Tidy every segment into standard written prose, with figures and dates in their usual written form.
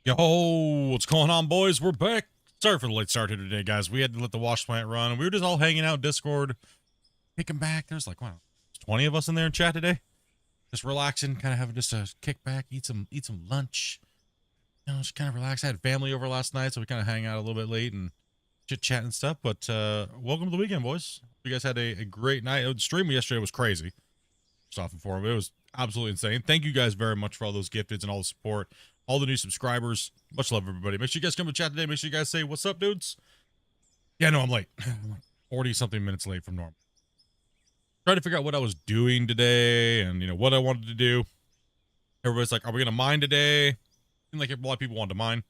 Yo, what's going on, boys? We're back. Sorry for the late start here today, guys. We had to let the wash plant run. We were just all hanging out Discord, kicking back. There's like, wow, 20 of us in there in chat today. Just relaxing, kind of having just a kick back, eat some lunch. You know, just kind of relax. I had family over last night, so we kind of hang out a little bit late and chit chat and stuff. But welcome to the weekend, boys. You guys had a great night. The stream yesterday was crazy. Off and forward. It was absolutely insane. Thank you guys very much for all those gifteds and all the support, all the new subscribers. Much love, everybody. Make sure you guys come to chat today. Make sure you guys say what's up, dudes. Yeah, no, I'm late. I'm like 40 something minutes late from normal. Trying to figure out what I was doing today and, you know, what I wanted to do. Everybody's like, are we gonna mine today? Seemed like a lot of people wanted to mine,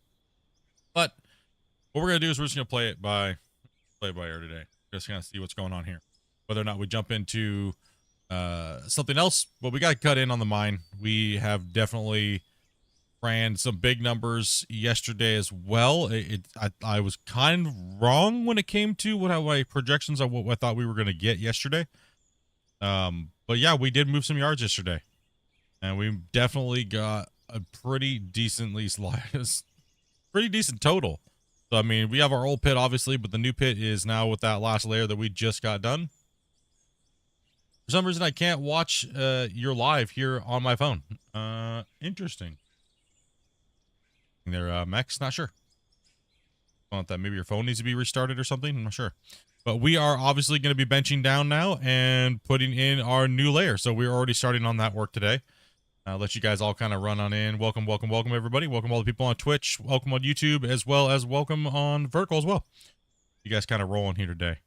but what we're gonna do is we're just gonna play it by ear today. Just gonna see what's going on here, whether or not we jump into something else. But we got to cut in on the mine. We have definitely ran some big numbers yesterday as well. I was kind of wrong when it came to what my projections of what I thought we were going to get yesterday. But yeah, we did move some yards yesterday, and we definitely got a pretty decent total. So I mean, we have our old pit obviously, but the new pit is now with that last layer that we just got done. For some reason, I can't watch your live here on my phone. Interesting. They're mechs, not sure. Thought that maybe your phone needs to be restarted or something. I'm not sure. But we are obviously going to be benching down now and putting in our new layer. So we're already starting on that work today. I'll let you guys all kind of run on in. Welcome, welcome, welcome, everybody. Welcome all the people on Twitch. Welcome on YouTube, as well as welcome on Vertical as well. You guys kind of rolling here today.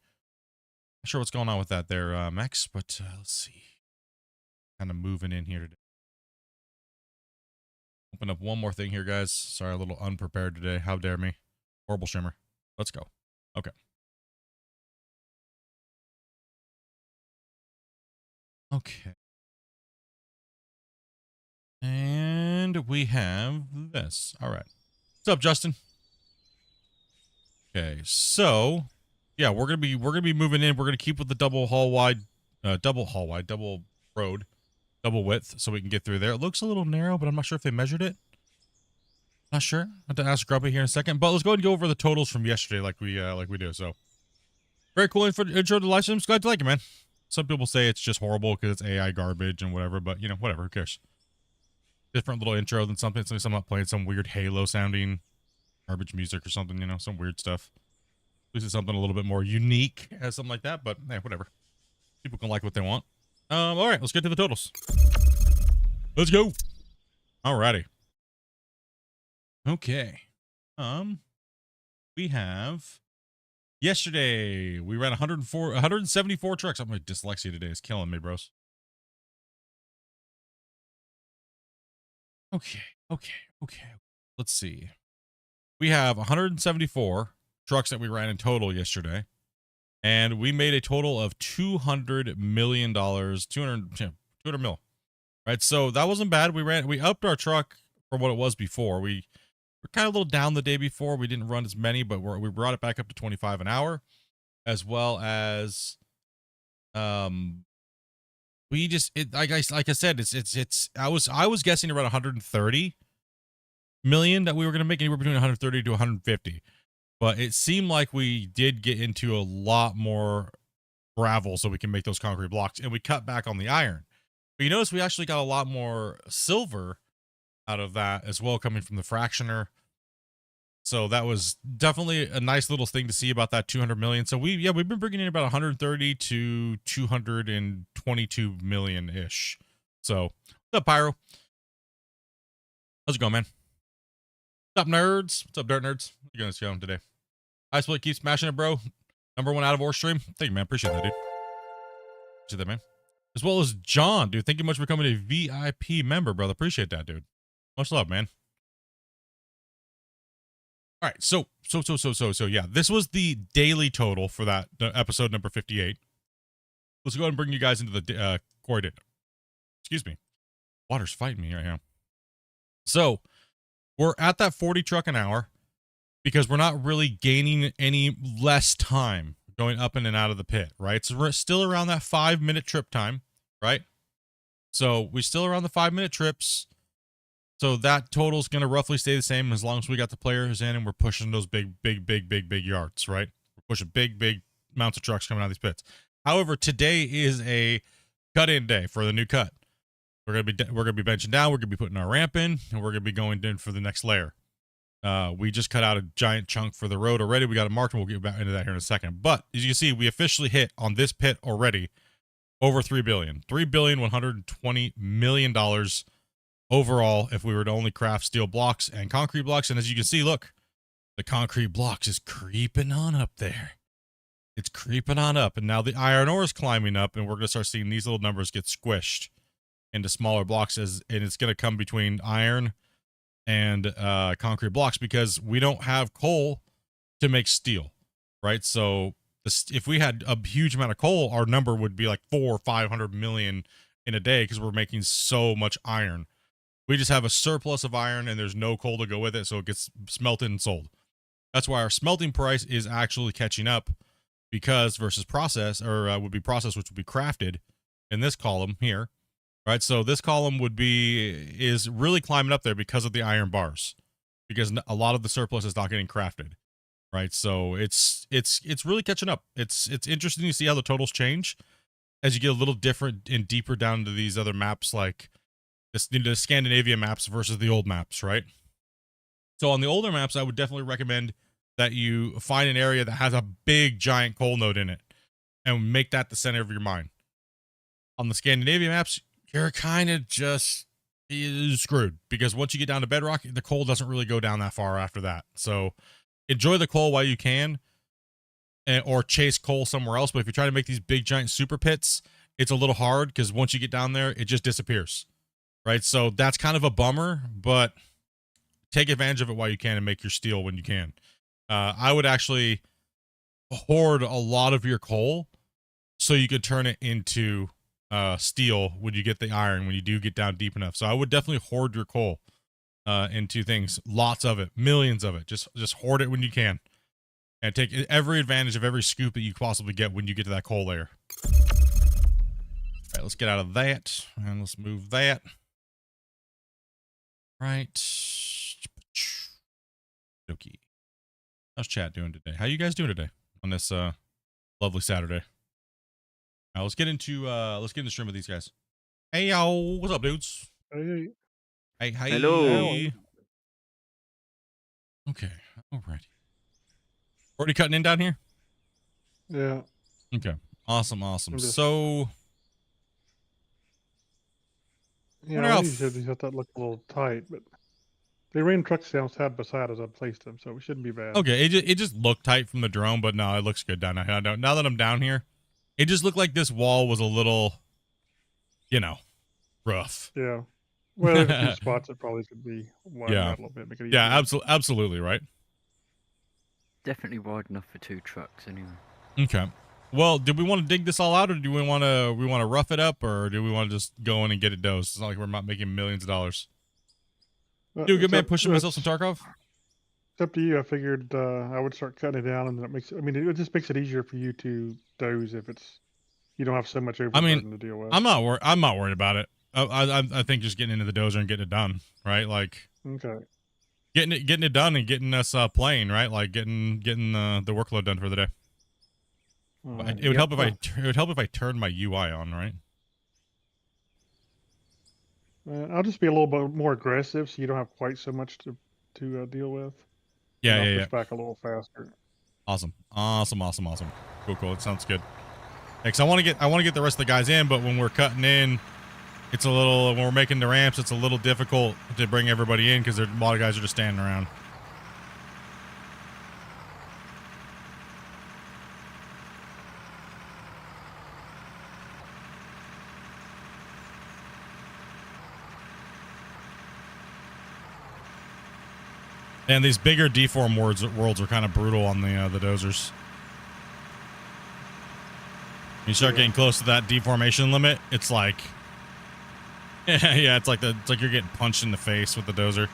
Not sure what's going on with that there, Max, but let's see. Kind of moving in here today. Open up one more thing here, guys. Sorry, a little unprepared today. How dare me. Horrible shimmer. Let's go. Okay. Okay. And we have this. All right. What's up, Justin? Okay, so yeah, we're gonna be moving in. We're gonna keep with the double road, double width, so we can get through there. It looks a little narrow, but I'm not sure if they measured it. Not sure. I have to ask Grumpy here in a second. But let's go ahead and go over the totals from yesterday, like we do. So very cool intro to the live streams. Glad to like it, man. Some people say it's just horrible because it's AI garbage and whatever, but you know, whatever. Who cares? Different little intro than something. So I'm not playing some weird Halo sounding garbage music or something, you know, some weird stuff. At least it's something a little bit more unique as something like that, but hey, whatever. People can like what they want. All right, let's get to the totals. Let's go. Alrighty. Okay. We have yesterday we ran 174 trucks. My dyslexia today is killing me, bros. Okay. Let's see. We have 174 trucks that we ran in total yesterday, and we made a total of $200 million, 200 mil, right? So that wasn't bad. We upped our truck from what it was before. We were kind of a little down the day before. We didn't run as many, but we brought it back up to 25 an hour, as well as we just like I said, I was guessing around 130 million that we were going to make anywhere between 130 to 150, but it seemed like we did get into a lot more gravel so we can make those concrete blocks, and we cut back on the iron. But you notice we actually got a lot more silver out of that as well, coming from the fractioner. So that was definitely a nice little thing to see about that 200 million. So we've been bringing in about 130 to 222 million ish. So what's up, Pyro? How's it going, man? What's up, nerds? What's up, dirt nerds? What you guys going today? Hi, Split. Keep smashing it, bro. Number one out of Ore stream. Thank you, man. Appreciate that, dude. Appreciate that, man. As well as John, dude. Thank you much for becoming a VIP member, brother. Appreciate that, dude. Much love, man. All right, so yeah, this was the daily total for that episode number 58. Let's go ahead and bring you guys into the core data. Excuse me. Water's fighting me right now. So we're at that 40 truck an hour because we're not really gaining any less time going up in and out of the pit, right? So we're still around that 5-minute trip time, right? So we're still around the 5-minute trips. So that total's going to roughly stay the same as long as we got the players in and we're pushing those big yards, right? We're pushing big amounts of trucks coming out of these pits. However, today is a cut-in day for the new cut. We're gonna be benching down. We're gonna be putting our ramp in, and we're gonna be going in for the next layer. We just cut out a giant chunk for the road already. We got it marked, and we'll get back into that here in a second. But as you can see, we officially hit on this pit already over $3 billion, $120 million overall. If we were to only craft steel blocks and concrete blocks, and as you can see, look, the concrete blocks is creeping on up there. It's creeping on up, and now the iron ore is climbing up, and we're gonna start seeing these little numbers get squished into smaller blocks, and it's going to come between iron and concrete blocks because we don't have coal to make steel, right? So if we had a huge amount of coal, our number would be like 400 or 500 million in a day because we're making so much iron. We just have a surplus of iron and there's no coal to go with it, so it gets smelted and sold. That's why our smelting price is actually catching up, because versus process, or would be process, which would be crafted in this column here. Right, so this column is really climbing up there because of the iron bars, because a lot of the surplus is not getting crafted, right? So it's really catching up. It's interesting to see how the totals change as you get a little different and deeper down into these other maps, like the Scandinavia maps versus the old maps, right? So on the older maps, I would definitely recommend that you find an area that has a big giant coal node in it and make that the center of your mine. On the Scandinavian maps, you're kind of just screwed because once you get down to bedrock, the coal doesn't really go down that far after that. So enjoy the coal while you can, or chase coal somewhere else. But if you try to make these big giant super pits, it's a little hard because once you get down there, it just disappears, right? So that's kind of a bummer, but take advantage of it while you can and make your steel when you can. I would actually hoard a lot of your coal so you could turn it into steel when you get the iron, when you do get down deep enough. So I would definitely hoard your coal into things, lots of it, millions of it. Just hoard it when you can, and take every advantage of every scoop that you possibly get when you get to that coal layer. All right, let's get out of that and let's move that. Right. Okay. How's chat doing today? How you guys doing today on this lovely Saturday? Now let's get into the stream with these guys. Hey yo, what's up, dudes? Hey. Hey, Hello. Okay, alrighty. Already cutting in down here? Yeah. Okay, awesome. Just, So, yeah, when you said that looked a little tight, but they ran trucks down side by side as I placed them, so it shouldn't be bad. Okay, it just looked tight from the drone, but no, it looks good down now. Now that I'm down here, it just looked like this wall was a little, rough. Yeah. Well, there's a few spots that probably could be widened out a little bit. Make it easier. Yeah, absolutely, right? Definitely wide enough for 2 trucks anyway. Okay. Well, did we want to dig this all out, or do we want to rough it up, or do we want to just go in and get it dosed? It's not like we're not making millions of dollars. Dude, good man, pushing myself some Tarkov. It's up to you. I figured I would start cutting it down, and that makes. I mean, it just makes it easier for you to dose if you don't have so much overburden to deal with. I'm not worried about it. I think just getting into the dozer and getting it done, right? Like, okay, getting it done and getting us playing, right? Like getting the workload done for the day. It would help if I turned my UI on, right? I'll just be a little bit more aggressive, so you don't have quite so much to deal with. Yeah. Push back a little faster. Awesome. Cool. It sounds good. Because I want to get the rest of the guys in, but when we're cutting in, when we're making the ramps, it's a little difficult to bring everybody in because a lot of guys are just standing around. And these bigger deform worlds are kind of brutal on the dozers. When you start getting close to that deformation limit, it's like, yeah, it's like you're getting punched in the face with the dozer.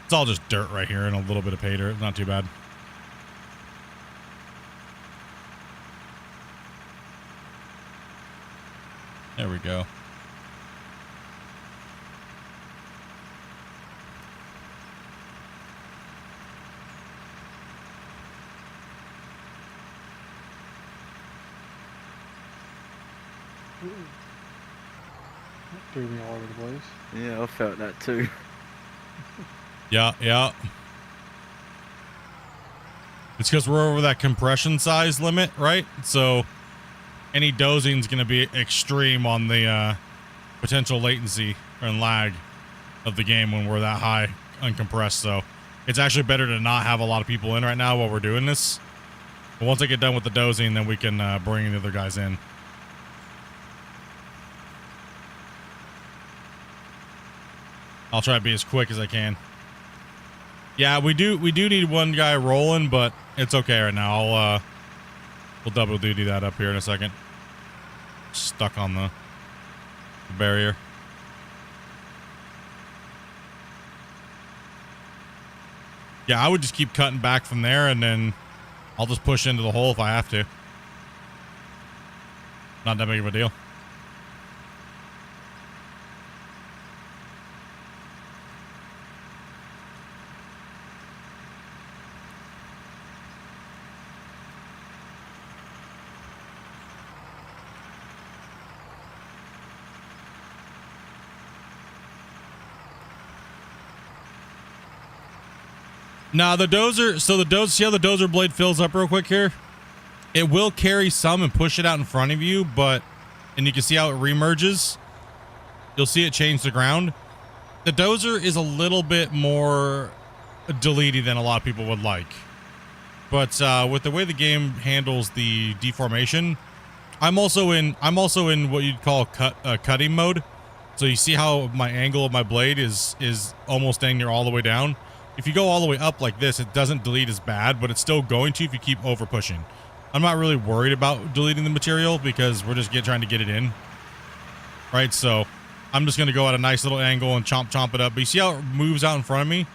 It's all just dirt right here and a little bit of pay dirt. It's not too bad. There we go. Threw me all over the place. Yeah, I felt that too. Yeah. It's because we're over that compression size limit, right? So any dozing is going to be extreme on the potential latency and lag of the game when we're that high uncompressed. So it's actually better to not have a lot of people in right now while we're doing this. But once I get done with the dozing, then we can bring the other guys in. I'll try to be as quick as I can. Yeah, we do need one guy rolling, but it's okay right now. We'll double duty that up here in a second. Stuck on the barrier. Yeah, I would just keep cutting back from there, and then I'll just push into the hole if I have to. Not that big of a deal. Now the dozer, so the dozer, see how the dozer blade fills up real quick here? It will carry some and push it out in front of you, and you can see how it remerges. You'll see it change the ground. The dozer is a little bit more deleted than a lot of people would like. But with the way the game handles the deformation, I'm also in what you'd call cutting mode. So you see how my angle of my blade is almost dang near all the way down. If you go all the way up like this, it doesn't delete as bad, but it's still going to if you keep over pushing. I'm not really worried about deleting the material because we're just trying to get it in. Right, so I'm just going to go at a nice little angle and chomp it up. But you see how it moves out in front of me?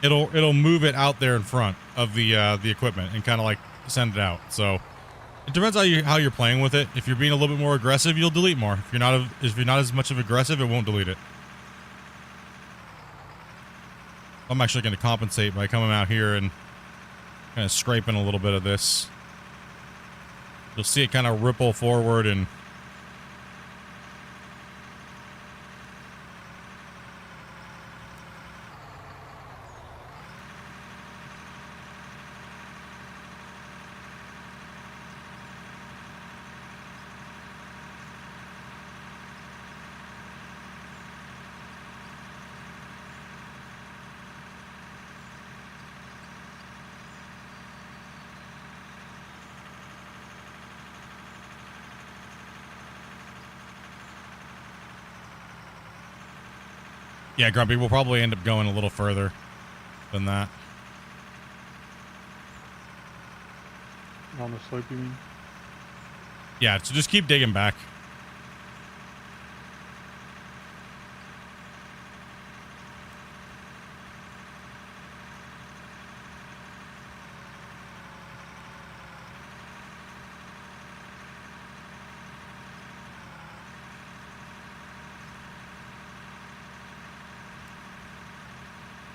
It'll move it out there in front of the equipment and kind of like send it out. So it depends how you're playing with it. If you're being a little bit more aggressive, you'll delete more. If you're not as much of aggressive, it won't delete it. I'm actually going to compensate by coming out here and kind of scraping a little bit of this. You'll see it kind of ripple forward and yeah, Grumpy, we'll probably end up going a little further than that. On the slope, you mean? Yeah, so just keep digging back.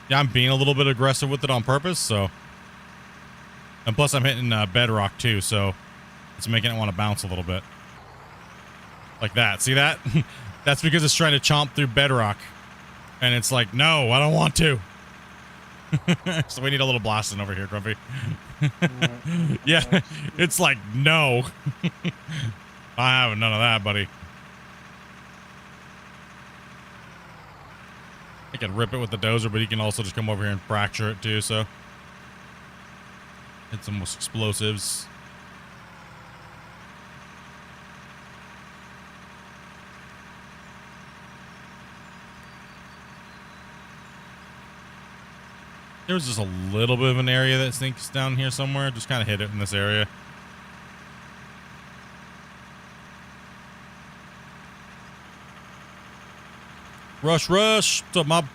Yeah, I'm being a little bit aggressive with it on purpose, so. And plus I'm hitting bedrock too, so it's making it want to bounce a little bit. Like that. See that? That's because it's trying to chomp through bedrock. And it's like, no, I don't want to. So we need a little blasting over here, Grumpy. Yeah, it's like, no. I have none of that, buddy. I can rip it with the dozer, but he can also just come over here and fracture it too, so. Hit some explosives. There's just a little bit of an area that sinks down here somewhere. Just kind of hit it in this area. Rush, rush. What's up, mob?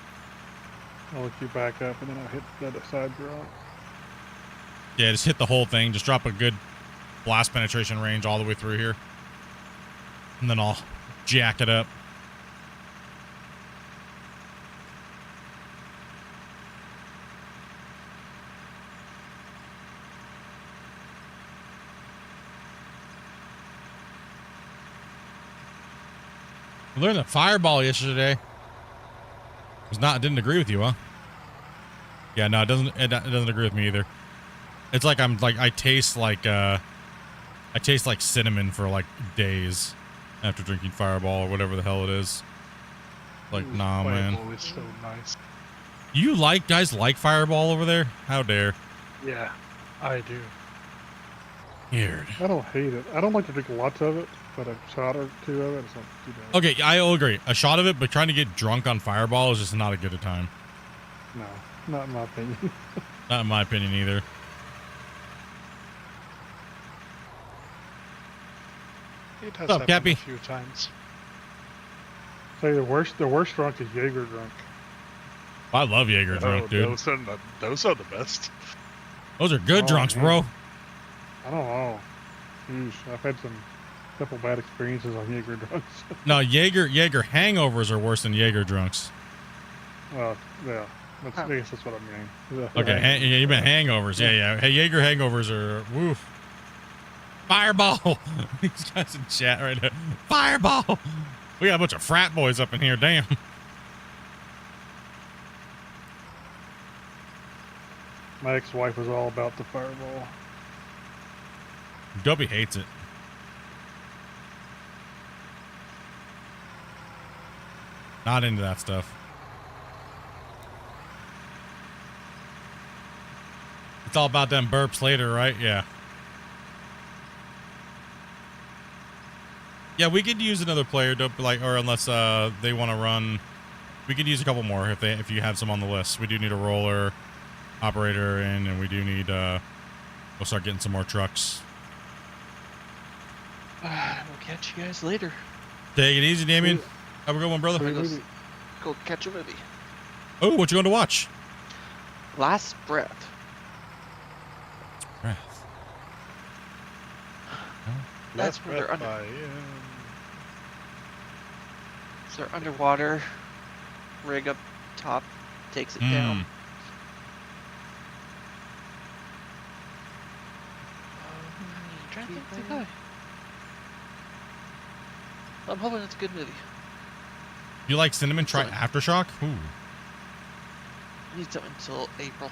I'll let you back up and then I'll hit the other side drop. Yeah, just hit the whole thing. Just drop a good blast penetration range all the way through here. And then I'll jack it up. We learned that fireball yesterday didn't agree with you, huh? Yeah, no, it doesn't agree with me either. It's like I taste like cinnamon for like days after drinking fireball or whatever the hell it is. Like, nah, man. Fireball is so nice. You guys like fireball over there? How dare. Yeah, I do. Weird. I don't hate it. I don't like to drink lots of it, but a shot or two of it is not too bad. Okay, I'll agree. A shot of it, but trying to get drunk on fireball is just not a good a time. No, not in my opinion. Not in my opinion either. It has What's up, happened Cappy? a few times. Say the worst drunk is Jaeger drunk. I love Jaeger drunk, dude. Those are the best. Those are good Oh, drunks, man. bro. I don't know. Jeez, I've had some couple bad experiences on Jaeger drunks. No, Jaeger hangovers are worse than Jaeger drunks. Yeah, I guess that's what I mean. Okay, yeah, you meant hangovers. Yeah. Hey, Jaeger hangovers are woof. Fireball. These guys in chat right now. Fireball. We got a bunch of frat boys up in here. Damn. My ex-wife was all about the fireball. Gubby hates it. Not into that stuff. It's all about them burps later, right? Yeah. Yeah, we could use another player to like, or unless they want to run, we could use a couple more if you have some on the list. We do need a roller operator in, and we do need we'll start getting some more trucks. We'll catch you guys later. Take it easy, Damien. Have a good one, brother. Sweet Go, movie. go catch a movie. Oh, what you going to watch? Last Breath. Breath. That's Last where they're Breath under. by, So they're underwater. Rig up top takes it Hmm. down. Trying to think of the guy. I'm hoping it's a good movie. You like cinnamon? Try Sorry. Aftershock. Ooh. I need something until April.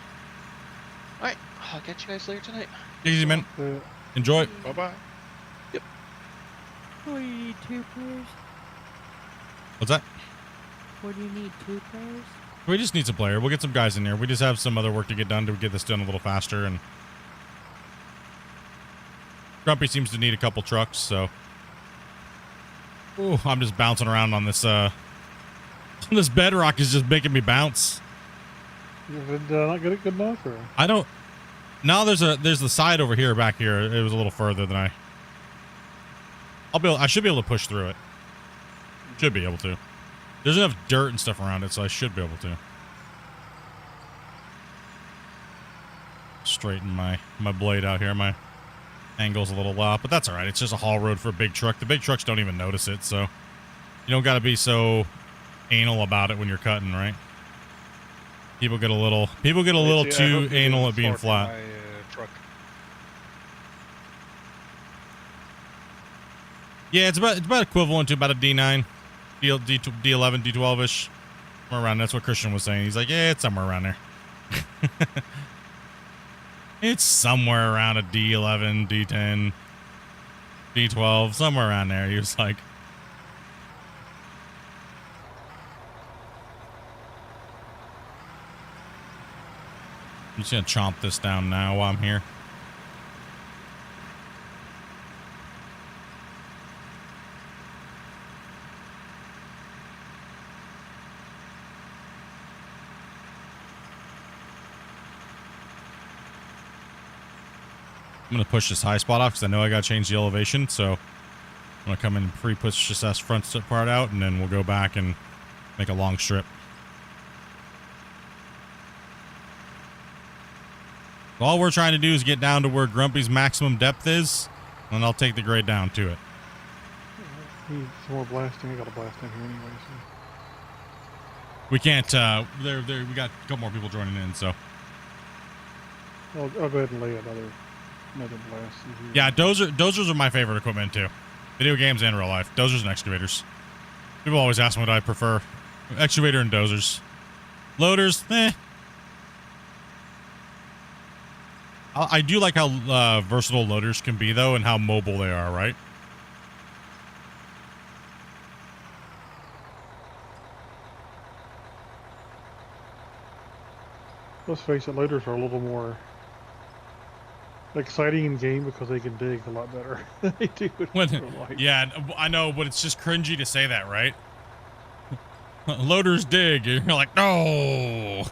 Alright, I'll catch you guys later tonight. Take it easy, man. Uh, Enjoy. bye-bye. What do you need, 2 players? What's that? What do you need, 2 players? We just need some player. We'll get some guys in here. We just have some other work to get done to get this done a little faster. And Grumpy seems to need a couple trucks, so. Ooh, I'm just bouncing around on this. This bedrock is just making me bounce. did not get it good enough, or? I don't. Now there's the side over here, back here. It was a little further than I should be able to push through it. Should be able to. There's enough dirt and stuff around it, so I should be able to. Straighten my blade out here. My angle's a little off, but that's all right. It's just a haul road for a big truck. The big trucks don't even notice it, so you don't got to be so anal about it when you're cutting, right? People get a little Yeah, I too hope you anal didn't at being fart flat. in my, truck. Yeah, it's about equivalent to about a D9, D11, D12ish, somewhere around. That's what Christian was saying. He's like, yeah, it's somewhere around there. It's somewhere around a D11, D10, D12, somewhere around there. He was like, I'm just gonna chomp this down now while I'm here. I'm going to push this high spot off because I know I got to change the elevation. So I'm going to come in and pre-push this front part out, and then we'll go back and make a long strip. All we're trying to do is get down to where Grumpy's maximum depth is, and I'll take the grade down to it. Need some more blasting. I got a blast in here anyway. So. We can't, we got a couple more people joining in, so. I'll go ahead and lay another blast in here. Yeah, dozers are my favorite equipment too. Video games and real life. Dozers and excavators. People always ask me what I prefer. Excavator and dozers. Loaders, eh. I do like how versatile loaders can be though, and how mobile they are, right? Let's face it, loaders are a little more exciting in game because they can dig a lot better than they do in real life. Yeah, I know, but it's just cringy to say that, right? Loaders dig. And you're like, no.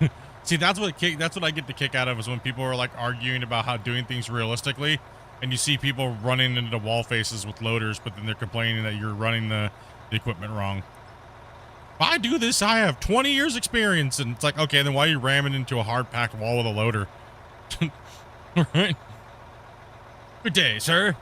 See, that's what I get the kick out of, is when people are like arguing about how doing things realistically, and you see people running into wall faces with loaders, but then they're complaining that you're running the equipment wrong. I do this. I have 20 years experience, and it's like, okay, then why are you ramming into a hard packed wall with a loader? All right. Good day, sir.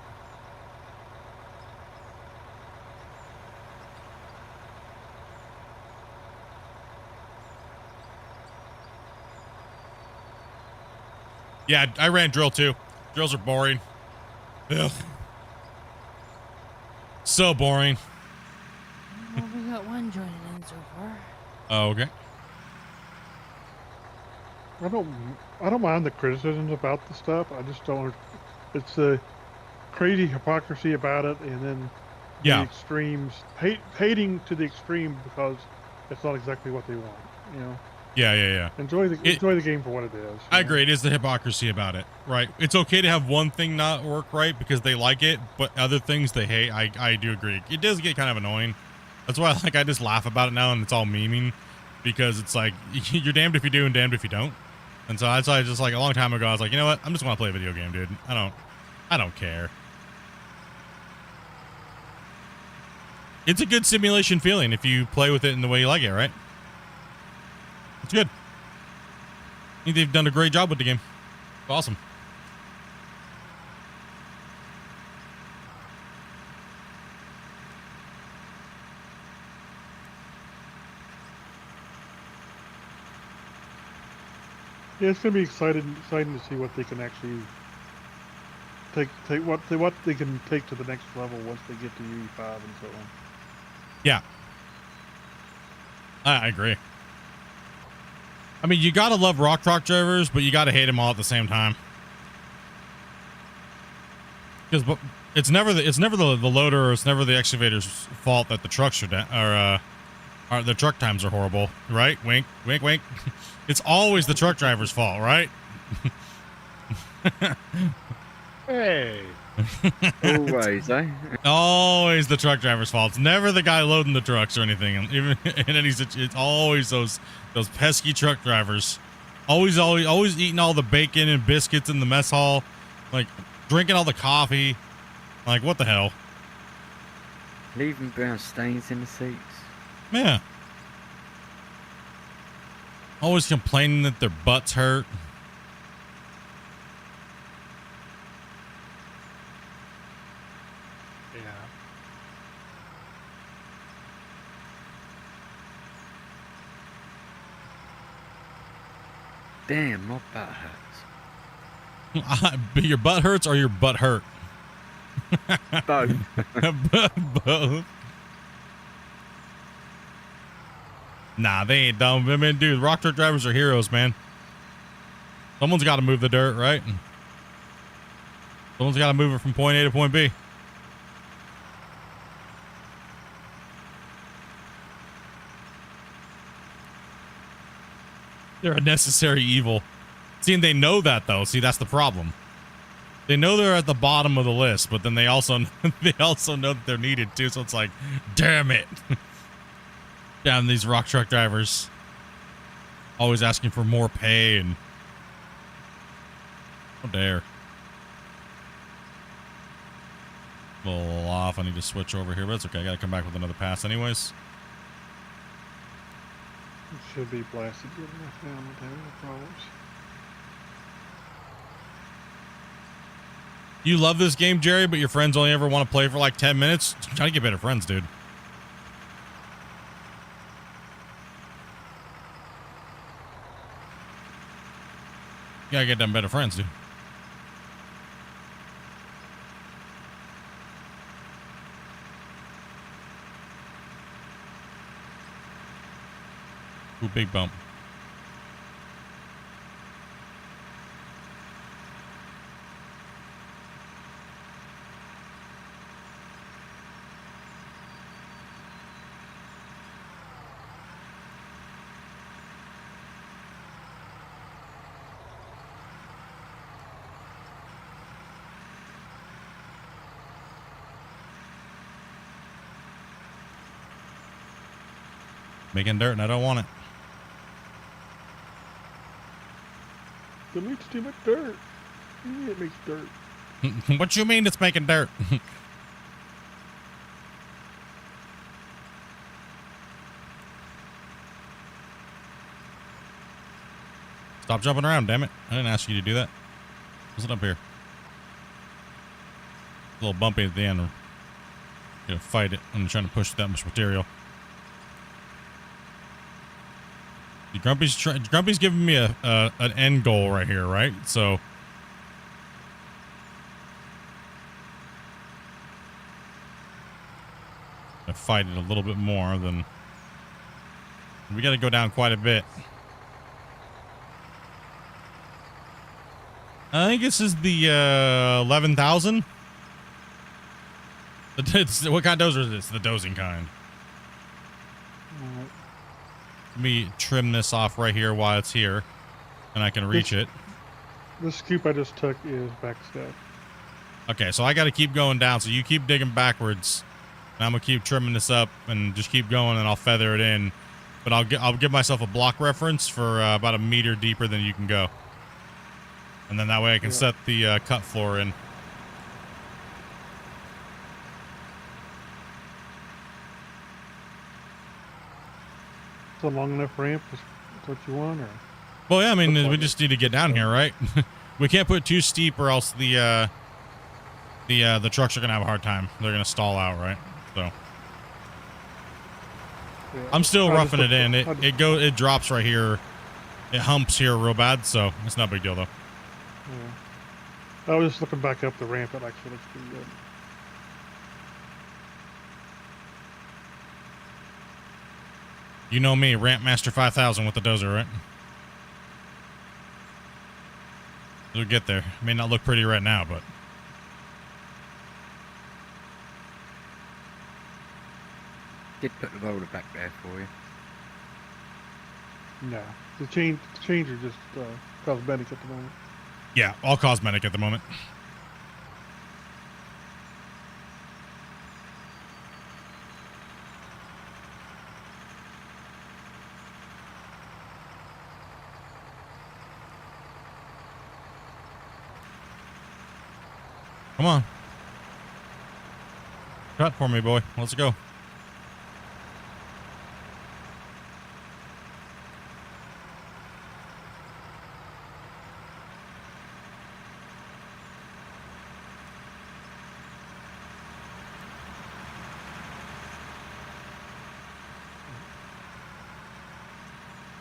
Yeah, I ran drill too. Drills are boring. Ugh. So boring. Well, we got one joining in so far. Oh, okay. I don't mind the criticisms about the stuff. I just don't. It's the crazy hypocrisy about it, and then the Yeah. extremes, hating to the extreme because it's not exactly what they want. You know, Yeah. enjoy the game for what it is. I you know? agree. It is the hypocrisy about it, right? It's okay to have one thing not work right because they like it, but other things they hate. I do agree. It does get kind of annoying. That's why I just laugh about it now and it's all memeing because it's like you're damned if you do and damned if you don't. And so that's why I just like a long time ago I was like, you know what? I'm just want to play a video game, dude. I don't care. It's a good simulation feeling if you play with it in the way you like it, right? It's good. I think they've done a great job with the game. It's awesome. Yeah, it's gonna be exciting to see what they can actually take what they can take to the next level once they get to UE5 and so on. Yeah. I agree. I mean, you gotta love rock truck drivers, but you gotta hate them all at the same time. Because it's never the loader or it's never the excavator's fault that the trucks are the truck times are horrible, right? Wink, wink, wink. It's always the truck driver's fault, right? Hey. Always, eh? Always the truck driver's fault. It's never the guy loading the trucks or anything. Even in any it's always those pesky truck drivers. Always eating all the bacon and biscuits in the mess hall, like drinking all the coffee. Like what the hell? Leaving brown stains in the seats. Yeah. Always complaining that their butts hurt. Yeah. Damn, my butt hurts. Your butt hurts or your butt hurt? Both. Both. Nah, they ain't dumb. I mean, dude, rock truck drivers are heroes, man. Someone's got to move the dirt, right? Someone's got to move it from point A to point B. They're a necessary evil. See, and they know that, though. See, that's the problem. They know they're at the bottom of the list, but then they also know that they're needed, too. So it's like, damn it. Damn these rock truck drivers. Always asking for more pay and... Oh, dare. A little off. I need to switch over here, but it's okay. I got to come back with another pass anyways. It should be blasted good enough now. I'm not having no problems. You love this game, Jerry, but your friends only ever want to play for like 10 minutes? Try to get better friends, dude. You gotta get them better friends, dude. Ooh, big bump. Making dirt and I don't want it. It makes too much dirt. Yeah, it makes dirt. What you mean it's making dirt? Stop jumping around, damn it. I didn't ask you to do that. What's it up here? A little bumpy at the end. Gonna fight it when you're trying to push that much material. Grumpy's giving me an end goal right here, right? So I fight it a little bit more than we got to go down quite a bit. I think this is the 11,000. What kind of dozer is this? The dozing kind. Alright. Let me trim this off right here while it's here, and I can reach it. This scoop I just took is backstep. Okay, so I got to keep going down. So you keep digging backwards, and I'm gonna keep trimming this up and just keep going, and I'll feather it in. But I'll give myself a block reference for about a meter deeper than you can go, and then that way I can set the cut floor in. It's a long enough ramp. Is what you want, or? Well, yeah, I mean, Looks we like just need to get down here, right? We can't put it too steep, or else the trucks are gonna have a hard time. They're gonna stall out, right? So Yeah. I'm still I just roughing it looked- in. It drops right here. It humps here real bad, so it's not a big deal though. Yeah. I was just looking back up the ramp. It actually looks pretty good. You know me, Ramp Master 5000 with the dozer, right? We'll get there. May not look pretty right now, but Did put the roller back there for you. No, the change are just cosmetic at the moment. yeah, all cosmetic at the moment. Come on. Cut for me, boy. Let's go.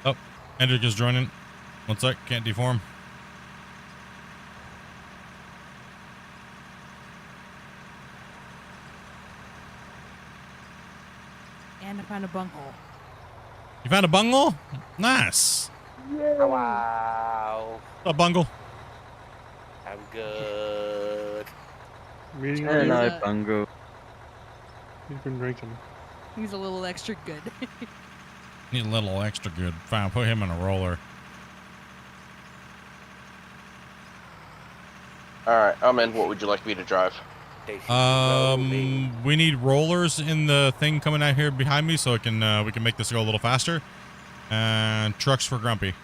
Oh, Hendrick is joining. One sec, can't deform. And I found a bunghole. You found a bungle? Nice. Wow. A bungle. I'm good. Reading Hello. on Hello, Bungo. He's been drinking. He's a little extra good. Need a little extra good. Fine, put him in a roller. Alright, I'm in. What would you like me to drive? We need rollers in the thing coming out here behind me, so it can we can make this go a little faster. And trucks for Grumpy.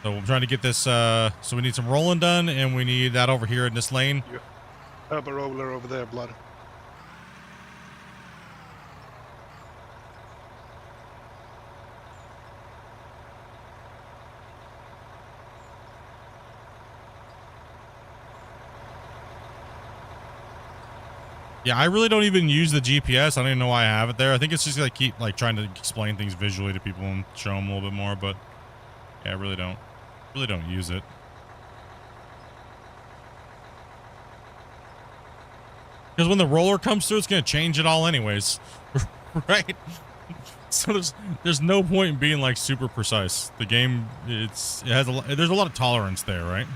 So we're trying to get this. So we need some rolling done, and we need that over here in this lane. Have a roller over there, blood. Yeah, I really don't even use the GPS. I don't even know why I have it there. I think it's just like keep like trying to explain things visually to people and show them a little bit more. But yeah, I really don't use it. Because when the roller comes through, it's gonna change it all anyways, right? So there's no point in being like super precise. The game there's a lot of tolerance there, right?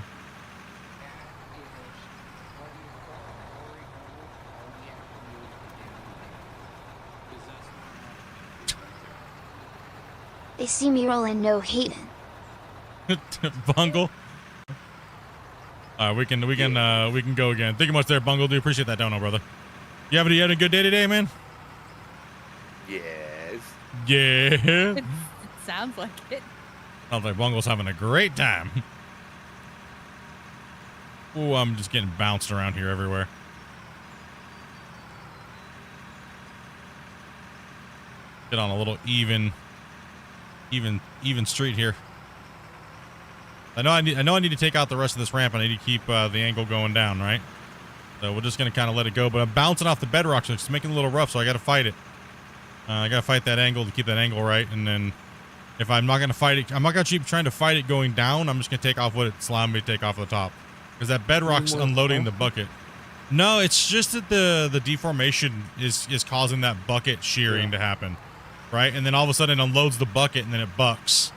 They see me rolling, no hating. Bungle. All right, we can go again. Thank you much there, Bungle. Do appreciate that dono, brother. You having a good day today, man? Yes. Yeah. It sounds like it. Sounds like Bungle's having a great time. Ooh, I'm just getting bounced around here everywhere. Get on a little even street here. I know I need to take out the rest of this ramp. I need to keep the angle going down, right? So we're just gonna kind of let it go. But I'm bouncing off the bedrock, so it's making it a little rough. So I got to fight it. I got to fight that angle to keep that angle right. And then if I'm not gonna fight it, I'm not gonna keep trying to fight it going down. I'm just gonna take off what it's allowing me to take off the top, because that bedrock's unloading the bucket. No, it's just that the deformation is causing that bucket shearing to happen, right? And then all of a sudden it unloads the bucket and then it bucks,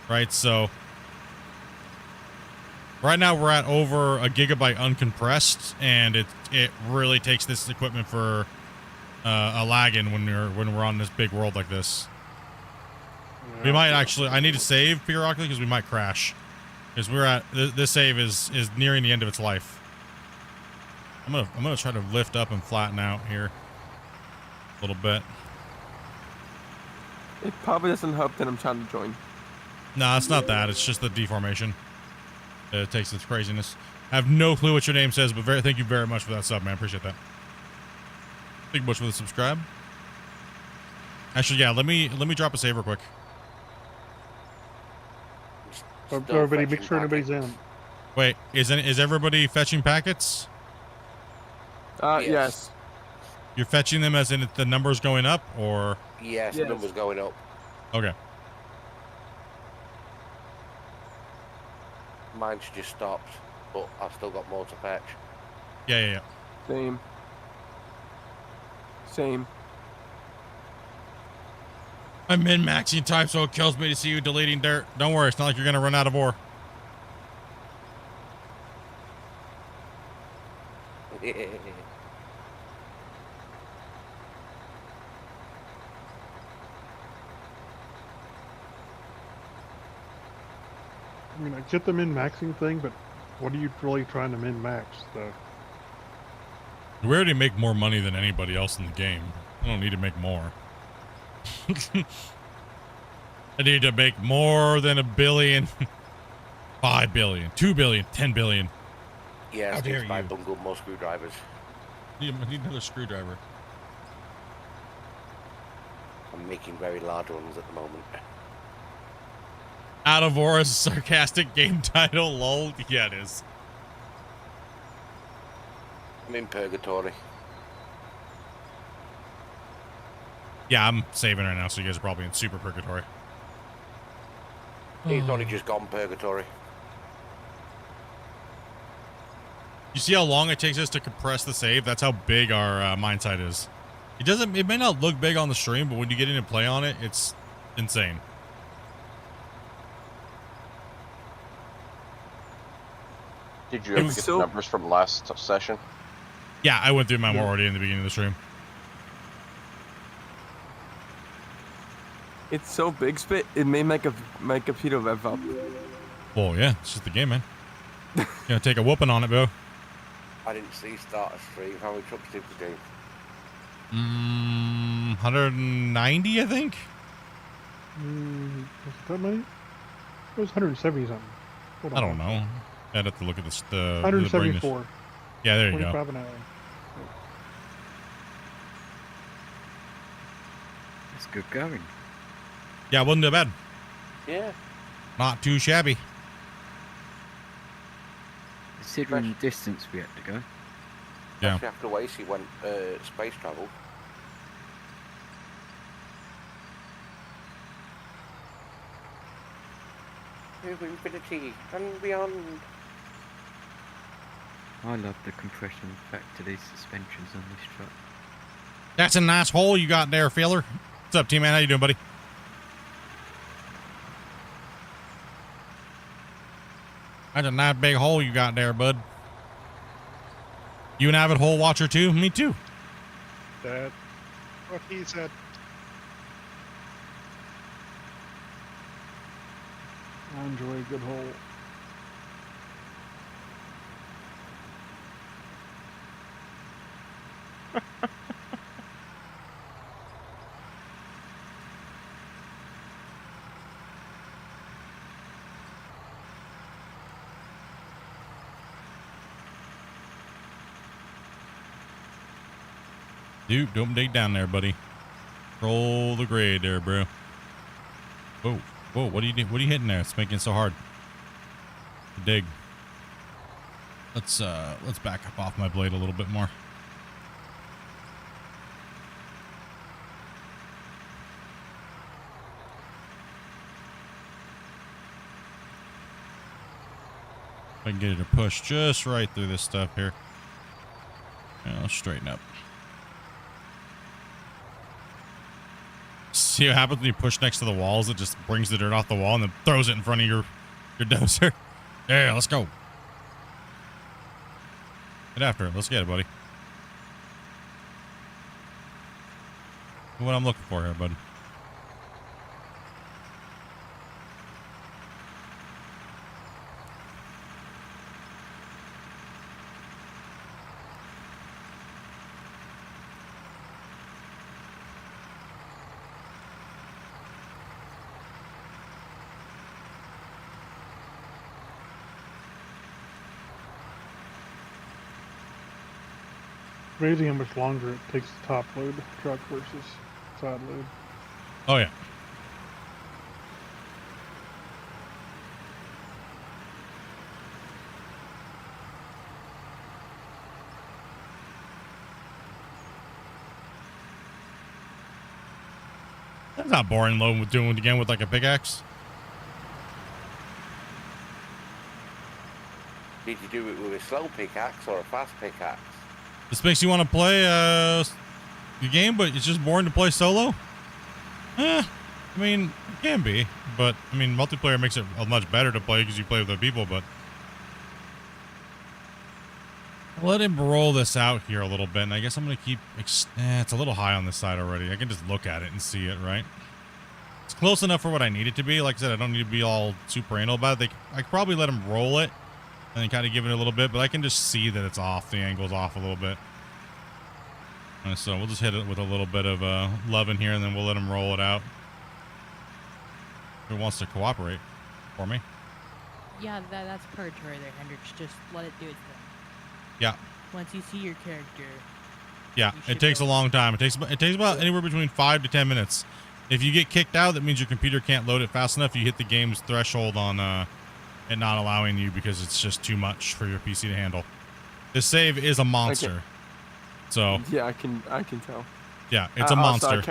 right? So Right now we're at over a gigabyte uncompressed, and it really takes this equipment for a lagging when we're on this big world like this. We might actually. I need to save periodically because we might crash. Because we're at this save is nearing the end of its life. I'm gonna try to lift up and flatten out here a little bit. It probably doesn't help that I'm trying to join. No, it's not that. It's just the deformation. It takes its craziness. I have no clue what your name says, but thank you very much for that sub, man. Appreciate that. Thank you much for the subscribe. Actually, yeah. Let me drop a save real quick. Everybody, make sure everybody's in. Wait, is everybody fetching packets? Yes. You're fetching them as in the numbers going up, or? Yes, the number's going up. Okay. Mine's just stopped, but I've still got more to fetch. Yeah. Same. I'm min-maxing time, so it kills me to see you deleting dirt. Don't worry, it's not like you're gonna run out of ore. I mean, I get the min-maxing thing, but what are you really trying to min-max, though? We already make more money than anybody else in the game. I don't need to make more. I need to make more than $1 billion, $5 billion, $2 billion, $10 billion. Yeah, How I dare need to buy you. bungle more screwdrivers. I need another screwdriver. I'm making very large ones at the moment. Out of ore is a sarcastic game title, lol. Yeah, it is. I'm in purgatory. Yeah, I'm saving right now, so you guys are probably in super purgatory. It's only just gone purgatory. You see how long it takes us to compress the save? That's how big our mine site is. It may not look big on the stream, but when you get in and play on it, it's insane. Did you ever get the numbers from last session? Yeah, I went through mine already in the beginning of the stream. It's so big, Spit. It may make my computer rev up. Well, yeah, it's just the game, man. Gonna take a whooping on it, bro. I didn't see start a stream. How many trucks did we do? 190, I think. Was it that many? It was 170 something. Hold on. I don't know. I'd have to look at this. The 174. Yeah, there you 25 go. an hour. It's good going. Yeah, it wasn't too bad. Yeah. Not too shabby. Considering the distance we had to go. Yeah. Especially after Wasey went space travel. To infinity and beyond. I love the compression effect to these suspensions on this truck. That's a nice hole you got there, feeler. What's up, T-Man? How you doing, buddy? That's a nice big hole you got there, bud. You an avid hole watcher, too? Me, too. That's what he said. I enjoy a good hole. Dude, don't dig down there, buddy. Roll the grade there, bro. Whoa, whoa! What are you hitting there? It's making it so hard to dig. Let's back up off my blade a little bit more. If I can get it to push just right through this stuff here. Yeah, I'll straighten up. See what happens when you push next to the walls? It just brings the dirt off the wall and then throws it in front of your dozer. Yeah, let's go. Get after it. Let's get it, buddy. What I'm looking for here, bud. Amazing how much longer it takes the top load truck versus side load. Oh, yeah. That's not boring loading with doing it again with like a pickaxe. Did you do it with a slow pickaxe or a fast pickaxe? This makes you want to play the game, but it's just boring to play solo? I mean, it can be, but I mean, multiplayer makes it much better to play because you play with other people, but let him roll this out here a little bit, and I guess I'm going to keep... it's a little high on this side already. I can just look at it and see it, right? It's close enough for what I need it to be. Like I said, I don't need to be all super anal about it. I could probably let him roll it and then kind of give it a little bit, but I can just see that it's off. The angle's off a little bit. And so we'll just hit it with a little bit of love in here, and then we'll let him roll it out. If it wants to cooperate for me. Yeah, that's purgatory there, Hendrix. Just let it do its thing. Yeah. Once you see your character. Yeah, it takes a long time. It takes about anywhere between 5 to 10 minutes. If you get kicked out, that means your computer can't load it fast enough. You hit the game's threshold on it not allowing you because it's just too much for your PC to handle. This save is a monster. Okay. So yeah, I can tell. Yeah, it's a monster.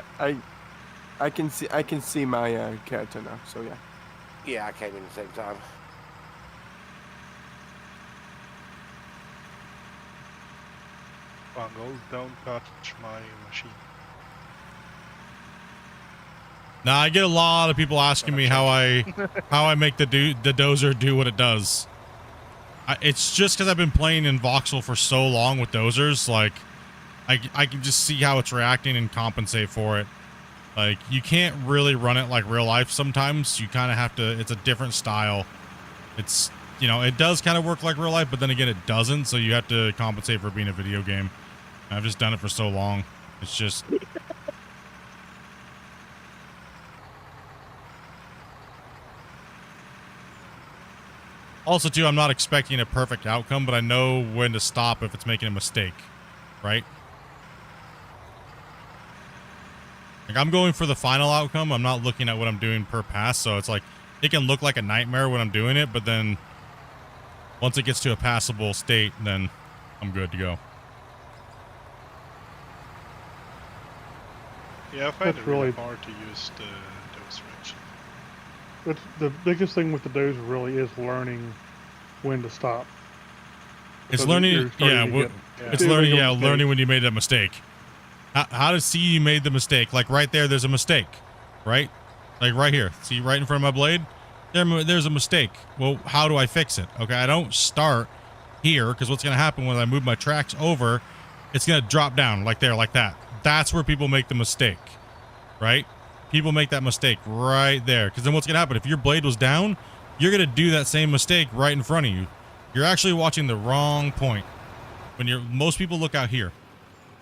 I can see my character now. So yeah. Yeah, I came in the same time. Bungle, don't touch my machine. Now I get a lot of people asking me how I make the dozer do what it does. It's just because I've been playing in voxel for so long with dozers. Like, I can just see how it's reacting and compensate for it. Like, you can't really run it like real life sometimes. You kind of have to. It's a different style. It's, you know, it does kind of work like real life, but then again, it doesn't. So you have to compensate for being a video game. I've just done it for so long. It's just. Also, too, I'm not expecting a perfect outcome, but I know when to stop if it's making a mistake, right? Like, I'm going for the final outcome. I'm not looking at what I'm doing per pass, so it's like, it can look like a nightmare when I'm doing it, but then once it gets to a passable state, then I'm good to go. Yeah, I find That's it really really- hard to use the dozer actually. But the biggest thing with the dozer really is learning when to stop. It's So learning, you're starting to get it's too learning, big of a yeah, mistake. learning when you made that mistake. How to see you made the mistake. Like right there, there's a mistake, right? Like right here. See right in front of my blade? There's a mistake. Well, how do I fix it? Okay, I don't start here because what's going to happen when I move my tracks over, it's going to drop down like there, like that. That's where people make the mistake, right? People make that mistake right there because then what's going to happen? If your blade was down, you're going to do that same mistake right in front of you. You're actually watching the wrong point. Most people look out here,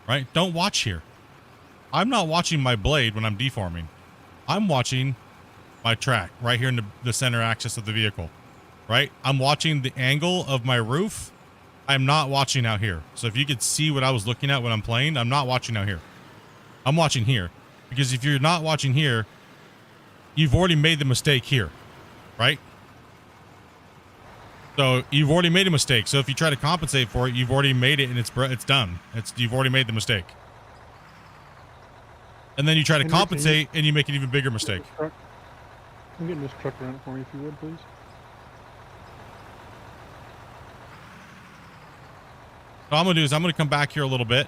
right? Don't watch here. I'm not watching my blade when I'm deforming. I'm watching my track right here in the center axis of the vehicle, right? I'm watching the angle of my roof. I'm not watching out here. So if you could see what I was looking at when I'm playing, I'm not watching out here. I'm watching here. Because if you're not watching here, you've already made the mistake here, right? So you've already made a mistake. So if you try to compensate for it, you've already made it and it's done. You've already made the mistake. And then you try to compensate and you make an even bigger mistake. I'm getting this truck around for me, if you would, please. So what I'm going to do is I'm going to come back here a little bit.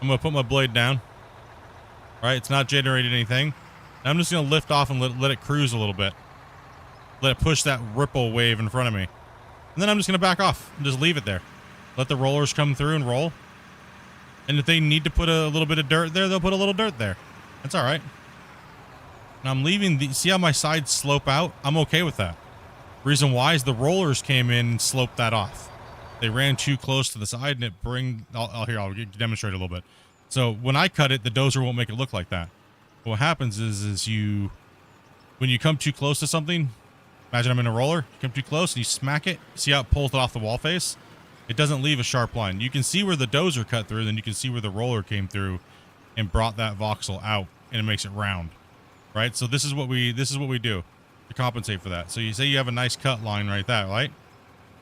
I'm going to put my blade down. All right, it's not generating anything. And I'm just going to lift off and let it cruise a little bit. Let it push that ripple wave in front of me. And then I'm just going to back off and just leave it there. Let the rollers come through and roll. And if they need to put a little bit of dirt there, they'll put a little dirt there. That's all right. And I'm leaving the, see how my sides slope out? I'm okay with that. Reason why is the rollers came in and sloped that off. They ran too close to the side and it I'll demonstrate a little bit. So when I cut it, the dozer won't make it look like that. But what happens is when you come too close to something, imagine I'm in a roller, you come too close and you smack it, see how it pulls it off the wall face? It doesn't leave a sharp line. You can see where the dozer cut through, then you can see where the roller came through and brought that voxel out, and it makes it round, right? So this is what we do to compensate for that. So you say you have a nice cut line right there, right?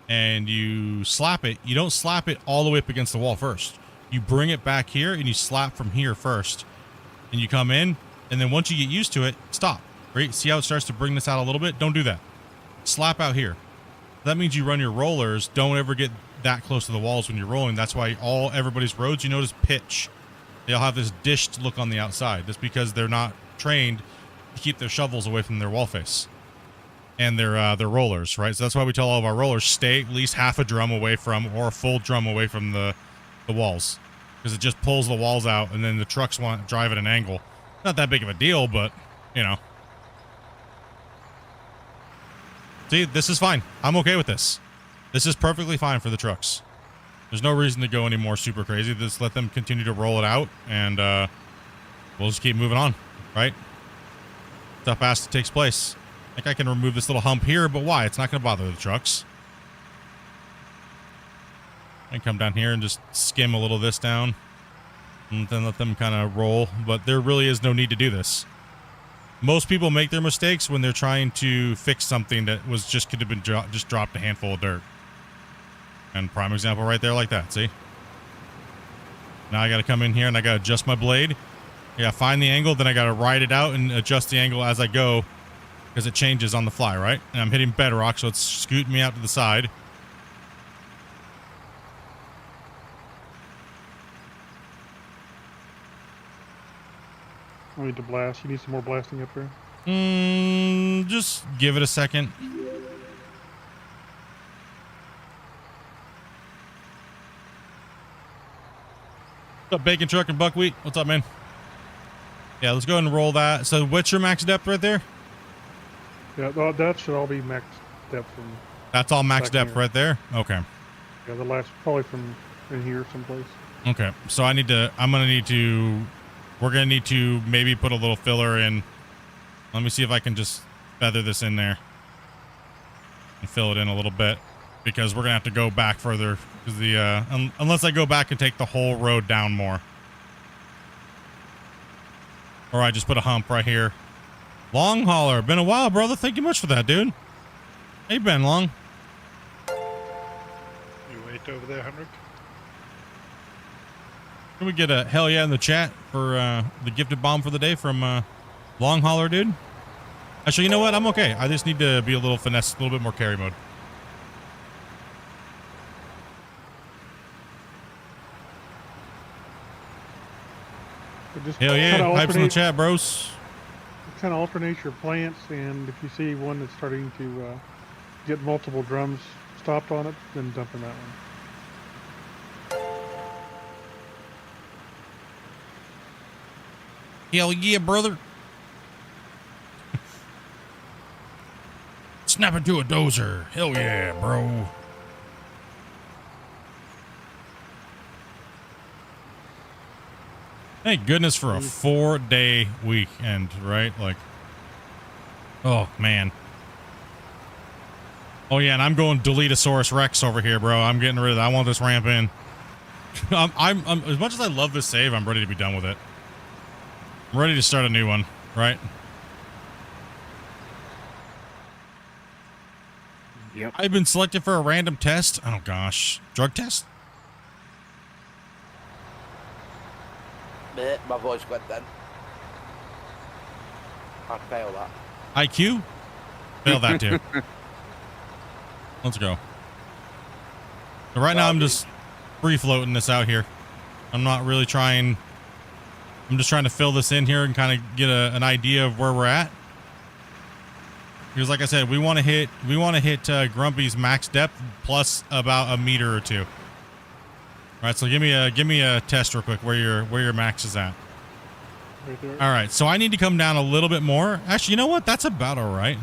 And you slap it. You don't slap it all the way up against the wall first. You bring it back here and you slap from here first, and you come in, and then once you get used to it, stop. Right? See how it starts to bring this out a little bit? Don't do that. Slap out here. That means you run your rollers. Don't ever get that close to the walls when you're rolling. That's why everybody's roads, you notice, pitch. They'll have this dished look on the outside. That's because they're not trained to keep their shovels away from their wall face and their rollers, right? So that's why we tell all of our rollers, stay at least half a drum away from, or a full drum away from the walls, because it just pulls the walls out, and then the trucks want to drive at an angle. Not that big of a deal, but you know. See, this is fine. I'm okay with this. This is perfectly fine for the trucks. There's no reason to go any more super crazy. Just let them continue to roll it out, and we'll just keep moving on, right? Stuff fast takes place. Like, I can remove this little hump here, but why? It's not going to bother the trucks. I can come down here and just skim a little of this down, and then let them kind of roll. But there really is no need to do this. Most people make their mistakes when they're trying to fix something that was just could have been just dropped a handful of dirt. And prime example right there, like that. See? Now I got to come in here and I got to adjust my blade. I got to find the angle, then I got to ride it out and adjust the angle as I go, because it changes on the fly, right? And I'm hitting bedrock, so it's scooting me out to the side. I need to blast. You need some more blasting up there? Just give it a second. What's up, Bacon Truck and Buckwheat? What's up, man? Yeah, let's go ahead and roll that. So what's your max depth right there? Yeah, that should all be max depth. From That's all max depth here. right there? Okay. Yeah, the last, probably from in here someplace. Okay, so we're gonna need to maybe put a little filler in. Let me see if I can just feather this in there and fill it in a little bit, because we're gonna have to go back further, because unless I go back and take the whole road down more, or I just put a hump right here. Long hauler, been a while, brother. Thank you much for that, dude. Hey, Ben Long. You wait over there, Henrik? Can we get a hell yeah in the chat for the gifted bomb for the day from Long Hauler, dude? Actually, you know what? I'm okay. I just need to be a little finesse, a little bit more carry mode. Just Hell yeah. kinda Hypes in the alternate- chat, bros. Kind of alternate your plants, and if you see one that's starting to get multiple drums stopped on it, then dump in that one. Hell yeah, brother. Snap into a dozer. Hell yeah, bro. Thank goodness for a 4-day weekend, right? Like, oh, man. Oh, yeah, and I'm going Deletosaurus Rex over here, bro. I'm getting rid of that. I want this ramp in. I'm as much as I love this save, I'm ready to be done with it. I'm ready to start a new one, right? Yep. I've been selected for a random test. Oh, gosh. Drug test? Mate, my voice went then. I'd fail that. IQ? Fail that, too. Let's go. So right now, I'm just free floating this out here. I'm not really trying. I'm just trying to fill this in here and kind of get an idea of where we're at. Because, like I said, we want to hit Grumpy's max depth plus about a meter or two. right, so give me a test real quick where your max is at. Right there. All right, so I need to come down a little bit more. Actually, you know what? That's about all right.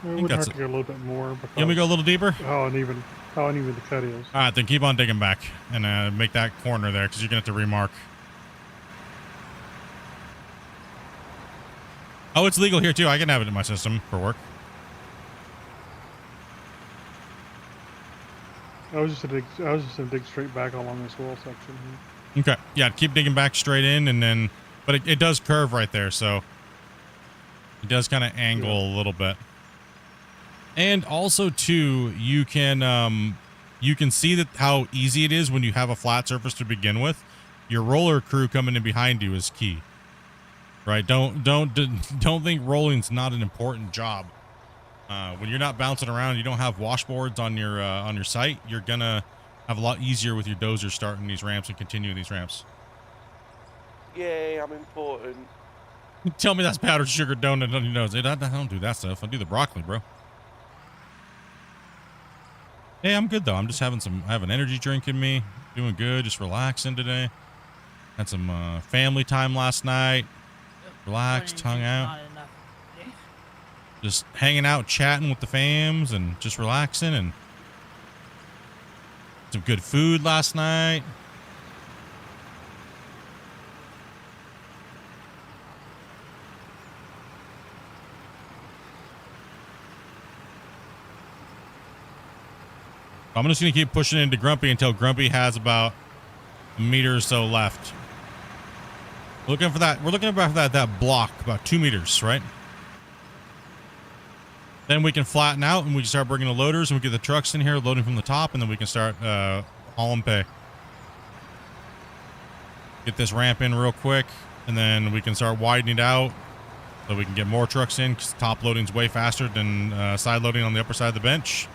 We would have to go a little bit more. You want me to go a little deeper? How uneven the cut is. All right, then keep on digging back and make that corner there because you're going to have to remark. Oh, it's legal here too. I can have it in my system for work. I was just gonna dig straight back along this wall section here. Okay. Yeah, keep digging back straight in and then, but it does curve right there, so it does kind of angle a little bit. And also too, you can see that how easy it is when you have a flat surface to begin with. Your roller crew coming in behind you is key. Right? Don't think rolling's not an important job. When you're not bouncing around, you don't have washboards on your site, you're gonna have a lot easier with your dozer starting these ramps and continuing these ramps. Yay, I'm important. Tell me that's powdered sugar donut on your nose. I don't do that stuff. I do the broccoli, bro. Hey, I'm good though. I'm just having I have an energy drink in me. Doing good, just relaxing today. Had some family time last night. Relaxed, hung out. Just hanging out, chatting with the fams and just relaxing, and some good food last night. I'm just going to keep pushing into Grumpy until Grumpy has about a meter or so left. We're looking for that block, about 2 meters, right? Then we can flatten out and we can start bringing the loaders and we get the trucks in here loading from the top, and then we can start hauling pay. Get this ramp in real quick, and then we can start widening it out so we can get more trucks in, because top loading's way faster than side loading on the upper side of the bench.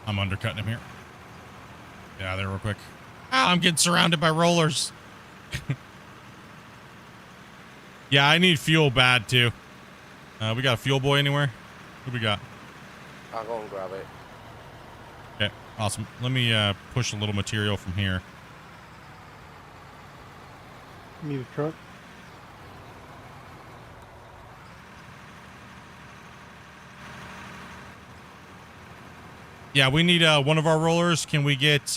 I'm undercutting him here. Get out of there real quick. Ah, I'm getting surrounded by rollers. Yeah, I need fuel bad too. We got a fuel boy anywhere? Who we got? I'll go and grab it. Okay, awesome. Let me push a little material from here. Need a truck? Yeah, we need one of our rollers. Can we get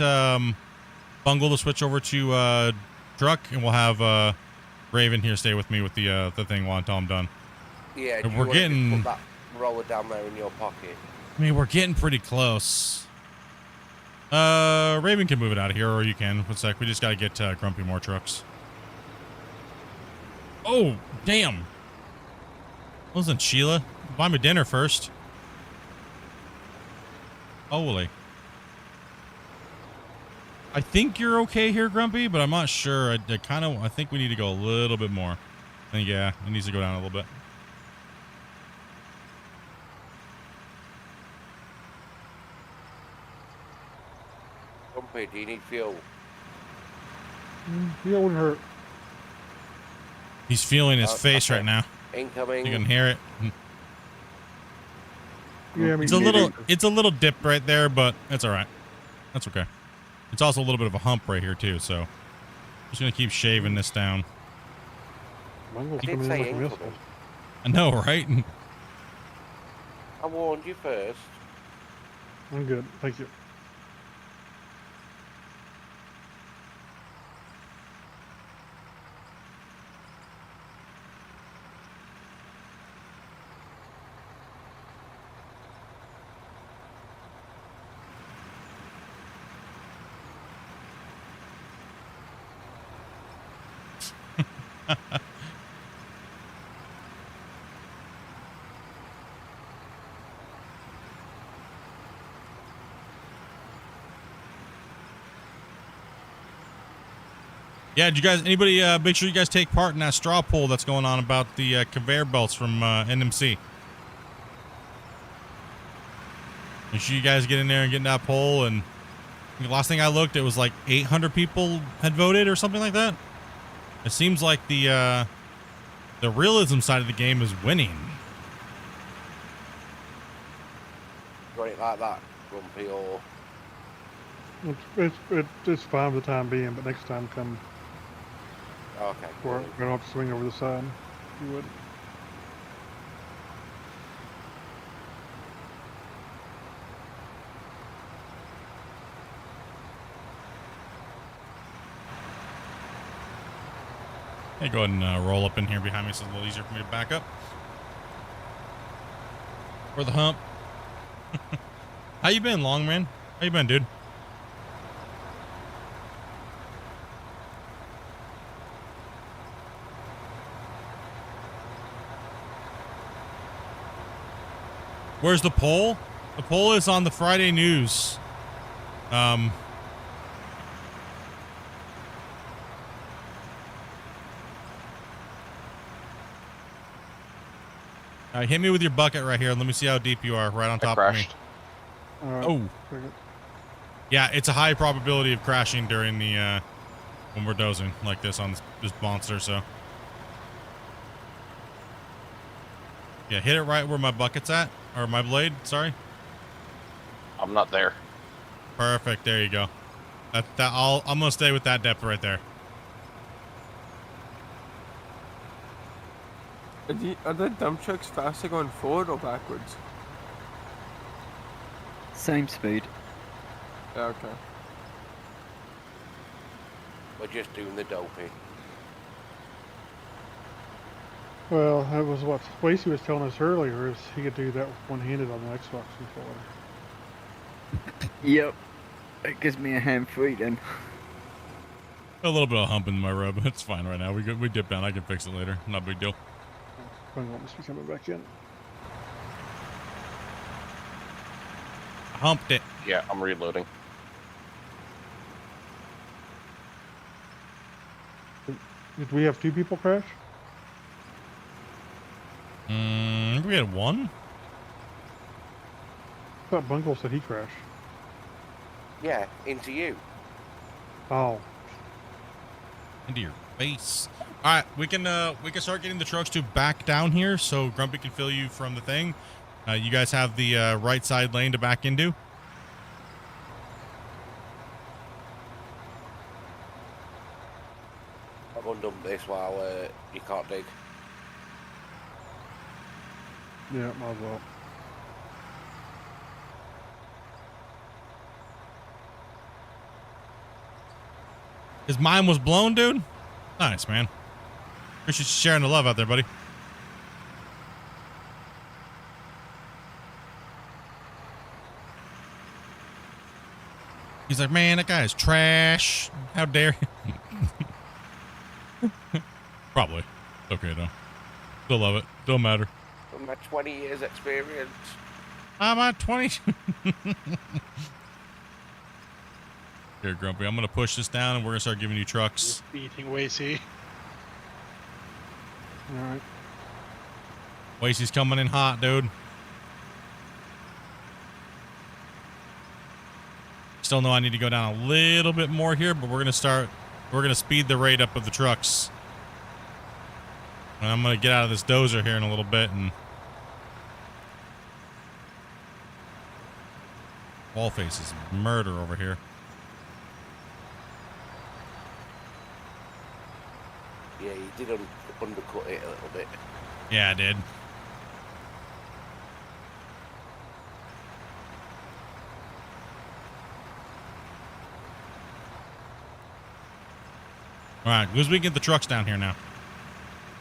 Bungle to switch over to truck, and we'll have Raven here stay with me with the thing until I'm done. Yeah, And we're getting. put that roller down there in your pocket. I mean, we're getting pretty close. Raven can move it out of here, or you can. One sec. We just gotta get Grumpy more trucks. Oh, damn. Wasn't Sheila? Buy me dinner first. Holy. I think you're okay here, Grumpy, but I'm not sure. I think we need to go a little bit more. I think, yeah, it needs to go down a little bit. Grumpy, do you need fuel? Yeah, wouldn't hurt. He's feeling his face okay. right now. Incoming. You can hear it. Yeah, I mean, It's a little dip right there, but it's all right. That's okay. It's also a little bit of a hump right here too, so just gonna keep shaving this down. Bungle's I did coming in say like a missile. incoming. I know, right? I warned you first. I'm good, thank you. Yeah, did you guys, anybody, make sure you guys take part in that straw poll that's going on about the conveyor belts from NMC. Make sure you guys get in there and get in that poll. And the last thing I looked, it was like 800 people had voted or something like that. It seems like the realism side of the game is winning. want it like that, Grumpy, or It's fine for the time being, but next time come, okay. we're Cool. gonna have to swing over the side. You would. Hey, go ahead and roll up in here behind me so it's a little easier for me to back up. Or the hump. How you been, long man? How you been, dude? Where's the poll? The poll is on the Friday news. Hit me with your bucket right here. Let me see how deep you are. Right on top of me. All right. Oh. Yeah, it's a high probability of crashing during the when we're dozing like this on this monster. So yeah, hit it right where my bucket's at, or my blade. Sorry. I'm not there. Perfect. There you go. I'm gonna stay with that depth right there. Are the dump trucks faster going forward or backwards? Same speed. Yeah, okay. We're just doing the doping. Well, that was what Wasey was telling us earlier, is he could do that one-handed on the Xbox controller. Yep. It gives me a hand free then. A little bit of hump in my rub. It's fine right now. We dip down. I can fix it later. Not a big deal. Phone must be coming back in. Humped it. Yeah, I'm reloading. Did we have 2 people crash? We had one. I thought Bungle said he crashed. Yeah, into you. Oh, Into your face. All right, we can start getting the trucks to back down here, so Grumpy can fill you from the thing. You guys have the right side lane to back into. I'm gonna dump this while you can't dig. yeah, might as well. His mind was blown, dude. Nice, man. Appreciate you sharing the love out there, buddy. He's like, man, that guy is trash. How dare you? Probably. Okay, though. Still love it. Don't matter. From my 20 years experience. I'm at 20. Here, Grumpy. I'm going to push this down and we're going to start giving you trucks. Beating Wasey. All right. Wasey's coming in hot, dude. Still know I need to go down a little bit more here, but we're going to speed the rate up of the trucks. And I'm going to get out of this dozer here in a little bit and wall face is murder over here. Yeah, you did undercut it a little bit. Yeah, I did. All right, because we get the trucks down here now.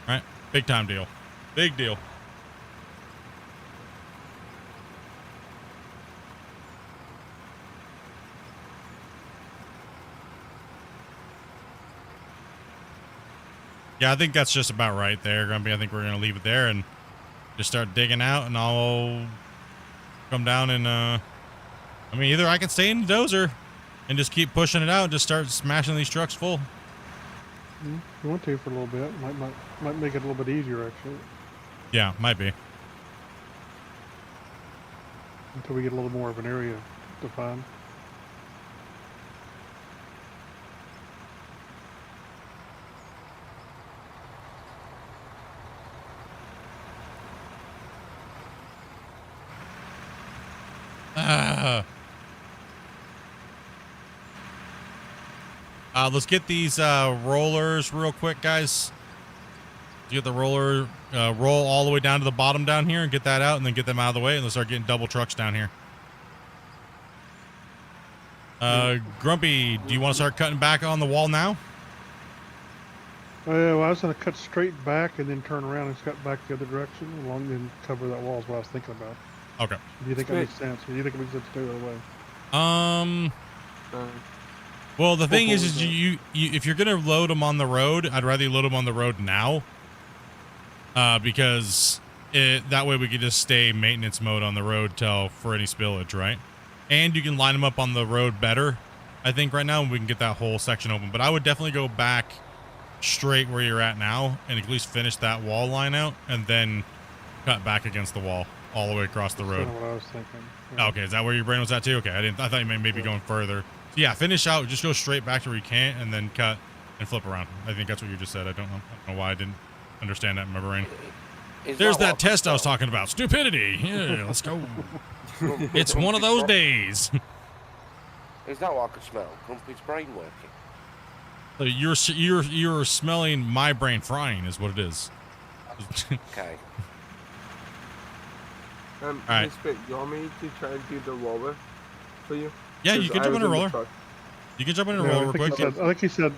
All right, big time deal. Big deal. Yeah, I think that's just about right there, Grumpy. I think we're going to leave it there and just start digging out, and I'll come down and, I mean, either I can stay in the dozer and just keep pushing it out and just start smashing these trucks full. If you want to for a little bit, might make it a little bit easier, actually, Yeah, might be. until we get a little more of an area to find. Let's get these rollers real quick, guys. Get the roller roll all the way down to the bottom down here and get that out, and then get them out of the way, and let's start getting double trucks down here. Grumpy, do you want to start cutting back on the wall now? Well, I was going to cut straight back and then turn around and cut back the other direction along and cover that wall is what I was thinking about. Okay. Do you think that makes sense? Or do you think it makes sense to do it the other way? Well, the thing is you if you're gonna load them on the road, I'd rather you load them on the road now. Because that way we could just stay maintenance mode on the road for any spillage, right? And you can line them up on the road better, I think, right now, and we can get that whole section open. But I would definitely go back straight where you're at now and at least finish that wall line out and then cut back against the wall all the way across the road. That's what I was thinking. Yeah. Okay, is that where your brain was at too? Okay, I thought you meant maybe going further. So yeah, finish out, just go straight back to where you can't and then cut and flip around. I think that's what you just said. I don't know why I didn't understand that in my brain. There's that test I was talking about. Stupidity. Yeah, let's go. It's one of those days. Is that what I could smell? Grumpy's brain working. So you're smelling my brain frying is what it is. Okay. All right. Do you want me to try and do the roller for you? Yeah, you can jump in a roller. You can jump in a roller real quick. I think he said.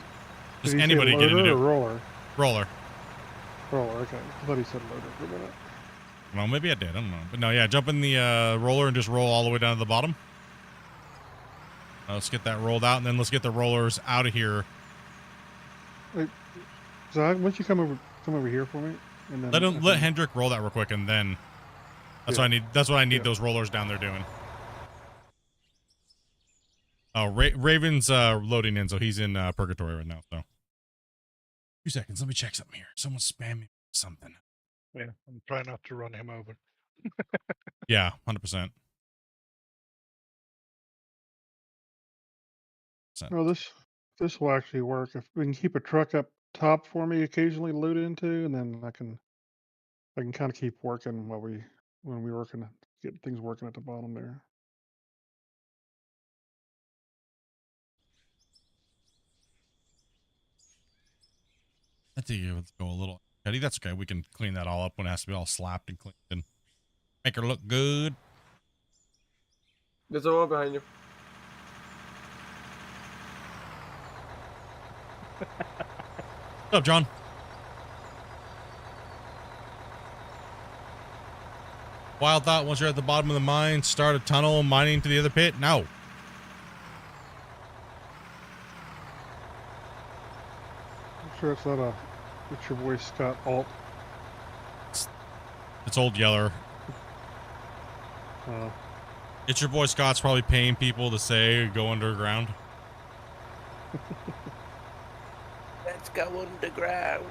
Just anybody get in a it. roller. Roller. Roller. Okay. I thought he said loader for a minute. Well, maybe I did. I don't know. But no, yeah, jump in the roller and just roll all the way down to the bottom. Let's get that rolled out, and then let's get the rollers out of here. Wait, Zach, why don't you come over here for me? And then Let Hendrick roll that real quick, and then that's what I need. That's what I need those rollers down there doing. Oh, Raven's loading in, so he's in purgatory right now. So, 2 seconds. Let me check something here. Someone's spamming me with something. Yeah, I'm trying not to run him over. Yeah, 100%. No, this will actually work if we can keep a truck up top for me occasionally to load into, and then I can kind of keep working when we working to get things working at the bottom there. I think it would go a little. Eddie, that's okay. We can clean that all up when it has to be all slapped and cleaned and make her look good. There's a wall behind you. What's up, John? Wild thought, once you're at the bottom of the mine, start a tunnel mining to the other pit? No. I'm sure it's not it's your boy Scott Alt. It's Old Yeller. It's your boy Scott's probably paying people to say go underground. Let's go underground.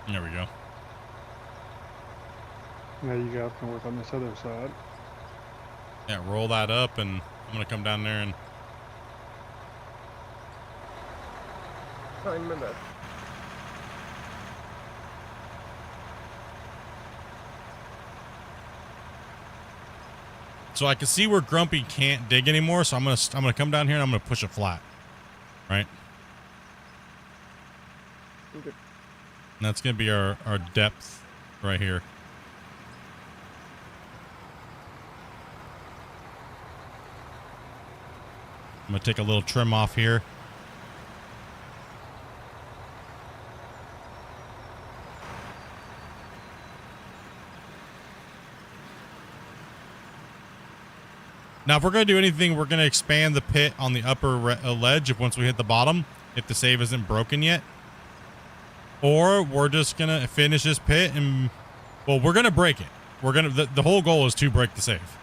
There we go. Now you guys can work on this other side. Yeah, roll that up, and I'm gonna come down there and. 9 minutes. So I can see where Grumpy can't dig anymore, so I'm gonna come down here and I'm gonna push it flat, right? Okay. And that's gonna be our depth right here. I'm gonna take a little trim off here. Now, if we're going to do anything, we're going to expand the pit on the upper ledge once we hit the bottom, if the save isn't broken yet. Or we're just going to finish this pit and, well, we're going to break it. We're going to, the whole goal is to break the save,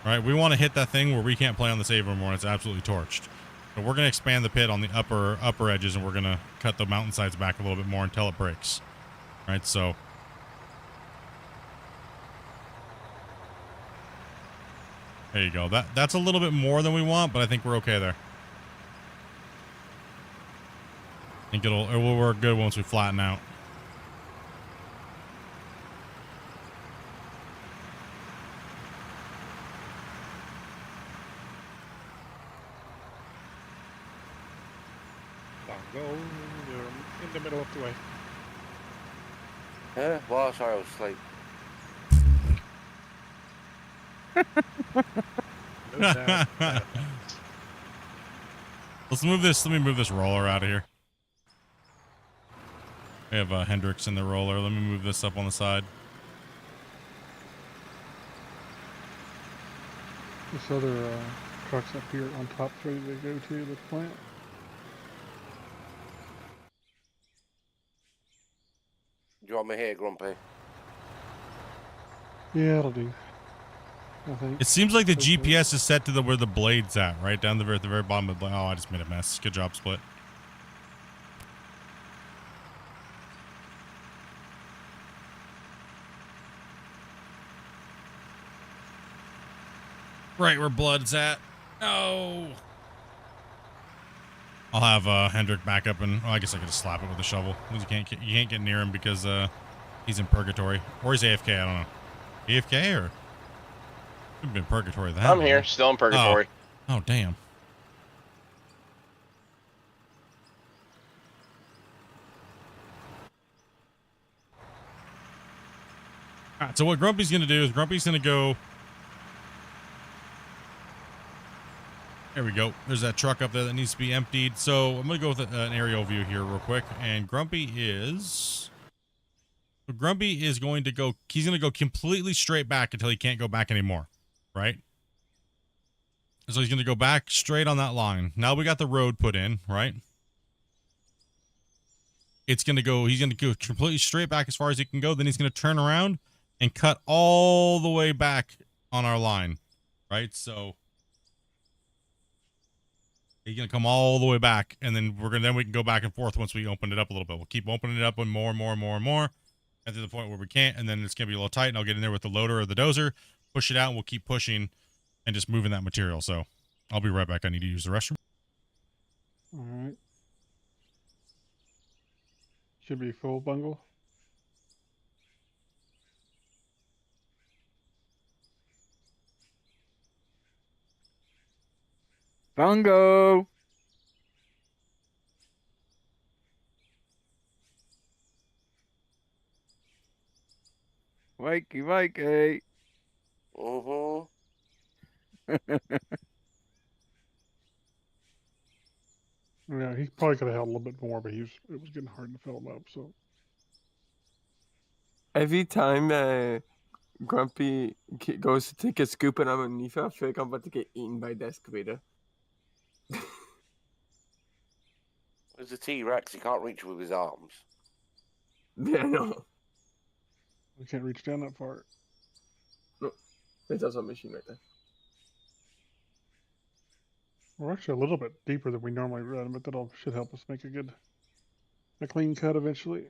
right? We want to hit that thing where we can't play on the save anymore and it's absolutely torched. So we're going to expand the pit on the upper edges, and we're going to cut the mountainsides back a little bit more until it breaks, right? So there you go. That's a little bit more than we want, but I think we're okay there. think it will work good once we flatten out. Bongo, you're in the middle of the way. Well, sorry, I was asleep. No doubt. Let's move this. Let me move this roller out of here. We have Hendrix in the roller. Let me move this up on the side. This other truck's up here on top, ready to go to the plant. Do you want me here, Grumpy? Yeah, it'll do. I think. It seems like the Hopefully. GPS is set to where the blade's at, right down at the very bottom of the blade. Oh, I just made a mess. Good job, Split. Right where blood's at. No. I'll have Hendrick back up, and I guess I could just slap it with a shovel. You can't get near him because he's in purgatory, or he's AFK. I don't know. AFK or could have been purgatory. That I'm here, still in purgatory. Oh damn. All right. So what Grumpy's gonna do is Grumpy's gonna go. There we go. There's that truck up there that needs to be emptied. So I'm going to go with an aerial view here real quick. And Grumpy is going to go, he's going to go completely straight back until he can't go back anymore. Right? So he's going to go back straight on that line. Now we got the road put in, right? He's going to go completely straight back as far as he can go. Then he's going to turn around and cut all the way back on our line. Right? So he's gonna come all the way back, and then we can go back and forth once we open it up a little bit. We'll keep opening it up and more, and to the point where we can't, and then it's gonna be a little tight. And I'll get in there with the loader or the dozer, push it out, and we'll keep pushing and just moving that material. So I'll be right back. I need to use the restroom. All right. Should be full, Bungle. Bongo! Wakey, wakey! Mm-hmm. Yeah, he probably could have held a little bit more, but it was getting hard to fill him up. So Every time Grumpy goes to take a scoop and I'm underneath her, I feel like I'm about to get eaten by the excavator. There's a T-Rex, he can't reach with his arms. Yeah, no. we can't reach down that far. There's also a machine right there. We're actually a little bit deeper than we normally run, but that should help us make a clean cut eventually.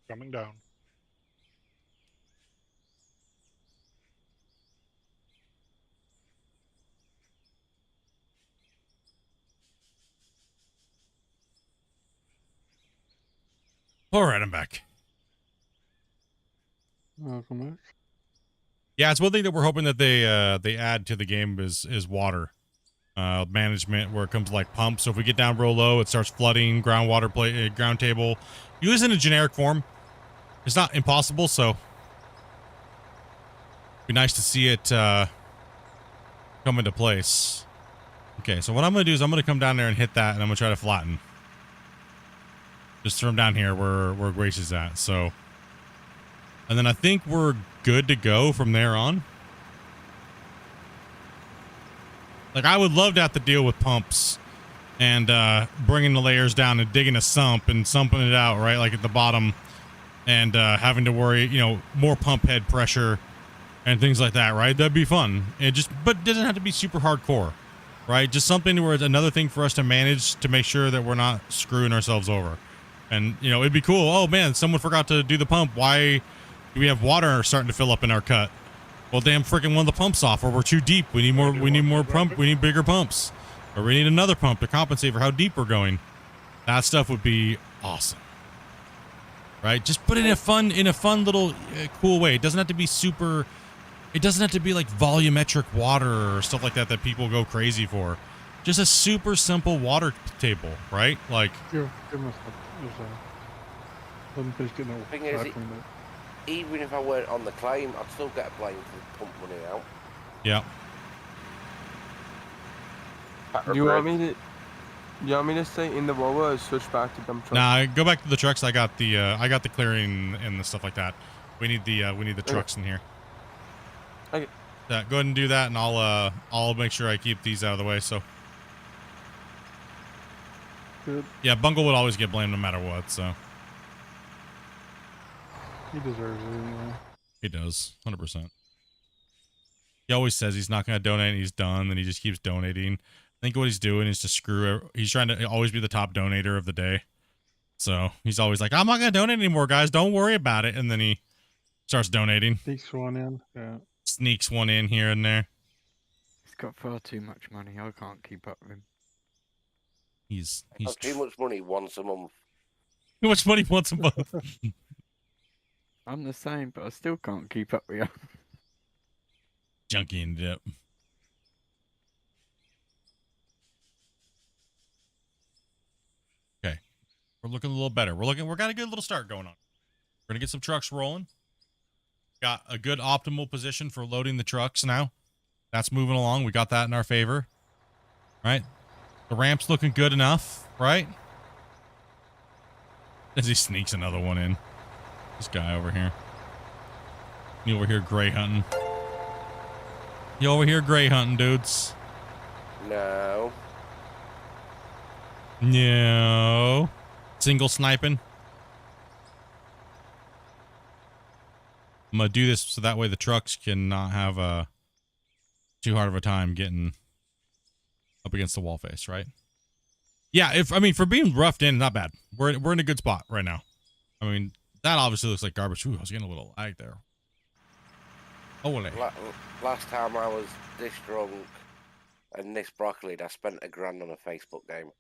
Coming down. All right, I'm back. Welcome back. Yeah, it's one thing that we're hoping that they add to the game is water management, where it comes to like pumps. So if we get down real low, it starts flooding groundwater ground table. Use it in a generic form. It's not impossible, so it'd be nice to see it come into place. Okay, so what I'm gonna do is I'm gonna come down there and hit that, and I'm gonna try to flatten. Just from down here where Grace is at. So, and then I think we're good to go from there on. Like, I would love to have to deal with pumps and bringing the layers down and digging a sump and sumping it out, right? Like at the bottom, and having to worry, more pump head pressure and things like that, right? That'd be fun. But it doesn't have to be super hardcore. right? Just something where it's another thing for us to manage to make sure that we're not screwing ourselves over. And, you know, it'd be cool. Oh, man, someone forgot to do the pump. Why do we have water starting to fill up in our cut? Well, damn, freaking one of the pumps off, or we're too deep. We need more pump. We need bigger pumps. Or we need another pump to compensate for how deep we're going. That stuff would be awesome. Right? Just put it in a fun little cool way. It doesn't have to be super, it doesn't have to be like volumetric water or stuff like that that people go crazy for. Just a super simple water table, right? Like, Thing is, even if I weren't on the claim, I'd still get a blame for pump money out. yeah. You want me to stay in the Volvo or switch back to dump truck? Nah, go back to the trucks. I got the clearing and the stuff like that. We need the trucks in here. Okay. Yeah, go ahead and do that, and I'll make sure I keep these out of the way. So. Good. Yeah, Bungle would always get blamed no matter what. So. He deserves it anyway. He does, 100%. He always says he's not going to donate, and he's done. Then he just keeps donating. I think what he's doing is to screw. He's trying to always be the top donator of the day. So he's always like, "I'm not going to donate anymore, guys. Don't worry about it." And then he starts donating. Sneaks one in. Yeah. Sneaks one in here and there. He's got far too much money. I can't keep up with him. He's Too much money once a month. too much money once a month. I'm the same, but I still can't keep up with you. Junkie and dip. Okay, we're looking a little better. We got a good little start going on. We're gonna get some trucks rolling. Got a good optimal position for loading the trucks now. That's moving along. We got that in our favor. Right? The ramp's looking good enough, right? As he sneaks another one in. This guy over here. You over here gray hunting. You over here gray hunting, dudes. No. No. Single sniping. I'm gonna do this so that way the trucks can not have too hard of a time getting up against the wall face, right? Yeah, for being roughed in, not bad. We're in a good spot right now. I mean, that obviously looks like garbage. Ooh, I was getting a little lag there. Oh, Last time I was this drunk and this broccolied, I spent $1,000 on a Facebook game.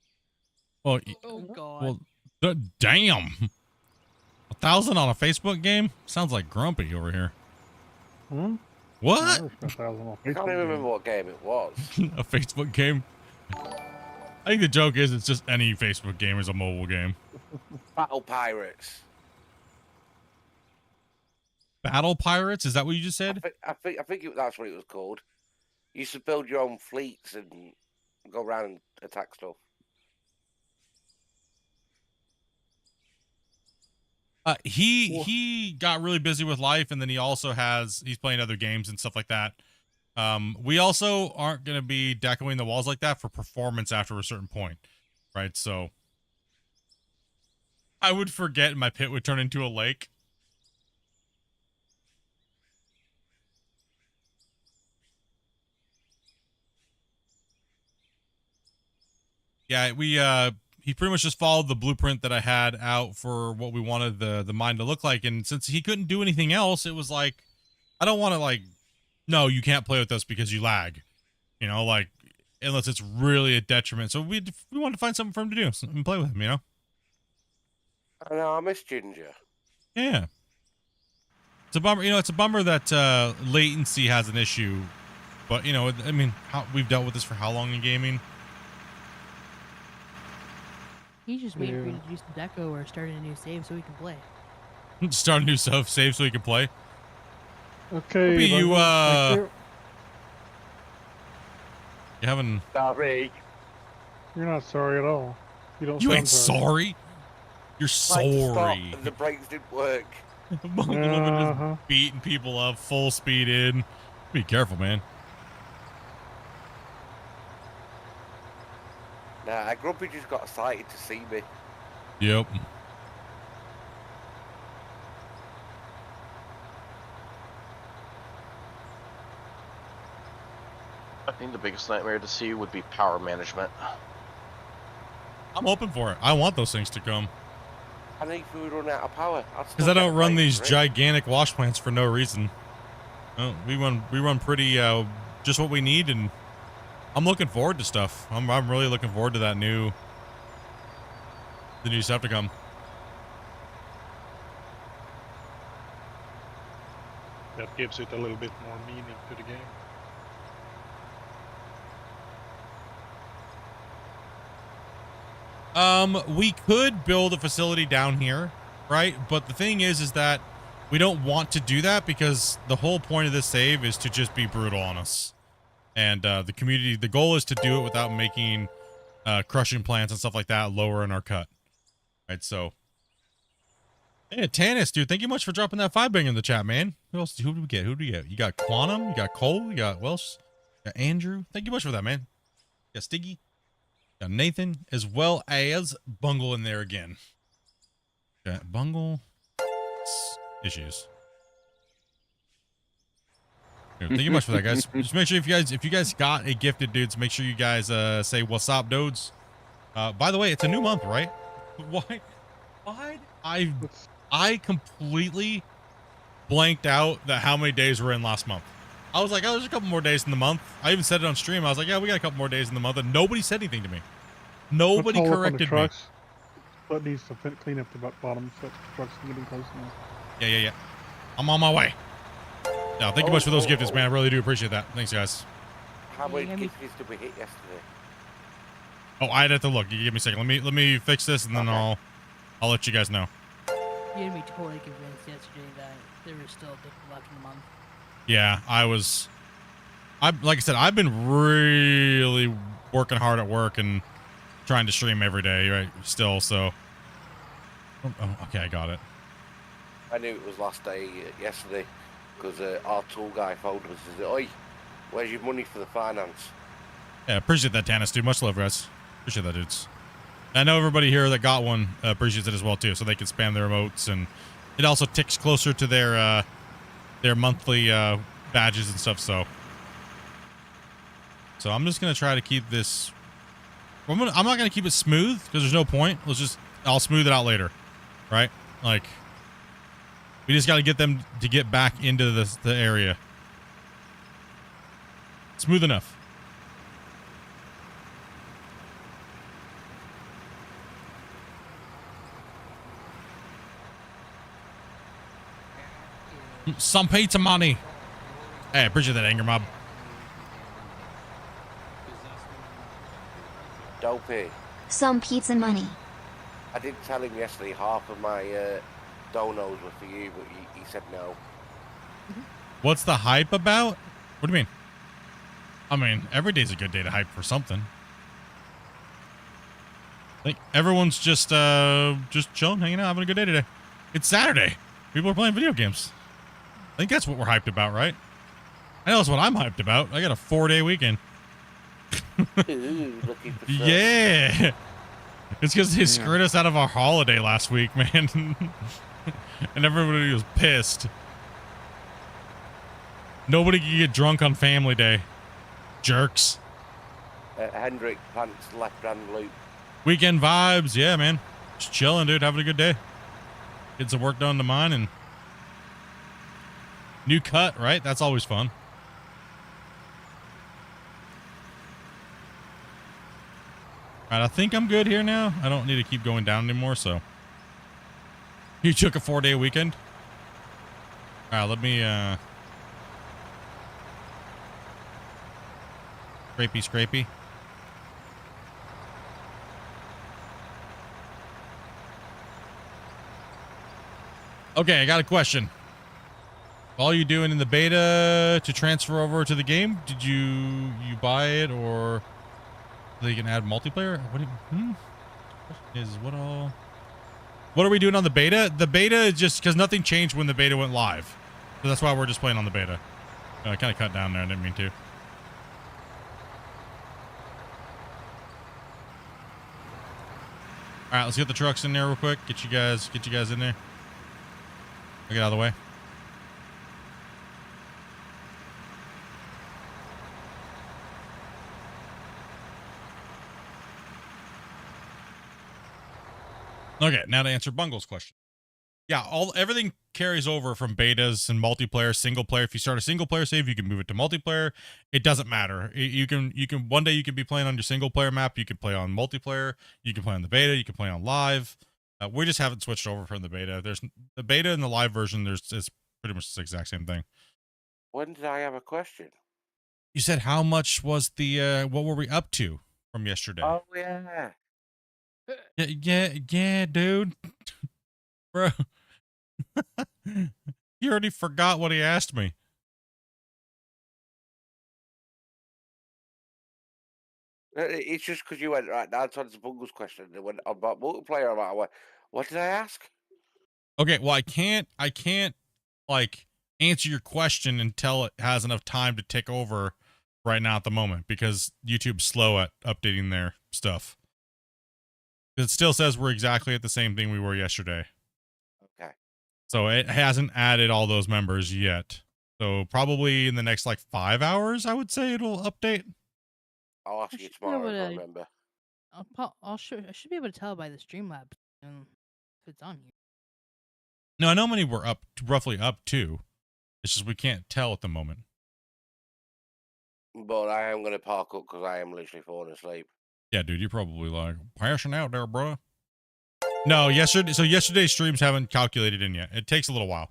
Well, Oh God. well, damn. 1,000 on a Facebook game? Sounds like Grumpy over here. Hmm? What? I never spent 1,000 on I Facebook can't even remember games. what game it was. A Facebook game? I think the joke is it's just any Facebook game is a mobile game. Battle Pirates. Battle Pirates? Is that what you just said? I think that's what it was called. You used to build your own fleets and go around and attack stuff. He got really busy with life, and then he's playing other games and stuff like that. We also aren't going to be decoing the walls like that for performance after a certain point, right? So I would forget and my pit would turn into a lake. Yeah, he pretty much just followed the blueprint that I had out for what we wanted the mine to look like. And since he couldn't do anything else, it was like, I don't want to no, you can't play with us because you lag, unless it's really a detriment. So we wanted to find something for him to do and play with him, I know, I miss Ginger. Yeah. It's a bummer, it's a bummer that latency has an issue, but we've dealt with this for how long in gaming? He's just waiting for you to do some deco or start a new save so we can play. Start a new save so he can play. Okay. Maybe you thank you. you having? Sorry. You're not sorry at all. You don't. You sound ain't sorry. You're sorry. The brakes didn't work. Just beating people up full speed in. Be careful, man. Nah, Grumpy just got excited to see me. Yep. think the biggest nightmare to see would be power management. I'm open for it. I want those things to come. And if we run out of power, Because I don't run these gigantic wash plants for no reason. No, we run pretty just what we need, and I'm looking forward to stuff. I'm really looking forward to the new stuff to come. That gives it a little bit more meaning to the game. We could build a facility down here, right? But the thing is that we don't want to do that because the whole point of this save is to just be brutal on us. And the community, the goal is to do it without making crushing plants and stuff like that lower in our cut. Right, so. Hey, Tannis, dude, thank you much for dropping that 5 bang in the chat, man. Who else? Who do we get? Who do we get? You got Quantum, you got Cole, you got Welsh, you got Andrew. Thank you much for that, man. You got Stiggy, you got Nathan, as well as Bungle in there again. Got Bungle issues. Here, thank you much for that, guys. Just make sure if you guys got a gifted, dudes, make sure you guys say what's up, dudes. By the way, it's a new month, right? Why I completely blanked out that how many days we're in last month. I was like, oh, there's a couple more days in the month. I even said it on stream. I was like, yeah, we got a couple more days in the month, and nobody said anything to me. Nobody corrected me. What needs to clean up the bottom so the trucks are getting close enough. Yeah. I'm on my way. Yeah, thank you much for those gifts, man. I really do appreciate that. Thanks, guys. How many gifts did we hit yesterday? Oh, I'd have to look. You give me a second. Let me fix this, and then I'll let you guys know. You had me totally convinced yesterday that there was still a bit left in the month. Yeah, like I said, I've been really working hard at work and trying to stream every day, right? Still, so. Oh, okay, I got it. I knew it was last day yesterday because our tool guy phoned us and said, "Oi, where's your money for the finance?" Yeah, appreciate that, Tannis, dude. Much love, guys. Appreciate that, dudes. I know everybody here that got one appreciates it as well too, so they can spam their emotes, and it also ticks closer to their monthly badges and stuff. So I'm just gonna try to keep this. I'm not gonna keep it smooth because there's no point. I'll smooth it out later, right? Like we just got to get them to get back into the area. Smooth enough. Some pizza money. Hey, I appreciate that, Anger Mob. Dopey. Some pizza money. I did tell him yesterday half of my donos were for you, but he said no. What's the hype about? What do you mean? I mean, every day's a good day to hype for something. I think everyone's just chilling, hanging out, having a good day today. It's Saturday. People are playing video games. I think that's what we're hyped about, right? I know that's what I'm hyped about. I got a 4-day weekend. Ooh, looking for Yeah. It's because they screwed us out of our holiday last week, man. And everybody was pissed. Nobody could get drunk on family day. Jerks. Hendrick pants left hand loop. Weekend vibes. Yeah, man. Just chilling, dude. Having a good day. Get some work done to mine and new cut, right? That's always fun. All right, I think I'm good here now. I don't need to keep going down anymore, so. You took a 4-day weekend? All right, let me, Scrapey. Okay, I got a question. All you doing in the beta to transfer over to the game? Did you buy it, or they can add multiplayer? What do you, what are we doing on the beta? The beta is just because nothing changed when the beta went live, so that's why we're just playing on the beta. I kind of cut down there. I didn't mean to. All right, let's get the trucks in there real quick. Get you guys in there. Get out of the way. Okay, now to answer Bungle's question. Yeah, everything carries over from betas and multiplayer, single player. If you start a single player save, you can move it to multiplayer. It doesn't matter. You can one day you can be playing on your single player map. You can play on multiplayer. You can play on the beta. You can play on live. We just haven't switched over from the beta. There's the beta and the live version. It's pretty much the exact same thing. When did I have a question? You said how much was the what were we up to from yesterday? Oh yeah. Yeah, dude. Bro. You already forgot what he asked me. It's just because you went right now to answer Bungle's question and went about multiplayer. I went, what did I ask? Okay, well I can't like answer your question until it has enough time to tick over right now at the moment because YouTube's slow at updating their stuff. It still says we're exactly at the same thing we were yesterday. Okay. So it hasn't added all those members yet. So probably in the next like 5 hours, I would say it'll update. I'll ask I you should be tomorrow able if I to- remember. I should be able to tell by the Streamlabs if it's on here. No, I know how many we're roughly up to. It's just we can't tell at the moment. But I am going to park up because I am literally falling asleep. Yeah, dude, you're probably like passing out there, bro. No, yesterday's streams haven't calculated in yet. It takes a little while.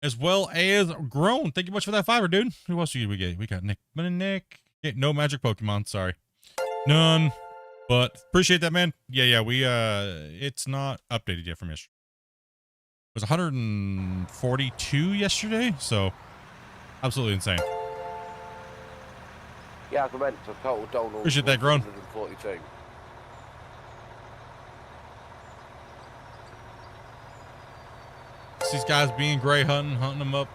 As well as Grown. Thank you much for that $5, dude. Who else did we get? We got Nick. No magic Pokemon, sorry. None. But appreciate that, man. Yeah, we it's not updated yet from yesterday. It was 142 yesterday, so absolutely insane. Yeah, I meant to total donut. Appreciate that, Grown. 142. It's these guys being gray hunting them up,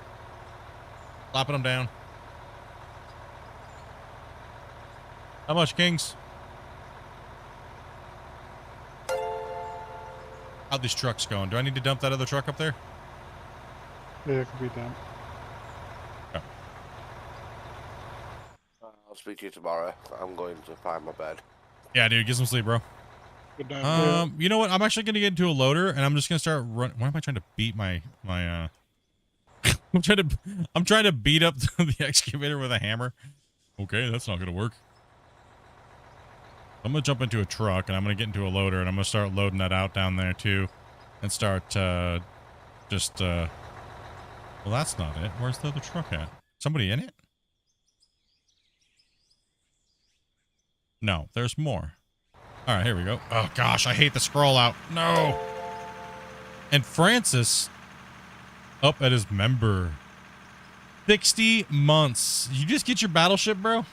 slapping them down. How much, Kings? How'd these trucks going? Do I need to dump that other truck up there? Yeah, it could be done. I'll speak to you tomorrow. I'm going to find my bed. Yeah, dude, get some sleep, bro. Good night. You know what? I'm actually gonna get into a loader, and I'm just gonna start run. Why am I trying to beat my I'm trying to beat up the excavator with a hammer. Okay, that's not gonna work. I'm gonna jump into a truck, and I'm gonna get into a loader, and I'm gonna start loading that out down there too, and start well, that's not it. Where's the other truck at? Somebody in it? No, there's more. All right, here we go. Oh, gosh, I hate the scroll out. No. And Francis up at his member. 60 months. You just get your battleship, bro?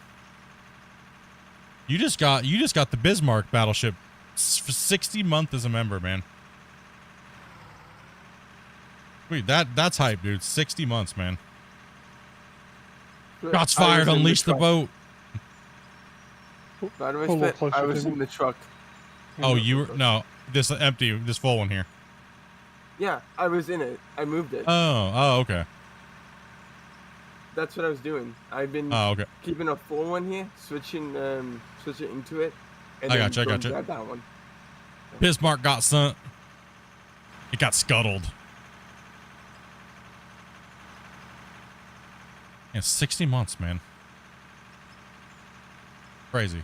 You just got the Bismarck battleship for 60 months as a member, man. Wait, that's hype, dude. 60 months, man. Shots fired, unleash the boat. By the way, Pull a little Spit, closer I to was me. in the truck. Oh, you were, no, this empty, this full one here. Yeah, I was in it. I moved it. Oh, okay. That's what I was doing. I've been Oh, okay. keeping a full one here, switching into it. And I then gotcha, I going gotcha. grab that one. Bismarck got sunk. It got scuttled. Yeah, 60 months, man. Crazy.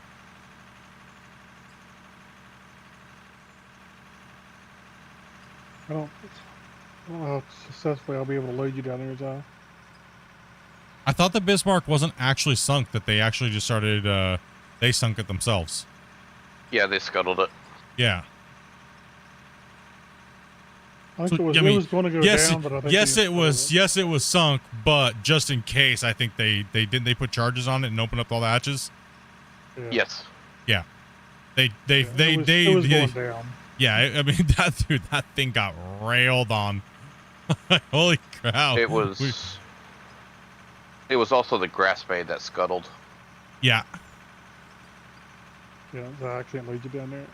I don't know how successfully I'll be able to load you down there, John. I thought the Bismarck wasn't actually sunk, that they actually just started, they sunk it themselves. Yeah, they scuttled it. Yeah. I think So, it I mean, was going to go yes, down, but I think yes, they it was sunk, but just in case, I think they put charges on it and opened up all the hatches. Yeah. Yes. Yeah. It was going down. Yeah, I mean, that thing got railed on. Holy cow. It was also the grass bay that scuttled. Yeah. Yeah, so I can't load you down there.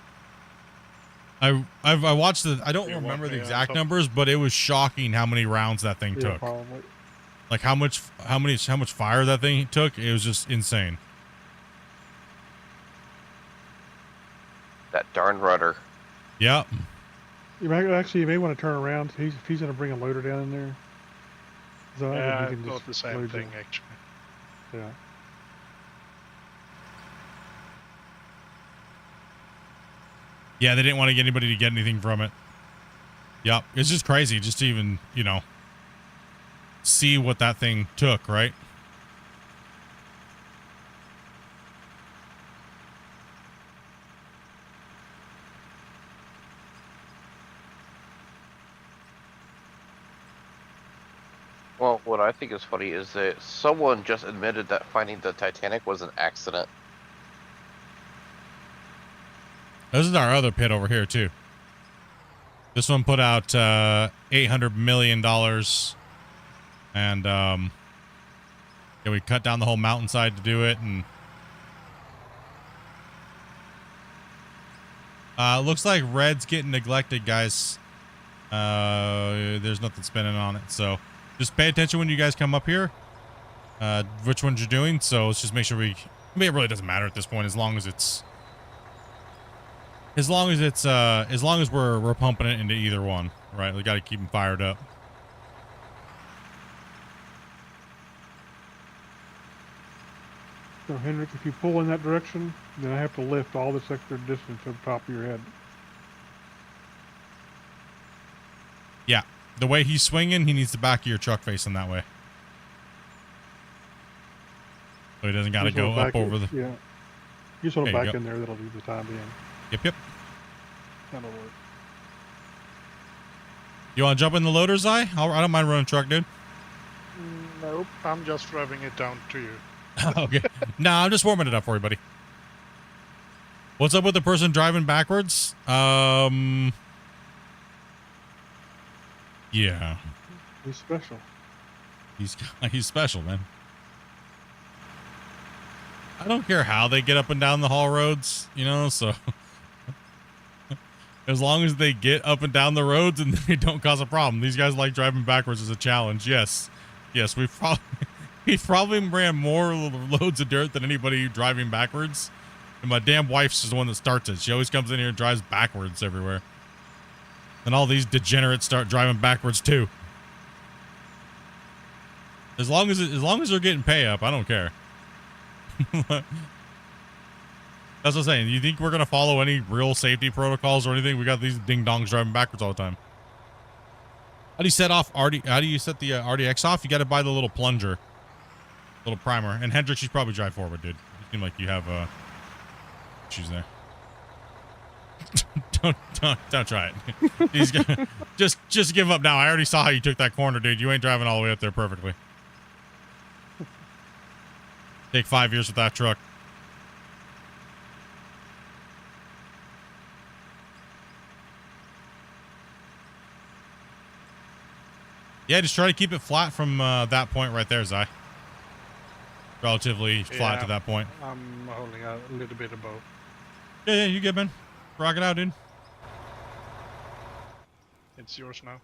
I watched I don't You want remember the me on exact top? numbers, but it was shocking how many rounds that thing Yeah, took. probably. Like how much fire that thing took. It was just insane. That darn rudder. Yep. You may want to turn around. If he's going to bring a loader down in there. So Yeah, he I can thought just the same load thing you. actually. Yeah. Yeah, they didn't want to get anybody to get anything from it. Yep. It's just crazy just to even, you know, see what that thing took, right? Well, what I think is funny is that someone just admitted that finding the Titanic was an accident. This is our other pit over here, too. This one put out $800 million. And, yeah, we cut down the whole mountainside to do it. And looks like red's getting neglected, guys. There's nothing spinning on it. So just pay attention when you guys come up here. Which ones you're doing. So let's just make sure I mean, it really doesn't matter at this point as long as we're pumping it into either one, right? We got to keep them fired up. So Henrik, if you pull in that direction, then I have to lift all this extra distance to the top of your head. Yeah, the way he's swinging, he needs the back of your truck facing that way, so he doesn't got to go up over the. Yeah, you just want to There you back go. in there. That'll do the time being. Yep. That'll work. You want to jump in the loader, Zai? I don't mind running truck, dude. Nope, I'm just driving it down to you. Okay. Nah, I'm just warming it up for you, buddy. What's up with the person driving backwards? Yeah. He's special. He's special, man. I don't care how they get up and down the haul roads, you know, so as long as they get up and down the roads and they don't cause a problem. These guys like driving backwards as a challenge. Yes, we've probably ran more loads of dirt than anybody driving backwards. And my damn wife's is the one that starts it. She always comes in here and drives backwards everywhere. And all these degenerates start driving backwards too. As long as they're getting pay up, I don't care. That's what I'm saying. You think we're gonna follow any real safety protocols or anything? We got these ding dongs driving backwards all the time. How do you set off RD? How do you set the RDX off? You got to buy the little plunger, little primer. And Hendrix, you should probably drive forward, dude. You seem like you have issues there. don't try it. He's gonna, just give up now. I already saw how you took that corner, dude. You ain't driving all the way up there perfectly. Take 5 years with that truck. Yeah, just try to keep it flat from that point right there, Zai. Relatively flat to that point. I'm holding a little bit above. Yeah, you good, man. Rock it out, dude. It's yours now.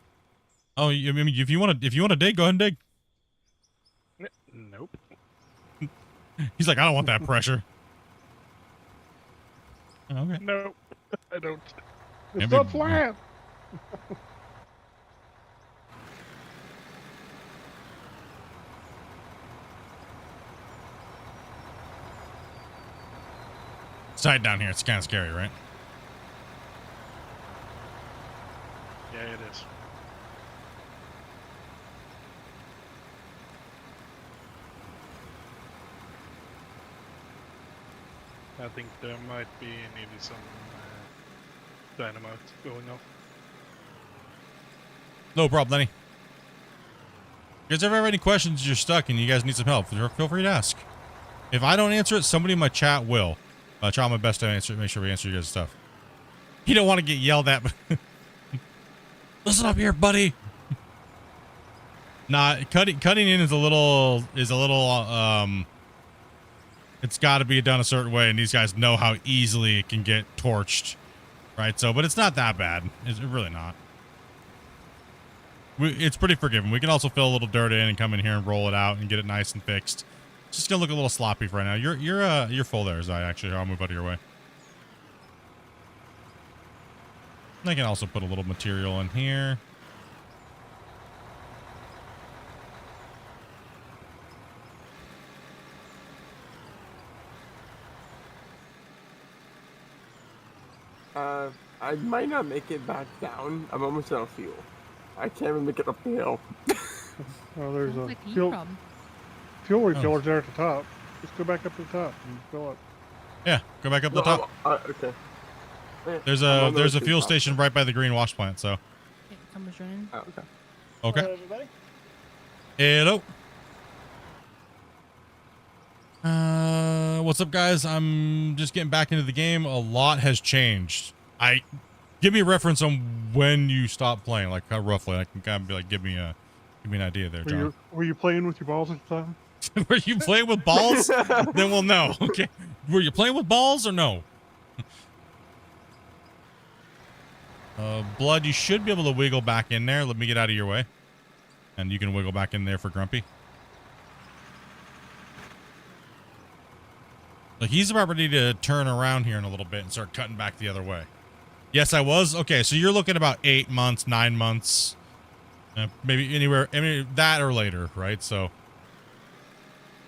Oh, I mean, if you want to dig, go ahead and dig. Nope. He's like, I don't want that pressure. Okay. No, I don't. It's Maybe- not flat. It's tight down here. It's kind of scary, right? Yeah, it is. I think there might be needed some dynamite going off. No problem, Lenny. You guys ever have any questions you're stuck and you guys need some help, feel free to ask. If I don't answer it, somebody in my chat will. I'll try my best to answer it, make sure we answer you guys' stuff. You don't want to get yelled at, but listen up here, buddy. Nah, cutting in is a little it's got to be done a certain way, and these guys know how easily it can get torched, right? So, but it's not that bad. It's really not. It's pretty forgiving. We can also fill a little dirt in and come in here and roll it out and get it nice and fixed. It's just gonna look a little sloppy for right now. You're full there, Zai. Actually, I'll move out of your way. I can also put a little material in here. I might not make it back down. I'm almost out of fuel. I can't even make it up the hill. Oh, there's Sounds a like a you fuel problem. refiller's there at the top. Just go back up to the top and fill up. Yeah, go back up the top. Okay. There's I'm a on the there's a way to fuel the top. station right by the green wash plant. So Okay, someone's running. Oh, okay. okay. Hello, everybody. Hello. What's up, guys? I'm just getting back into the game. A lot has changed. Give me a reference on when you stopped playing, like how roughly. I can kind of be like, give me an idea there, John. Were you playing with your balls at the time? Were you playing with balls? Then we'll know. Okay. Were you playing with balls or no? Blood, you should be able to wiggle back in there. Let me get out of your way. And you can wiggle back in there for Grumpy. So he's about ready to turn around here in a little bit and start cutting back the other way. Yes, I was. Okay, so you're looking about 8 months, 9 months. Maybe anywhere, I mean, that or later, right? So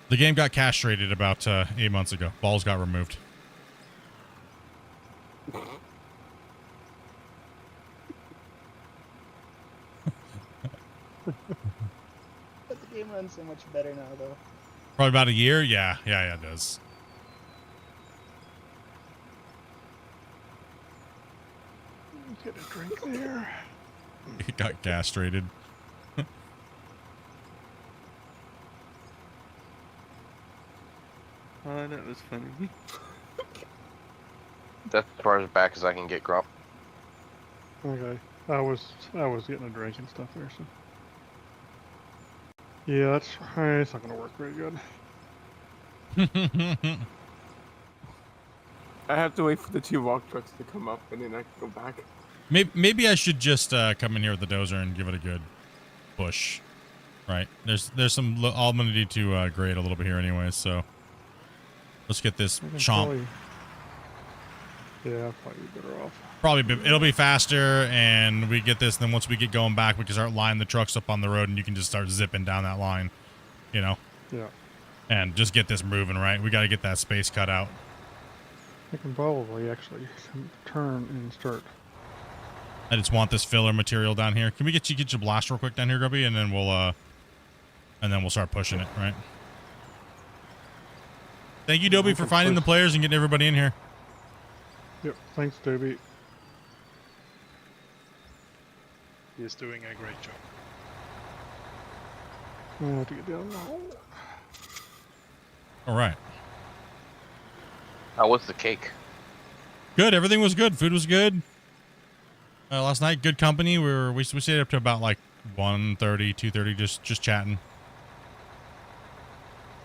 the game got castrated about 8 months ago. Balls got removed. But the game runs so much better now, though. Probably about a year? Yeah, it does. Get a drink there. It got castrated. Oh, that was funny. That's as far as back as I can get, Grump. Okay. I was getting a drink and stuff there, so. Yeah, it's not gonna work very good. I have to wait for the 2 walk trucks to come up, and then I can go back. Maybe I should just come in here with the dozer and give it a good push. Right. There's some I'm gonna need to grade a little bit here anyway, so let's get this chomp. Yeah, probably be better off. It'll be faster, and we get this. And then once we get going back, we can start lining the trucks up on the road, and you can just start zipping down that line, you know. Yeah. And just get this moving, right? We got to get that space cut out. I can probably actually turn and start. I just want this filler material down here. Can we get your blast real quick down here, Grubby, and then we'll start pushing it, right? Thank you, Dobie, for finding the players and getting everybody in here. Yep, thanks, Dobie. He's doing a great job. I have to get down the hole. All right. How was the cake? Good. Everything was good. Food was good. Last night, good company. We stayed up to about like 1:30, 2:30, just chatting,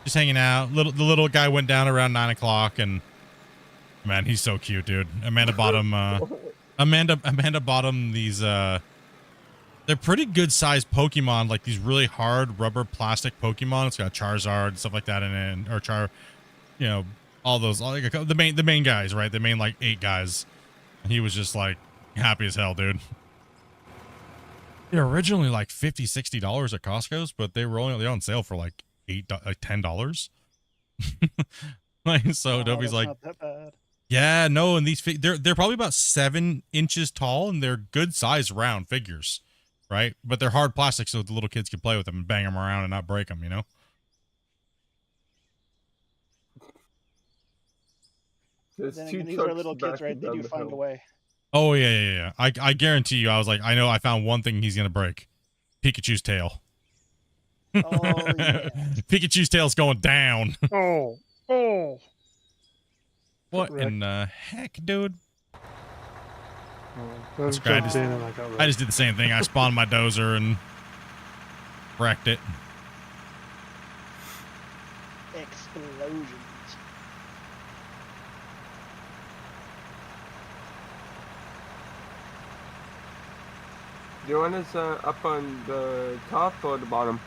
just hanging out. The little guy went down around 9 o'clock, and man, he's so cute, dude. Amanda bought him. Amanda bought him these. They're pretty good sized Pokemon, like these really hard rubber plastic Pokemon. It's got Charizard and stuff like that in it, or all those, like the main guys, right? The main like 8 guys. And he was just like happy as hell, dude. They're originally like $50-$60 at Costco's, but they were only on sale for like $10. Like, so Dobie's like, not that bad. yeah, no, and these they're probably about 7 inches tall, and they're good size round figures, right? But they're hard plastic, so the little kids can play with them and bang them around and not break them, you know. Then again, these are little kids, right? They do find a way. Oh yeah. I guarantee you. I was like, I know. I found one thing he's gonna break: Pikachu's tail. Oh yeah. Pikachu's tail's going down. Oh. What in the heck, dude? That's great. I just did the same thing. I spawned my dozer and wrecked it. Explosions. Do you want us up on the top or the bottom?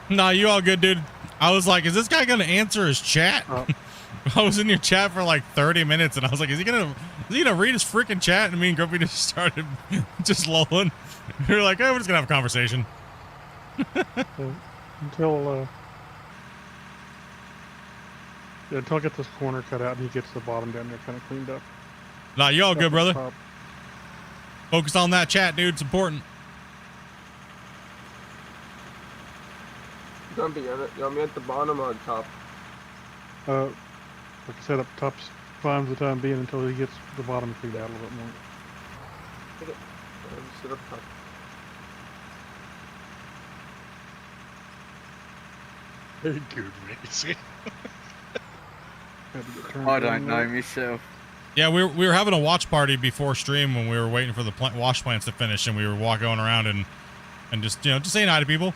Nah, you all good, dude. I was like, is this guy gonna answer his chat? I was in your chat for like 30 minutes, and I was like, is he gonna read his freaking chat? And me and Grumpy just started just lolling. We were like, oh, we're just gonna have a conversation. Until I get this corner cut out and he gets the bottom down there kind of cleaned up. Nah, you all good, brother. Top. Focus on that chat, dude. It's important. Grumpy, you want me at the bottom or the top? Like I said, up top's fine for the time being until he gets the bottom cleaned out a little bit more. Okay. Just sit up top. Very good, Macy. I don't know myself. Yeah, we were having a watch party before stream when we were waiting for the wash plants to finish, and we were going around and just just saying hi to people.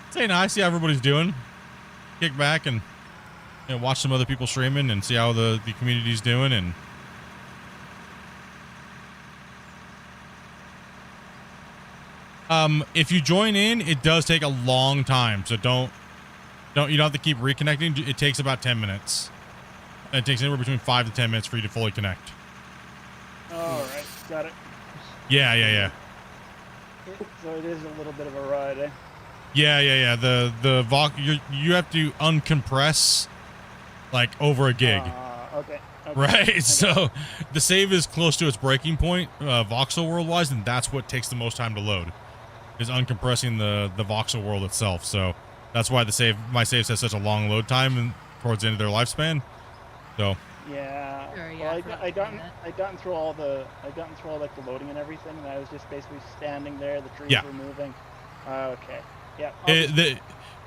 Saying hi, see how everybody's doing. Kick back and watch some other people streaming and see how the community's doing. And if you join in, it does take a long time, so you don't have to keep reconnecting. It takes about 10 minutes. It takes anywhere between 5 to 10 minutes for you to fully connect. All right, got it. Yeah. So it is a little bit of a ride, eh? Yeah. The you have to uncompress like over a gig. Okay. Right. So the save is close to its breaking point, voxel world wise, and that's what takes the most time to load. Is uncompressing the voxel world itself. So that's why my save has such a long load time and towards the end of their lifespan. So Yeah. Sure, Well, yeah, I gotten through all like the loading and everything, and I was just basically standing there. The trees were moving. Okay. Yeah.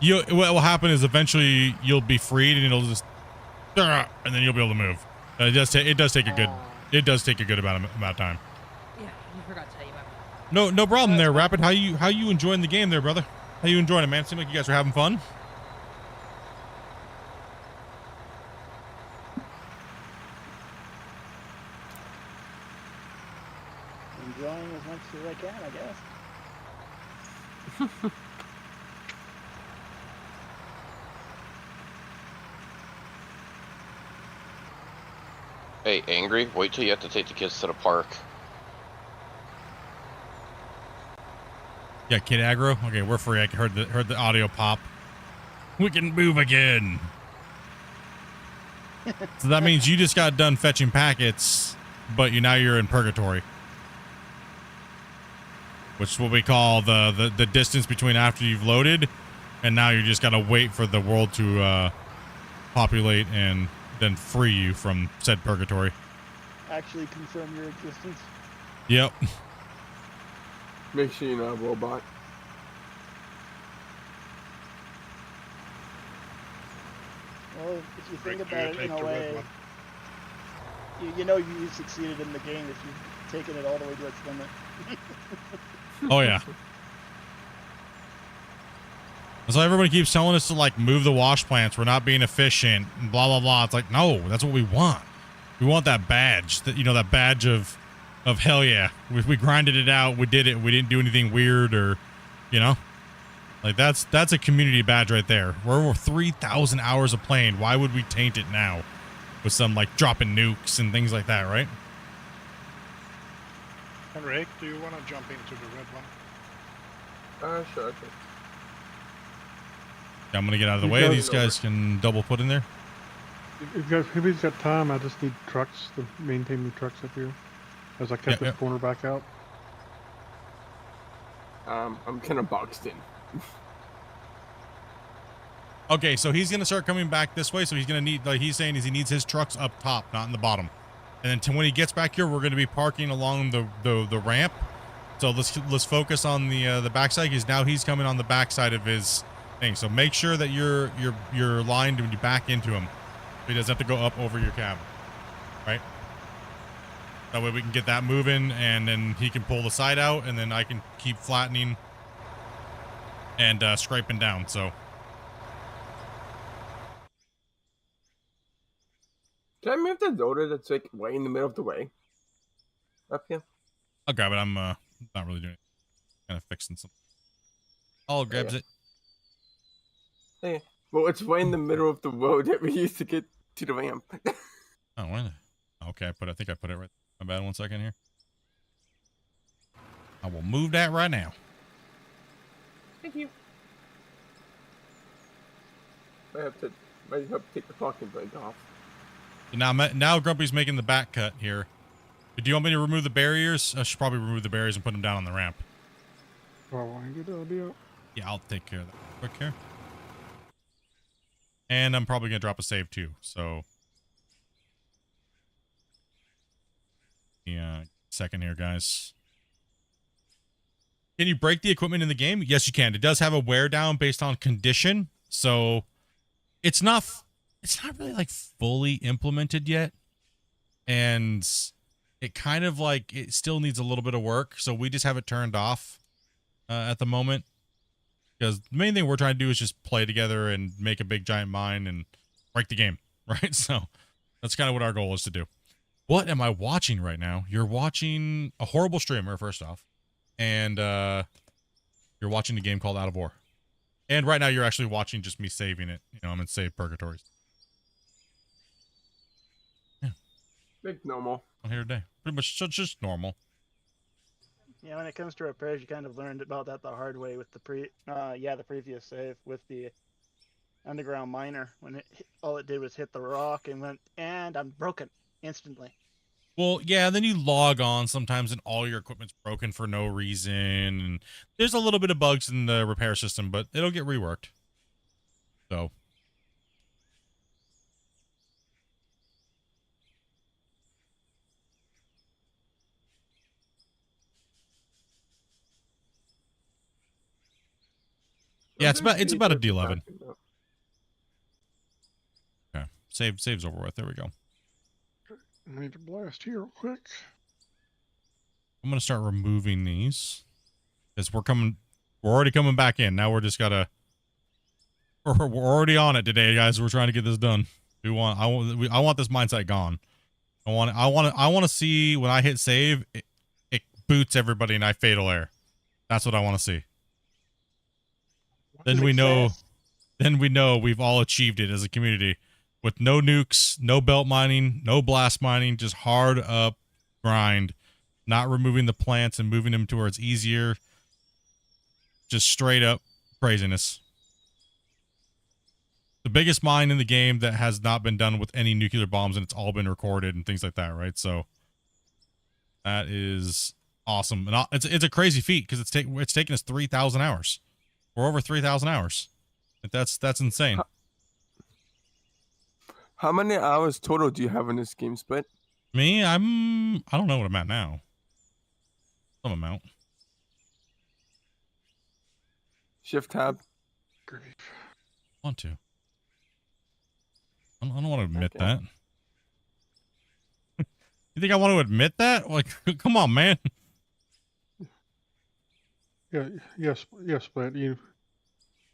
What will happen is eventually you'll be freed and it'll just, and then you'll be able to move. It does take a good amount of time. Yeah, you forgot to tell you about No problem there, Rapid. How you enjoying the game there, brother? How you enjoying it, man? Seems like you guys are having fun. Enjoying as much as I can, I guess. Hey, Angry, wait till you have to take the kids to the park. Yeah, kid aggro. Okay, we're free. I heard the audio pop. We can move again. So that means you just got done fetching packets, but now you're in purgatory, which is what we call the distance between after you've loaded, and now you just gotta wait for the world to populate and then free you from said purgatory. Actually confirm your existence. Yep. Make sure you're not a robot. Well, if you think about it in a way, you know you succeeded in the game if you've taken it all the way to its limit. Oh yeah. So everybody keeps telling us to like move the wash plants. We're not being efficient and blah blah blah. It's like, no, that's what we want. We want that badge. That badge of hell yeah. We grinded it out. We did it. We didn't do anything weird or, like that's a community badge right there. We're over 3,000 hours of playing. Why would we taint it now with some like dropping nukes and things like that, right? Henrik, do you want to jump into the red one? Sure. Okay. Yeah, I'm gonna get out of the way. These guys can double put in there. If anybody's got time, I just need trucks to maintain the trucks up here as I cut this corner back out. I'm kind of boxed in. Okay, so he's gonna start coming back this way. So he's gonna need, like he's saying, is he needs his trucks up top, not in the bottom. And then when he gets back here, we're gonna be parking along the ramp. So let's focus on the backside, because now he's coming on the backside of his thing. So make sure that you're lined when you back into him. He doesn't have to go up over your cab, right? That way we can get that moving, and then he can pull the side out, and then I can keep flattening and scraping down. So. Can I move the loader that's like way in the middle of the way? Up here? I'll grab it. I'm not really doing it. Kind of fixing something. All grabs it. Hey, Well, it's right in the middle of the road that we used to get to the ramp. Oh, where the? Okay, I think I put it right. My bad. 1 second here. I will move that right now. Thank you. I have to take the parking brake off. Now Grumpy's making the back cut here. Do you want me to remove the barriers? I should probably remove the barriers and put them down on the ramp. Oh, good idea. Yeah, I'll take care of that quick here. And I'm probably going to drop a save too, so. Yeah, second here, guys. Can you break the equipment in the game? Yes, you can. It does have a wear down based on condition, so it's not really like fully implemented yet. And it kind of like, it still needs a little bit of work, so we just have it turned off at the moment. Because the main thing we're trying to do is just play together and make a big giant mine and break the game, right? So that's kind of what our goal is to do. What am I watching right now? You're watching a horrible streamer, first off. And you're watching a game called Out of War. And right now you're actually watching just me saving it. You know, I'm in save purgatories. Yeah. Big normal. I'm here today. Pretty much just normal. Yeah, when it comes to repairs, you kind of learned about that the hard way with the previous save with the underground miner. When all it did was hit the rock and went, and I'm broken instantly. Well, yeah, then you log on sometimes and all your equipment's broken for no reason. And there's a little bit of bugs in the repair system, but it'll get reworked. So. Yeah, it's about a D11. Okay, save's over with. There we go. I need to blast here real quick. I'm gonna start removing these because we're already coming back in. Now we're just gotta. We're already on it today, guys. We're trying to get this done. I want this mine site gone. I want to see when I hit save, it boots everybody and I fatal air. That's what I want to see. Then we know we've all achieved it as a community with no nukes, no belt mining, no blast mining, just hard up grind, not removing the plants and moving them to where it's easier. Just straight up craziness. The biggest mine in the game that has not been done with any nuclear bombs, and it's all been recorded and things like that, right? So that is awesome. And it's a crazy feat because it's taken us 3,000 hours. We're over 3,000 hours. That's insane. How many hours total do you have in this game, Split? Me, I don't know what I'm at now. Some amount. Shift tab. Grief. Want to. I don't want to admit that. You think I want to admit that? Like, come on, man. Yeah, yes, Split. You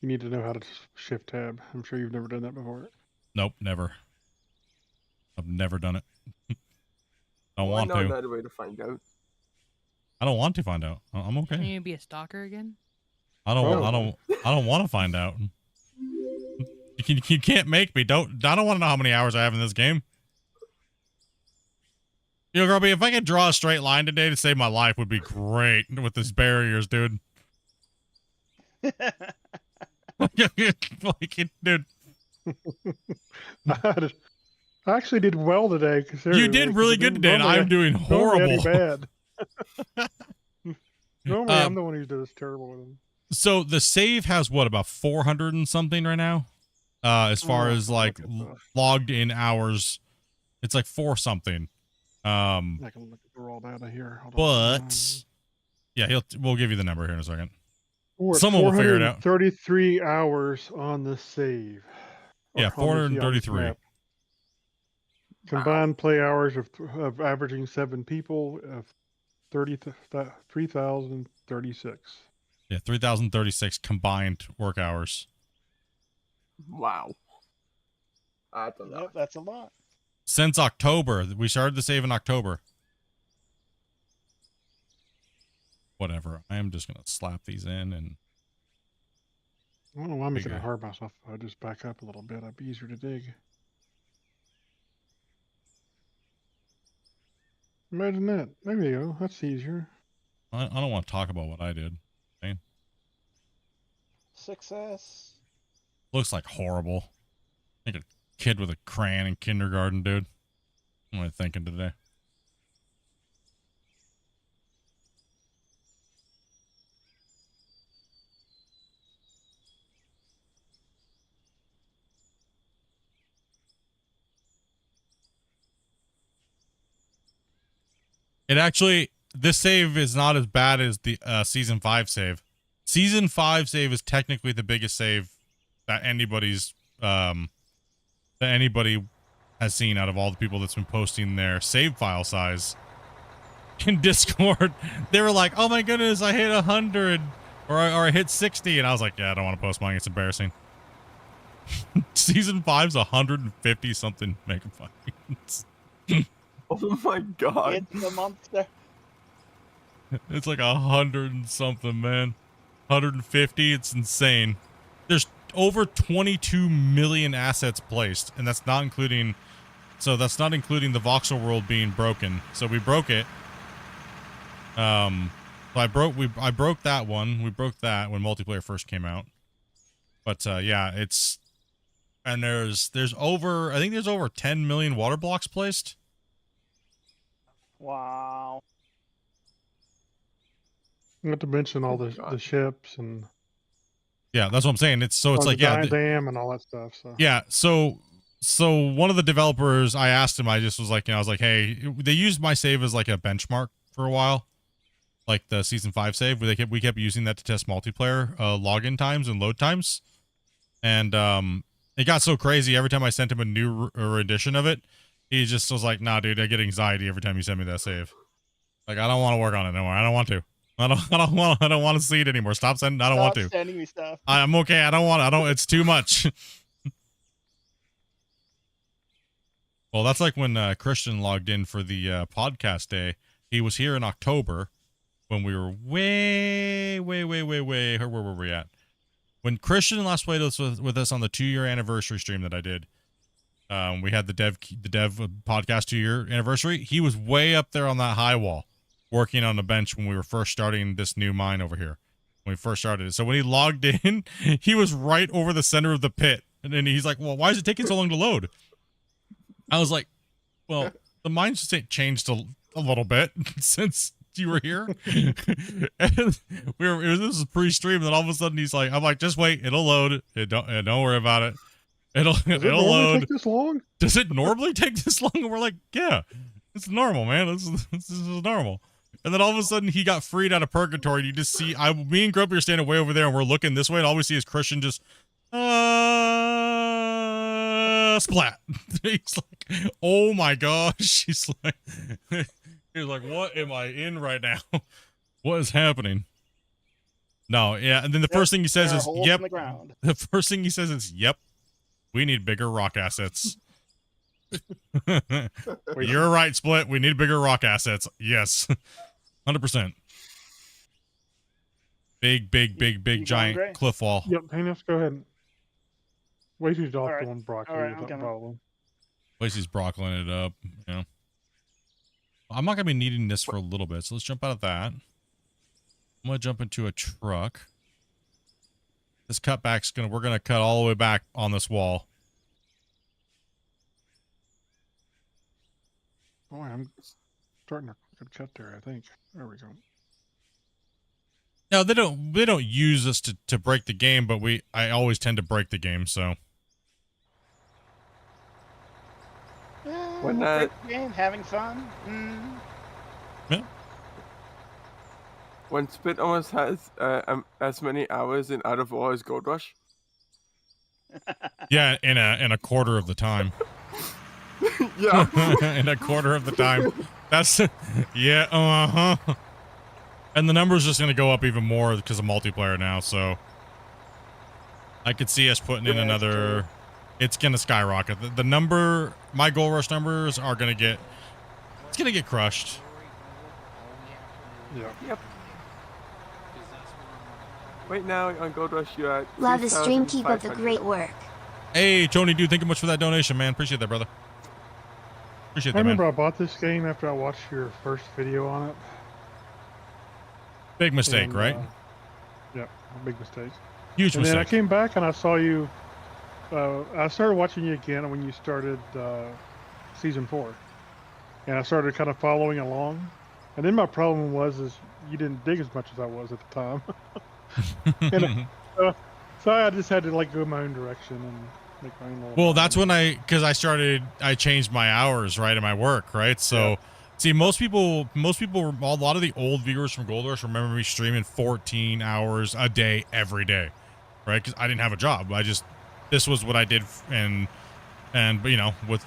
need to know how to shift tab. I'm sure you've never done that before. Nope, never. I've never done it. I don't want to. I know another way to find out. I don't want to find out. I'm okay. Can you be a stalker again? I don't want to find out. You can't make me. I don't want to know how many hours I have in this game. You know, Grubby, if I could draw a straight line today to save my life would be great with these barriers, dude. Dude. I actually did well today. You did really good today, and I'm doing horrible. Bad. Normally, I'm the one who does terrible with them. So the save has what, about 400 and something right now? As far as like logged in hours, it's like 4 something. I can look through all that here. But yeah, we'll give you the number here in a second. Someone will figure it out. 33 hours on the save. Yeah, 433. Combined play hours of averaging 7 people of 3,036. Yeah, 3,036 combined work hours. Wow. That's a lot. Yep, that's a lot. Since October. We started the save in October. Whatever. I am just going to slap these in and I don't know why I'm making Okay. it hard myself. I'll just back up a little bit. It'd be easier to dig. Imagine that. There you go. That's easier. I don't want to talk about what I did. Okay? Success. Looks like horrible. Like a kid with a crayon in kindergarten, dude. What am I thinking today? It actually, this save is not as bad as the season 5 save. Season 5 save is technically the biggest save that anybody has seen out of all the people that's been posting their save file size in Discord. They were like, "Oh my goodness, I hit 100 or I hit 60," and I was like, "Yeah, I don't want to post mine. It's embarrassing." Season 5's 150 something megabytes. Oh my god. It's the monster. It's like 100 and something, man. 150. It's insane. There's over 22 million assets placed, and that's not including. So that's not including the voxel world being broken. So we broke it. So I broke that one. We broke that when multiplayer first came out. But yeah, it's, and there's over, I think there's over 10 million water blocks placed. Wow. Not to mention all the ships and Yeah, that's what I'm saying. It's so it's like, the yeah, dam and all that stuff. So yeah. So one of the developers, I asked him, I just was like, you know, I was like, hey, they used my save as like a benchmark for a while, like the season 5 save, where we kept using that to test multiplayer login times and load times, and it got so crazy every time I sent him a new rendition of it, he just was like, nah, dude, I get anxiety every time you send me that save. Like, I don't want to work on it anymore. I don't want to. I don't want to see it anymore. Stop sending. I don't want to. Stop sending me stuff. I'm okay. I don't. It's too much. Well, that's like when Christian logged in for the podcast day. He was here in October when we were way. Where were we at? When Christian last played with us on the 2-year anniversary stream that I did. We had the dev podcast 2-year anniversary. He was way up there on that high wall, working on the bench when we were first starting this new mine over here. When we first started it. So when he logged in, he was right over the center of the pit. And then he's like, well, why is it taking so long to load? I was like, well, the mine changed a little bit since you were here. And this was pre-stream, and then all of a sudden he's like, I'm like, just wait, it'll load. Don't worry about it. It'll load. Take this long? Does it normally take this long? And we're like, yeah, it's normal, man. This is normal. And then all of a sudden he got freed out of purgatory. And you just see, me and Grumpy are standing way over there, and we're looking this way, and all we see is Christian just splat. He's like, oh my gosh. He's like, what am I in right now? What is happening? No, yeah. And then the first thing he says is, yep. The first thing he says is, yep. We need bigger rock assets. You're right, Split. We need bigger rock assets. Yes. 100%. Big, giant cliff wall. Yep, Heinous, go ahead. Wasey's off Alright. doing broccoli. Alright, Is I'm that a coming. problem? Wasey's broccoliing it up. You know. I'm not going to be needing this for a little bit, so let's jump out of that. I'm going to jump into a truck. This cutback's we're going to cut all the way back on this wall. Boy, I'm starting to cut there, I think. There we go. No, they don't use us to break the game, but I always tend to break the game, so. When Great game, having fun. Yeah. When Spit almost has as many hours in Out of War as Gold Rush. Yeah, in a quarter of the time. Yeah. In a quarter of the time. That's yeah, And the number's just gonna go up even more because of multiplayer now, so I could see us putting in another. It's gonna skyrocket. The number, my Gold Rush numbers are gonna get. It's gonna get crushed. Yeah. Yep. Right now on Gold Rush, you're at Love the stream. Keep up the 3,500. great work. Hey, Tony, dude, thank you much for that donation, man. Appreciate that, brother. Appreciate I that, man. remember I bought this game after I watched your first video on it. Big mistake, And, right? Yeah, a big mistake. Huge And mistake. then I came back and I saw you. I started watching you again when you started season 4, and I started kind of following along. And then my problem is you didn't dig as much as I was at the time. And, so I just had to like go my own direction and make my own little. Well, that's when I changed my hours, right, in my work, right? So, see, most people, a lot of the old viewers from Gold Rush remember me streaming 14 hours a day, every day, right? Because I didn't have a job. This was what I did, and you know, with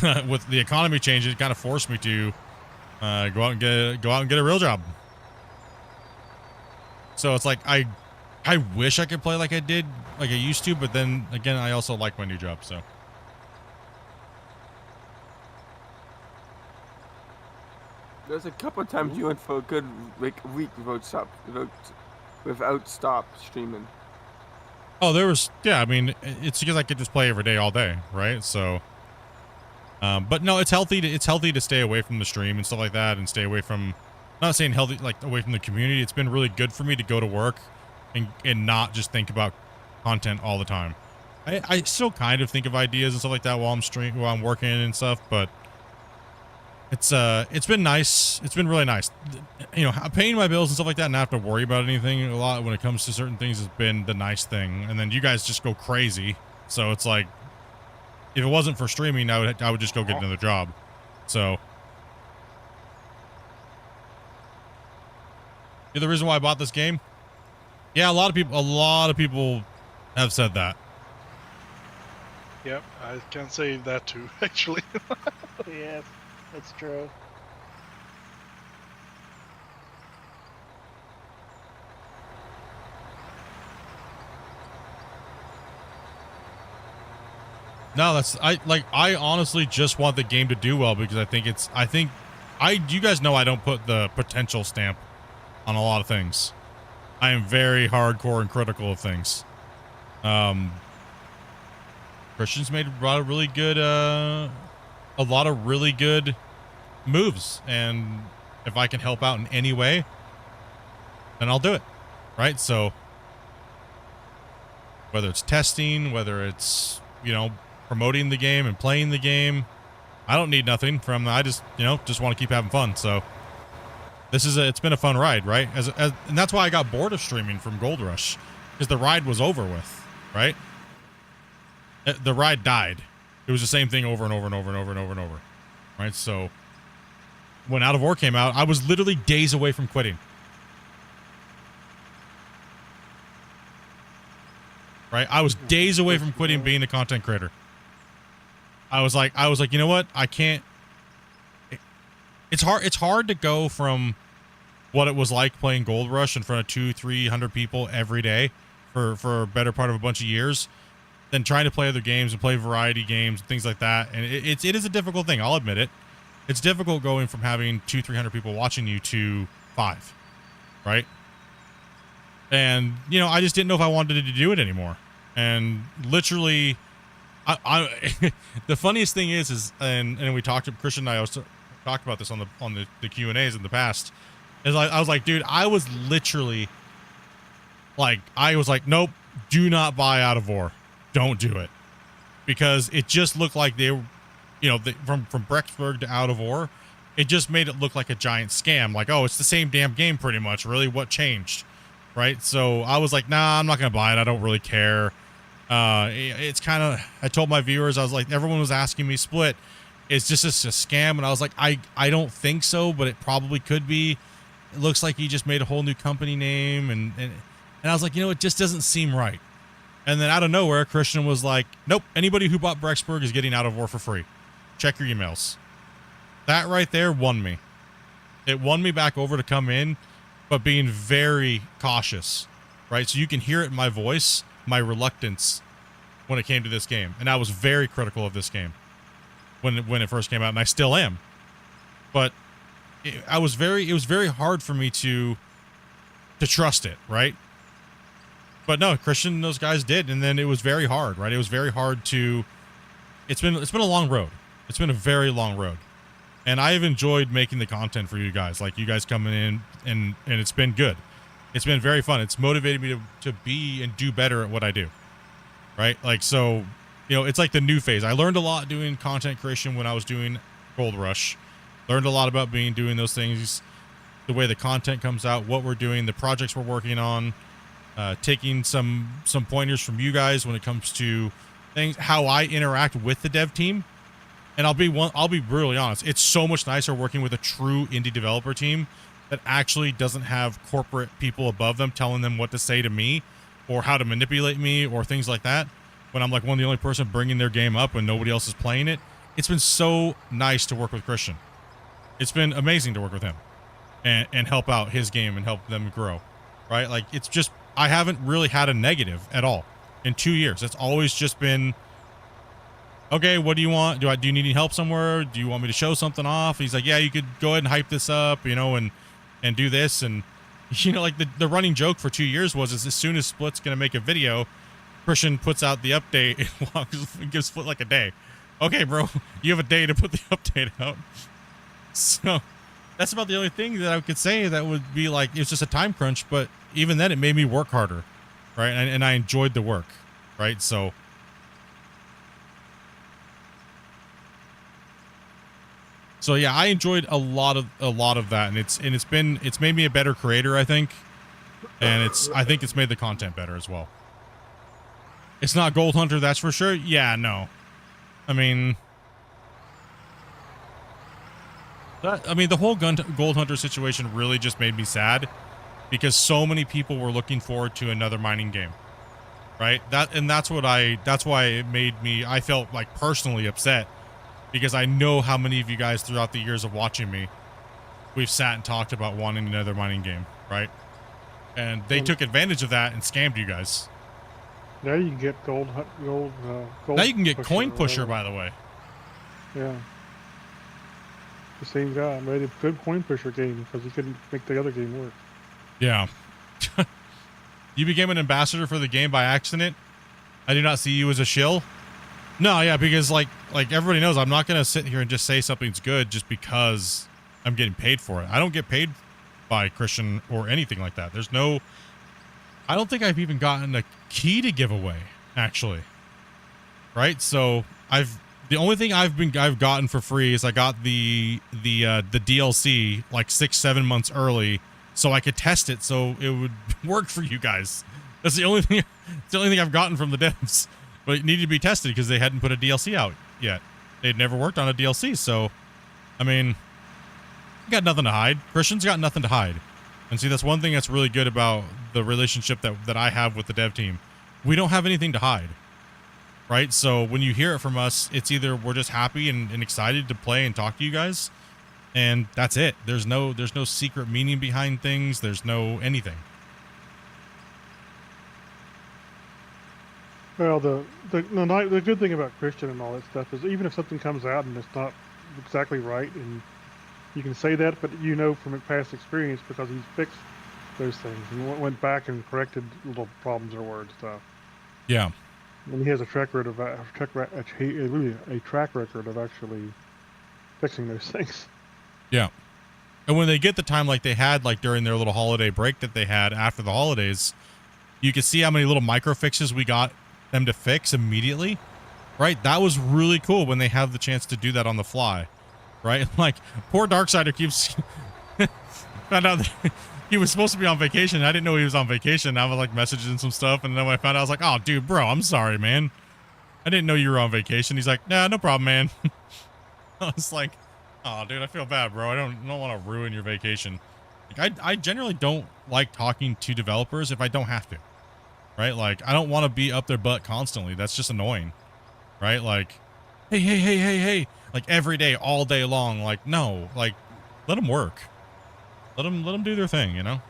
the economy changing, it kind of forced me to go out and get a real job. So it's like I wish I could play like I did, like I used to, but then again, I also like my new job, so. There's a couple of times you went for a good like week without stop streaming. Oh, I mean, it's because I could just play every day, all day, right? So, but no, it's healthy to stay away from the stream and stuff like that, and stay away from, not saying healthy, like away from the community. It's been really good for me to go to work and not just think about content all the time. I still kind of think of ideas and stuff like that while I'm working and stuff, but it's been nice. It's been really nice. You know, paying my bills and stuff like that and not have to worry about anything a lot when it comes to certain things has been the nice thing. And then you guys just go crazy. So it's like, if it wasn't for streaming, I would just go get another job. So you're the reason why I bought this game. Yeah, a lot of people have said that. Yep, I can say that too, actually. Yeah, that's true. No, I honestly just want the game to do well because you guys know I don't put the potential stamp on a lot of things. I am very hardcore and critical of things. Christian's brought a really good, a lot of really good moves, and if I can help out in any way, then I'll do it, right? So whether it's testing, whether it's, you know, promoting the game and playing the game, I don't need nothing from. I just want to keep having fun. So it's been a fun ride, right? And that's why I got bored of streaming from Gold Rush, because the ride was over with, right? The ride died. It was the same thing over and over and over and over and over and over, right? So when Out of War came out, I was literally days away from quitting. Right? I was days away from quitting being a content creator. I was like, you know what? I can't. It's hard to go from what it was like playing Gold Rush in front of 200-300 people every day for a better part of a bunch of years, than trying to play other games and play variety games and things like that. And it is a difficult thing. I'll admit it. It's difficult going from having 200-300 people watching you to 5, right? And, you know, I just didn't know if I wanted to do it anymore. And literally, the funniest thing is and we talked to Christian and I also talked about this on the Q&As in the past, is I was like, dude, I was literally like, nope, do not buy Out of War. Don't do it. Because it just looked like they were, you know, from Brexburg to Out of War, it just made it look like a giant scam. Like, oh, it's the same damn game pretty much. Really, what changed? Right? So I was like, nah, I'm not going to buy it. I don't really care. It's kind of, I told my viewers, I was like, everyone was asking me, Split, is just a scam? And I was like, I don't think so, but it probably could be. It looks like he just made a whole new company name. And I was like, you know, it just doesn't seem right. And then out of nowhere, Christian was like, nope, anybody who bought Brexburg is getting Out of War for free. Check your emails. That right there won me. It won me back over to come in, but being very cautious, right? So you can hear it in my voice, my reluctance when it came to this game. And I was very critical of this game when it first came out, and I still am. But it was very hard for me to trust it, right? But no, Christian and those guys did, and then it was very hard, right? It was very hard to. It's been a long road. It's been a very long road, and I've enjoyed making the content for you guys, like you guys coming in, and it's been good. It's been very fun. It's motivated me to be and do better at what I do, right? Like, so, you know, it's like the new phase. I learned a lot doing content creation when I was doing Gold Rush. Learned a lot about doing those things, the way the content comes out, what we're doing, the projects we're working on, taking some pointers from you guys when it comes to things, how I interact with the dev team. And I'll be brutally honest. It's so much nicer working with a true indie developer team that actually doesn't have corporate people above them telling them what to say to me or how to manipulate me or things like that. When I'm like one of the only person bringing their game up when nobody else is playing it. It's been so nice to work with Christian. It's been amazing to work with him and help out his game and help them grow, right? Like, it's just, I haven't really had a negative at all in 2 years. It's always just been, okay, what do you want? Do you need any help somewhere? Do you want me to show something off? He's like, yeah, you could go ahead and hype this up, you know, and do this. And, you know, like the running joke for 2 years was, is as soon as Split's going to make a video, Christian puts out the update and gives Split like a day. Okay, bro, you have a day to put the update out. So that's about the only thing that I could say that would be like, it's just a time crunch, but even then it made me work harder, right? And I enjoyed the work, right? So yeah, I enjoyed a lot of that, and it's made me a better creator, I think. And I think it's made the content better as well. It's not Gold Hunter, that's for sure. Yeah, no. I mean, the whole Gold Hunter situation really just made me sad because so many people were looking forward to another mining game, right? That's why it made me, I felt like personally upset because I know how many of you guys throughout the years of watching me, we've sat and talked about wanting another mining game, right? And they took advantage of that and scammed you guys. Now you can get gold. Now you can get Coin Pusher, by the way. Yeah. The same guy made a good Coin Pusher game because he couldn't make the other game work. Yeah. You became an ambassador for the game by accident. I do not see you as a shill. No, yeah, because like everybody knows, I'm not gonna sit here and just say something's good just because I'm getting paid for it. I don't get paid by Christian or anything like that. I don't think I've even gotten a key to give away, actually. Right? So the only thing I've gotten for free is I got the DLC like 6-7 months early so I could test it so it would work for you guys. That's the only thing I've gotten from the devs. But it needed to be tested because they hadn't put a DLC out yet. They'd never worked on a DLC, so I mean, got nothing to hide. Christian's got nothing to hide. And see, that's one thing that's really good about the relationship that I have with the dev team. We don't have anything to hide, right? So when you hear it from us, it's either we're just happy and excited to play and talk to you guys, and that's it. There's no secret meaning behind things. There's no anything. Well, the good thing about Christian and all that stuff is even if something comes out and it's not exactly right, and you can say that, but you know from past experience because he's fixed those things and went back and corrected little problems or word stuff. Yeah. And he has a track record of actually fixing those things. Yeah. And when they get the time like they had, like during their little holiday break that they had after the holidays, you can see how many little micro fixes we got them to fix immediately, right? That was really cool when they have the chance to do that on the fly, right? Like, poor Darksider keeps found out that he was supposed to be on vacation. I didn't know he was on vacation. I was like messaging some stuff, and then when I found out, I was like, oh, dude, bro, I'm sorry, man. I didn't know you were on vacation. He's like, nah, no problem, man. I was like, oh, dude, I feel bad, bro. I don't want to ruin your vacation. Like, I generally don't like talking to developers if I don't have to. Right? Like, I don't want to be up their butt constantly. That's just annoying. Right? Like, hey. Like, every day, all day long. Like, no. Like, let them work. Let them do their thing, you know?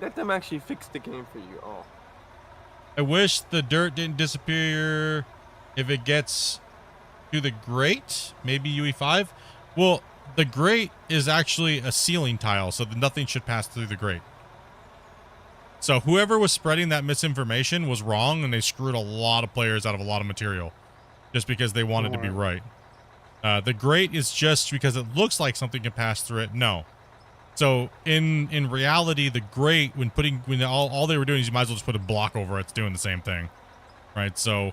Let them actually fix the game for you all. I wish the dirt didn't disappear if it gets to the grate. Maybe UE5. Well, the grate is actually a ceiling tile, so that nothing should pass through the grate. So whoever was spreading that misinformation was wrong, and they screwed a lot of players out of a lot of material just because they wanted to be right. The grate is just because it looks like something can pass through it. No. So in reality, the grate, when all they were doing is you might as well just put a block over it. It's doing the same thing, right? So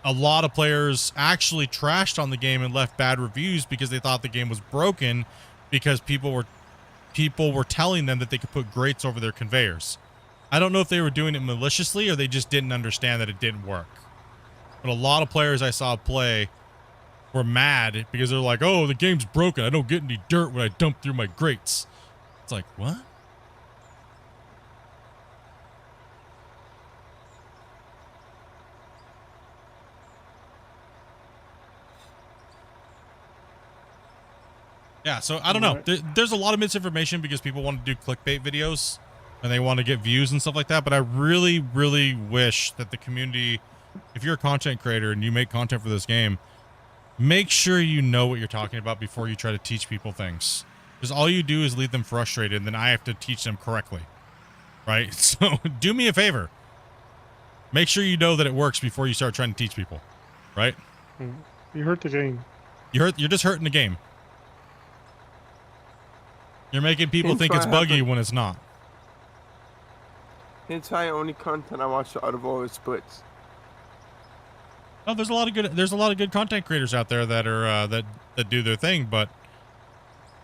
a lot of players actually trashed on the game and left bad reviews because they thought the game was broken because people were telling them that they could put grates over their conveyors. I don't know if they were doing it maliciously or they just didn't understand that it didn't work. But a lot of players I saw play were mad because they're like, oh, the game's broken. I don't get any dirt when I dump through my grates. It's like, what? Yeah, so I don't know. There's a lot of misinformation because people want to do clickbait videos and they want to get views and stuff like that. But I really, really wish that the community, if you're a content creator and you make content for this game, make sure you know what you're talking about before you try to teach people things. Because all you do is leave them frustrated and then I have to teach them correctly. Right? So do me a favor. Make sure you know that it works before you start trying to teach people. Right? You hurt the game. You're just hurting the game. You're making people think it's buggy when it's not. The entire only content I watch out of all is splits. Oh, there's a lot of good content creators out there that are that do their thing, but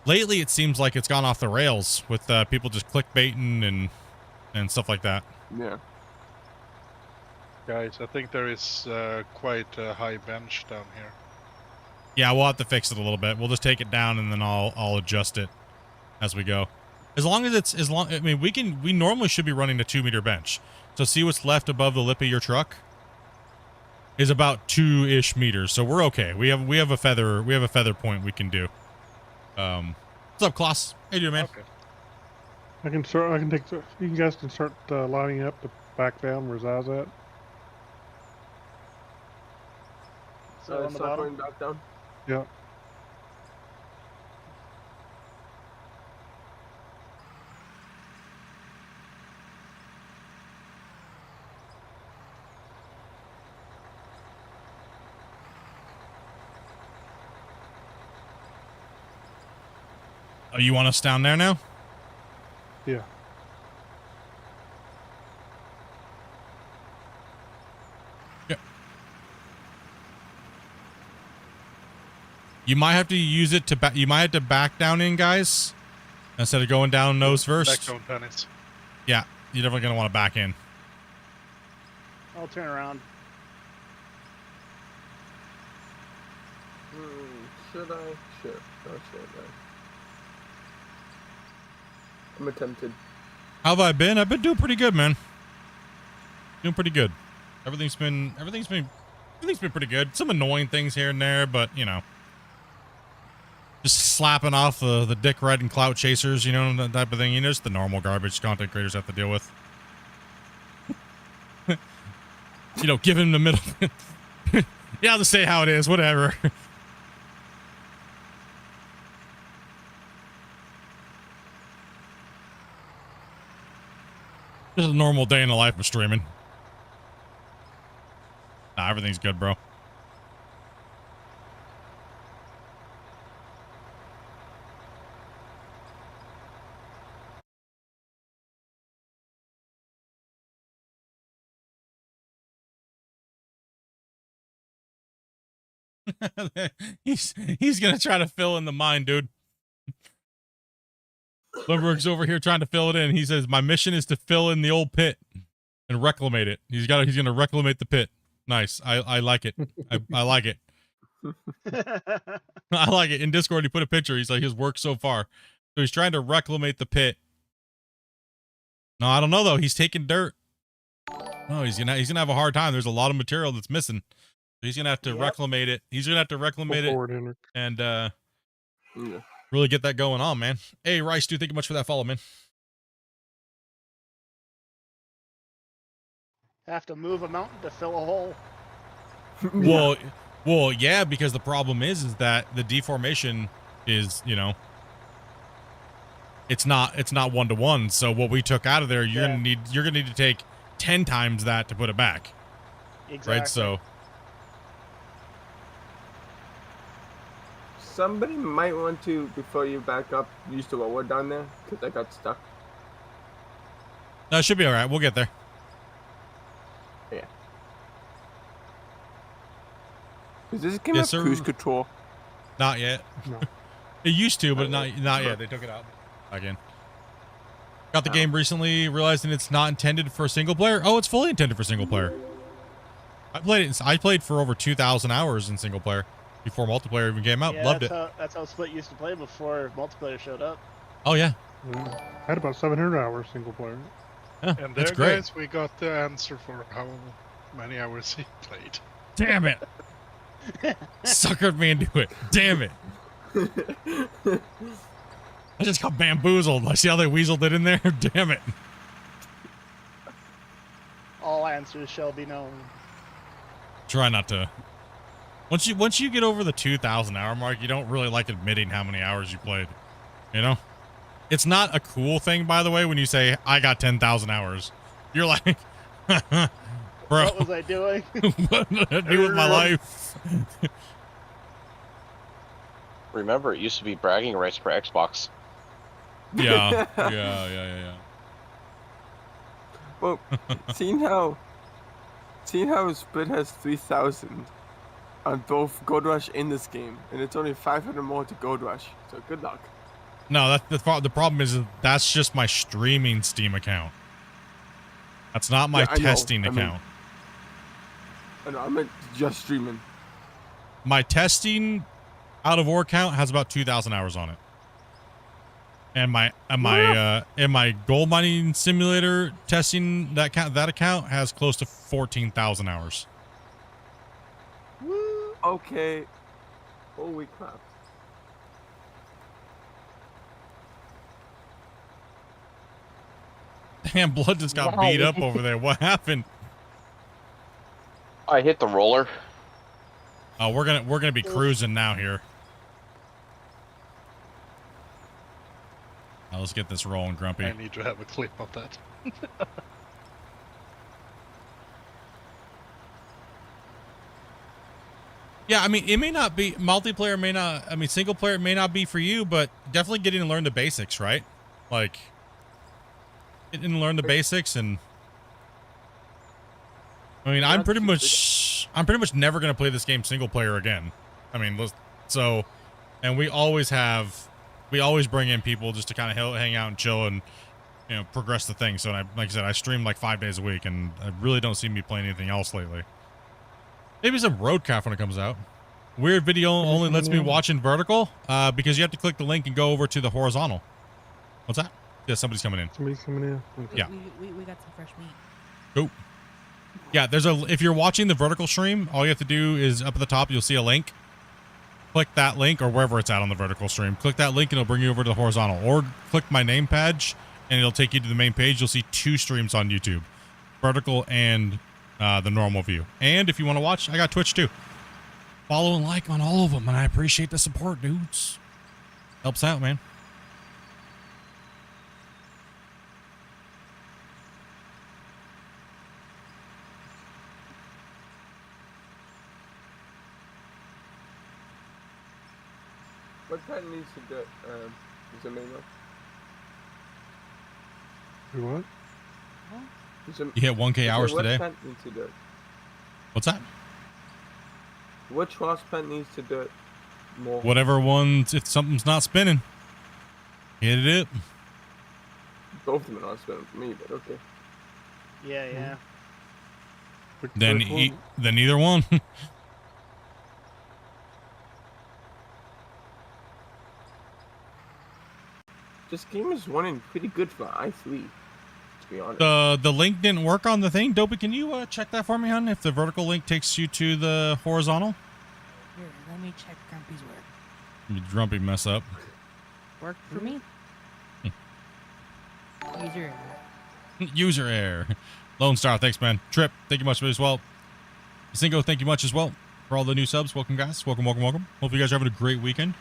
lately it seems like it's gone off the rails with people just clickbaiting and stuff like that. Yeah. Guys, I think there is quite a high bench down here. Yeah, we'll have to fix it a little bit. We'll just take it down and then I'll adjust it as we go. I mean, we normally should be running a 2-meter bench. So see what's left above the lip of your truck is about 2-ish meters. So we're okay. We have a feather point we can do. What's up, Klaus? How you doing, man? Okay. You guys can start lining up the back down where Zaz at. So on the bottom? Going back down? Yeah. Oh, you want us down there now? Yeah. Yep. You might have to use it to you might have to back down in, guys, instead of going down nose first. Back down tennis. Yeah, you're definitely gonna want to back in. I'll turn around. Should I? Sure. Oh, should I? I'm tempted. How have I been? I've been doing pretty good, man. Doing pretty good. Everything's been pretty good. Some annoying things here and there, but you know, just slapping off the dick riding clout chasers, you know, that type of thing. You know, just the normal garbage content creators have to deal with. You know, give him the middle. Yeah, I'll just say how it is. Whatever. Just a normal day in the life of streaming. Nah, everything's good, bro. he's gonna try to fill in the mine, dude. Lumberg's over here trying to fill it in. He says, my mission is to fill in the old pit and reclamate it. He's gonna reclamate the pit. Nice. I like it. I like it. I like it. In Discord, he put a picture. He's like, his work so far. So he's trying to reclamate the pit. No, I don't know though. He's taking dirt. No, he's gonna have a hard time. There's a lot of material that's missing. So he's gonna have to reclamate it. He's gonna have to reclamate it and really get that going on, man. Hey, Rice, dude, thank you much for that follow, man. Have to move a mountain to fill a hole. Well, yeah, because the problem is that the deformation is, you know, it's not 1-to-1. So what we took out of there, you're gonna need to take 10 times that to put it back. Exactly. Right? So Somebody might want to, before you back up, use the roller down there, because I got stuck. no, it should be all right. We'll get there. Yeah. Is this game Yes, have sir. cruise control? Not yet. No. It used to, but not yet. They took it out again. Got the game recently, realizing it's not intended for single player. Oh, it's fully intended for single player. I played for over 2,000 hours in single player before multiplayer even came out. Yeah, Loved it. That's how Split used to play before multiplayer showed up. Oh yeah. I had about 700 hours single player. Yeah, And that's there, great. guys, we got the answer for how many hours he played. Damn it. Suckered me into it. Damn it. I just got bamboozled. I see how they weaseled it in there. Damn it. All answers shall be known. Try not to. Once you get over the 2,000 hour mark, you don't really like admitting how many hours you played. You know? It's not a cool thing, by the way, when you say, I got 10,000 hours. You're like, bro. What was I doing? What did I do with my life? Remember, it used to be bragging rights for Xbox. Yeah. Well, seeing how Split has 3,000 on both Gold Rush in this game, and it's only 500 more to Gold Rush, so good luck. No, the problem is that's just my streaming Steam account. That's not my testing account. I meant just streaming. My testing out of org count has about 2,000 hours on it. And my gold mining simulator testing that account has close to 14,000 hours. Woo! Okay. Holy crap. Damn, Blood just got beat up over there. What happened? I hit the roller. Oh, we're gonna be cruising now here. Now let's get this rolling, Grumpy. I need to have a clip of that. Yeah, I mean, it may not be multiplayer, single player may not be for you, but definitely getting to learn the basics, right? Like, getting to learn the basics, and I mean, I'm pretty much never gonna play this game single player again. I mean, and we always bring in people just to kind of hang out and chill and, you know, progress the thing. So, like I said, I stream like 5 days a week, and I really don't see me playing anything else lately. Maybe some Roadcraft when it comes out. Weird video only lets me watch in vertical because you have to click the link and go over to the horizontal. What's that? Yeah, somebody's coming in. Somebody's coming in. Yeah. We got some fresh meat. Cool. Yeah, if you're watching the vertical stream, all you have to do is up at the top, you'll see a link. Click that link, or wherever it's at on the vertical stream. Click that link and it'll bring you over to the horizontal. Or click my name badge and it'll take you to the main page. You'll see 2 streams on YouTube. Vertical and the normal view. And if you want to watch, I got Twitch too. Follow and like on all of them, and I appreciate the support, dudes. Helps out, man. What pet needs to do? Is it manual? Do what? You hit 1K hours what today. Pet needs to do it? What's that? Which horse pet needs to do it more? Whatever ones, if something's not spinning, hit it up. Both of them are not spinning for me, but okay. Yeah. Then either one. This game is running pretty good for i3, to be honest. The link didn't work on the thing. Dopey, can you check that for me, hon? If the vertical link takes you to the horizontal? Here, let me check Grumpy's work. You Grumpy mess up. Worked for me? User error. User error. Lone Star, thanks, man. Trip, thank you much as well. Singo, thank you much as well for all the new subs. Welcome, guys. Welcome. Hope you guys are having a great weekend.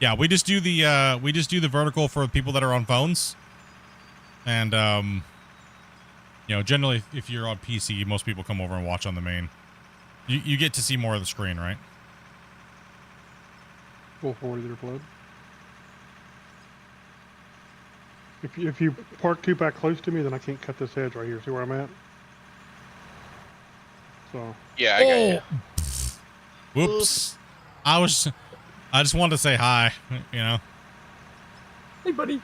Yeah, we just do the vertical for people that are on phones. And you know, generally if you're on PC, most people come over and watch on the main. You get to see more of the screen, right? Full 40 their blood. If you park too back close to me, then I can't cut this edge right here. See where I'm at? So. Yeah, I got you. Whoops. I just wanted to say hi, you know. Hey, buddy.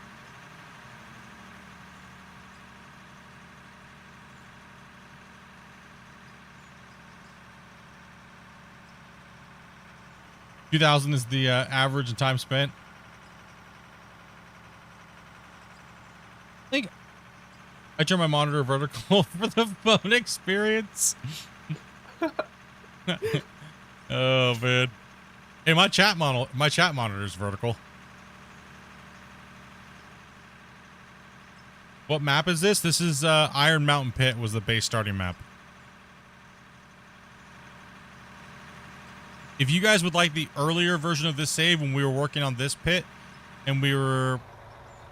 $2,000 is the average in time spent. I think I turn my monitor vertical for the phone experience. Oh man. Hey, my chat monitor is vertical. What map is this? This is Iron Mountain Pit was the base starting map. If you guys would like the earlier version of this save when we were working on this pit and we were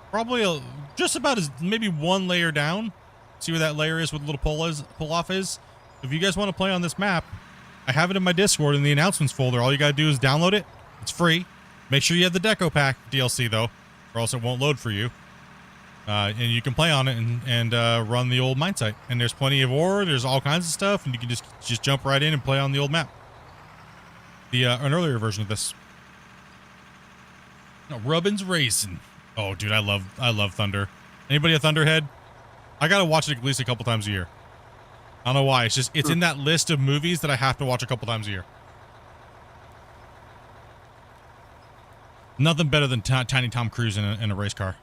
probably just about as maybe one layer down, see where that layer is with the little pull off is. If you guys want to play on this map, I have it in my Discord in the announcements folder. All you got to do is download it. It's free. Make sure you have the Deco Pack DLC though, or else it won't load for you. And you can play on it and run the old mine site. And there's plenty of ore. There's all kinds of stuff, and you can just jump right in and play on the old map. An earlier version of this. No, Rubbin's Racing. Oh, dude, I love Thunder. Anybody a Thunderhead? I gotta watch it at least a couple times a year. I don't know why. It's in that list of movies that I have to watch a couple times a year. Nothing better than Tiny Tom Cruise in a race car.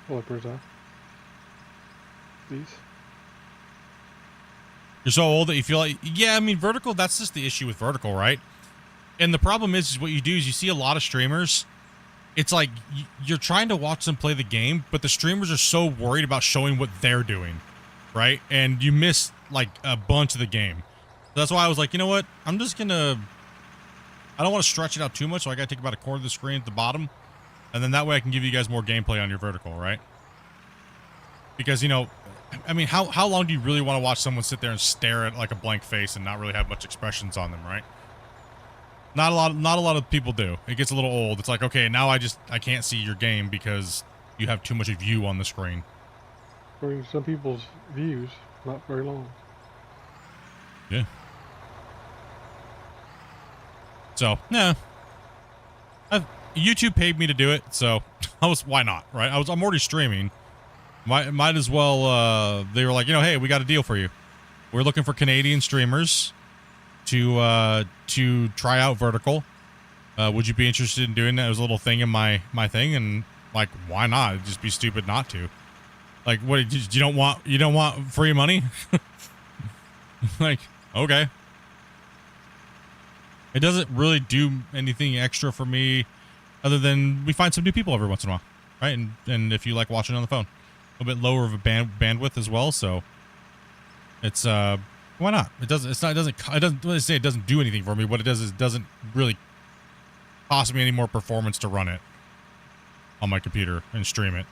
Flippers, huh? These. You're so old that you feel like, yeah, I mean, vertical, that's just the issue with vertical, right? And the problem is what you do is you see a lot of streamers. It's like you're trying to watch them play the game, but the streamers are so worried about showing what they're doing, right? And you miss like a bunch of the game. So that's why I was like, you know what? I don't want to stretch it out too much, so I got to take about a quarter of the screen at the bottom. And then that way I can give you guys more gameplay on your vertical, right? Because, you know, I mean, how long do you really want to watch someone sit there and stare at like a blank face and not really have much expressions on them, right? Not a lot of people do. It gets a little old. It's like, okay, now I can't see your game because you have too much of you on the screen. For some people's views, not very long. Yeah. So, yeah. YouTube paid me to do it, so why not, right? I'm already streaming. Might as well, they were like, you know, hey, we got a deal for you. We're looking for Canadian streamers to try out vertical. Would you be interested in doing that? It was a little thing in my thing, and like, why not? It'd just be stupid not to. Like, what, you don't want free money? Like, okay. It doesn't really do anything extra for me other than we find some new people every once in a while, right? And if you like watching on the phone, a little bit lower of a bandwidth as well, so it's why not? It doesn't do anything for me. What it does is it doesn't really cost me any more performance to run it on my computer and stream it.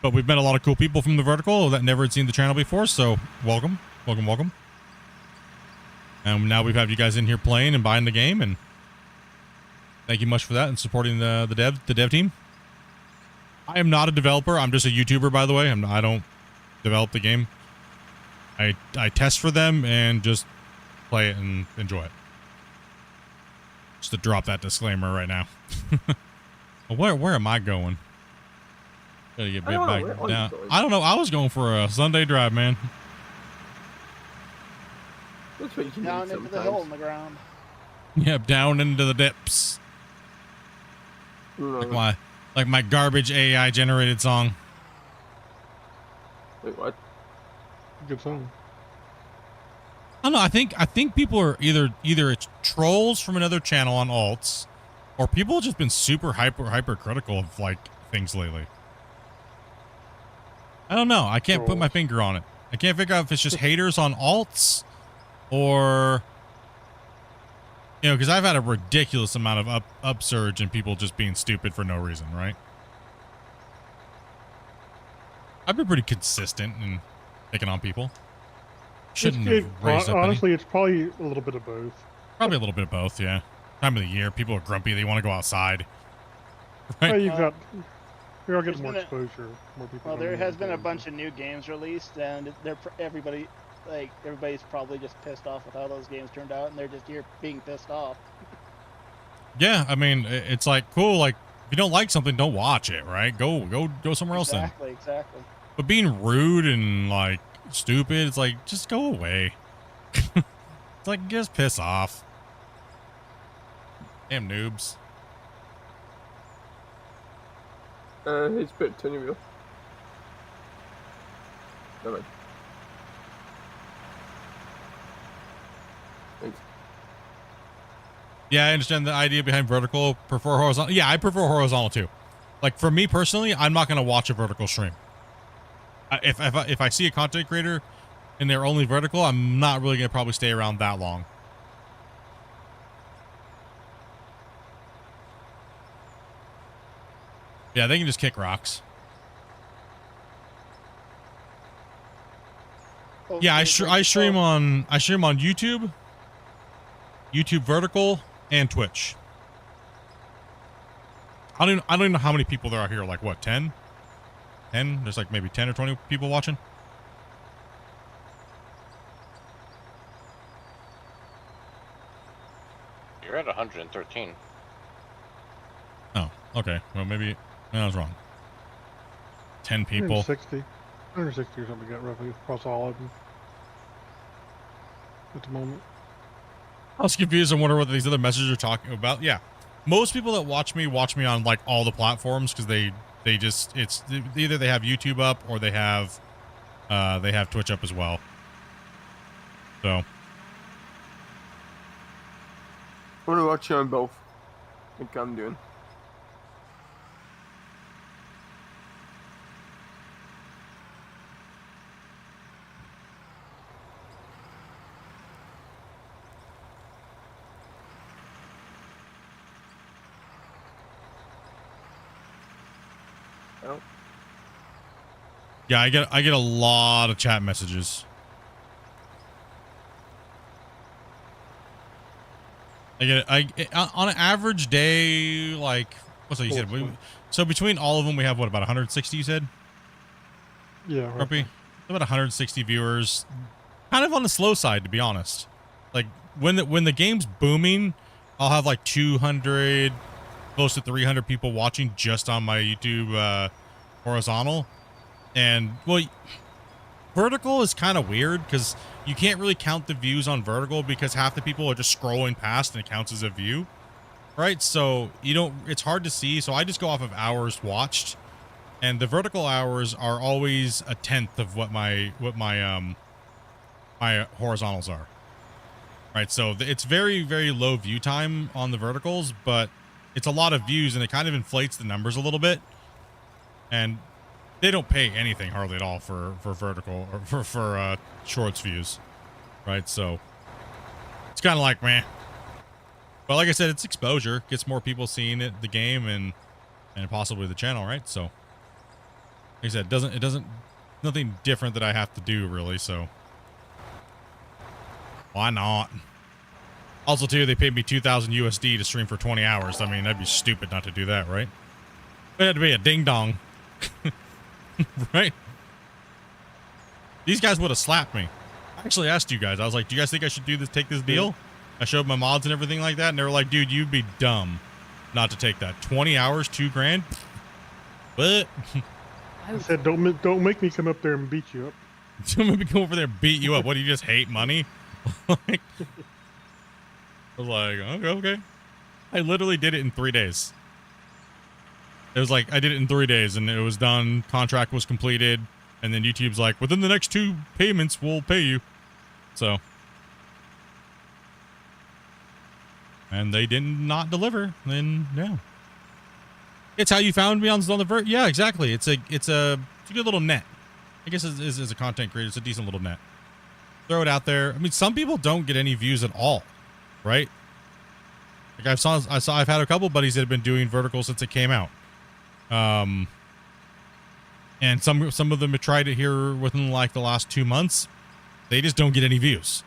But we've met a lot of cool people from the vertical that never had seen the channel before, so welcome. And now we've had you guys in here playing and buying the game, and thank you much for that and supporting the dev team. I am not a developer. I'm just a YouTuber, by the way. I don't develop the game. I test for them and just play it and enjoy it. Just to drop that disclaimer right now. Where am I going? Gotta get bit back down. I don't know. I was going for a Sunday drive, man. That's what you can Down do into the hole in the ground. Yep, down into the depths. Like my garbage AI generated song. Wait, what? Good song. I don't know. I think people are either it's trolls from another channel on alts, or people have just been super hypercritical of like things lately. I don't know. I can't put my finger on it. I can't figure out if it's just haters on alts or, you know, because I've had a ridiculous amount of upsurge and people just being stupid for no reason, right? I've been pretty consistent in picking on people. Shouldn't have raised up honestly, it's probably a little bit of both. Probably a little bit of both, yeah. Time of the year, people are grumpy. They want to go outside. Right? Well, you've got... We're all getting more exposure. More people. Well, there has been a bunch of new games released, and everybody's probably just pissed off with how those games turned out, and they're just here being pissed off. Yeah, I mean, it's like, cool, like, if you don't like something, don't watch it, right? Go somewhere else then. Exactly. But being rude and, like, stupid, it's like, just go away. It's like, just piss off. Damn noobs. Hey, Spit, turn your wheel. Never mind. Thanks. Yeah, I understand the idea behind vertical. Prefer horizontal. Yeah, I prefer horizontal too. Like, for me personally, I'm not going to watch a vertical stream. If I see a content creator and they're only vertical, I'm not really going to probably stay around that long. Yeah, they can just kick rocks. Yeah, I stream on YouTube, YouTube vertical, and Twitch. I don't even know how many people there are here. Like what, 10? 10? There's like maybe 10 or 20 people watching. You're at 113. Oh, okay. Well, maybe I was wrong. 10 people. 160 or something, got roughly across all of them at the moment. I was confused and wonder what these other messages are talking about. Yeah, most people that watch me on like all the platforms because they just it's either they have YouTube up or they have Twitch up as well. So I'm gonna watch you on both. I think I'm doing. yeah, I get a lot of chat messages. I get on an average day, like what's that you said? So between all of them, we have what, about 160? You said? Yeah. Grumpy? About 160 viewers. Kind of on the slow side, to be honest. Like when the game's booming, I'll have like 200, close to 300 people watching just on my YouTube horizontal. And well, vertical is kind of weird because you can't really count the views on vertical because half the people are just scrolling past and it counts as a view, right? So it's hard to see. So I just go off of hours watched, and the vertical hours are always a tenth of what my my horizontals are, right? So it's very, very low view time on the verticals, but it's a lot of views and it kind of inflates the numbers a little bit. And they don't pay anything hardly at all for vertical or for shorts views, right? So it's kind of like meh. But like I said, it's exposure, gets more people seeing it, the game, and possibly the channel, right? So like I said, it doesn't nothing different that I have to do really. So why not? Also, too, they paid me 2,000 USD to stream for 20 hours. I mean, that'd be stupid not to do that, right? It had to be a ding dong. Right? These guys would have slapped me. I actually asked you guys. I was like, do you guys think I should take this deal? I showed my mods and everything like that, and they were like, dude, you'd be dumb not to take that. 20 hours, $2,000? What? I said, don't make me come up there and beat you up. Don't make me come over there and beat you up. What, do you just hate money? Like, I was like, okay. I literally did it in 3 days. It was like, I did it in 3 days and it was done. Contract was completed. And then YouTube's like, within the next 2 payments, we'll pay you. So. And they did not deliver. Then, yeah. It's how you found me on the vert. Yeah, exactly. It's a good little net. I guess as a content creator, it's a decent little net. Throw it out there. I mean, some people don't get any views at all, right? Like I've had a couple buddies that have been doing vertical since it came out. And some of them have tried it here within like the last 2 months. They just don't get any views,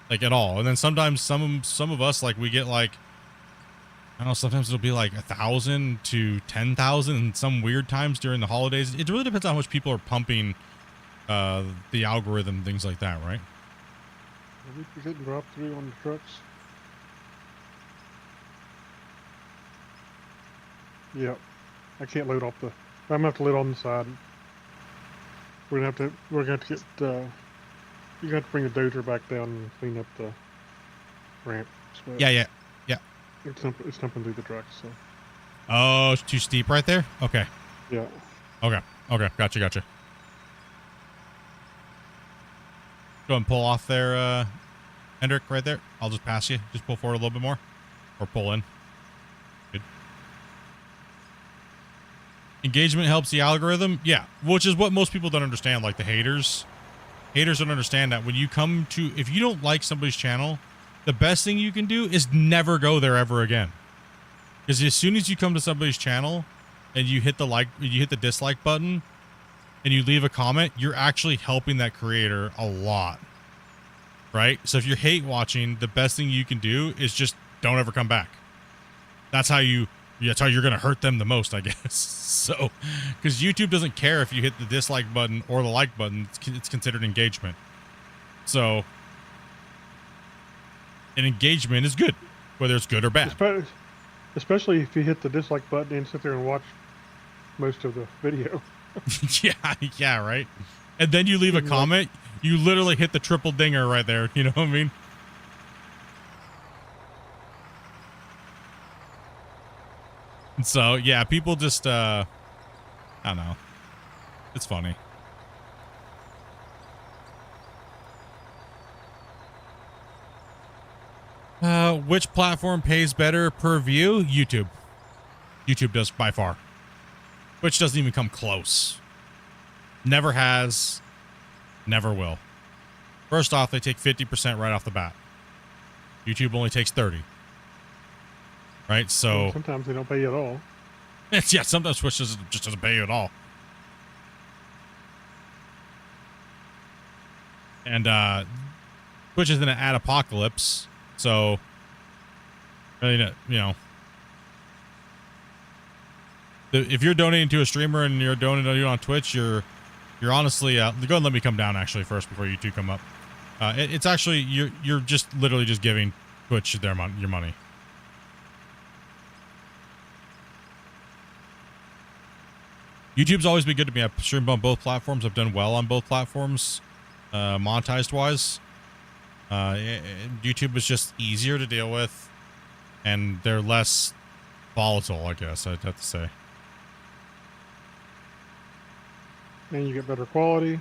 like at all. And then sometimes some of us, like, we get like, I don't know, sometimes it'll be like 1,000 to 10,000 and some weird times during the holidays. It really depends on how much people are pumping the algorithm, things like that, right? Are we getting dropped through on the trucks? Yep. I can't load off the. I'm gonna have to load on the side. We're gonna have to get. You're gonna have to bring the dozer back down and clean up the ramp. So Yeah. it's dumping through the trucks. So. Oh, it's too steep right there. Okay. Yeah. Okay. Gotcha. Go ahead and pull off there, Hendrick, right there. I'll just pass you. Just pull forward a little bit more, or pull in. Good. Engagement helps the algorithm. Yeah, which is what most people don't understand. Like the haters don't understand that when you come to, if you don't like somebody's channel, the best thing you can do is never go there ever again. Because as soon as you come to somebody's channel and you hit the dislike button and you leave a comment, you're actually helping that creator a lot, right? So if you're hate watching, the best thing you can do is just don't ever come back. That's how you're going to hurt them the most, I guess. So, because YouTube doesn't care if you hit the dislike button or the like button, it's considered engagement. So, an engagement is good, whether it's good or bad. Especially if you hit the dislike button and sit there and watch most of the video. yeah, right. And then you leave a comment, you literally hit the triple dinger right there. You know what I mean? And so, yeah, people just, I don't know. It's funny. Which platform pays better per view? YouTube. YouTube does by far. Twitch doesn't even come close. Never has. Never will. First off, they take 50% right off the bat. YouTube only takes 30. Right? So sometimes they don't pay you at all. Yeah, sometimes Twitch just doesn't pay you at all. And Twitch is in an ad apocalypse, so really, you know, if you're donating to a streamer and you're donating on Twitch, you're honestly go ahead and let me come down actually first before you two come up. It's actually you're just literally just giving Twitch your money. YouTube's always been good to me. I've streamed on both platforms. I've done well on both platforms, monetized wise. YouTube is just easier to deal with, and they're less volatile, I guess I'd have to say. And you get better quality.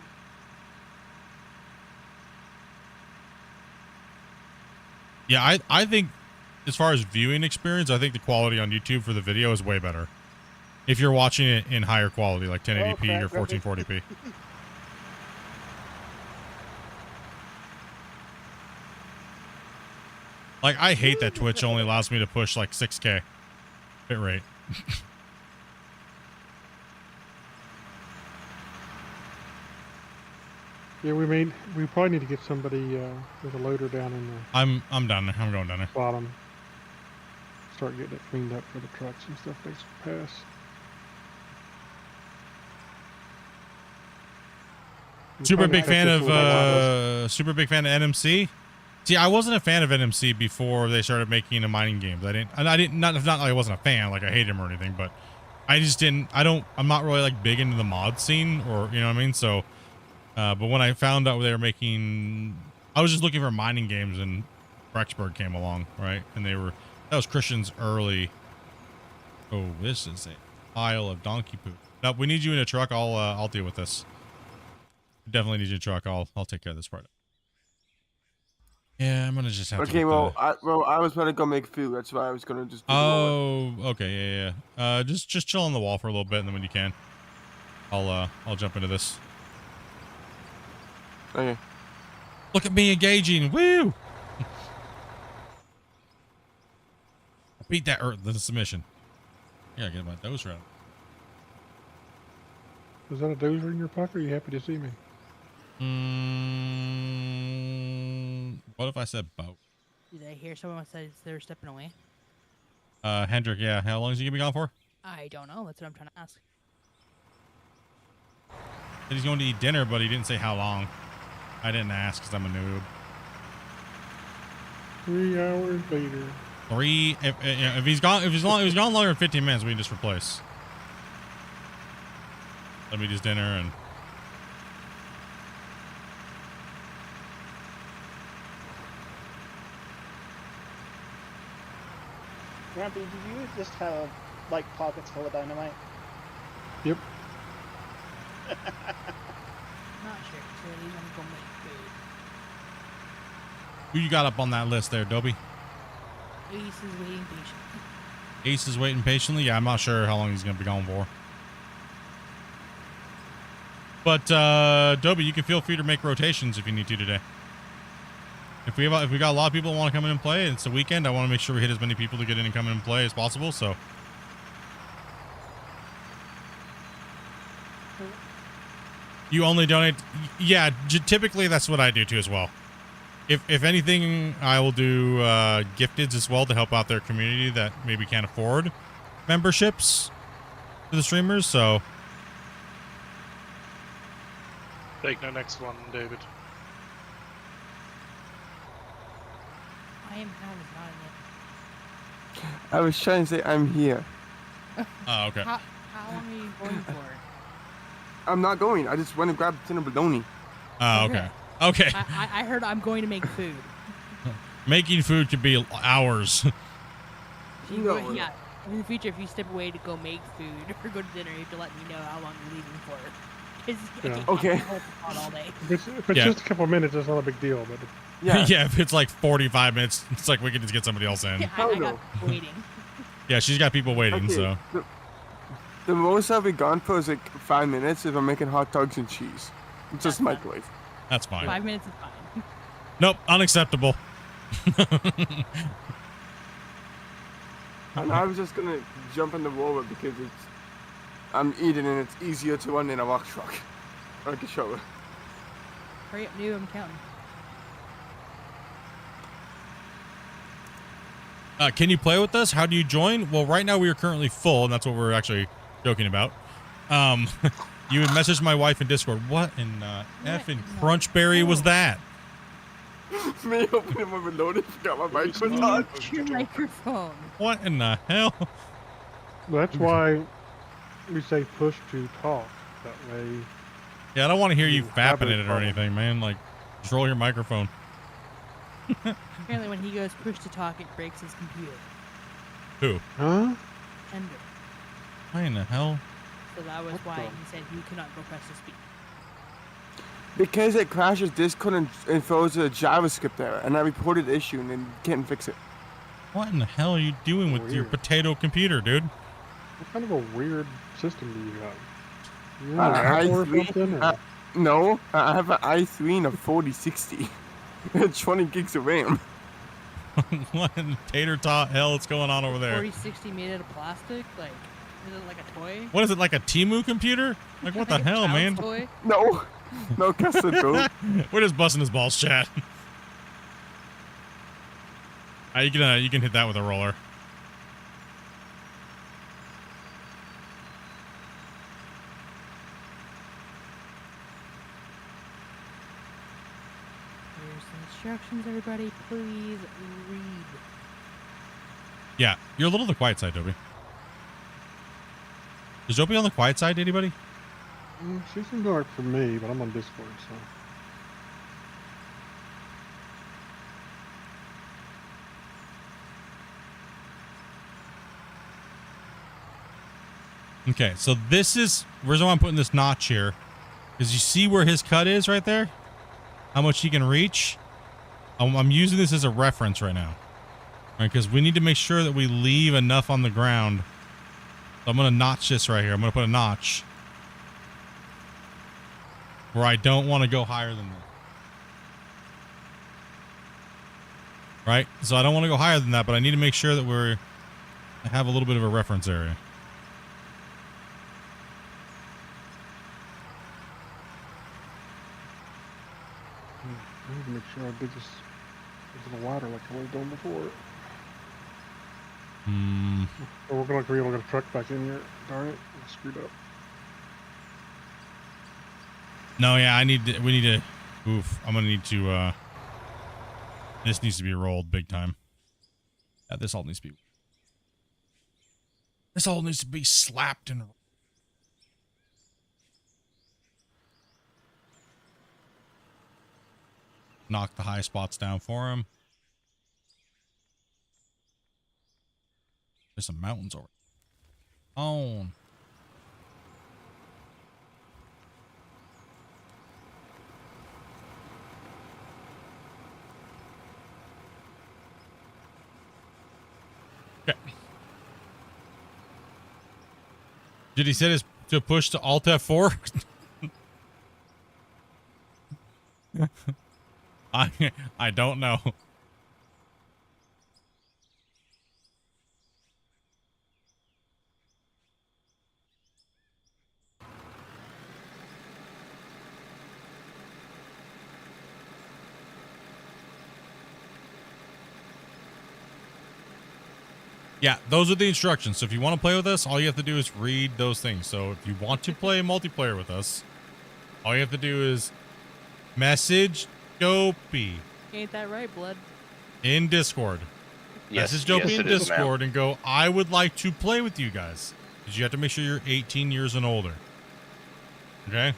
Yeah, I think as far as viewing experience, I think the quality on YouTube for the video is way better. If you're watching it in higher quality, like 1080p or 1440p. Like, I hate that Twitch only allows me to push like 6K bit rate. Yeah, we probably need to get somebody with a loader down in the. I'm done. I'm going down there. Bottom. Start getting it cleaned up for the trucks and stuff they pass. Super big fan of NMC. See, I wasn't a fan of NMC before they started making a mining game. Not like I wasn't a fan, like I hate him or anything, but I just didn't. I'm not really like big into the mod scene, or you know what I mean. So, but when I found out they were making, I was just looking for mining games, and Rexburg came along, right? And that was Christian's early. Oh, this is a pile of donkey poop. No, we need you in a truck. I'll deal with this. Definitely need you in a truck. I'll take care of this part. Yeah, I'm gonna just have to. Okay, get well, the... I was about to go make food. That's why I was gonna just. Do Oh, okay, yeah. Just chill on the wall for a little bit, and then when you can, I'll jump into this. Okay. Look at me engaging. Woo! I beat that the submission. Yeah, get my dozer out. Is that a dozer in your pocket? Are you happy to see me? What if I said boat? Did I hear someone say they're stepping away? Hendrick, yeah. How long is he gonna be gone for? I don't know. That's what I'm trying to ask. Said he's going to eat dinner, but he didn't say how long. I didn't ask because I'm a noob. 3 hours later. If he's gone longer than 15 minutes, we can just replace. Let me just dinner and. Grumpy, did you just have like pockets full of dynamite? Yep. Not sure. So he's gonna go make food. Who you got up on that list there, Dobie? Ace is waiting patiently. Ace is waiting patiently. Yeah, I'm not sure how long he's gonna be gone for. But Dobie, you can feel free to make rotations if you need to today. If we got a lot of people who want to come in and play, and it's a weekend, I want to make sure we hit as many people to get in and come in and play as possible. So. You only donate. Yeah, typically that's what I do too as well. If anything, I will do gifteds as well to help out their community that maybe can't afford memberships for the streamers. So. Take the next one, David. I am having not yet. I was trying to say I'm here. Oh, okay. How long are you going for? I'm not going. I just went and grabbed a tin of bologna. Oh, okay. Okay. I heard I'm going to make food. Making food could be hours. No. Yeah. In the future, if you step away to go make food or go to dinner, you have to let me know how long you're leaving for. Yeah. Okay. All day. If it's just a couple minutes, it's not a big deal. But Yeah, if it's like 45 minutes, it's like we can just get somebody else in. Yeah, I got waiting. Yeah, she's got people waiting, Okay, so. The most I'll be gone for is like 5 minutes if I'm making hot dogs and cheese. It's just microwave. That's fine. 5 minutes is fine. Nope, unacceptable. And I was just gonna jump in the water because I'm eating and it's easier to run in a rock truck. Or like a shower. Hurry up, new, I'm counting. Can you play with us? How do you join? Well, right now we are currently full, and that's what we're actually joking about. You had messaged my wife in Discord. What in effing Crunchberry was that? Me opening my reloaded, forgot my mic was on. Your microphone. What in the hell? that's why we say push to talk. That way. Yeah, I don't want to hear you have fapping a in it or problem. anything, man. Like, control your microphone. Apparently, when he goes push to talk, it breaks his computer. Who? Huh? Ender. Why in the hell? So that was why he said you cannot go press to speak. Because it crashes Discord and throws a JavaScript error, and I reported the issue and then can't fix it. What in the hell are you doing with your Weird. potato computer, dude? What kind of a weird system do you have? You Uh, on an Apple or i3 something? Or? No, I have an i3 and a 4060. 20 gigs of RAM. What in tater tot hell is going on over there? 4060 made out of plastic? Like, is it like a toy? What is it, like a Temu computer? Like, what the Like a hell, child's man? Toy? No custom build. We're just busting his balls, chat. You can hit that with a roller. Here's some instructions, everybody. Please read. Yeah, you're a little on the quiet side, Dobie. Is Dobie on the quiet side to anybody? She seems to work for me, but I'm on Discord, so. Okay, so this is the reason why I'm putting this notch here. Is you see where his cut is right there? How much he can reach? I'm using this as a reference right now. Right, because we need to make sure that we leave enough on the ground. So I'm going to notch this right here. I'm going to put a notch where I don't want to go higher than that. Right? So I don't want to go higher than that, but I need to make sure that I have a little bit of a reference area. I need to make sure I did this a little wider like I was doing before. Or we're going to be able to get a truck back in here. Darn it, I screwed up. No, yeah, we need to, oof, I'm going to need to, this needs to be rolled big time. Yeah, this all needs to be slapped and knock the high spots down for him. There's some mountains over. Oh. Okay. Did he set his to push to Alt F4? I don't know. Yeah, those are the instructions. So if you want to play with us, all you have to do is read those things. So if you want to play multiplayer with us, all you have to do is message Dopey. Ain't that right, blood? In Discord. Yes, message Dopey yes, in Discord and go, I would like to play with you guys. Because you have to make sure you're 18 years and older. Okay?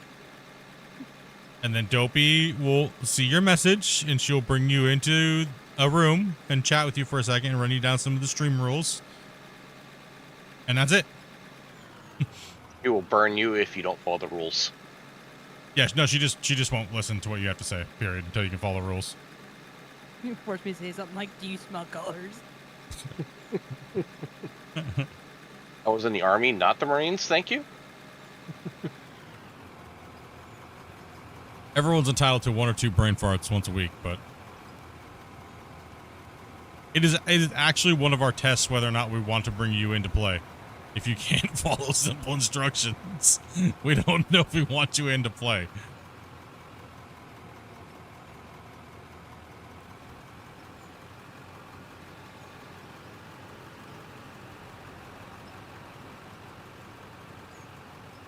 And then Dopey will see your message and she'll bring you into a room and chat with you for a second and run you down some of the stream rules. And that's it. He will burn you if you don't follow the rules. Yes, no, she just won't listen to what you have to say, period, until you can follow the rules. You forced me to say something like, do you smell colors? I was in the Army, not the Marines, thank you. Everyone's entitled to 1 or 2 brain farts once a week, but it is actually one of our tests whether or not we want to bring you into play. If you can't follow simple instructions, we don't know if we want you into play.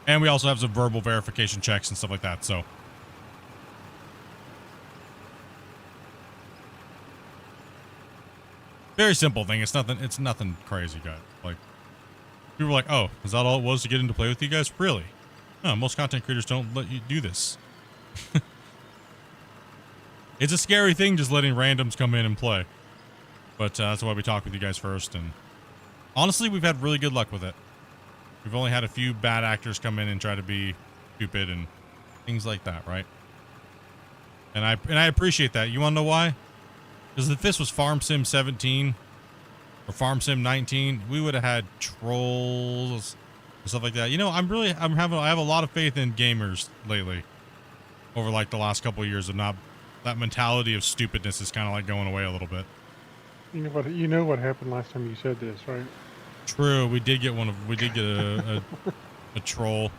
And we also have some verbal verification checks and stuff like that, so. Very simple thing. It's nothing crazy, guys. Like, people were like, oh, is that all it was to get into play with you guys? Really? No, most content creators don't let you do this. It's a scary thing just letting randoms come in and play. But that's why we talk with you guys first. And honestly, we've had really good luck with it. We've only had a few bad actors come in and try to be stupid and things like that, right? And I appreciate that. You want to know why? Because if this was Farm Sim 17 or Farm Sim 19, we would have had trolls and stuff like that. You know, I have a lot of faith in gamers lately. Over like the last couple of years of not, that mentality of stupidness is kind of like going away a little bit. You know what happened last time you said this, right? True, we did get a troll.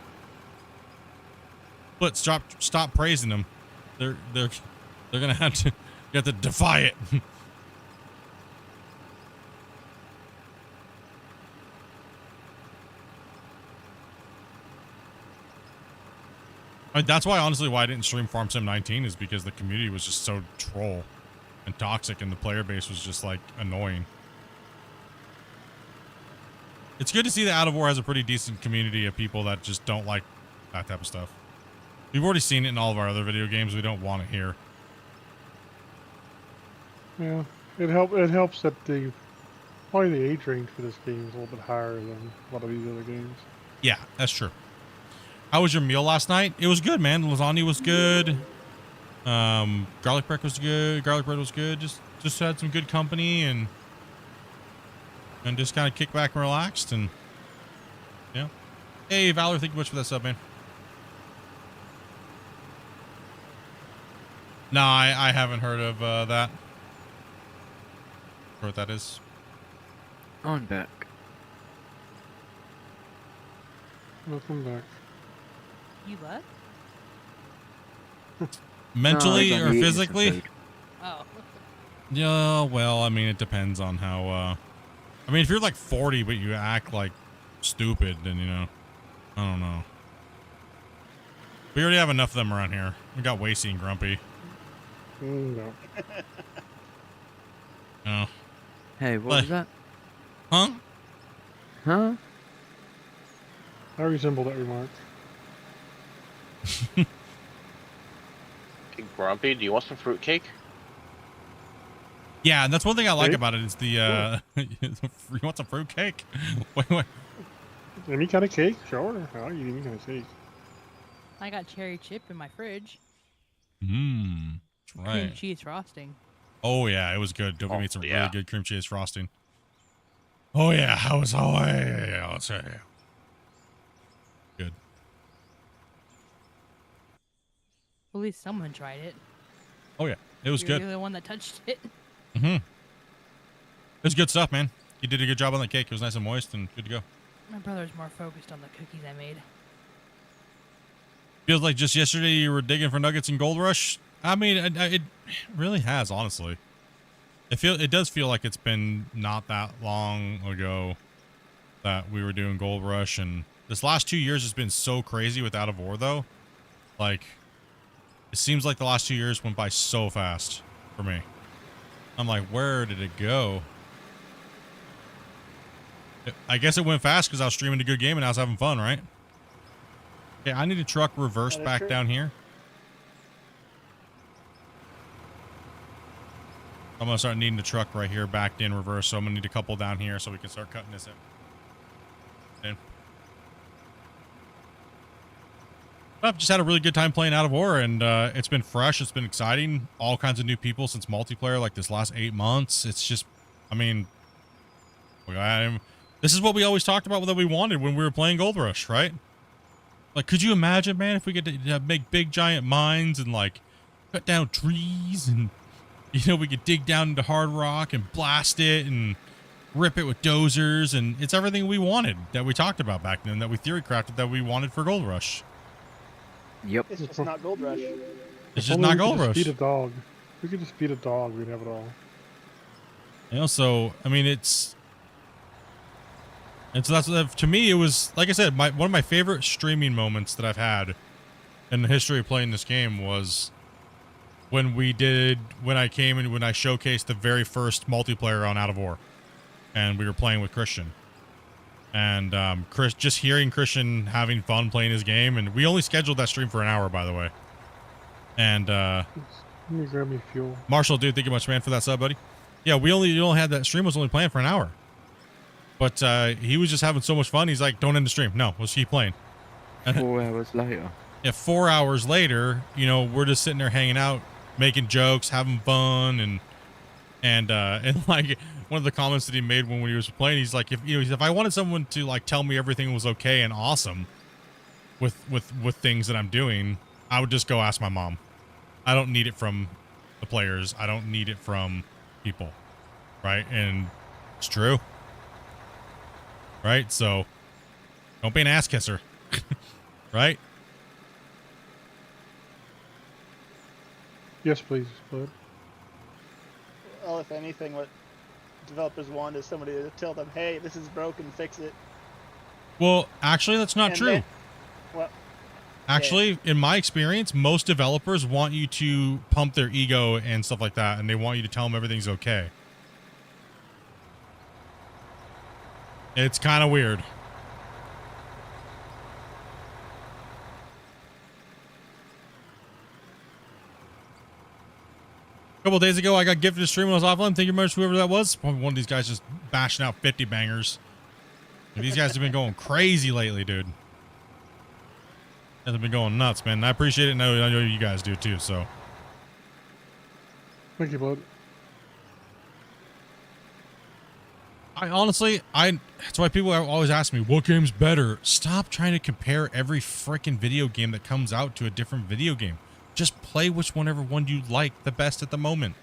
But stop praising them. They're gonna have to defy it. I mean, that's why, honestly, why I didn't stream Farm Sim 19 is because the community was just so troll and toxic, and the player base was just like annoying. It's good to see that Out of War has a pretty decent community of people that just don't like that type of stuff. We've already seen it in all of our other video games. We don't want it here. Yeah, it helps that probably the age range for this game is a little bit higher than a lot of these other games. Yeah, that's true. How was your meal last night? It was good, man. Lasagna was good. Garlic bread was good. Garlic bread was good. Just had some good company and just kind of kick back and relaxed and yeah. Hey Valor, thank you much for that sub, man. No, I haven't heard of that. Or what that is. I'm back. Welcome back. You left? Mentally No, I was or on the physically? episode. Oh. Yeah, well, I mean, it depends on how, I mean, if you're like 40, but you act like stupid, then, you know, I don't know. We already have enough of them around here. We got Wasey and Grumpy. No. No. Hey, what was that? Huh? Huh? I resemble that remark. Hey, Grumpy, do you want some fruitcake? Yeah, and that's one thing I like Hey. about it is the, you want some fruitcake? Wait. Any kind of cake? Sure. I'll eat any kind of cake. I got cherry chip in my fridge. Mmm. Cream Right. cheese frosting. Oh, yeah, it was good. Dobie Oh, made some yeah. really good cream cheese frosting. Oh, yeah. I was, oh, yeah. Let's say. Good. At least someone tried it. Oh, yeah. It was You're good. the one that touched it. Mm-hmm. It was good stuff, man. You did a good job on the cake. It was nice and moist and good to go. My brother's more focused on the cookies I made. Feels like just yesterday you were digging for nuggets in Gold Rush. I mean, it really has, honestly. It does feel like it's been not that long ago that we were doing Gold Rush, and this last 2 years has been so crazy with Out of War, though. Like, it seems like the last 2 years went by so fast for me. I'm like, where did it go? I guess it went fast because I was streaming a good game and I was having fun, right? Okay, I need a truck reversed That is back true. down here. I'm gonna start needing the truck right here backed in reverse, so I'm gonna need a couple down here so we can start cutting this in. I've just had a really good time playing Out of War, and it's been fresh. It's been exciting. All kinds of new people since multiplayer, like this last 8 months. It's just, I mean, this is what we always talked about that we wanted when we were playing Gold Rush, right? Like, could you imagine, man, if we could make big giant mines and like cut down trees and, you know, we could dig down into hard rock and blast it and rip it with dozers, and it's everything we wanted that we talked about back then, that we theory crafted that we wanted for Gold Rush. Yep. It's just not Gold Rush. It's just Only not we could Gold just Rush. Beat a dog. If we could just beat a dog, we'd have it all. You know, so I mean, and so that's, to me, it was, like I said, one of my favorite streaming moments that I've had in the history of playing this game was when I came and when I showcased the very first multiplayer on Out of War, and we were playing with Christian. And just hearing Christian having fun playing his game, and we only scheduled that stream for an hour, by the way. And Let me grab me fuel. Marshall, dude, thank you much, man, for that sub, buddy. Yeah, we only had that stream was only playing for an hour, but he was just having so much fun. He's like, "Don't end the stream. No, let's keep playing." And 4 hours later. yeah, 4 hours later, you know, we're just sitting there hanging out, making jokes, having fun, and like one of the comments that he made when he was playing, he's like, if I wanted someone to like tell me everything was okay and awesome with things that I'm doing, I would just go ask my mom. I don't need it from the players. I don't need it from people, right? And it's true, right? So don't be an ass kisser, right? Yes, please, bud. Well, if anything, what developers want is somebody to tell them, "Hey, this is broken, fix it." Well, actually, that's not And true. then- well, Actually, in my experience, most developers want you to pump their ego and stuff like that, and they want you to tell them everything's okay. It's kind of weird. A couple days ago, I got gifted a stream when I was offline. Thank you very much, whoever that was. Probably one of these guys just bashing out 50 bangers. These guys have been going crazy lately, dude. They've been going nuts, man. I appreciate it, and I know you guys do too. So, Thank you, bud. I honestly, that's why people always ask me, what game's better? Stop trying to compare every freaking video game that comes out to a different video game. Just play whichever one you like the best at the moment.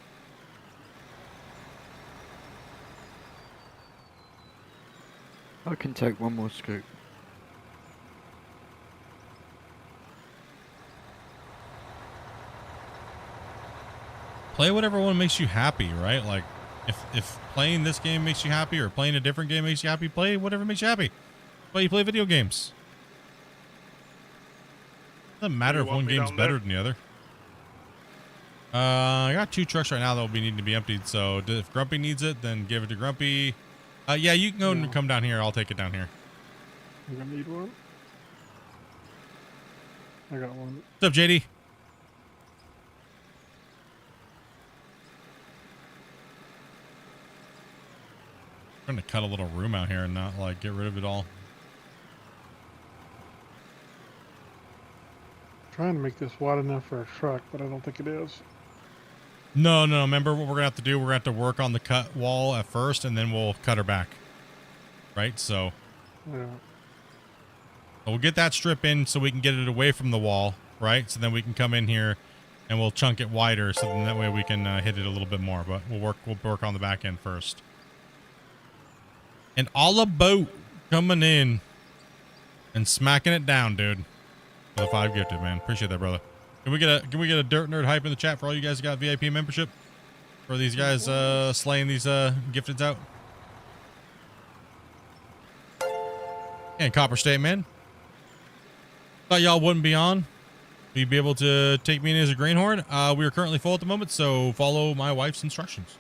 I can take one more scoop. Play whatever one makes you happy, right? Like, if playing this game makes you happy or playing a different game makes you happy, play whatever makes you happy. But you play video games. Doesn't matter if one game's better than the other. I got 2 trucks right now that will be needing to be emptied. So if Grumpy needs it, then give it to Grumpy. Yeah, you can go and come down here. I'll take it down here. You're gonna need one. I got one. What's up, JD? I'm trying to cut a little room out here and not like get rid of it all. Trying to make this wide enough for a truck, but I don't think it is. No. Remember what we're gonna have to do? We're gonna have to work on the cut wall at first, and then we'll cut her back. Right? So Yeah. we'll get that strip in so we can get it away from the wall, right? So then we can come in here and we'll chunk it wider, so then that way we can hit it a little bit more. But we'll work on the back end first. And all about coming in and smacking it down, dude. For the 5 gifted, man. Appreciate that, brother. Can we get a dirt nerd hype in the chat for all you guys who got VIP membership? For these guys slaying these gifteds out? And Copper State, man. Thought y'all wouldn't be on. You'd be able to take me in as a greenhorn. We are currently full at the moment, so follow my wife's instructions.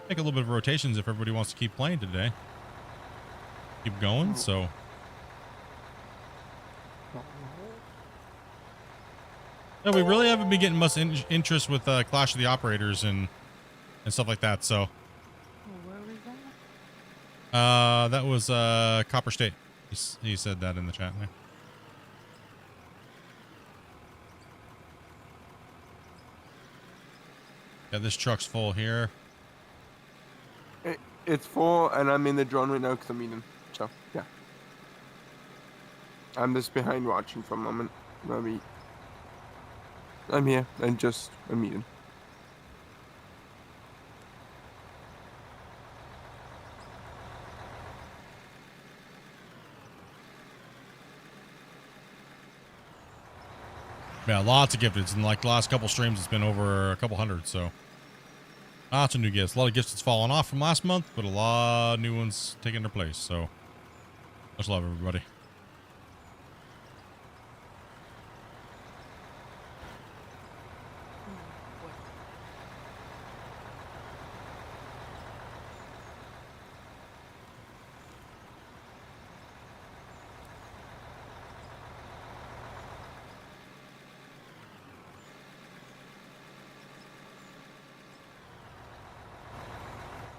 Make a little bit of rotations if everybody wants to keep playing today. Keep going, so. No, we really haven't been getting much interest with Clash of the Operators and stuff like that, so. Where was that? That was Copper State. He said that in the chat there. Yeah, this truck's full here. It's full, and I'm in the drone right now because I'm eating. So, yeah. I'm just behind watching for a moment. I'm here, and I'm eating. Yeah, lots of gifteds. In like the last couple streams, it's been over a couple hundred, so. Lots of new gifts. A lot of gifts that's fallen off from last month, but a lot of new ones taking their place. So, much love, everybody.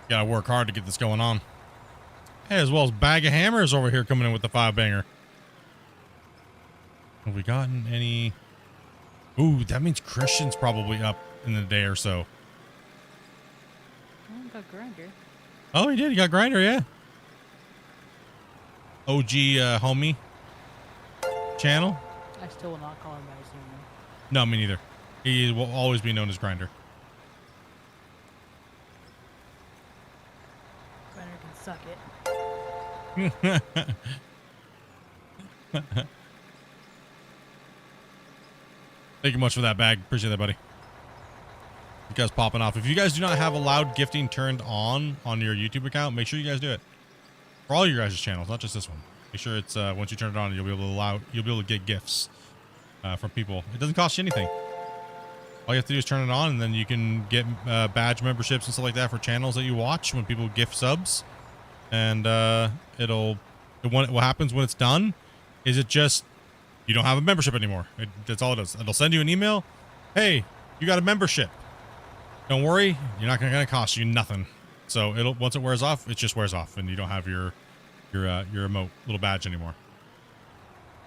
Gotta work hard to get this going on. Hey, as well as Bag of Hammers over here coming in with the 5-banger. Have we gotten any? Ooh, that means Christian's probably up in the day or so. I got Grinder. Oh, he did. He got Grinder, yeah. OG homie channel. I still will not call him by his name. No, me neither. He will always be known as Grinder. Grinder can suck it. Thank you much for that bag. Appreciate that, buddy. You guys popping off. If you guys do not have allowed gifting turned on your YouTube account, make sure you guys do it. For all your guys' channels, not just this one. Make sure it's once you turn it on, you'll be able to get gifts from people. It doesn't cost you anything. All you have to do is turn it on, and then you can get badge memberships and stuff like that for channels that you watch when people gift subs. And what happens when it's done is it just, you don't have a membership anymore. That's all it does. It'll send you an email. Hey, you got a membership. Don't worry, you're not gonna cost you nothing. So once it wears off, it just wears off, and you don't have your emote little badge anymore.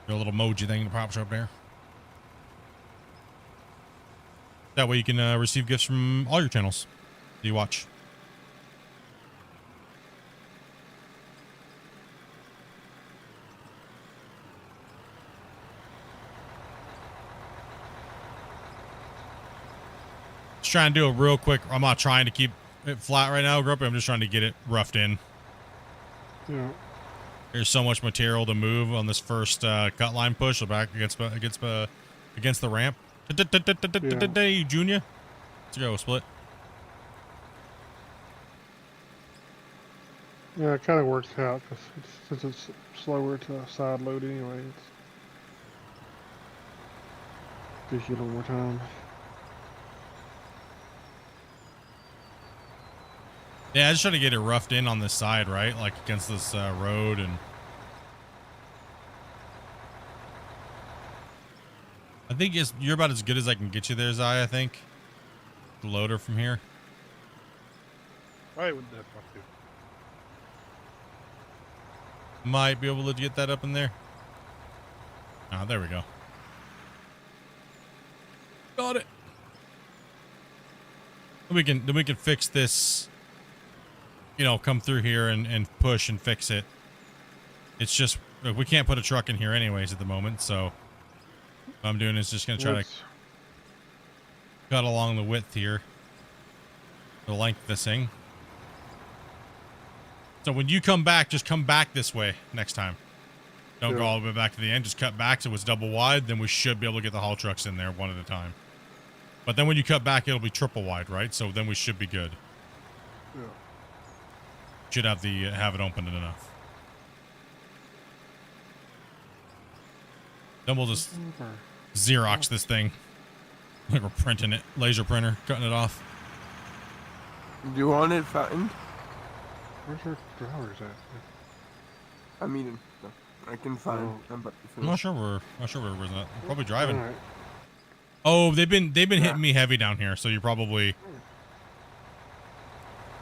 Your little emoji thing in the prop shop there. That way you can receive gifts from all your channels that you watch. Just trying to do it real quick. I'm not trying to keep it flat right now, Grumpy. I'm just trying to get it roughed in. Yeah. There's so much material to move on this first cut line push back against the ramp. You Junior. Let's go, Split. Yeah, it kind of works out because since it's slower to side load anyway, it gives you a little more time. Yeah, I just try to get it roughed in on this side, right? Like against this road and. I think you're about as good as I can get you there, Zai, I think. The loader from here. Why would that not do? Might be able to get that up in there. Oh, there we go. Got it. Then we can fix this. You know, come through here and push and fix it. It's just we can't put a truck in here anyways at the moment, so what I'm doing is just gonna try to cut along the width here. The length of this thing. So when you come back, just come back this way next time. Don't go all the way back to the end. Just cut back so it's double wide. Then we should be able to get the haul trucks in there one at a time. But then when you cut back, it'll be triple wide, right? So then we should be good. Yeah. Should have have it open enough. Then we'll just Xerox this thing. Like we're printing it. Laser printer, cutting it off. Do you want it flattened? Where's our drivers at? I mean, no, I can find. I'm not sure we're we're probably driving. Right. Oh, they've been hitting me heavy down here, so you're probably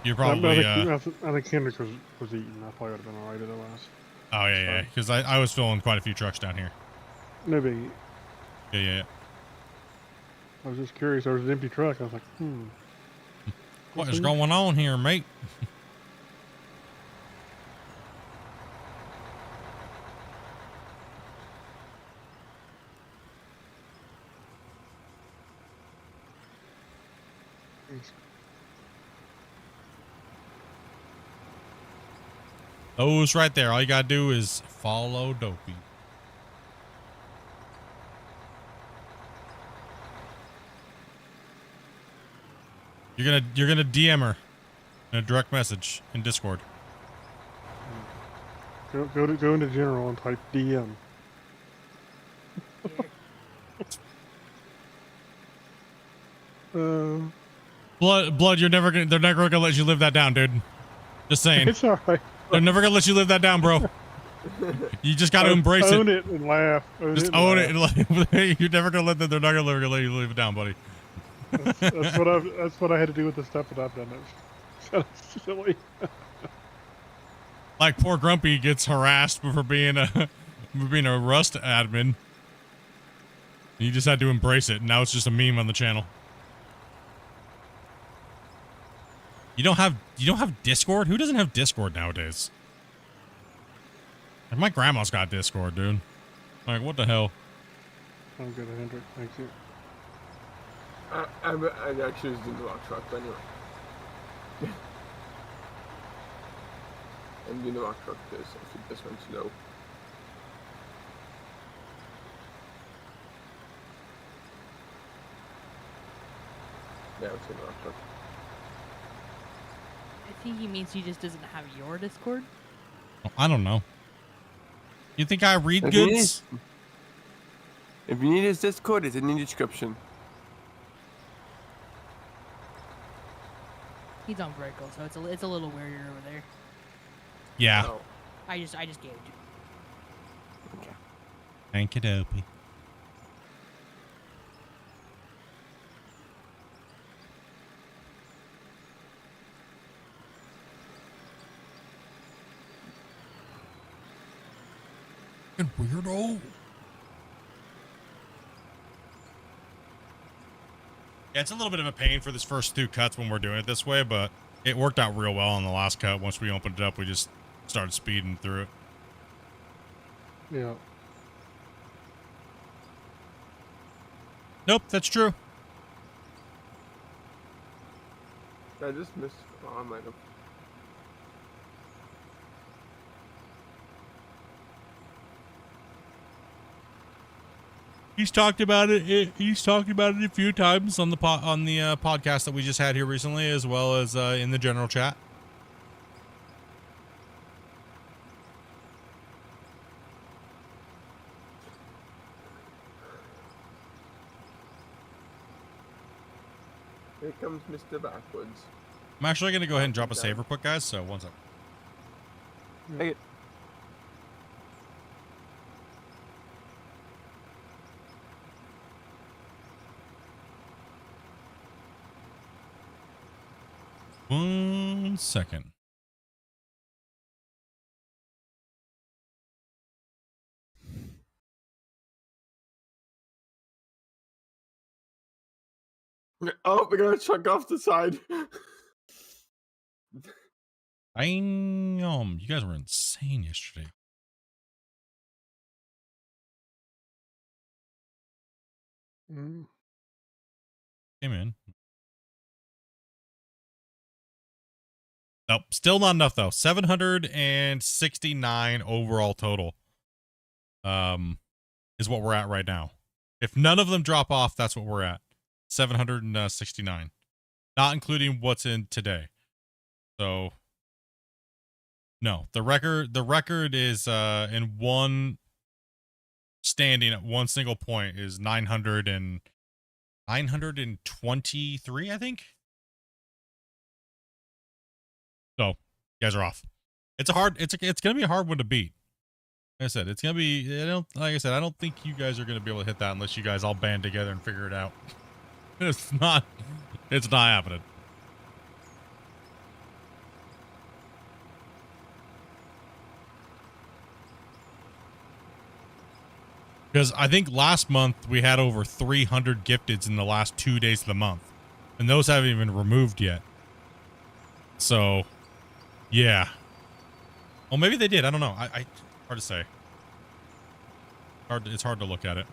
I think Kendrick was eating. I probably would have been alright otherwise. Oh yeah, because I was filling quite a few trucks down here. No biggie. Yeah. I was just curious. There was an empty truck. I was like, What is going on here, mate? Those right there. All you gotta do is follow Dopey. You're gonna DM her in a direct message in Discord. go into general and type DM. Blood, they're never gonna let you live that down, dude. Just saying. It's alright. They're never gonna let you live that down, bro. You just gotta embrace it. Own it and laugh. Just own it. And you're never gonna let them. They're not gonna let you live it down, buddy. That's what I had to do with the stuff that I've done. It's kind of silly. Like poor Grumpy gets harassed for being a Rust admin. You just had to embrace it, and now it's just a meme on the channel. You don't have Discord? Who doesn't have Discord nowadays? Like my grandma's got Discord, dude. Like what the hell? I'm good, Hendrick. Thank you. I actually was in the rock truck, but anyway. I'm in the rock truck this. I think this one's low. Yeah, it's in the rock truck. I think he means he just doesn't have your Discord. I don't know. You think I read goods? If you need his Discord, it's in the description. He's on Brickle, so it's a little weirder over there. Yeah. Oh. I just gave it to you. Okay. Thank you, Dopey. Weirdo. Yeah, it's a little bit of a pain for this first 2 cuts when we're doing it this way, but it worked out real well on the last cut. Once we opened it up, we just started speeding through it. Yeah. Nope, that's true. I just missed. Oh, I might have. He's talked about it. He's talked about it a few times on the podcast that we just had here recently, as well as in the general chat. Here comes Mr. Backwoods. I'm actually going to go ahead and drop a save real quick, guys. So 1 second. Take it. One second. Oh, we got a truck off the side. Damn, you guys were insane yesterday. Mm. Hey, man. Nope, still not enough though. 769 overall total. Is what we're at right now. If none of them drop off, that's what we're at. 769. Not including what's in today. So no, the record is in one standing at one single point is 923, I think. So you guys are off. It's gonna be a hard one to beat. Like I said, it's gonna be. I don't think you guys are gonna be able to hit that unless you guys all band together and figure it out. It's not happening. Because I think last month we had over 300 gifteds in the last 2 days of the month, and those haven't even removed yet. So, yeah. Well, maybe they did. I don't know. I hard to say. It's hard to look at it.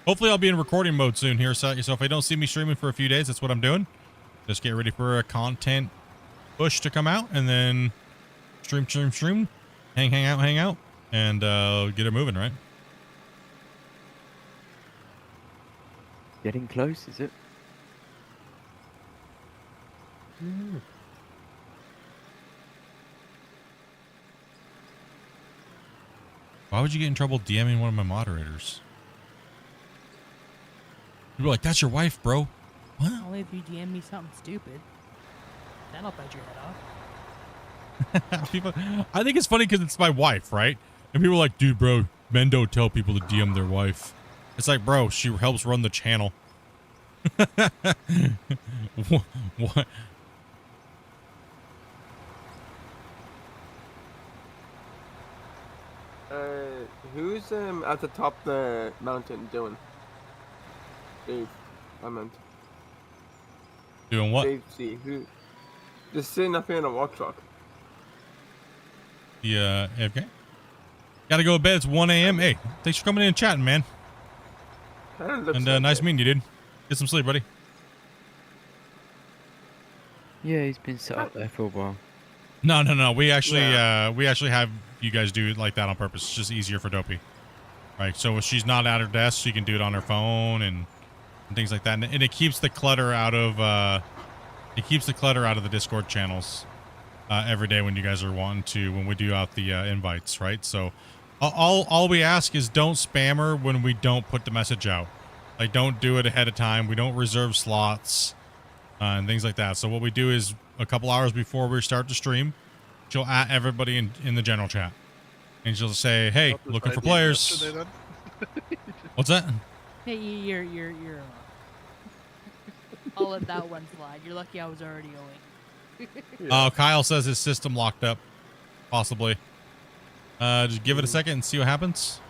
Hopefully I'll be in recording mode soon here, so if I don't see me streaming for a few days, that's what I'm doing. Just get ready for a content push to come out, and then stream, hang out, and get it moving, right? Getting close, is it? Why would you get in trouble DMing one of my moderators? You were like, that's your wife, bro. What? Only if you DM me something stupid. Then I'll bite your head off. People, I think it's funny because it's my wife, right? And people are like, dude, bro, men don't tell people to DM their wife. It's like, bro, she helps run the channel. What? Who's at the top of the mountain doing? Dave, I meant. Doing what? Dave C. Who? Just sitting up here in a walk truck. Yeah, okay. Gotta go to bed. It's 1 a.m. Hey, thanks for coming in and chatting, man. And nice meeting you, dude. Get some sleep, buddy. Yeah, he's been set up there for a while. No. We actually have you guys do it like that on purpose. It's just easier for Dopey. Right. So if she's not at her desk, she can do it on her phone and things like that. And it keeps the clutter out of the Discord channels every day when you guys are when we do out the invites, right? So all we ask is don't spam her when we don't put the message out. Like, don't do it ahead of time. We don't reserve slots and things like that. So what we do is a couple hours before we start the stream, she'll at everybody in the general chat, and she'll say, "Hey, looking for players." What's that? Hey, you're I'll let that one slide. You're lucky I was already going. Oh, Kyle says his system locked up. Possibly. Just give it a second and see what happens.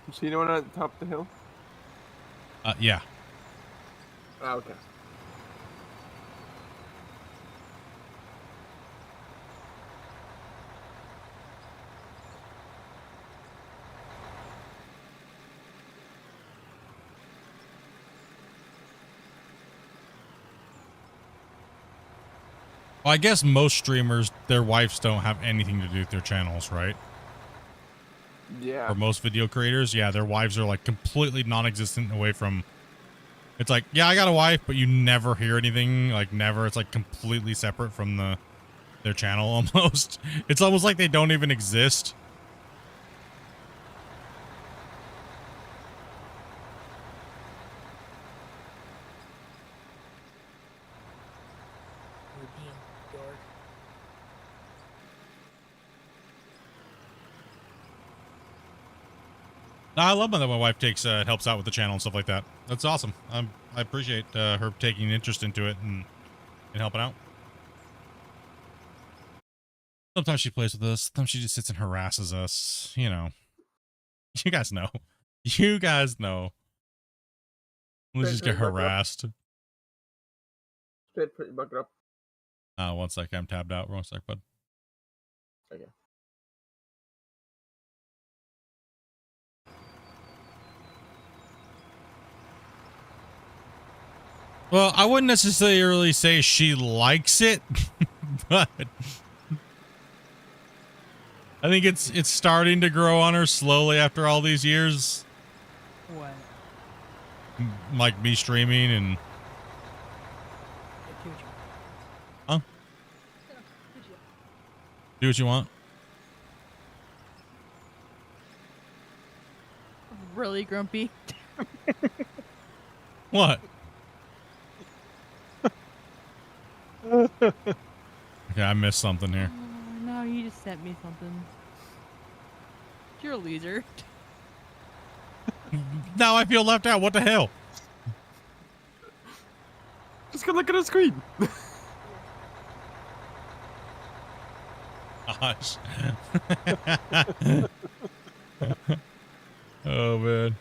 You see anyone at the top of the hill? Yeah. Ah, okay. Well, I guess most streamers, their wives don't have anything to do with their channels, right? Yeah. For most video creators, yeah, their wives are like completely non-existent away from. It's like, yeah, I got a wife, but you never hear anything, like never. It's like completely separate from their channel almost. It's almost like they don't even exist. No, I love that my wife takes helps out with the channel and stuff like that. That's awesome. I appreciate her taking an interest into it and helping out. Sometimes she plays with us. Sometimes she just sits and harasses us. You know. You guys know. You guys know. Let's just get harassed. Put your bucket up. 1 sec. I'm tabbed out. 1 sec, bud. Okay. Well, I wouldn't necessarily say she likes it, but I think it's starting to grow on her slowly after all these years. What? Like me streaming and. Huh? Do what you want. Really grumpy. What? Okay, I missed something here. Oh, no, you just sent me something. You're a loser. Now I feel left out. What the hell? Just go look at the screen. Gosh. Oh man.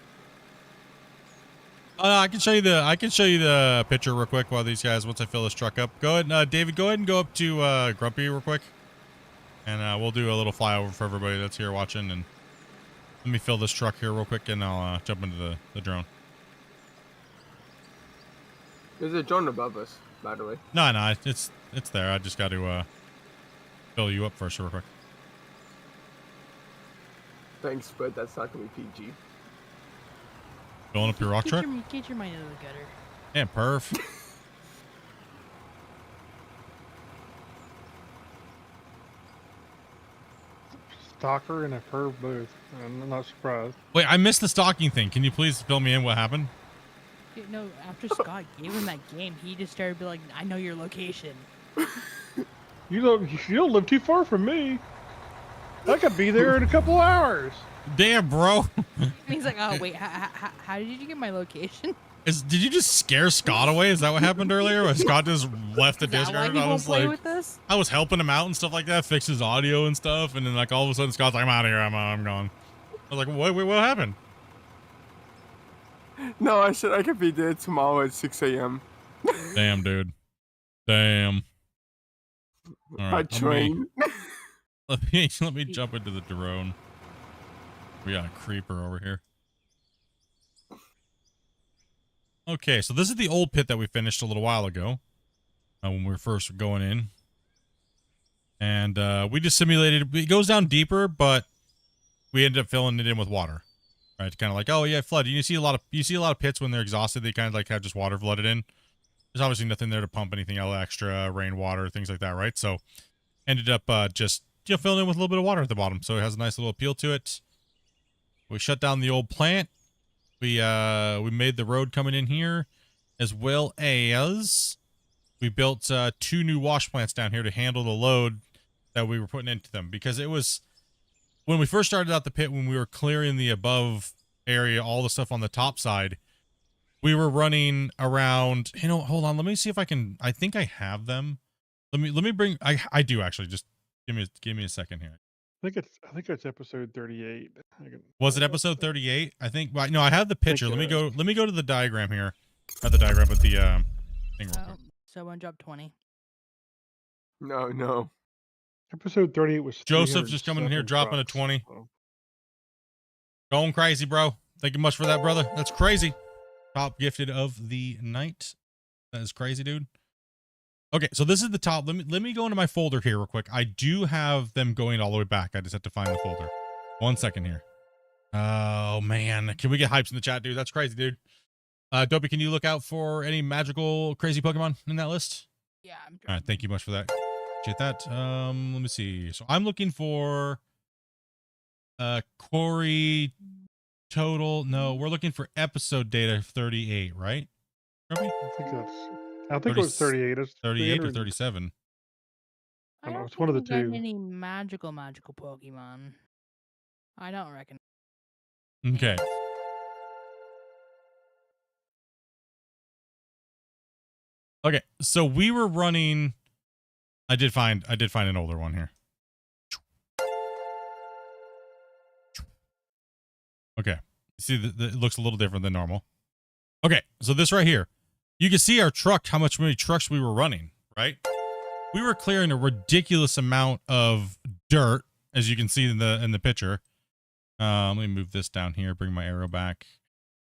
I can show you the picture real quick while these guys, once I fill this truck up. Go ahead, David, go ahead and go up to Grumpy real quick. And we'll do a little flyover for everybody that's here watching. And let me fill this truck here real quick and I'll jump into the drone. There's a drone above us, by the way. No, it's there. I just got to fill you up first real quick. Thanks, but that's not gonna be PG. Filling up your rock truck? Get your mind out of the gutter. Yeah, perf. Stalker in a curved booth. I'm not surprised. Wait, I missed the stalking thing. Can you please fill me in what happened? No, after Scott gave him that game, he just started to be like, I know your location. You don't live too far from me. I could be there in a couple hours. Damn, bro. He's like, oh, wait, how did you get my location? Did you just scare Scott away? Is that what happened earlier? When Scott just left the Discord? I was like, I was helping him out and stuff like that, fix his audio and stuff, and then like all of a sudden Scott's like, I'm out of here, I'm gone. I was like, wait, what happened? No, I said I could be there tomorrow at 6 a.m. Damn, dude. Damn. All By right, train. Let me jump into the drone. We got a creeper over here. Okay, so this is the old pit that we finished a little while ago, when we were first going in, and we just simulated. It goes down deeper, but we ended up filling it in with water, right? Kind of like, oh yeah, flood. You see a lot of pits when they're exhausted. They kind of like have just water flooded in. There's obviously nothing there to pump anything else extra, rainwater, things like that, right? So ended up just filling in with a little bit of water at the bottom, so it has a nice little appeal to it. We shut down the old plant. We made the road coming in here, as well as we built 2 new wash plants down here to handle the load that we were putting into them. Because it was when we first started out the pit, when we were clearing the above area, all the stuff on the top side, we were running around, you know, hold on, let me see if I can, I think I have them. Let me bring, I do actually, just give me a second here. I think it's episode 38. Was it episode 38? I think, well, no, I have the picture. Let me go to the diagram here. Not the diagram, but the thing real quick. So one drop 20. No. Episode 38 was Joseph just coming in here, dropping a 20. Going crazy, bro. Thank you much for that, brother. That's crazy. Top gifted of the night. That is crazy, dude. Okay, so this is the top. Let me go into my folder here real quick. I do have them going all the way back. I just have to find the folder. 1 second here. Oh man, can we get hypes in the chat, dude? That's crazy, dude. Dopey, can you look out for any magical crazy Pokemon in that list? Yeah, I'm all right, thank you much for that. Appreciate that. Let me see. So I'm looking for Corey total. No, we're looking for episode data 38, right? Dopey? I think it was 38. It's 38 or 37. I don't know. It's one of the two. Any magical Pokemon? I don't reckon. Okay. Okay, so we were running. I did find an older one here. Okay, see, it looks a little different than normal. Okay, so this right here, you can see our truck, how many trucks we were running, right? We were clearing a ridiculous amount of dirt, as you can see in the picture. Let me move this down here, bring my arrow back.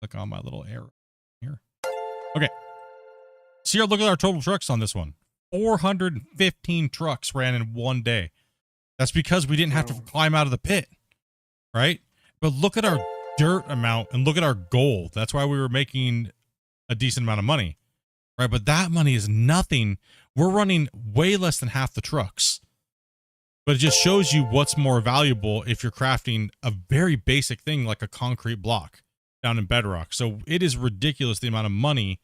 Click on my little arrow here. Okay. See, look at our total trucks on this one. 415 trucks ran in one day. That's because we didn't have to climb out of the pit, right? But look at our dirt amount and look at our gold. That's why we were making a decent amount of money, right? But that money is nothing. We're running way less than half the trucks. But it just shows you what's more valuable if you're crafting a very basic thing like a concrete block down in bedrock. So it is ridiculous the amount of money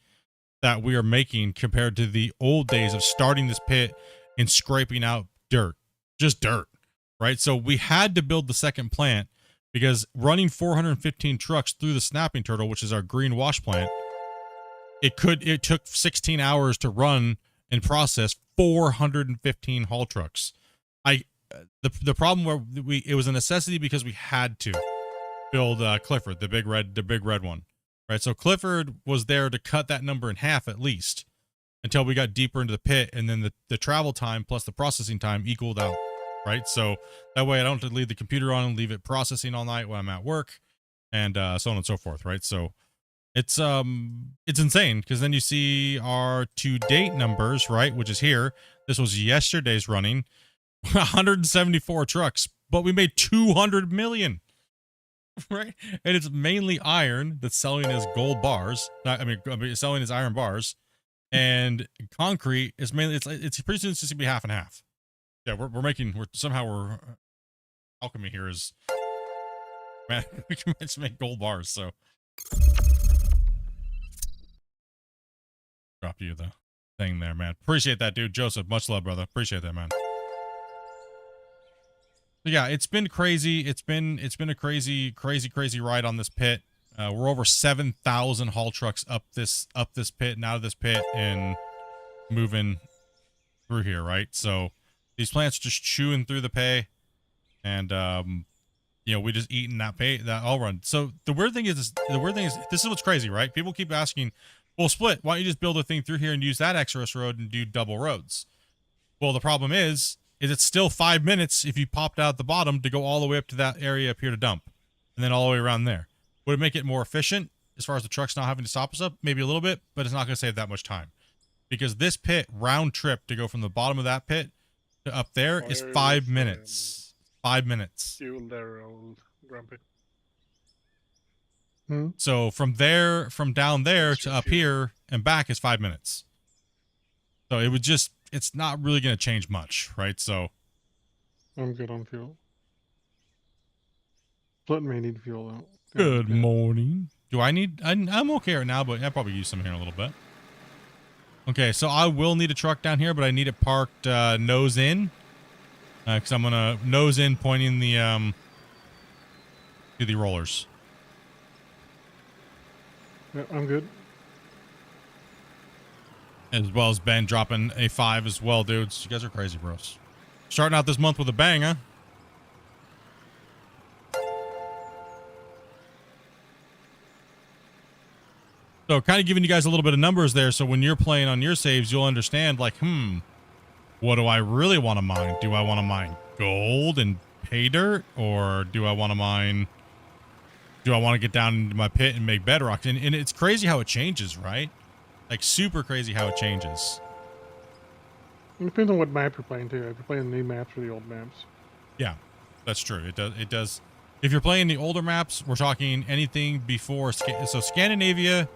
that we are making compared to the old days of starting this pit and scraping out dirt, just dirt, right? So we had to build the second plant because running 415 trucks through the snapping turtle, which is our green wash plant, it took 16 hours to run and process 415 haul trucks. The problem where it was a necessity because we had to build Clifford, the big red one. Right, so Clifford was there to cut that number in half at least until we got deeper into the pit, and then the travel time plus the processing time equaled out, right? So that way I don't have to leave the computer on and leave it processing all night when I'm at work, and so on and so forth, right? So it's insane because then you see our to-date numbers, right, which is here. This was yesterday's running, 174 trucks, but we made 200 million. Right, and it's mainly iron that's selling as gold bars. I mean, selling as iron bars, and concrete is mainly it's pretty soon it's just gonna be half and half. Yeah, we're somehow alchemy here is, man, we can just make gold bars. So drop you the thing there, man. Appreciate that, dude. Joseph, much love, brother. Appreciate that, man. Yeah, it's been crazy. It's been a crazy ride on this pit. We're over 7,000 haul trucks up this pit and out of this pit and moving through here, right? So these plants just chewing through the pay, and you know, we just eating that all run. So the weird thing is this is what's crazy, right? People keep asking, well, Split, why don't you just build a thing through here and use that express road and do double roads? Well, the problem is it's still 5 minutes if you popped out the bottom to go all the way up to that area up here to dump, and then all the way around there. Would it make it more efficient as far as the trucks not having to stop us up? Maybe a little bit, but it's not going to save that much time. Because this pit, round trip to go from the bottom of that pit to up there is 5 minutes. 5 minutes. Fuel there, old grumpy. So from down there to up here and back is 5 minutes. So it would just, it's not really going to change much, right? So I'm good on fuel. Split may need fuel though. Good morning. Do I need? I'm okay right now, but I'll probably use some here in a little bit. Okay, so I will need a truck down here, but I need it parked nose in, because I'm gonna nose in, pointing the to the rollers. Yeah, I'm good. As well as Ben dropping a 5 as well, dudes. You guys are crazy, bros. Starting out this month with a bang, huh? So kind of giving you guys a little bit of numbers there. So when you're playing on your saves, you'll understand like, what do I really want to mine? Do I want to mine gold and pay dirt? Or do I want to get down into my pit and make bedrock? And it's crazy how it changes, right? Like super crazy how it changes. It depends on what map you're playing too. If you're playing the new maps or the old maps. Yeah, that's true. It does. If you're playing the older maps, we're talking anything before. So Scandinavia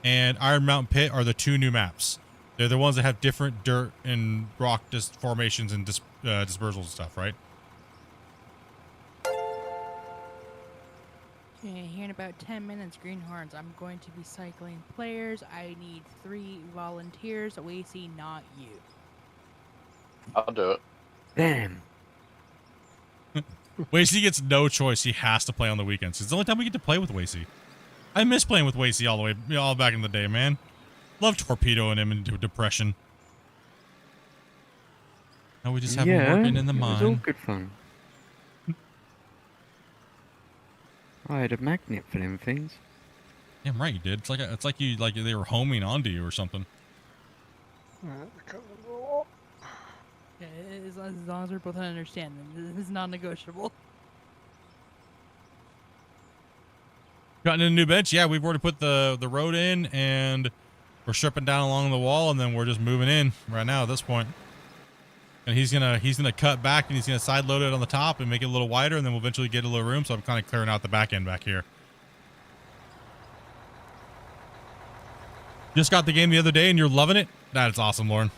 and Iron Mountain Pit are the 2 new maps. They're the ones that have different dirt and rock formations and dispersals and stuff, right? Okay, here in about 10 minutes, Greenhorns, I'm going to be cycling players. I need 3 volunteers. Wacy, not you. I'll do it. Damn. Wacy gets no choice. He has to play on the weekends. It's the only time we get to play with Wacy. I miss playing with Wacy all the way, all back in the day, man. Love torpedoing him into depression. Now we just have him working in the mine. It was all good fun. I had a magnet for them things. Damn right you did. It's like they were homing onto you or something. Yeah, as long as we're both understanding, this is non-negotiable. Gotten a new bench? Yeah, we've already put the road in, and we're stripping down along the wall, and then we're just moving in right now at this point. And he's gonna cut back, and he's gonna side load it on the top and make it a little wider, and then we'll eventually get a little room. So I'm kind of clearing out the back end back here. Just got the game the other day, and you're loving it. That's awesome, Lauren.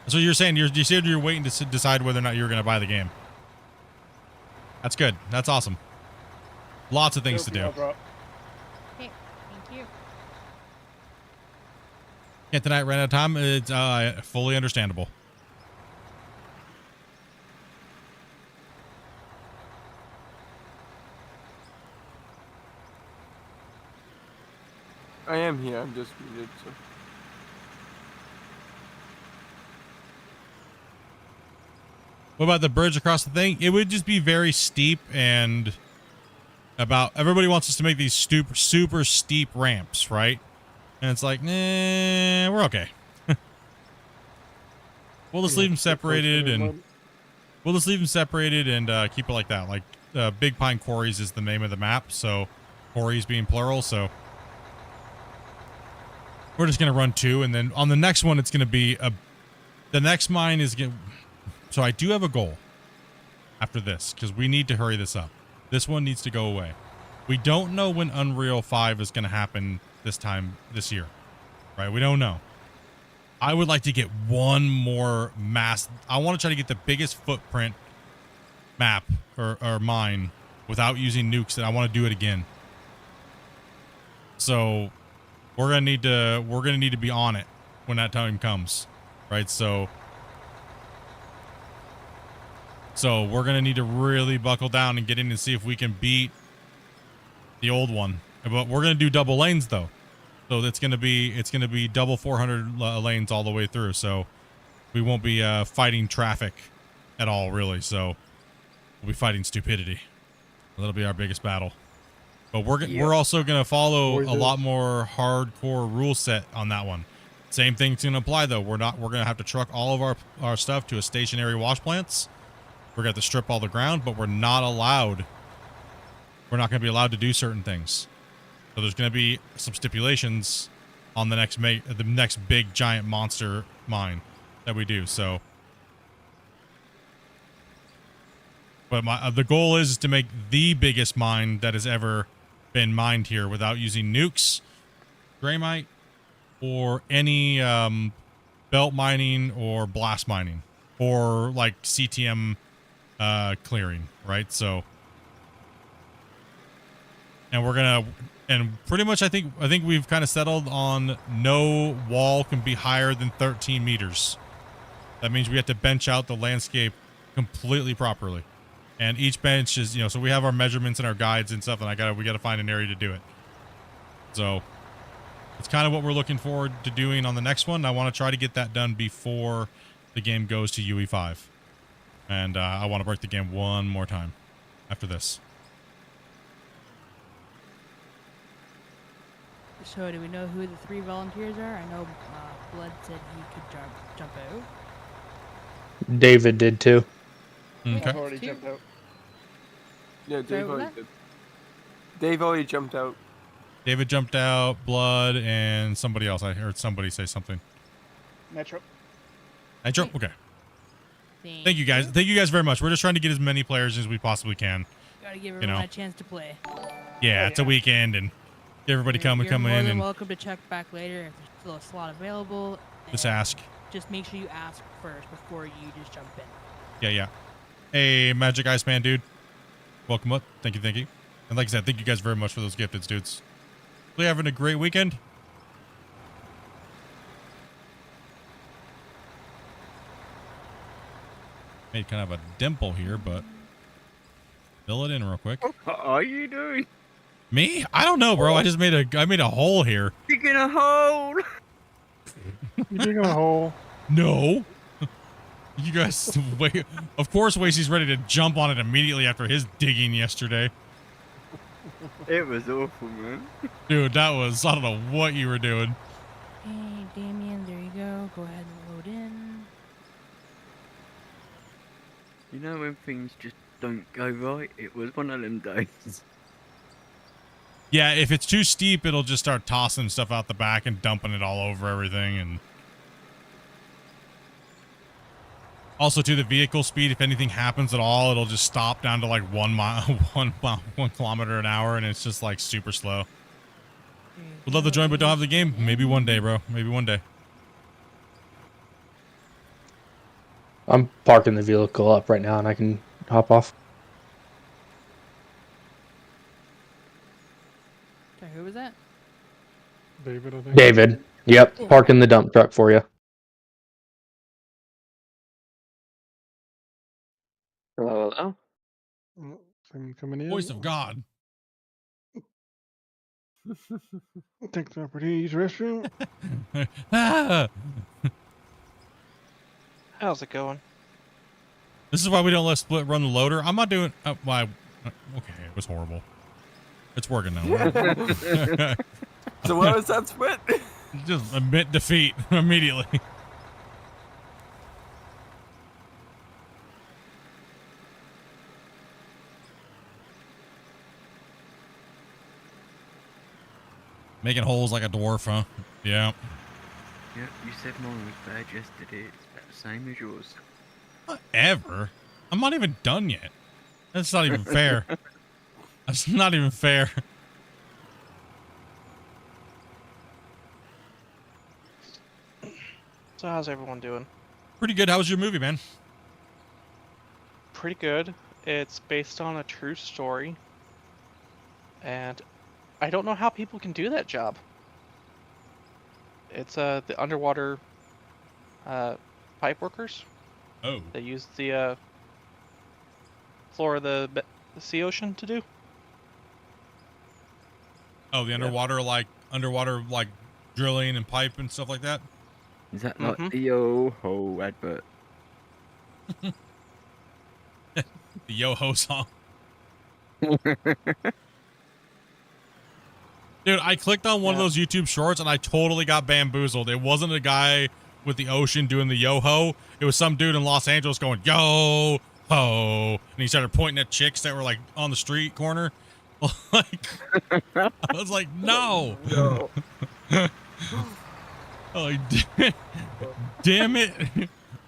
So you're saying you said you're waiting to decide whether or not you're gonna buy the game. That's good. That's awesome. Lots of things to do. Okay, thank you. Can't tonight ran out of time. It's fully understandable. I am here. I'm just muted. So. What about the bridge across the thing? It would just be very steep, and everybody wants us to make these super steep ramps, right? And it's like, nah, we're okay. We'll just leave them separated, and keep it like that. Like Big Pine Quarries is the name of the map, so quarries being plural. So we're just gonna run 2, and then on the next one, it's gonna be the next mine is gonna. So I do have a goal after this, because we need to hurry this up. This one needs to go away. We don't know when Unreal 5 is going to happen this year, right? We don't know. I would like to get one more mass. I want to try to get the biggest footprint map or mine without using nukes, and I want to do it again. So we're gonna need to be on it when that time comes, right? So we're going to need to really buckle down and get in and see if we can beat the old one. But we're going to do double lanes though. So it's going to be double 400 lanes all the way through. So we won't be fighting traffic at all really. So we'll be fighting stupidity. That'll be our biggest battle. But we're also going to follow a lot more hardcore rule set on that one. Same thing's going to apply though. We're going to have to truck all of our stuff to a stationary wash plants. We're going to have to strip all the ground, but we're not going to be allowed to do certain things. So there's going to be some stipulations on the next big giant monster mine that we do. So, but the goal is to make the biggest mine that has ever been mined here without using nukes, Greymite, or any belt mining or blast mining or like CTM clearing, right? So, and pretty much I think we've kind of settled on no wall can be higher than 13 meters. That means we have to bench out the landscape completely properly, and each bench is, so we have our measurements and our guides and stuff, and we got to find an area to do it. So it's kind of what we're looking forward to doing on the next one. I want to try to get that done before the game goes to UE5. And I want to break the game one more time after this. So do we know who the 3 volunteers are? I know Blood said he could jump out. David did too. Okay. I've already jumped out. Yeah, Sorry, Dave what was already did. Dave already jumped out. David jumped out, Blood, and somebody else. I heard somebody say something. Metro. Nitro? Okay. Thank you guys. Thank you guys very much. We're just trying to get as many players as we possibly can. Gotta give everyone know. a chance to play. Yeah, it's a weekend and get everybody come You're in more than and welcome to check back later if there's still a slot available. just and ask. Just make sure you ask first before you just jump in. Yeah. Hey, Magic Iceman, dude. Welcome up. Thank you. And like I said, thank you guys very much for those gifteds, dudes. Really having a great weekend. Made kind of a dimple here, but fill it in real quick. What are you doing? Me? I don't know, bro. I made a hole here. Digging a hole. You digging a hole? No. You guys wait. Of course, Wasey's ready to jump on it immediately after his digging yesterday. It was awful, man. Dude, that was, I don't know what you were doing. Hey, Damien, there you go. Go ahead and load in. You know when things just don't go right? It was one of them days. Yeah, if it's too steep, it'll just start tossing stuff out the back and dumping it all over everything. And also, to the vehicle speed, if anything happens at all, it'll just stop down to like 1 kilometer an hour, and it's just like super slow. Would love to join, but don't have the game. Maybe one day, bro. Maybe one day. I'm parking the vehicle up right now, and I can hop off. Sorry, who was that? David, I think. David. Yep, parking the dump truck for you. Hello. Someone coming in. Voice of God. Take the opportunity to use restroom. Ah! How's it going? This is why we don't let Split run the loader. I'm not doing. Why? Okay, it was horrible. It's working now. So what was that, Split? Just admit defeat immediately. Making holes like a dwarf, huh? Yeah. Yeah, you said mine was bad yesterday. It's about the same as yours. Whatever. I'm not even done yet. That's not even fair. That's not even fair. So how's everyone doing? Pretty good. How was your movie, man? Pretty good. It's based on a true story. And I don't know how people can do that job. It's the underwater pipe workers. Oh. They use the floor of the sea ocean to do. Oh, the underwater like drilling and pipe and stuff like that. Is that like the yo-ho advert? The yo-ho song. Dude, I clicked on one of those YouTube shorts and I totally got bamboozled. It wasn't a guy with the ocean doing the yo-ho. It was some dude in Los Angeles going, yo-ho. And he started pointing at chicks that were like on the street corner. Like, I was like, no. Oh, damn it.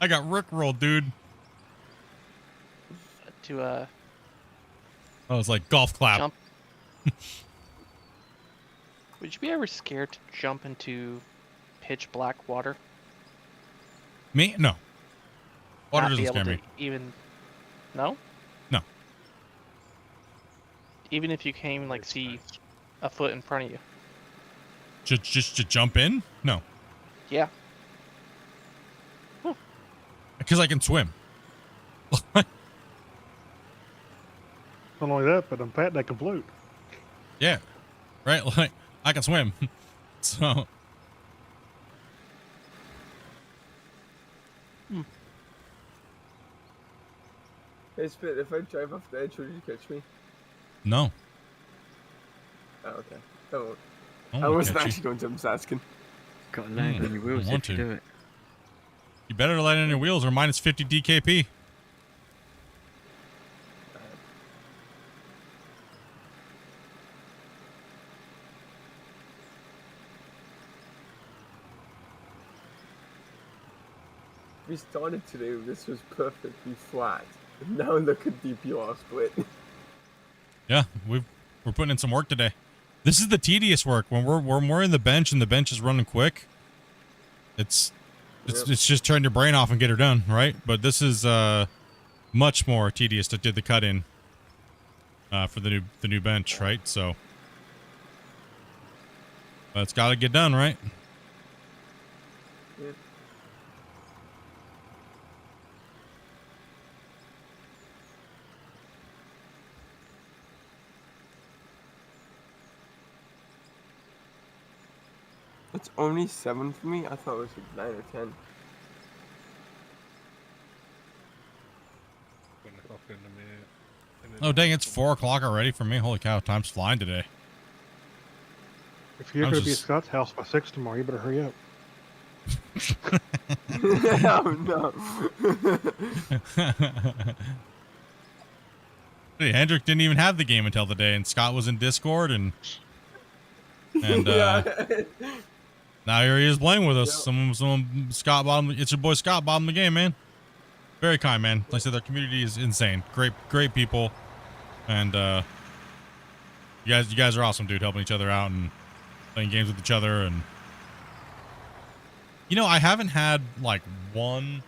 I got rickrolled, dude. I was like, golf clap. Jump. Would you be ever scared to jump into pitch black water? Me? No. Water Not be doesn't scare able me. to even. No? No. Even if you can't even like see a foot in front of you. Just to jump in? No. Yeah. Because I can swim. Not only that, but I'm fat and I can float. Yeah. Right? Like, I can swim. So Hey, Spit, if I drive off the edge, would you catch me? no. Oh, okay. I won't. I I won't wasn't catch you. actually going to, I'm just asking. Got to land on your wheels want if you to. do it. You better land on your wheels or minus 50 DKP. We started today, this was perfectly flat. And now look at DPR Split. Yeah, we're putting in some work today. This is the tedious work when we're in the bench and the bench is running quick. It's just turn your brain off and get her done, right? But this is much more tedious to do the cut in for the new bench, right? So but it's got to get done, right? Yeah. It's only 7 for me? I thought it was like 9 or 10. Oh dang, it's 4 o'clock already for me. Holy cow, time's flying today. If you're I'm going to be at just- Scott's house by 6 tomorrow, you better hurry up. Oh no. Hey, Hendrick didn't even have the game until the day, and Scott was in Discord, and Yeah. now here he is playing with us. Yep. Some Scott bottom. It's your boy Scott bottom the game, man. Very kind, man. Like I said, their community is insane. Great people, and you guys are awesome, dude. Helping each other out and playing games with each other, and you know, I haven't had like one.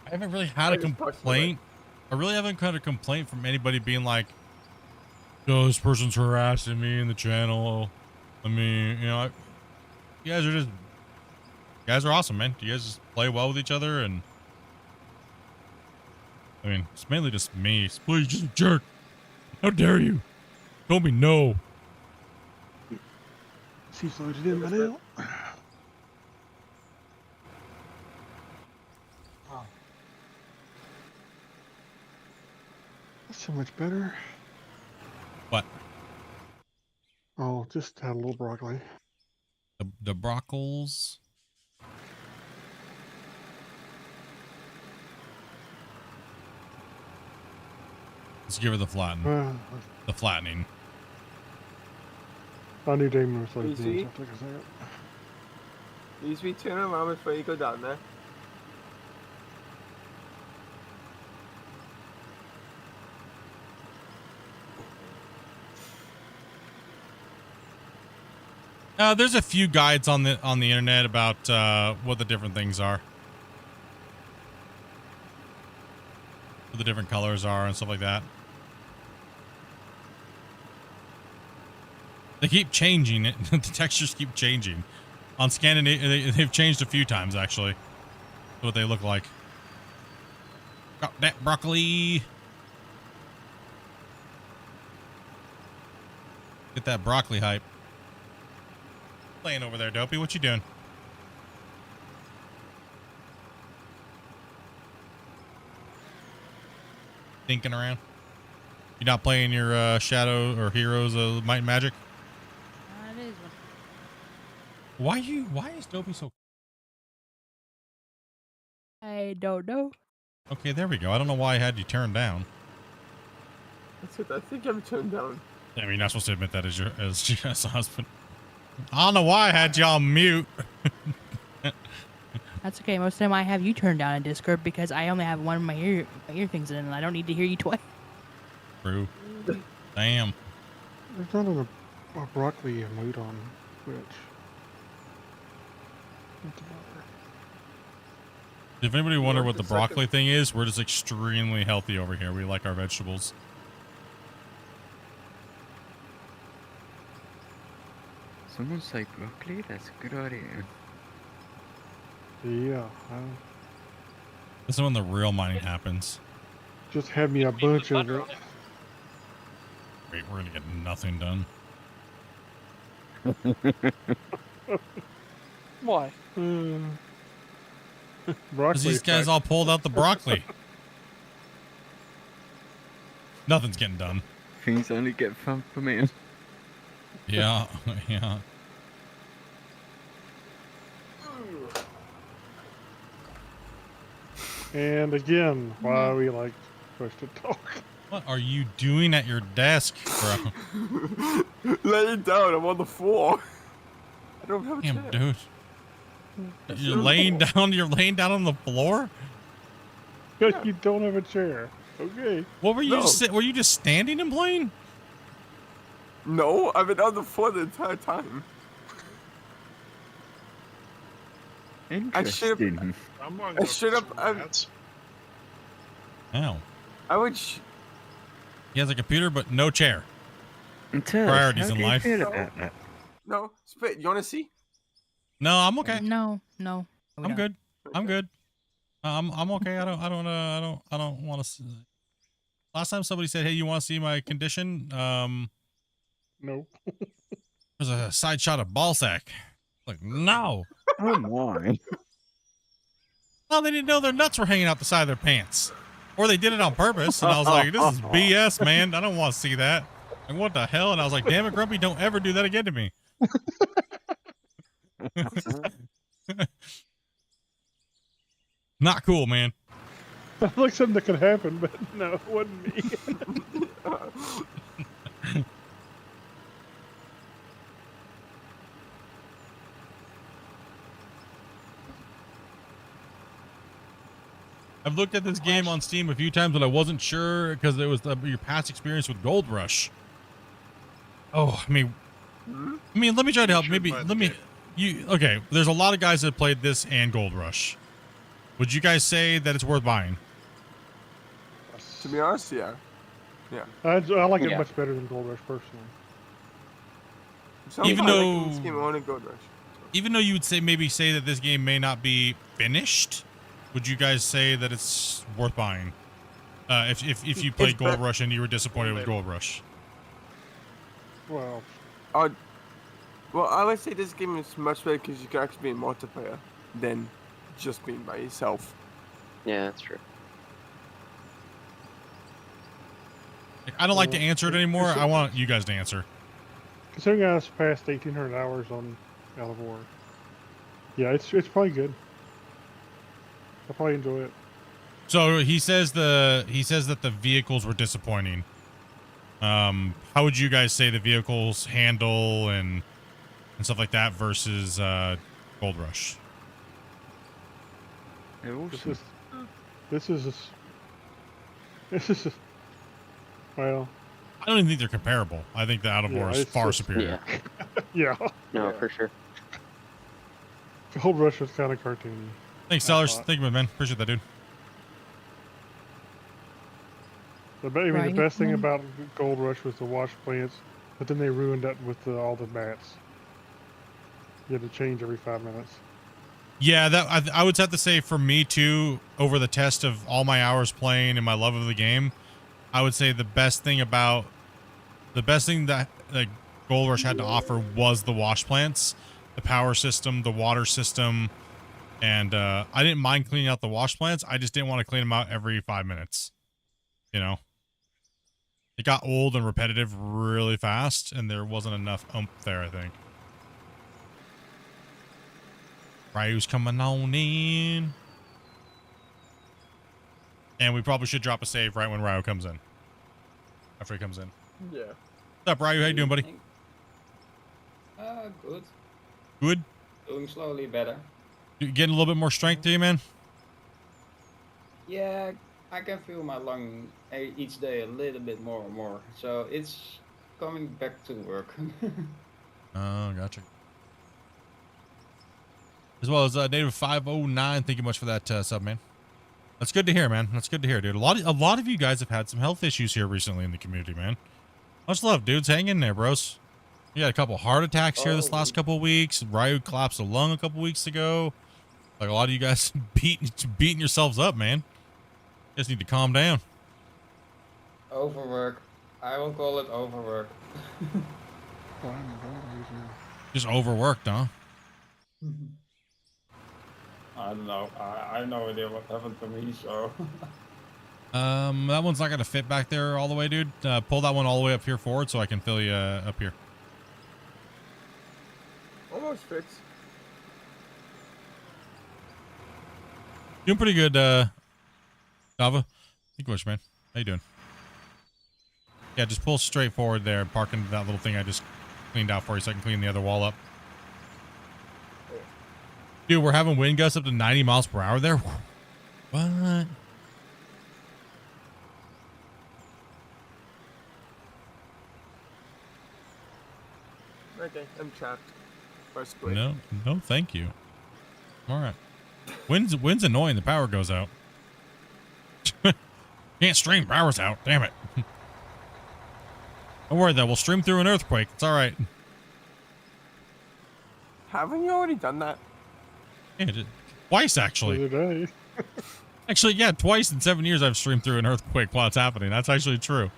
I haven't really had a complaint. I really haven't had a complaint from anybody being like, "Oh, this person's harassing me in the channel." I mean, you know, you guys are awesome, man. You guys just play well with each other, and I mean, it's mainly just me. Please, just a jerk. How dare you? Told me no. She's loaded in by now. Oh. That's so much better. What? Oh, just had a little broccoli. The broccles. Let's give her the flatten. The flattening. I knew Damon was like, Easy. so took a second. Easy, turn around before you go down there. There's a few guides on the internet about what the different things are, what the different colors are, and stuff like that. They keep changing it. The textures keep changing. On Scandinavia, they've changed a few times actually. What they look like. Got that broccoli. Get that broccoli hype. Playing over there, Dopey. What you doing? Thinking around. You not playing your Shadow or Heroes Might and Magic? That is one. Why is Dopey so? I don't know. Okay, there we go. I don't know why I had you turned down. That's it. I think I'm turned down. I mean, you're not supposed to admit that as your husband. I don't know why I had you on mute. That's okay. Most of the time I have you turned down in Discord because I only have one of my ear things in and I don't need to hear you twice. True. Damn. There's not a broccoli emote on Twitch. What's about her? If anybody wonder what the Just a second. broccoli thing is, we're just extremely healthy over here. We like our vegetables. Someone say broccoli? That's a good idea. Yeah, This is when the real mining happens. just had me a bunch of it. Great, we're gonna get nothing done. Why? Broccoli Because these guys effect. all pulled out the broccoli. Nothing's getting done. Things only get fun for me. Yeah, yeah. And again, why we like push to talk. What are you doing at your desk, bro? Lay down. I'm on the floor. I don't have a Damn, chair. dude. You're laying down. You're laying down on the floor. Because you don't have a chair. Okay. What were you? No. Were you just standing and playing? No, I've been on the floor the entire time. Interesting. I'm on I should have. Ow. I would. He has a computer, but no chair. Tell us, Priorities how in do you life. feel about that? No, Spit. You want to see? No, I'm okay. No. I'm good. I'm good. I'm okay. I don't want to. Last time somebody said, "Hey, you want to see my condition?" Nope. There's a side shot of ball sack. Like, no. Oh my. Oh, they didn't know their nuts were hanging out the side of their pants, or they did it on purpose. And I was like, "This is BS, man. I don't want to see that." Like, what the hell? And I was like, "Damn it, Grumpy, don't ever do that again to me." Not cool, man. Sounds like something that could happen, but no, it wasn't me. I've looked at this game on Steam a few times, but I wasn't sure because it was your past experience with Gold Rush. Oh, I mean, let me try to help. Maybe let me. Okay? There's a lot of guys that played this and Gold Rush. Would you guys say that it's worth buying? To be honest, yeah. I like it Yeah. much better than Gold Rush personally. Even though- this game only Gold Rush. Even though you would say that this game may not be finished, would you guys say that it's worth buying? If you played Gold Rush and you were disappointed with Gold Rush. Well, I would say this game is much better because you can actually be in multiplayer than just being by yourself. Yeah, that's true. I don't like to answer it anymore. I want you guys to answer. considering I was past 1,800 hours on God of War, yeah, it's probably good. I'll probably enjoy it. So he says that the vehicles were disappointing. How would you guys say the vehicles handle and stuff like that versus Gold Rush? This is well, I don't even think they're comparable. I think the Out of War is far superior. Yeah. No, for sure. Gold Rush was kind of cartoony. Thanks, Sellers. Thank you, man. Appreciate that, dude. The best thing about Gold Rush was the wash plants, but then they ruined that with all the mats. You had to change every 5 minutes. Yeah, that I would have to say for me too. Over the test of all my hours playing and my love of the game, I would say the best thing that Gold Rush had to offer was the wash plants, the power system, the water system, and I didn't mind cleaning out the wash plants. I just didn't want to clean them out every 5 minutes. You know, it got old and repetitive really fast, and there wasn't enough oomph there, I think. Ryu's coming on in. And we probably should drop a save right when Ryu comes in. After he comes in. Yeah. What's up, Ryu? How you doing, buddy? Good. Good? Doing slowly better. You getting a little bit more strength to you, man? Yeah, I can feel my lung each day a little bit more and more. So it's coming back to work. Oh, gotcha. As well as Native 509, thank you much for that sub, man. That's good to hear, man. That's good to hear, dude. A lot of you guys have had some health issues here recently in the community, man. Much love, dudes. Hang in there, bros. You had a couple heart attacks here this last couple of weeks. Ryu collapsed a lung a couple weeks ago. Like a lot of you guys beating yourselves up, man. You just need to calm down. Overwork. I will call it overwork. Just overworked, huh? I don't know. I have no idea what happened to me, so. That one's not gonna fit back there all the way, dude. Pull that one all the way up here forward so I can fill you up here. Almost fits. Doing pretty good, Java. English, man. How you doing? Yeah, just pull straight forward there and park into that little thing I just cleaned out for you so I can clean the other wall up. Dude, we're having wind gusts up to 90 miles per hour there. What? Okay, I'm trapped. Or split. No, thank you. All right. Wind's annoying. The power goes out. Can't stream. Power's out. Damn it. Don't worry though. We'll stream through an earthquake. It's all right. Haven't you already done that? Yeah, twice actually. The other day. Actually, yeah, twice in 7 years I've streamed through an earthquake while it's happening. That's actually true.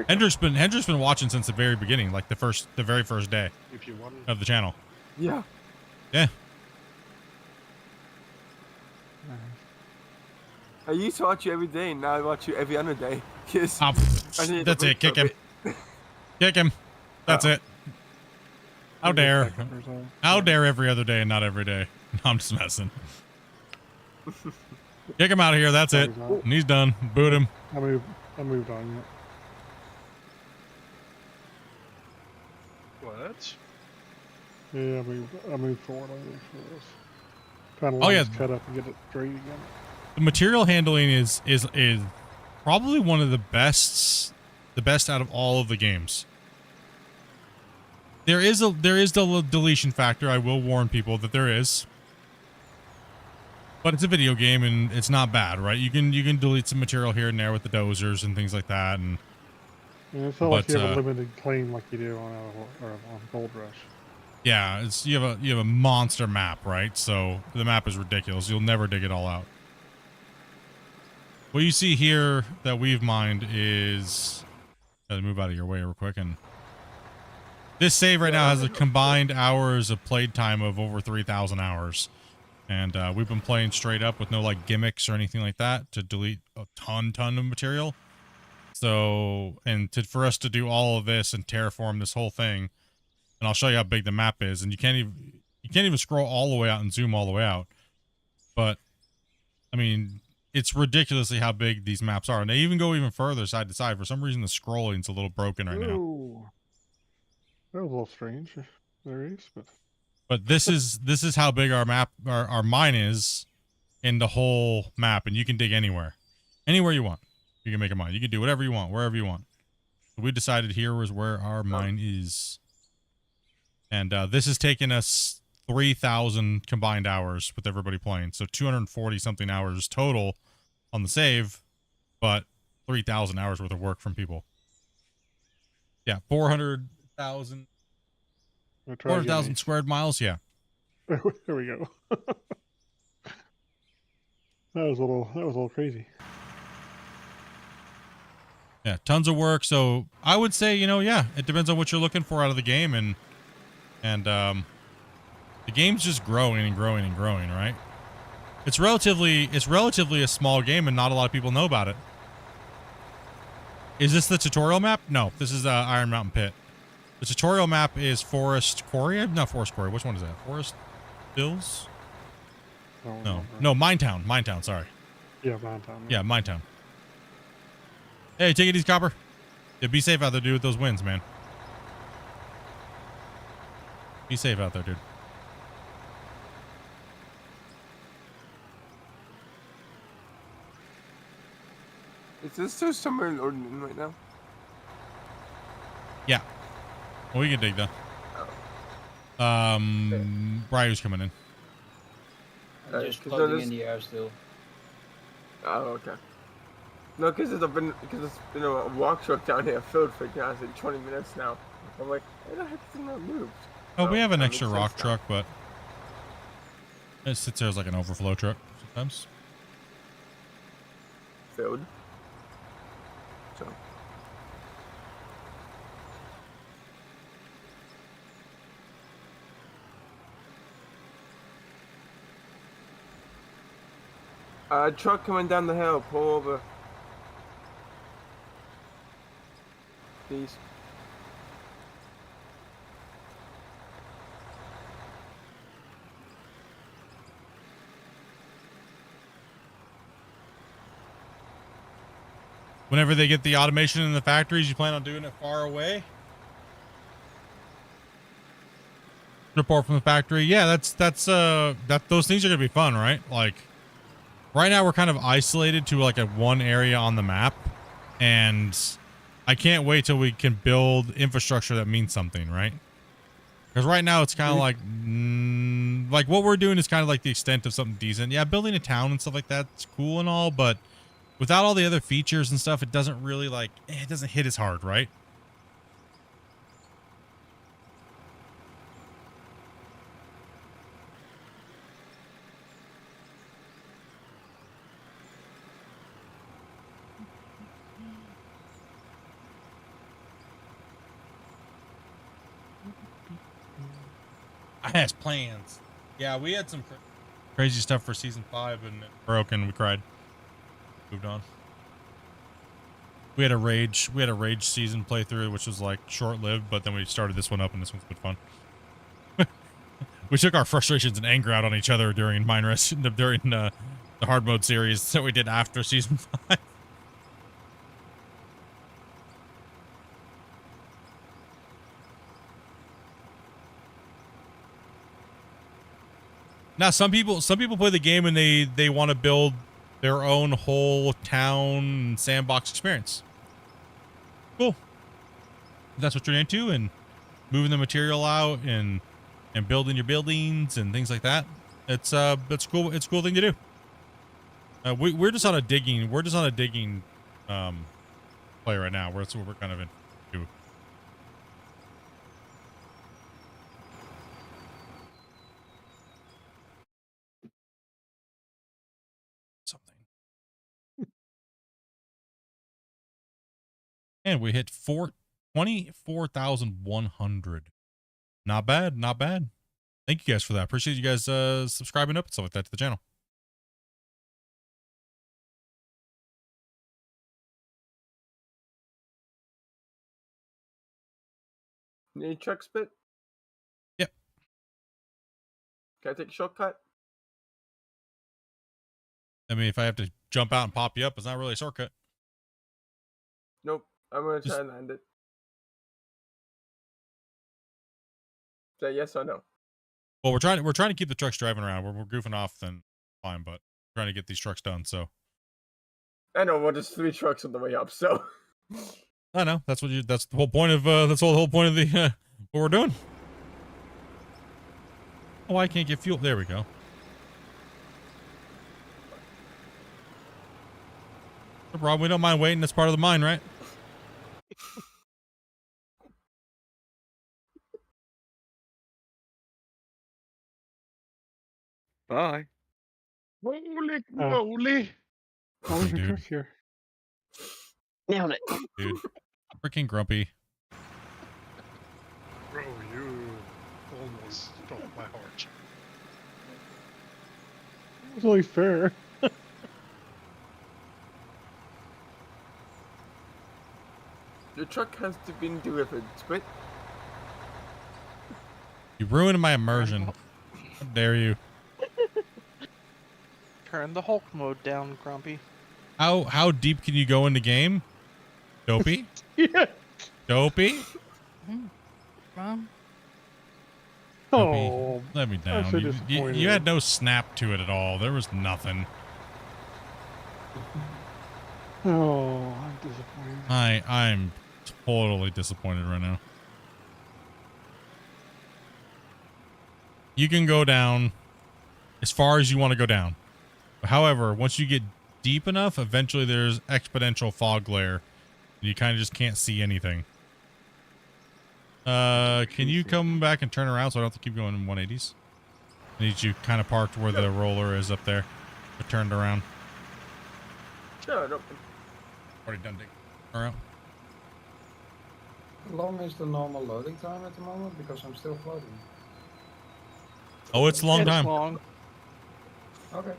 Hendrik's been watching since the very beginning, like the very first day If you want. of the channel. Yeah. Yeah. I used to watch you every day, now I watch you every other day. Yes. Oh, that's it. Kick him. Kick him. That's it. How dare? How dare every other day and not every day? No, I'm just messing. Kick him out of here. That's it. And he's done. Boot him. I moved on. What? Yeah, I moved forward on this. Trying to Oh, yeah. cut up and get it straight again. The material handling is probably one of the best out of all of the games. There is the deletion factor. I will warn people that there is, but it's a video game and it's not bad, right? You can delete some material here and there with the dozers and things like that, and it's not like you have a limited claim like you do on Gold Rush. yeah, you have a monster map, right? So the map is ridiculous. You'll never dig it all out. What you see here that we've mined is, gotta move out of your way real quick, and this save right now has a combined hours of playtime of over 3,000 hours. And we've been playing straight up with no like gimmicks or anything like that to delete a ton of material. So, and for us to do all of this and terraform this whole thing, and I'll show you how big the map is, and you can't even scroll all the way out and zoom all the way out. But I mean, it's ridiculously how big these maps are, and they even go even further side to side. For some reason, the scrolling's a little broken right now. That was a little strange. There is, But this is how big our map, our mine is in the whole map, and you can dig anywhere you want. You can make a mine. You can do whatever you want, wherever you want. So we decided here was where our mine is, and this has taken us 3,000 combined hours with everybody playing. So 240 something hours total on the save, but 3,000 hours worth of work from people. Yeah, 400,000 squared miles. Yeah. There we go. That was a little crazy. Yeah, tons of work. So I would say, yeah, it depends on what you're looking for out of the game, and the game's just growing and growing and growing, right? It's relatively a small game, and not a lot of people know about it. Is this the tutorial map? No, this is Iron Mountain Pit. The tutorial map is Forest Quarry. Not Forest Quarry. Which one is that? Forest Hills? No, Minetown. Minetown. Sorry. Yeah, Minetown. Yeah, Minetown. Hey, take it easy, Copper. Yeah, be safe out there, dude, with those winds, man. Be safe out there, dude. Is this still somewhere in Ordnance right now? Yeah. Well, we can dig, though. Briar's coming in. I'm just plugging in the air still. Oh, okay. No, because it's been a walk truck down here filled for gas in 20 minutes now. I'm like, why the heck is it not moved? Oh, we have an that extra makes rock sense truck, but it sits there as like an overflow truck sometimes. Filled. So. Truck coming down the hill. Pull over. Please. Whenever they get the automation in the factories, you plan on doing it far away? Report from the factory. Yeah, that's those things are gonna be fun, right? Like right now we're kind of isolated to like a one area on the map, and I can't wait till we can build infrastructure that means something, right? Because right now it's kind of like what we're doing is kind of like the extent of something decent. Yeah, building a town and stuff like that's cool and all, but without all the other features and stuff, it doesn't really like, it doesn't hit as hard, right? I has plans. Yeah, we had some crazy stuff for season 5 and it broke and we cried. Moved on. We had a rage season playthrough, which was like short-lived, but then we started this one up and this one's been fun. We took our frustrations and anger out on each other during during the hard mode series that we did after season 5. Now some people play the game and they want to build their own whole town sandbox experience. Cool. If that's what you're into, and moving the material out and building your buildings and things like that. It's cool. It's a cool thing to do. We're just on a digging. We're just on a digging play right now. That's what we're kind of into. And we hit 24,100. Not bad, not bad. Thank you guys for that. Appreciate you guys subscribing up and stuff like that to the channel. Need truck spit? Yep. Can I take a shortcut? I mean, if I have to jump out and pop you up, it's not really a shortcut. Nope. I'm gonna try and land it. Say yes or no. Well, we're trying to keep the trucks driving around. We're goofing off, then fine, but we're trying to get these trucks done. So I know. Well, there's 3 trucks on the way up, so. I know that's the whole point of the whole point of the what we're doing. Oh, I can't get fuel. There we go. No problem. We don't mind waiting. That's part of the mine, right? Bye. Holy moly! Oh, there's a truck here. Nailed it. Dude, freaking grumpy. Bro, you almost stole my heart. It was only fair. The truck has to be delivered. Split. You ruined my immersion. How dare you? Turn the Hulk mode down, Grumpy. How deep can you go into game? Dopey? Yeah. Dopey? Mom. Oh, let me down. so You had no snap to it at all. There was nothing. Oh, I'm disappointed. I'm totally disappointed right now. You can go down as far as you want to go down. However, once you get deep enough, eventually there's exponential fog glare. And you kind of just can't see anything. Can you come back and turn around so I don't have to keep going in 180s? I need you kind of parked where the roller is up there. But turned around. Sure, no. Already done digging. Around. How long is the normal loading time at the moment? Because I'm still floating. Oh, it's a long time. Long. Okay.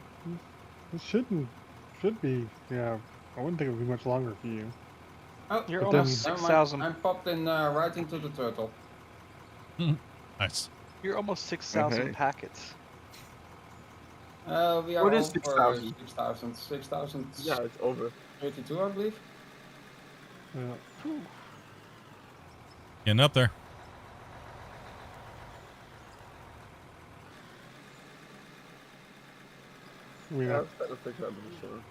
It should be. Yeah, I wouldn't think it would be much longer for you. Oh, You're But almost then- never mind. 6,000. I'm popped in right into the turtle. Nice. You're almost 6,000 Okay. packets. We are What is over 6,000? 6,000. 6,000. Yeah, it's over. 32, I believe. Yeah. Getting up there. I mean, Yeah, I'll set a picture of the machine.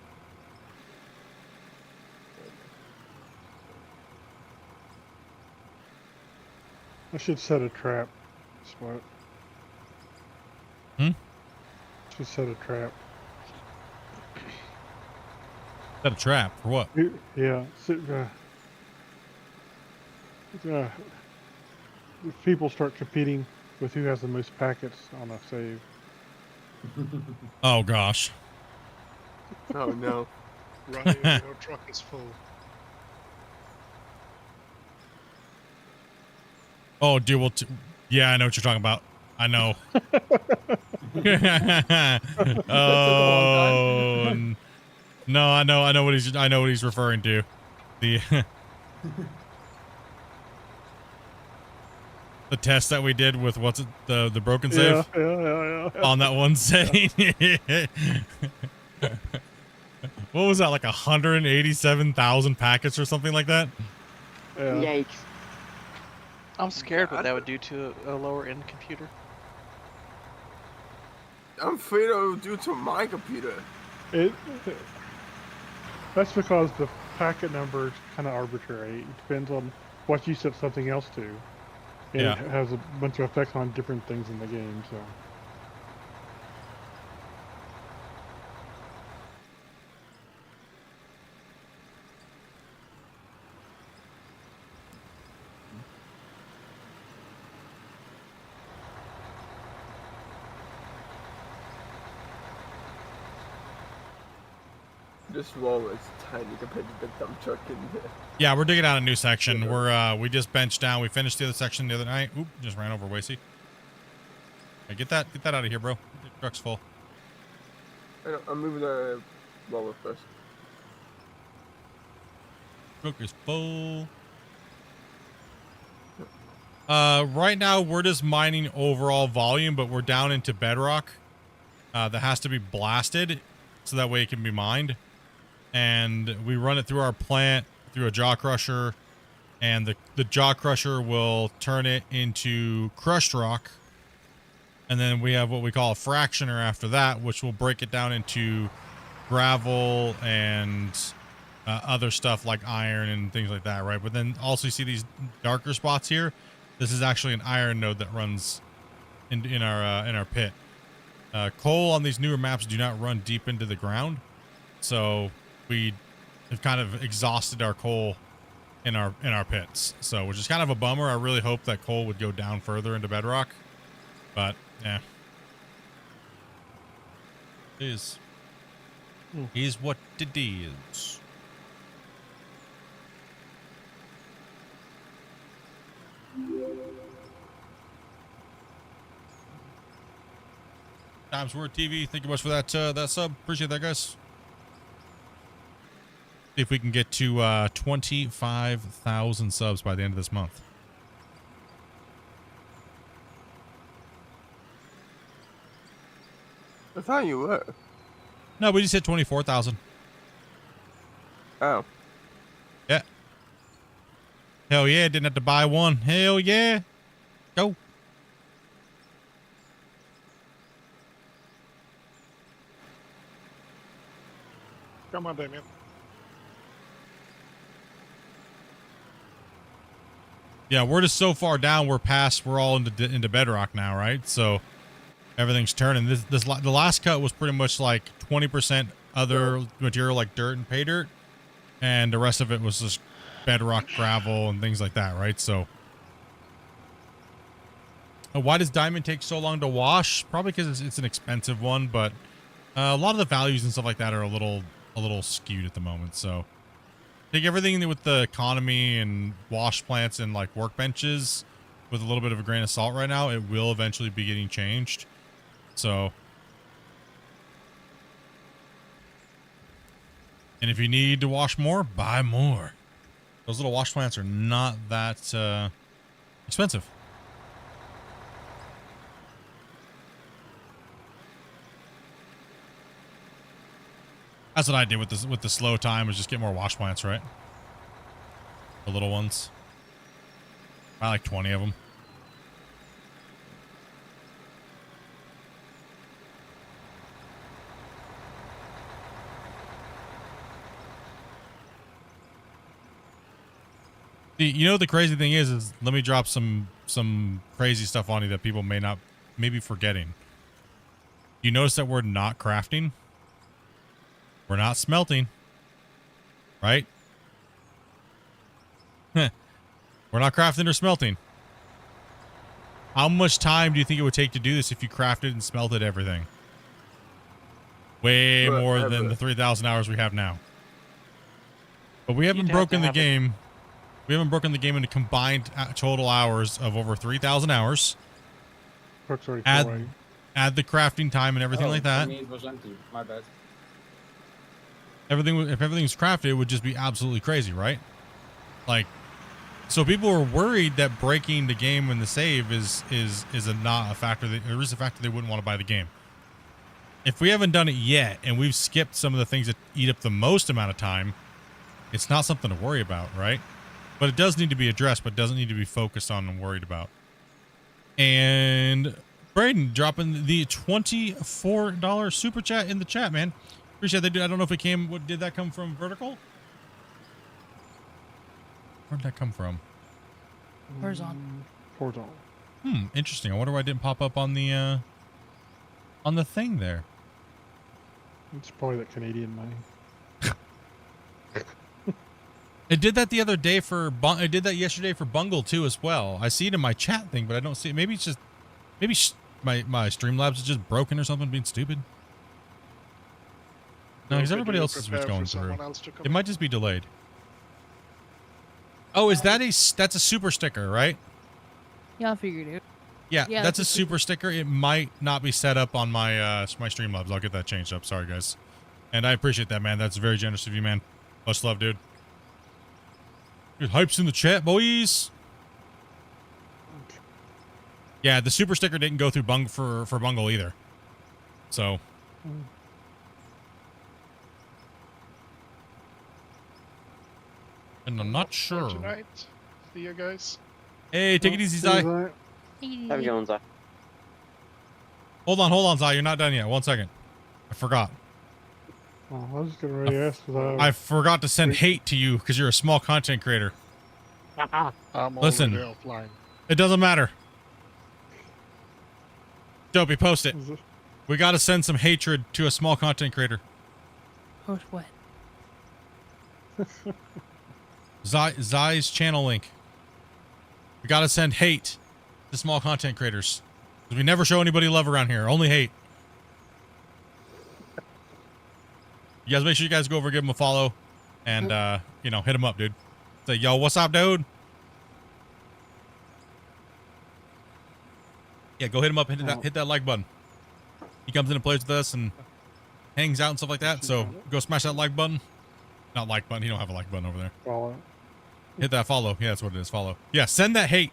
I should set a trap. Spot. Should set a trap. Set a trap for what? Yeah. If people start competing with who has the most packets on a save. Oh gosh. Oh no. Right, your truck is full. Oh, dude. Well, yeah, I know what you're talking about. I know. Oh no, I know what he's referring to. The the test that we did with what's it, the broken save Yeah. on that one setting. What was that, like 187,000 packets or something like that? Yeah. Yikes. I'm scared what that would do to a lower end computer. I'm afraid it will do to my computer. That's because the packet number is kind of arbitrary. It depends on what you set something else to. And Yeah. it has a bunch of effects on different things in the game, so. This wall is tiny compared to the dump truck in there. Yeah, we're digging out a new section. We just benched down. We finished the other section the other night. Oop, just ran over Wasey. Hey, get that out of here, bro. The truck's full. I'm moving the roller first. Truck is full. Right now we're just mining overall volume, but we're down into bedrock. That has to be blasted, so that way it can be mined. And we run it through our plant through a jaw crusher, and the jaw crusher will turn it into crushed rock. And then we have what we call a fractioner after that, which will break it down into gravel and other stuff like iron and things like that, right? But then also you see these darker spots here. This is actually an iron node that runs in our pit. Coal on these newer maps do not run deep into the ground, so we have kind of exhausted our coal in our pits. So, which is kind of a bummer. I really hope that coal would go down further into bedrock, but yeah, is what it is. Times Word TV, thank you much for that that sub. Appreciate that, guys. See if we can get to 25,000 subs by the end of this month. I thought you were. No, we just hit 24,000. Oh. Yeah. Hell yeah, didn't have to buy one. Hell yeah. Go. Come on, Damien. Yeah, we're just so far down. We're all into bedrock now, right? So everything's turning. The last cut was pretty much like 20% other material like dirt and pay dirt, and the rest of it was just bedrock, gravel, and things like that, right? So why does diamond take so long to wash? Probably because it's an expensive one, but a lot of the values and stuff like that are a little skewed at the moment. So take everything with the economy and wash plants and like workbenches with a little bit of a grain of salt right now. It will eventually be getting changed. So And if you need to wash more, buy more. Those little wash plants are not that expensive. That's what I did with the slow time, was just get more wash plants, right? The little ones. I like 20 of them. You know, the crazy thing is let me drop some crazy stuff on you that people may be forgetting. You notice that we're not crafting? We're not smelting. Right? We're not crafting or smelting. How much time do you think it would take to do this if you crafted and smelted everything? Way more than the 3,000 hours we have now. But we haven't broken the game. We haven't broken the game into combined total hours of over 3,000 hours. Add the crafting time and everything like that. For me it was empty. My bad. If everything's crafted, it would just be absolutely crazy, right? Like, so people are worried that breaking the game and the save is not a factor. There is a factor they wouldn't want to buy the game. If we haven't done it yet and we've skipped some of the things that eat up the most amount of time, it's not something to worry about, right? But it does need to be addressed, but doesn't need to be focused on and worried about. And Braden dropping the $24 super chat in the chat, man. Appreciate that, dude. I don't know if it came. What did that come from? Vertical? Where'd that come from? Horizontal. Horizontal. Interesting. I wonder why it didn't pop up on the thing there. It's probably that Canadian money. It did that the other day for it did that yesterday for Bungle too as well. I see it in my chat thing, but I don't see it. Maybe it's just my Streamlabs is just broken or something, being stupid. No, because everybody else is what's going through. It might just be delayed. Oh, is that that's a super sticker, right? Yeah, I figured it. Yeah, that's a super sticker. It might not be set up on my my Streamlabs. I'll get that changed up. Sorry, guys. And I appreciate that, man. That's very generous of you, man. Much love, dude. Good hypes in the chat, boys. Yeah, the super sticker didn't go through for Bungle either. So. And I'm not sure. Tonight. See you guys. Hey, take it easy, Zai. Have a good one, Zai. Hold on, Zai. You're not done yet. 1 second. I forgot. Oh, I was getting ready to ask. I forgot to send hate to you because you're a small content creator. Listen, offline. It doesn't matter. Dopey, post it. We got to send some hatred to a small content creator. Post what? Zai's channel link. We got to send hate to small content creators. Because we never show anybody love around here. Only hate. You guys make sure you guys go over and give him a follow. And, hit him up, dude. Say, yo, what's up, dude? Yeah, go hit him up and hit that like button. He comes in and plays with us and hangs out and stuff like that. So go smash that like button. Not like button. He don't have a like button over there. Follow. Hit that follow. Yeah, that's what it is. Follow. Yeah, send that hate.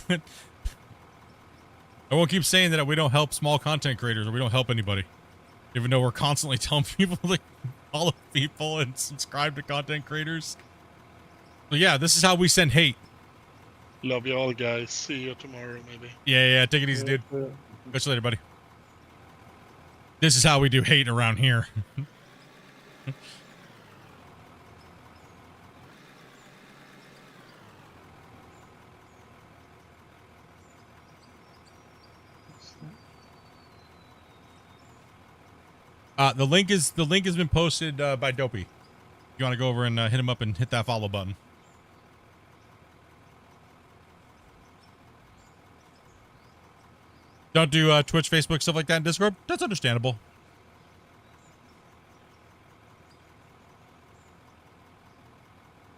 I won't keep saying that we don't help small content creators or we don't help anybody. Even though we're constantly telling people to follow people and subscribe to content creators. So yeah, this is how we send hate. Love you all, guys. See you tomorrow, maybe. Yeah. Take it easy, dude. Catch you later, buddy. This is how we do hate around here. The link has been posted by Dopey. You want to go over and hit him up and hit that follow button. Don't do Twitch, Facebook, stuff like that in Discord. That's understandable.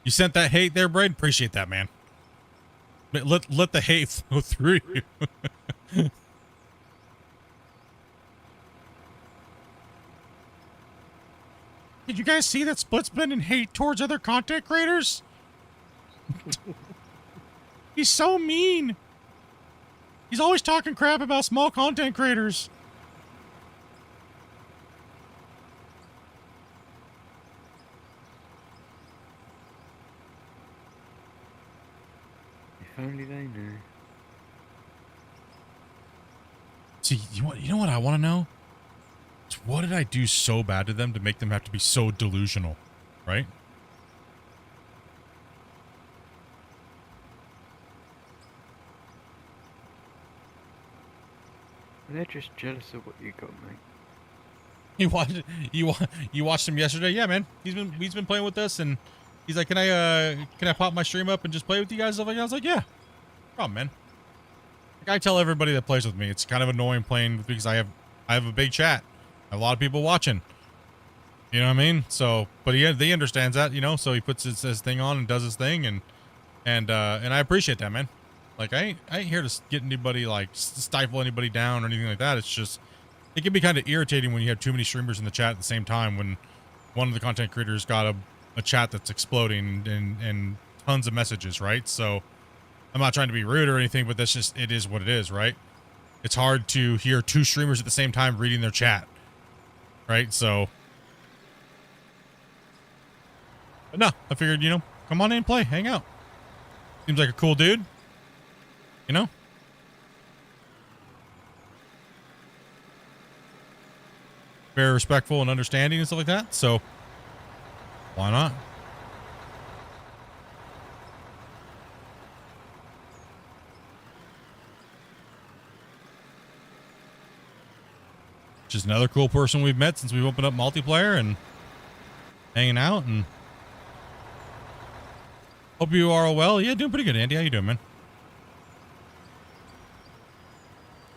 You sent that hate there, Braid? Appreciate that, man. Let the hate flow through you. Did you guys see that Split's been in hate towards other content creators? He's so mean. He's always talking crap about small content creators. If only they knew. See, you know what I want to know? It's what did I do so bad to them to make them have to be so delusional, right? They're just jealous of what you got, mate. You watched him yesterday? Yeah, man. He's been playing with us, and he's like, can I pop my stream up and just play with you guys? Stuff like that. I was like, yeah, no problem, man. Like, I tell everybody that plays with me, it's kind of annoying playing because I have a big chat, a lot of people watching. You know what I mean? So, but he understands that, you know. So he puts his thing on and does his thing, and I appreciate that, man. Like I ain't here to get anybody, like stifle anybody down or anything like that. It's just it can be kind of irritating when you have too many streamers in the chat at the same time when one of the content creators got a chat that's exploding and tons of messages, right? So I'm not trying to be rude or anything, but that's just, it is what it is, right? It's hard to hear two streamers at the same time reading their chat, right? So, but no, I figured, you know, come on in and play, hang out. Seems like a cool dude, you know? Very respectful and understanding and stuff like that. So why not? Just another cool person we've met since we've opened up multiplayer and hanging out, and hope you are all well. Yeah, doing pretty good, Andy. How you doing, man?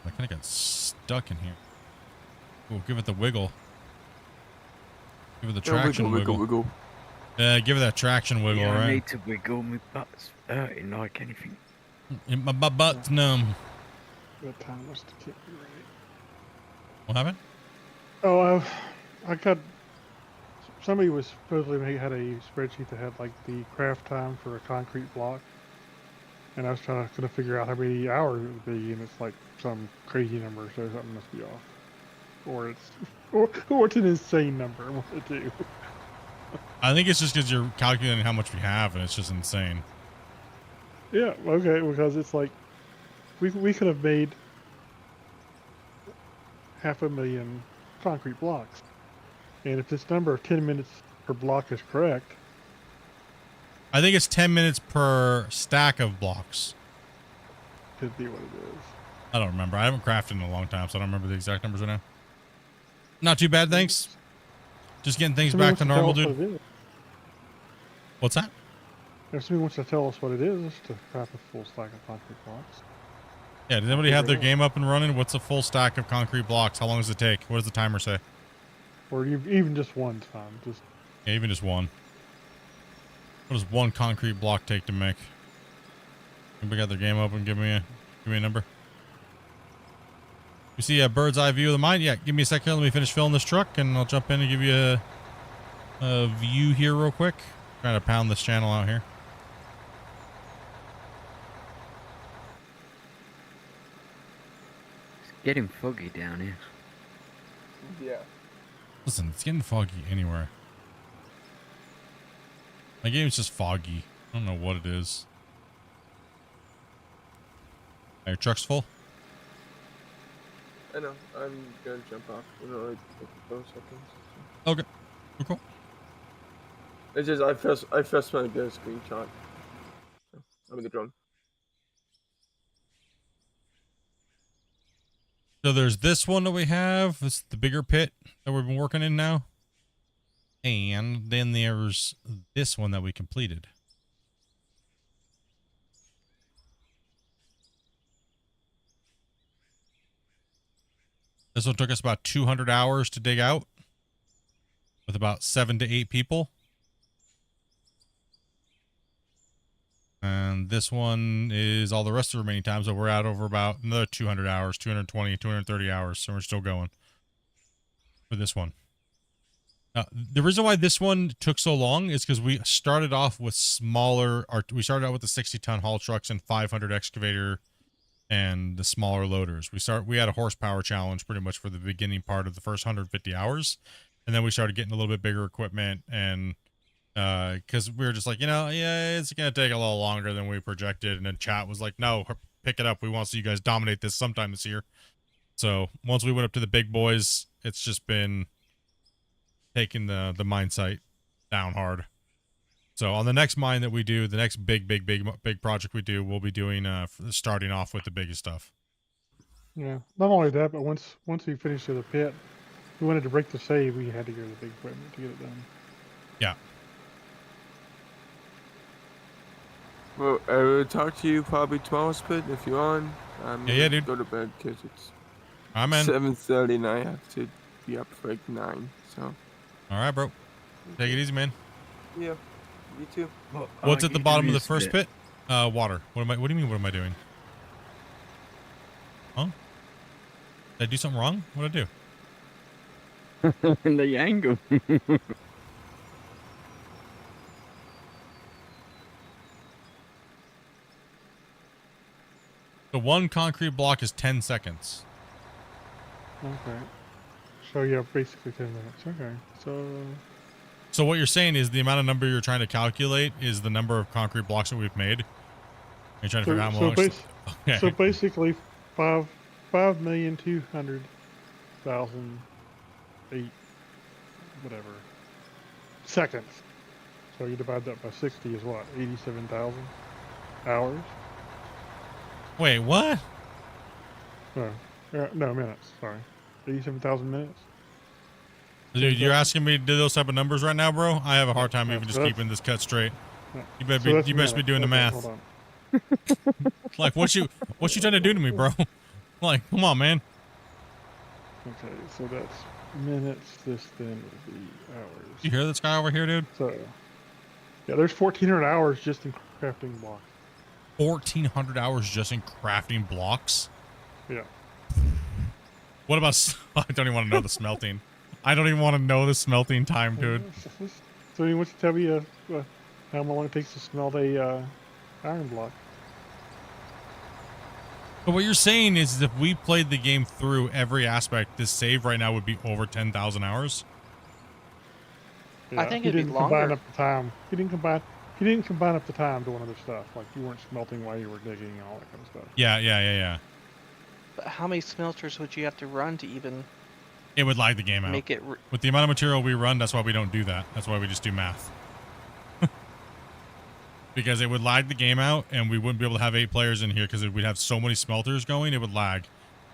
I kind of got stuck in here. We'll give it the wiggle. Give it the traction wiggle. Yeah, give it that traction wiggle, yeah, right? I need to wiggle. My butt's hurting like anything. My butt's numb. What time was to keep me right? What happened? Oh, I got somebody was supposedly had a spreadsheet that had like the craft time for a concrete block, and I was trying to figure out how many hours it would be, and it's like some crazy number, so something must be off, or it's an insane number. One of the two. I think it's just because you're calculating how much we have, and it's just insane. Yeah, okay, because it's like we could have made 500,000 concrete blocks, and if this number of 10 minutes per block is correct, I think it's 10 minutes per stack of blocks. could be what it is. I don't remember. I haven't crafted in a long time, so I don't remember the exact numbers right now. Not too bad, thanks. Just getting things back to normal, dude. What's that? If somebody wants to tell us what it is to craft a full stack of concrete blocks. Yeah, did anybody have their game up and running? What's a full stack of concrete blocks? How long does it take? What does the timer say? Or even just one time. Yeah, even just one. What does one concrete block take to make? Anybody got their game open? Give me a number. You see a bird's eye view of the mine? Yeah, give me a second. Let me finish filling this truck, and I'll jump in and give you a view here real quick. Trying to pound this channel out here. It's getting foggy down here. Yeah. Listen, it's getting foggy anywhere. My game's just foggy. I don't know what it is. Are your truck's full? I know. I'm gonna jump off in like a couple seconds. Okay. Cool. It's just I first want to get a screenshot. I'm in the drone. So there's this one that we have. This is the bigger pit that we've been working in now. And then there's this one that we completed. This one took us about 200 hours to dig out with about 7 to 8 people. And this one is all the rest of the remaining time, so we're out over about another 200 hours, 220, 230 hours, so we're still going for this one. The reason why this one took so long is because we started off with we started out with the 60-ton haul trucks and 500 excavator and the smaller loaders. We had a horsepower challenge pretty much for the beginning part of the first 150 hours. And then we started getting a little bit bigger equipment, and because we were just like, yeah, it's going to take a little longer than we projected. And then chat was like, no, pick it up. We want to see you guys dominate this sometime this year. So once we went up to the big boys, it's just been taking the mine site down hard. So on the next mine that we do, the next big project we do, we'll be doing starting off with the biggest stuff. Yeah. Not only that, but once we finished the pit, we wanted to break the save. We had to go to the big equipment to get it done. Yeah. Well, I will talk to you probably tomorrow, Split, if you're on. Yeah, dude. Go to bed because it's I'm in. 7:30 and I have to be up for like 9. So. All right, bro. Take it easy, man. Yeah. You too. What's at the bottom of the first pit? Water. What do you mean? What am I doing? Huh? Did I do something wrong? What did I do? The angle. The one concrete block is 10 seconds. Okay. So yeah, basically 10 minutes. Okay. So what you're saying is the amount of number you're trying to calculate is the number of concrete blocks that we've made? You're trying to figure out how much. Okay. So basically 5,200,000 whatever seconds. So you divide that by 60 is what? 87,000 hours? Wait, what? No, minutes. Sorry. 87,000 minutes. Dude, you're asking me to do those type of numbers right now, bro? I have a hard time even just keeping this cut straight. You better be doing the math. Hold on. Like, what you trying to do to me, bro? Like, come on, man. Okay, so that's minutes. This then would be hours. You hear this guy over here, dude? So, yeah, there's 1,400 hours just in crafting blocks. 1,400 hours just in crafting blocks? Yeah. What about... I don't even want to know the smelting. I don't even want to know the smelting time, dude. So he wants to tell me how long it takes to smelt a iron block. But what you're saying is if we played the game through every aspect, this save right now would be over 10,000 hours? Yeah, I think he it'd be didn't longer. combine up the time. He didn't combine up the time doing other stuff. Like you weren't smelting while you were digging and all that kind of stuff. Yeah. But how many smelters would you have to run to even... It would lag the game out. Make it With the amount of material we run, that's why we don't do that. That's why we just do math. Because it would lag the game out, and we wouldn't be able to have 8 players in here because we'd have so many smelters going, it would lag.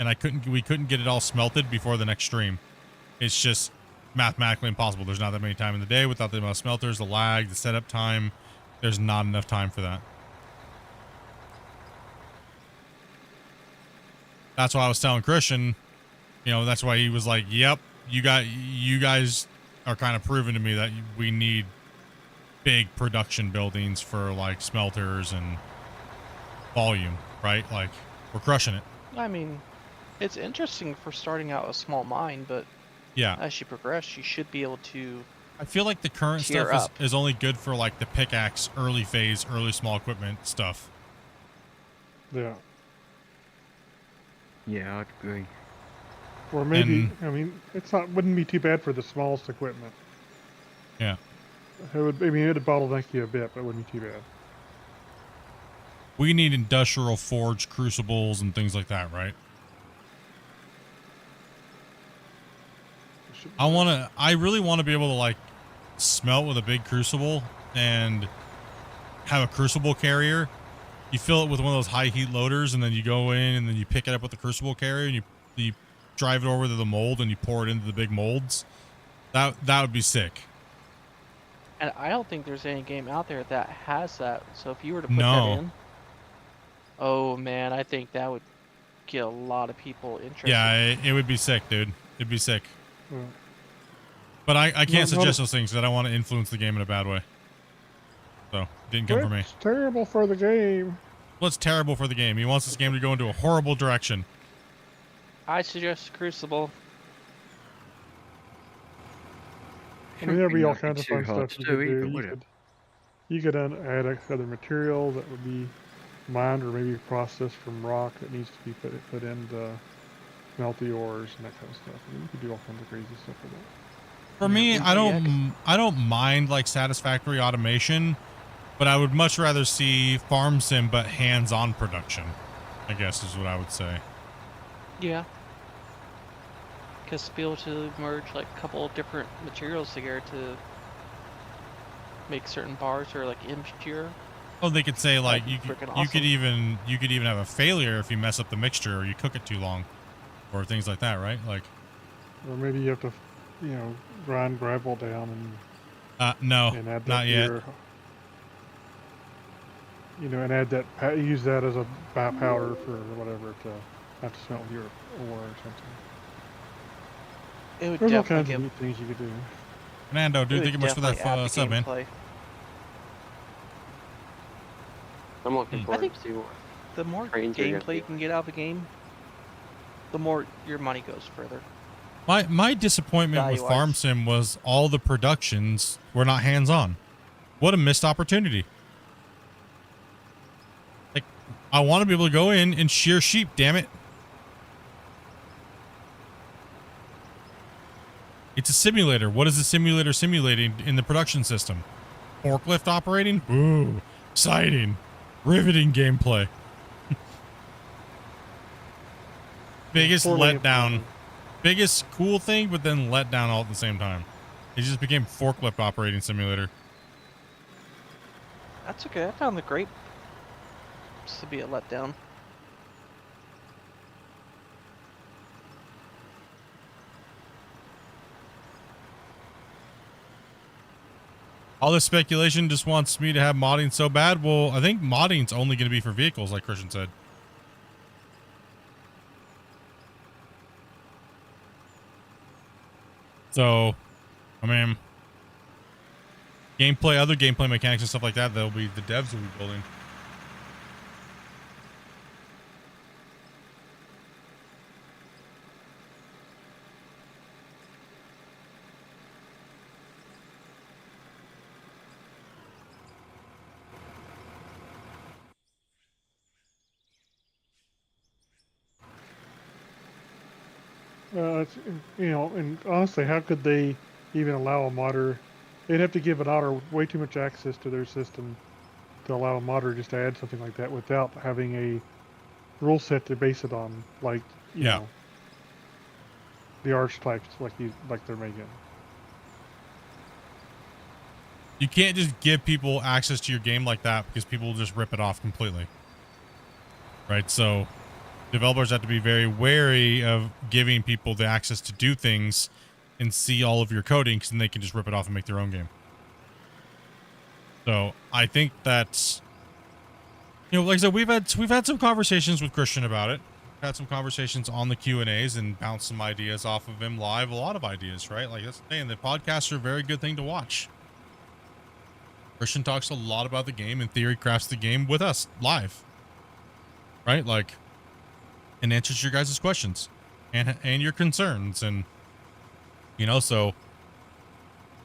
And we couldn't get it all smelted before the next stream. It's just mathematically impossible. There's not that many time in the day without the amount of smelters, the lag, the setup time. There's not enough time for that. That's why I was telling Christian, that's why he was like, yep, you guys are kind of proving to me that we need big production buildings for like smelters and volume, right? Like we're crushing it. I mean, it's interesting for starting out a small mine, but yeah, as you progress, you should be able to. I feel like the current stuff is only good for like the pickaxe, early phase, early small equipment stuff. Yeah. Yeah, I'd agree. Or maybe, wouldn't be too bad for the smallest equipment. Yeah. It'd bottleneck you a bit, but it wouldn't be too bad. We need industrial forge crucibles and things like that, right? I really want to be able to like smelt with a big crucible and have a crucible carrier. You fill it with one of those high heat loaders and then you go in and then you pick it up with the crucible carrier and you drive it over to the mold and you pour it into the big molds. That would be sick. And I don't think there's any game out there that has that. So if you were to put No. that in, oh man, I think that would get a lot of people interested. Yeah, it would be sick, dude. It'd be sick. But I can't suggest those things because I don't want to influence the game in a bad way. So, didn't come from me. It's terrible for the game. Well, it's terrible for the game. He wants this game to go into a horrible direction. I suggest Crucible. I mean, there'd be all Shouldn't kinds of be too fun hard stuff to you do could do. either, would it? You could add other material that would be mined or maybe processed from rock that needs to be put into melt the ores and that kind of stuff. I mean, you could do all kinds of crazy stuff with that. For me, I don't mind like satisfactory automation, but I would much rather see farm sim but hands-on production, I guess is what I would say. Yeah. Because to be able to merge like a couple of different materials together to make certain bars or like impure. Oh, they could say like you awesome. could even have a failure if you mess up the mixture or you cook it too long, or things like that, right? Like, or maybe you have to, grind gravel down and no, and add that not to yet. And add that use that as a powder for whatever to have to smelt your ore or something. It would There's all definitely kinds give of neat things you could do. Fernando, dude, thank you much for that sub, man. I'm looking forward think to see what the more trains are gonna gameplay you can get out of a game, the more your money goes further. My disappointment with Value-wise. Farm Sim was all the productions were not hands-on. What a missed opportunity. Like, I want to be able to go in and shear sheep, damn it. It's a simulator. What is the simulator simulating in the production system? Forklift operating? Ooh, exciting. Riveting gameplay. Biggest letdown. Biggest cool thing, but then letdown all at the same time. It just became forklift operating simulator. That's okay. I found the grape to be a letdown. All this speculation just wants me to have modding so bad. Well, I think modding's only going to be for vehicles, like Christian said. So, I mean, other gameplay mechanics and stuff like that, the devs will be building. It's, and honestly, how could they even allow a modder? They'd have to give an otter way too much access to their system to allow a modder just to add something like that without having a rule set to base it on, like you know, the archetypes like they're making. You can't just give people access to your game like that because people will just rip it off completely. Right? So developers have to be very wary of giving people the access to do things and see all of your coding, because then they can just rip it off and make their own game. So I think that's, like I said, we've had some conversations with Christian about it. Had some conversations on the Q&As and bounced some ideas off of him live. A lot of ideas, right? Like that's the thing. The podcasts are a very good thing to watch. Christian talks a lot about the game and theory crafts the game with us live, right? Like, and answers your guys' questions and your concerns. And, so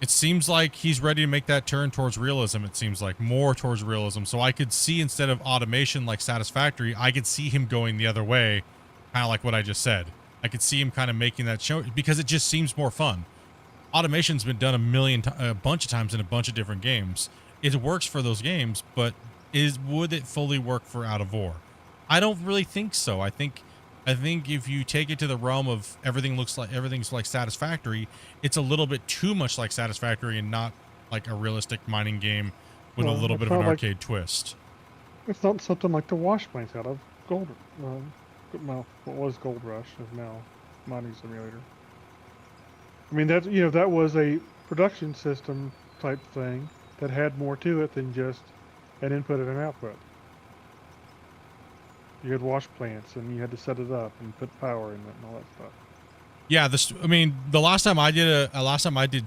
it seems like he's ready to make that turn towards realism. It seems like more towards realism. So I could see, instead of automation like Satisfactory, I could see him going the other way, kind of like what I just said. I could see him kind of making that show because it just seems more fun. Automation's been done a bunch of times in a bunch of different games. It works for those games, but would it fully work for Out of War? I don't really think so. I think if you take it to the realm of everything's like Satisfactory, it's a little bit too much like Satisfactory and not like a realistic mining game with a little bit of an arcade twist. It's not something like the wash plants out of Gold. What was Gold Rush is now Mining Simulator. I mean that was a production system type thing that had more to it than just an input and an output. You had wash plants, and you had to set it up and put power in it and all that stuff. Yeah, the last time I did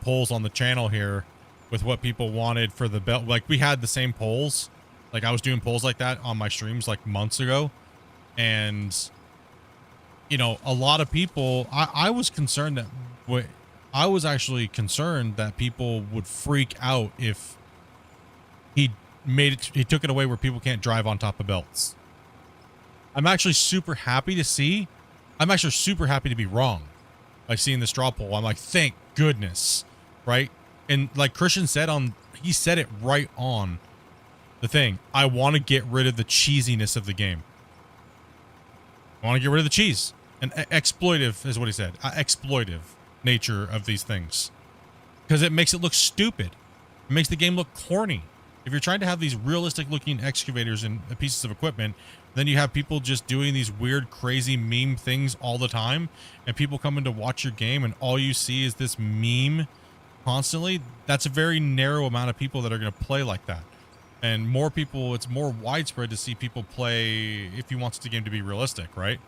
polls on the channel here with what people wanted for the belt, like we had the same polls. Like I was doing polls like that on my streams like months ago, and a lot of people. I was concerned that I was actually concerned that people would freak out if he took it away where people can't drive on top of belts. I'm actually super happy to see. I'm actually super happy to be wrong. Like seeing the straw poll, I'm like, thank goodness, right? And like Christian said he said it right on the thing. I want to get rid of the cheesiness of the game. I want to get rid of the cheese. And exploitive is what he said. Exploitive nature of these things. Because it makes it look stupid. It makes the game look corny. If you're trying to have these realistic looking excavators and pieces of equipment, then you have people just doing these weird, crazy meme things all the time, and people coming to watch your game, and all you see is this meme constantly. That's a very narrow amount of people that are going to play like that. And more people, it's more widespread to see people play if he wants the game to be realistic, right?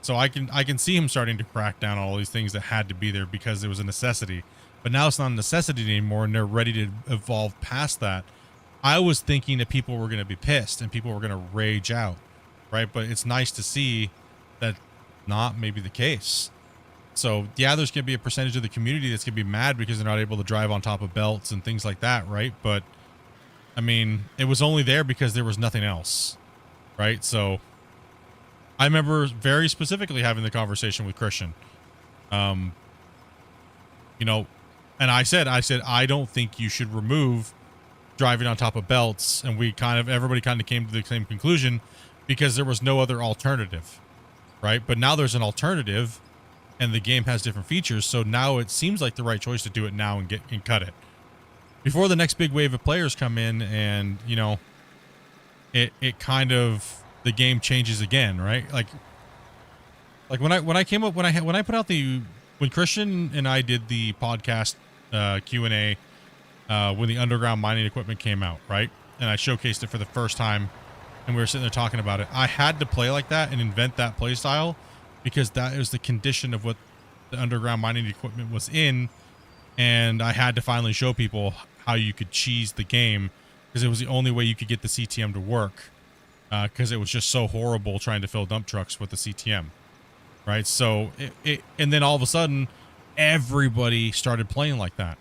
So I can see him starting to crack down on all these things that had to be there because it was a necessity. But now it's not a necessity anymore, and they're ready to evolve past that. I was thinking that people were going to be pissed and people were going to rage out, right? But it's nice to see that not maybe the case. So yeah, there's going to be a percentage of the community that's going to be mad because they're not able to drive on top of belts and things like that, right? But I mean, it was only there because there was nothing else, right? So I remember very specifically having the conversation with Christian. You know, and I said, I don't think you should remove driving on top of belts, and everybody kind of came to the same conclusion because there was no other alternative, right? But now there's an alternative, and the game has different features, so now it seems like the right choice to do it now and cut it before the next big wave of players come in, and you know, it kind of the game changes again, right? Like when Christian and I did the podcast Q&A. When the underground mining equipment came out, right? And I showcased it for the first time, and we were sitting there talking about it. I had to play like that and invent that play style because that was the condition of what the underground mining equipment was in, and I had to finally show people how you could cheese the game because it was the only way you could get the CTM to work because it was just so horrible trying to fill dump trucks with the CTM, right? So and then all of a sudden, everybody started playing like that.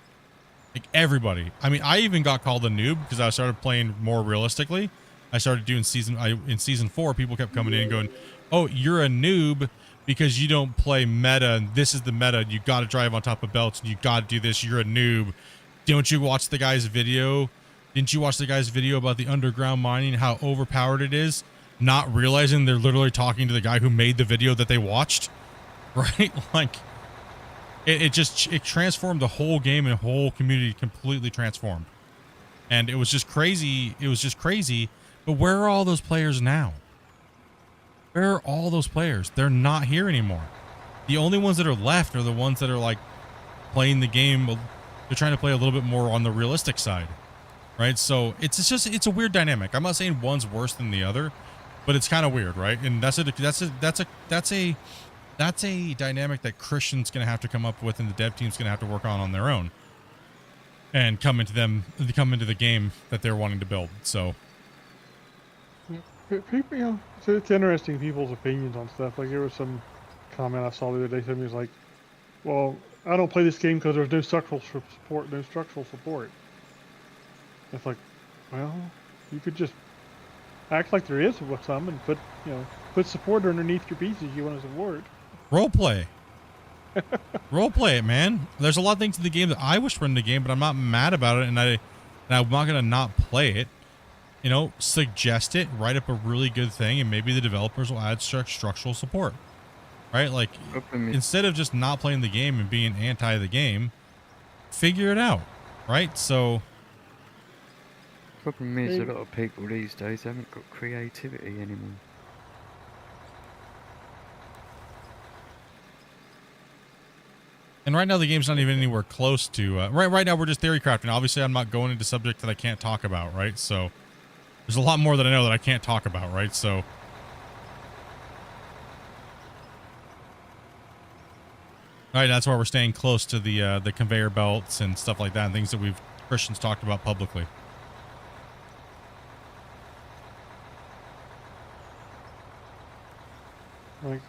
Like everybody. I mean, I even got called a noob because I started playing more realistically. I started doing in season 4, people kept coming in and going, "Oh, you're a noob because you don't play meta, and this is the meta. You got to drive on top of belts, and you got to do this. You're a noob. Don't you watch the guy's video? Didn't you watch the guy's video about the underground mining, how overpowered it is?" Not realizing they're literally talking to the guy who made the video that they watched, right? Like. It transformed the whole game and the whole community completely transformed. And it was just crazy. It was just crazy. But where are all those players now? Where are all those players? They're not here anymore. The only ones that are left are the ones that are like playing the game. They're trying to play a little bit more on the realistic side, right? So it's a weird dynamic. I'm not saying one's worse than the other, but it's kind of weird, right? And that's a dynamic that Christian's going to have to come up with, and the dev team's going to have to work on their own, and come into the game that they're wanting to build. So, people, you know, it's interesting people's opinions on stuff. Like there was some comment I saw the other day. Somebody was like, "Well, I don't play this game because there's no structural support. No structural support." It's like, well, you could just act like there is with some and put support underneath your pieces you want to support. Roleplay. Roleplay it, man. There's a lot of things in the game that I wish were in the game, but I'm not mad about it, and I'm not going to not play it. You know, suggest it, write up a really good thing, and maybe the developers will add structural support. Right? Like, instead of just not playing the game and being anti the game, figure it out. Right? So... Problem is, a lot of people these days haven't got creativity anymore. And right now the game's not even anywhere close to right now we're just theory crafting. Obviously I'm not going into subject that I can't talk about, right? So there's a lot more that I know that I can't talk about, right? So right, that's why we're staying close to the conveyor belts and stuff like that, and things that Christians talked about publicly. Like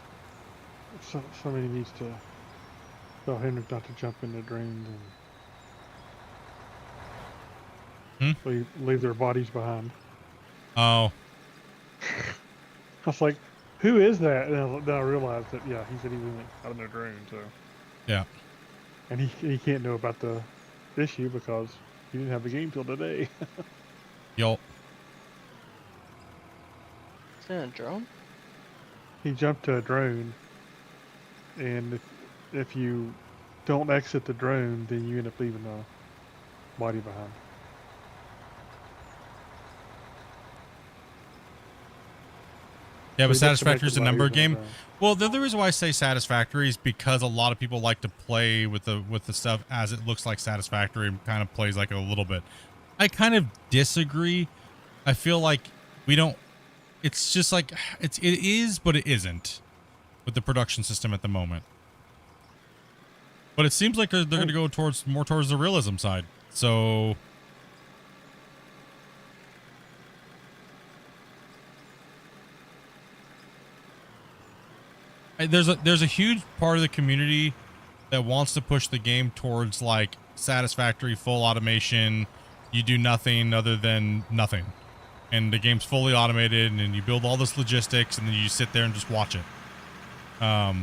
somebody needs to tell Hendrick not to jump into drains Hmm? and leave their bodies behind. Oh. I was like, who is that? And then I realized that, yeah, he said he was out in a drone, so. Yeah. And he can't know about the issue because he didn't have the game till today. Yo. Is that a drone? He jumped to a drone, and if you don't exit the drone, then you end up leaving the body behind. Yeah, but So he gets to make Satisfactory is the a number bodies in game. the drone. Well, the other reason why I say Satisfactory is because a lot of people like to play with the stuff as it looks like Satisfactory and kind of plays like it a little bit. I kind of disagree. I feel like we don't. It's just like it is, but it isn't with the production system at the moment. But it seems like they're going to go more towards the realism side. So. There's a huge part of the community that wants to push the game towards like satisfactory full automation. You do nothing other than nothing, and the game's fully automated, and you build all this logistics, and then you just sit there and just watch it. I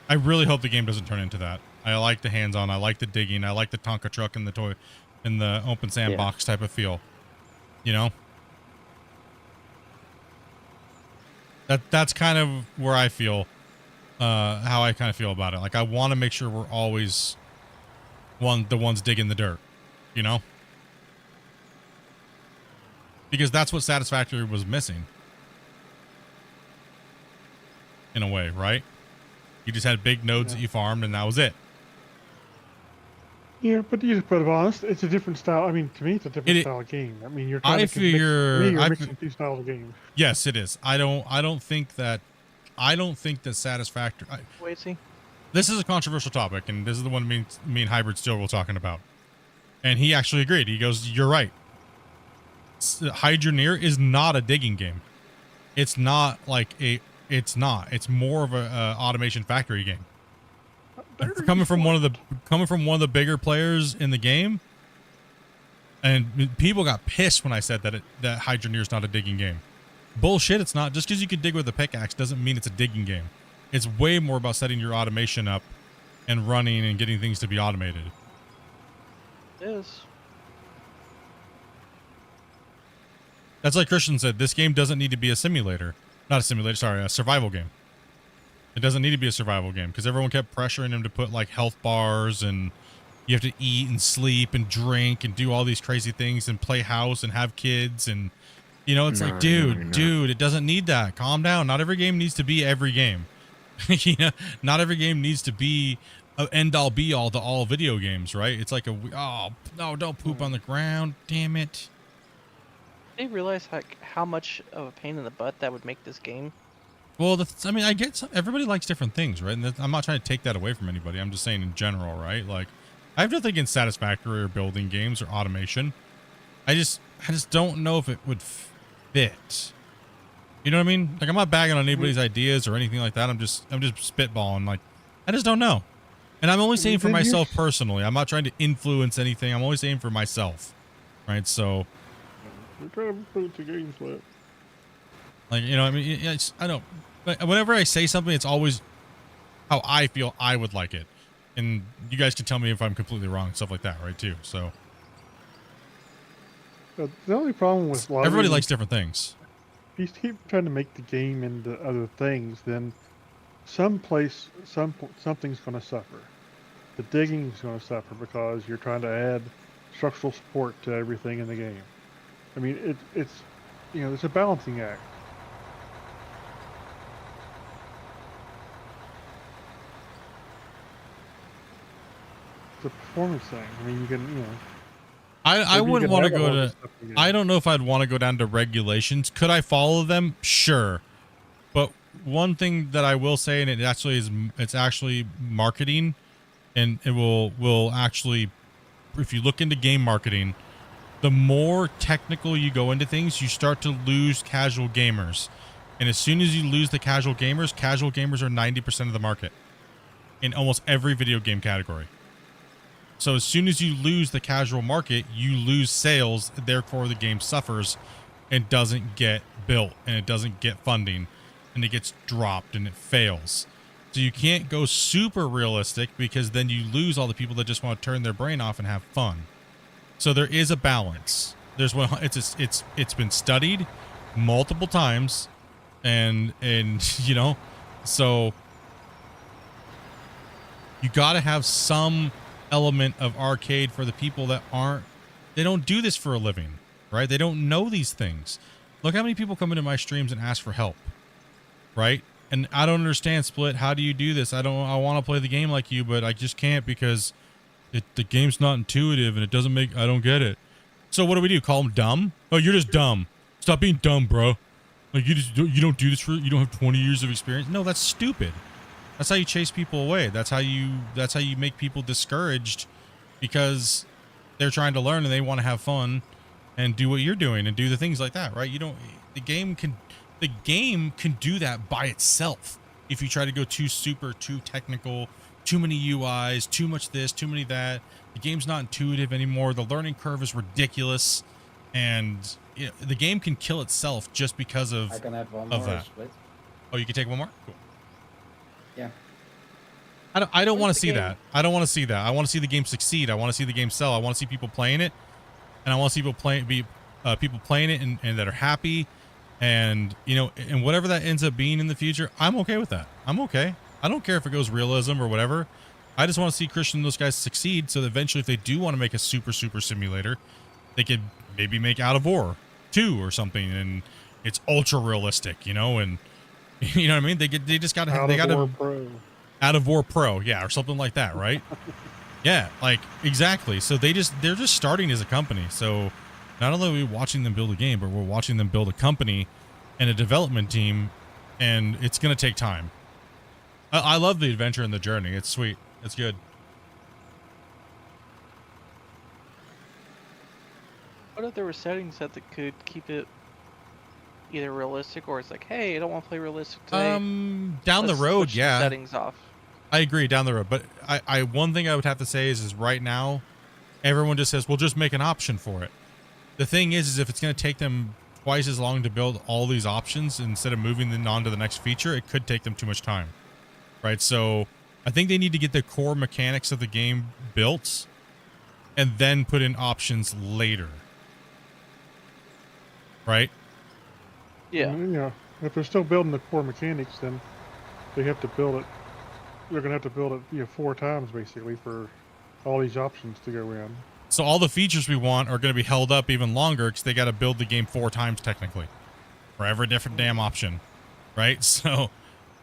really hope the game doesn't turn into that. I like the hands-on. I like the digging. I like the Tonka truck and the open sandbox type of feel. You know. That's kind of where I feel. How I kind of feel about it. Like I want to make sure we're always the ones digging the dirt, you know? Because that's what Satisfactory was missing. In a way, right? You just had big nodes that you farmed and that was it. Yeah, but you just put it honest, it's a different style. I mean, to me, it's a different style of game. I mean, you're trying to you're mixing two styles of games. Yes, it is. I don't think that Satisfactory. Wait, see. This is a controversial topic, and this is the one me and Hybrid Steel were talking about. And he actually agreed. He goes, "You're right. Hide Your Near is not a digging game. It's not like It's not. It's more of a automation factory game. Coming from one of the bigger players in the game, and people got pissed when I said that Hide Your Near is not a digging game. Bullshit, it's not. Just because you can dig with a pickaxe doesn't mean it's a digging game. It's way more about setting your automation up and running and getting things to be automated. It is. That's like Christian said, this game doesn't need to be a simulator. Not a simulator, sorry, a survival game. It doesn't need to be a survival game because everyone kept pressuring him to put like health bars and you have to eat and sleep and drink and do all these crazy things and play house and have kids and you know, it's like, dude, it doesn't need that. Calm down. Not every game needs to be every game. You know, not every game needs to be an end-all be-all to all video games, right? It's like oh, no, don't poop on the ground. Damn it. Do you realize how much of a pain in the butt that would make this game? Well, I mean, I get everybody likes different things, right? And I'm not trying to take that away from anybody. I'm just saying in general, right? Like, I have nothing against satisfactory or building games or automation. I just don't know if it would fit. You know what I mean? Like, I'm not bagging on anybody's ideas or anything like that. I'm just spitballing. Like, I just don't know. And I'm only saying for myself personally. I'm not trying to influence anything. I'm only saying for myself, right? So. We're trying to put it to games, but. Like, you know, I mean, I don't. But whenever I say something, it's always how I feel I would like it, and you guys can tell me if I'm completely wrong and stuff like that, right? Too. So. But the only problem with everybody likes different things. If you keep trying to make the game into other things, then something's going to suffer. The digging is going to suffer because you're trying to add structural support to everything in the game. I mean, it's you know, it's a balancing act. It's a performance thing. I mean, you can, you know. I wouldn't want to go to. I don't know if I'd want to go down to regulations. Could I follow them? Sure, but one thing that I will say, and it's actually marketing, and it will actually, if you look into game marketing, the more technical you go into things, you start to lose casual gamers, and as soon as you lose the casual gamers are 90% of the market. in almost every video game category. So as soon as you lose the casual market, you lose sales, therefore the game suffers and doesn't get built, and it doesn't get funding, and it gets dropped, and it fails. So you can't go super realistic, because then you lose all the people that just want to turn their brain off and have fun. So there is a balance. There's one. It's been studied multiple times, and you know, so you got to have some element of arcade for the people that they don't do this for a living, right? They don't know these things. Look how many people come into my streams and ask for help, right? And I don't understand, Split. How do you do this? I want to play the game like you, but I just can't, because the game's not intuitive and it doesn't make, I don't get it. So what do? Call them dumb? Oh, you're just dumb. Stop being dumb, bro. Like you don't do this for, you don't have 20 years of experience. No, that's stupid. That's how you chase people away. That's how you make people discouraged, because they're trying to learn and they want to have fun and do what you're doing and do the things like that, right? The game can do that by itself. If you try to go too technical, too many UIs, too much this, too many that, the game's not intuitive anymore. The learning curve is ridiculous, and you know, the game can kill itself just because of I can have one more that. Split. Oh, you can take one more? Cool. Yeah. I don't want to see that. I don't want to see that. I want to see the game succeed. I want to see the game sell. I want to see people playing it, and I want to see people playing it and that are happy, and you know, and whatever that ends up being in the future, I'm okay with that. I'm okay. I don't care if it goes realism or whatever. I just want to see Christian and those guys succeed, so that eventually, if they do want to make a super simulator, they could maybe make Out of War 2 or something, and it's ultra realistic, you know, and you know what I mean. They just got to Out of War Pro, yeah, or something like that, right? Yeah, like exactly. So they're just starting as a company. So not only are we watching them build a game, but we're watching them build a company and a development team, and it's gonna take time. I love the adventure and the journey. It's sweet. It's good. What if there were settings that could keep it either realistic, or it's like, hey, I don't want to play realistic today. Down the road, switch yeah. the settings off. I agree, down the road. But I one thing I would have to say is right now, everyone just says, well, just make an option for it. The thing is if it's going to take them twice as long to build all these options instead of moving them on to the next feature, it could take them too much time, right? So I think they need to get the core mechanics of the game built and then put in options later, right? Yeah. Yeah. If they're still building the core mechanics, then they have to build it. They're gonna have to build it 4 times basically for all these options to go in. So all the features we want are going to be held up even longer because they got to build the game 4 times technically for every different damn option, right? So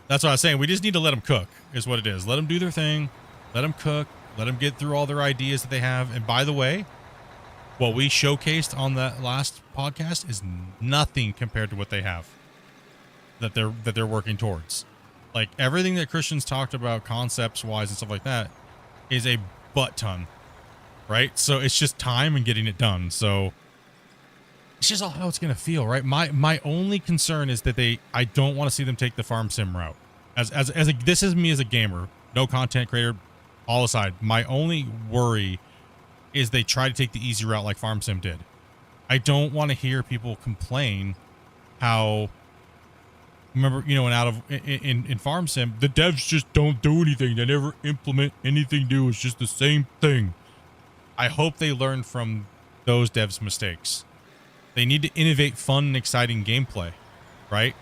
that's what I was saying. We just need to let them cook is what it is. Let them do their thing. Let them cook. Let them get through all their ideas that they have. And by the way, what we showcased on that last podcast is nothing compared to what they have that they're working towards. Like everything that Christian's talked about concepts wise and stuff like that is a butt ton. Right? So it's just time and getting it done. So it's just all how it's going to feel, right? My only concern is that I don't want to see them take the farm sim route. This is me as a gamer, no content creator, all aside. My only worry is they try to take the easy route like farm sim did. I don't want to hear people complain how, remember, you know, in farm sim, the devs just don't do anything. They never implement anything new. It's just the same thing. I hope they learn from those devs' mistakes. They need to innovate fun and exciting gameplay, right?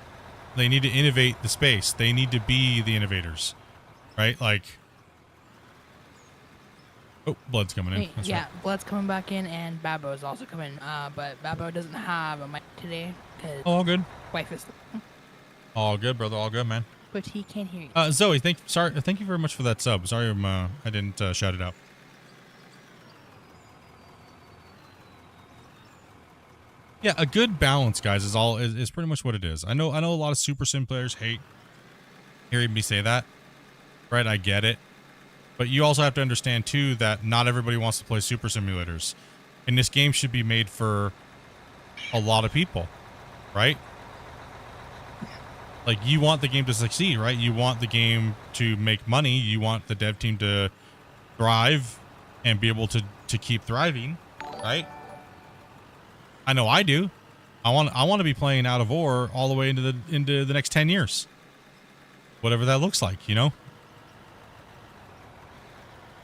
They need to innovate the space. They need to be the innovators, right? Like, oh, Blood's coming in. That's yeah, right. Blood's coming back in, and Babbo is also coming. But Babbo doesn't have a mic today because all good. Wife is. All good, brother. All good, man. But he can't hear you. Zoe, thank you very much for that sub. Sorry, I didn't shout it out. Yeah, a good balance, guys, is pretty much what it is. I know a lot of Super Sim players hate hearing me say that, right? I get it, but you also have to understand too that not everybody wants to play Super Simulators, and this game should be made for a lot of people, right? Like, you want the game to succeed, right? You want the game to make money. You want the dev team to thrive and be able to keep thriving, right? I know I do. I want to be playing Out of War all the way into the next 10 years. Whatever that looks like, you know?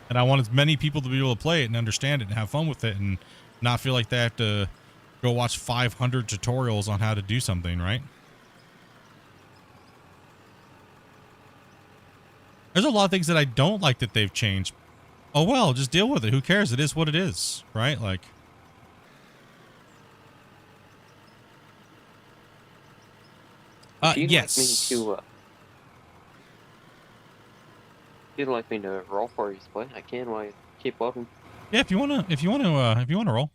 And I want as many people to be able to play it and understand it and have fun with it and not feel like they have to go watch 500 tutorials on how to do something, right? There's a lot of things that I don't like that they've changed. Oh, well, just deal with it. Who cares? It is what it is, right? Like, yes. You'd like me to roll for you, Split? I can while you keep loading. Yeah, if you wanna roll.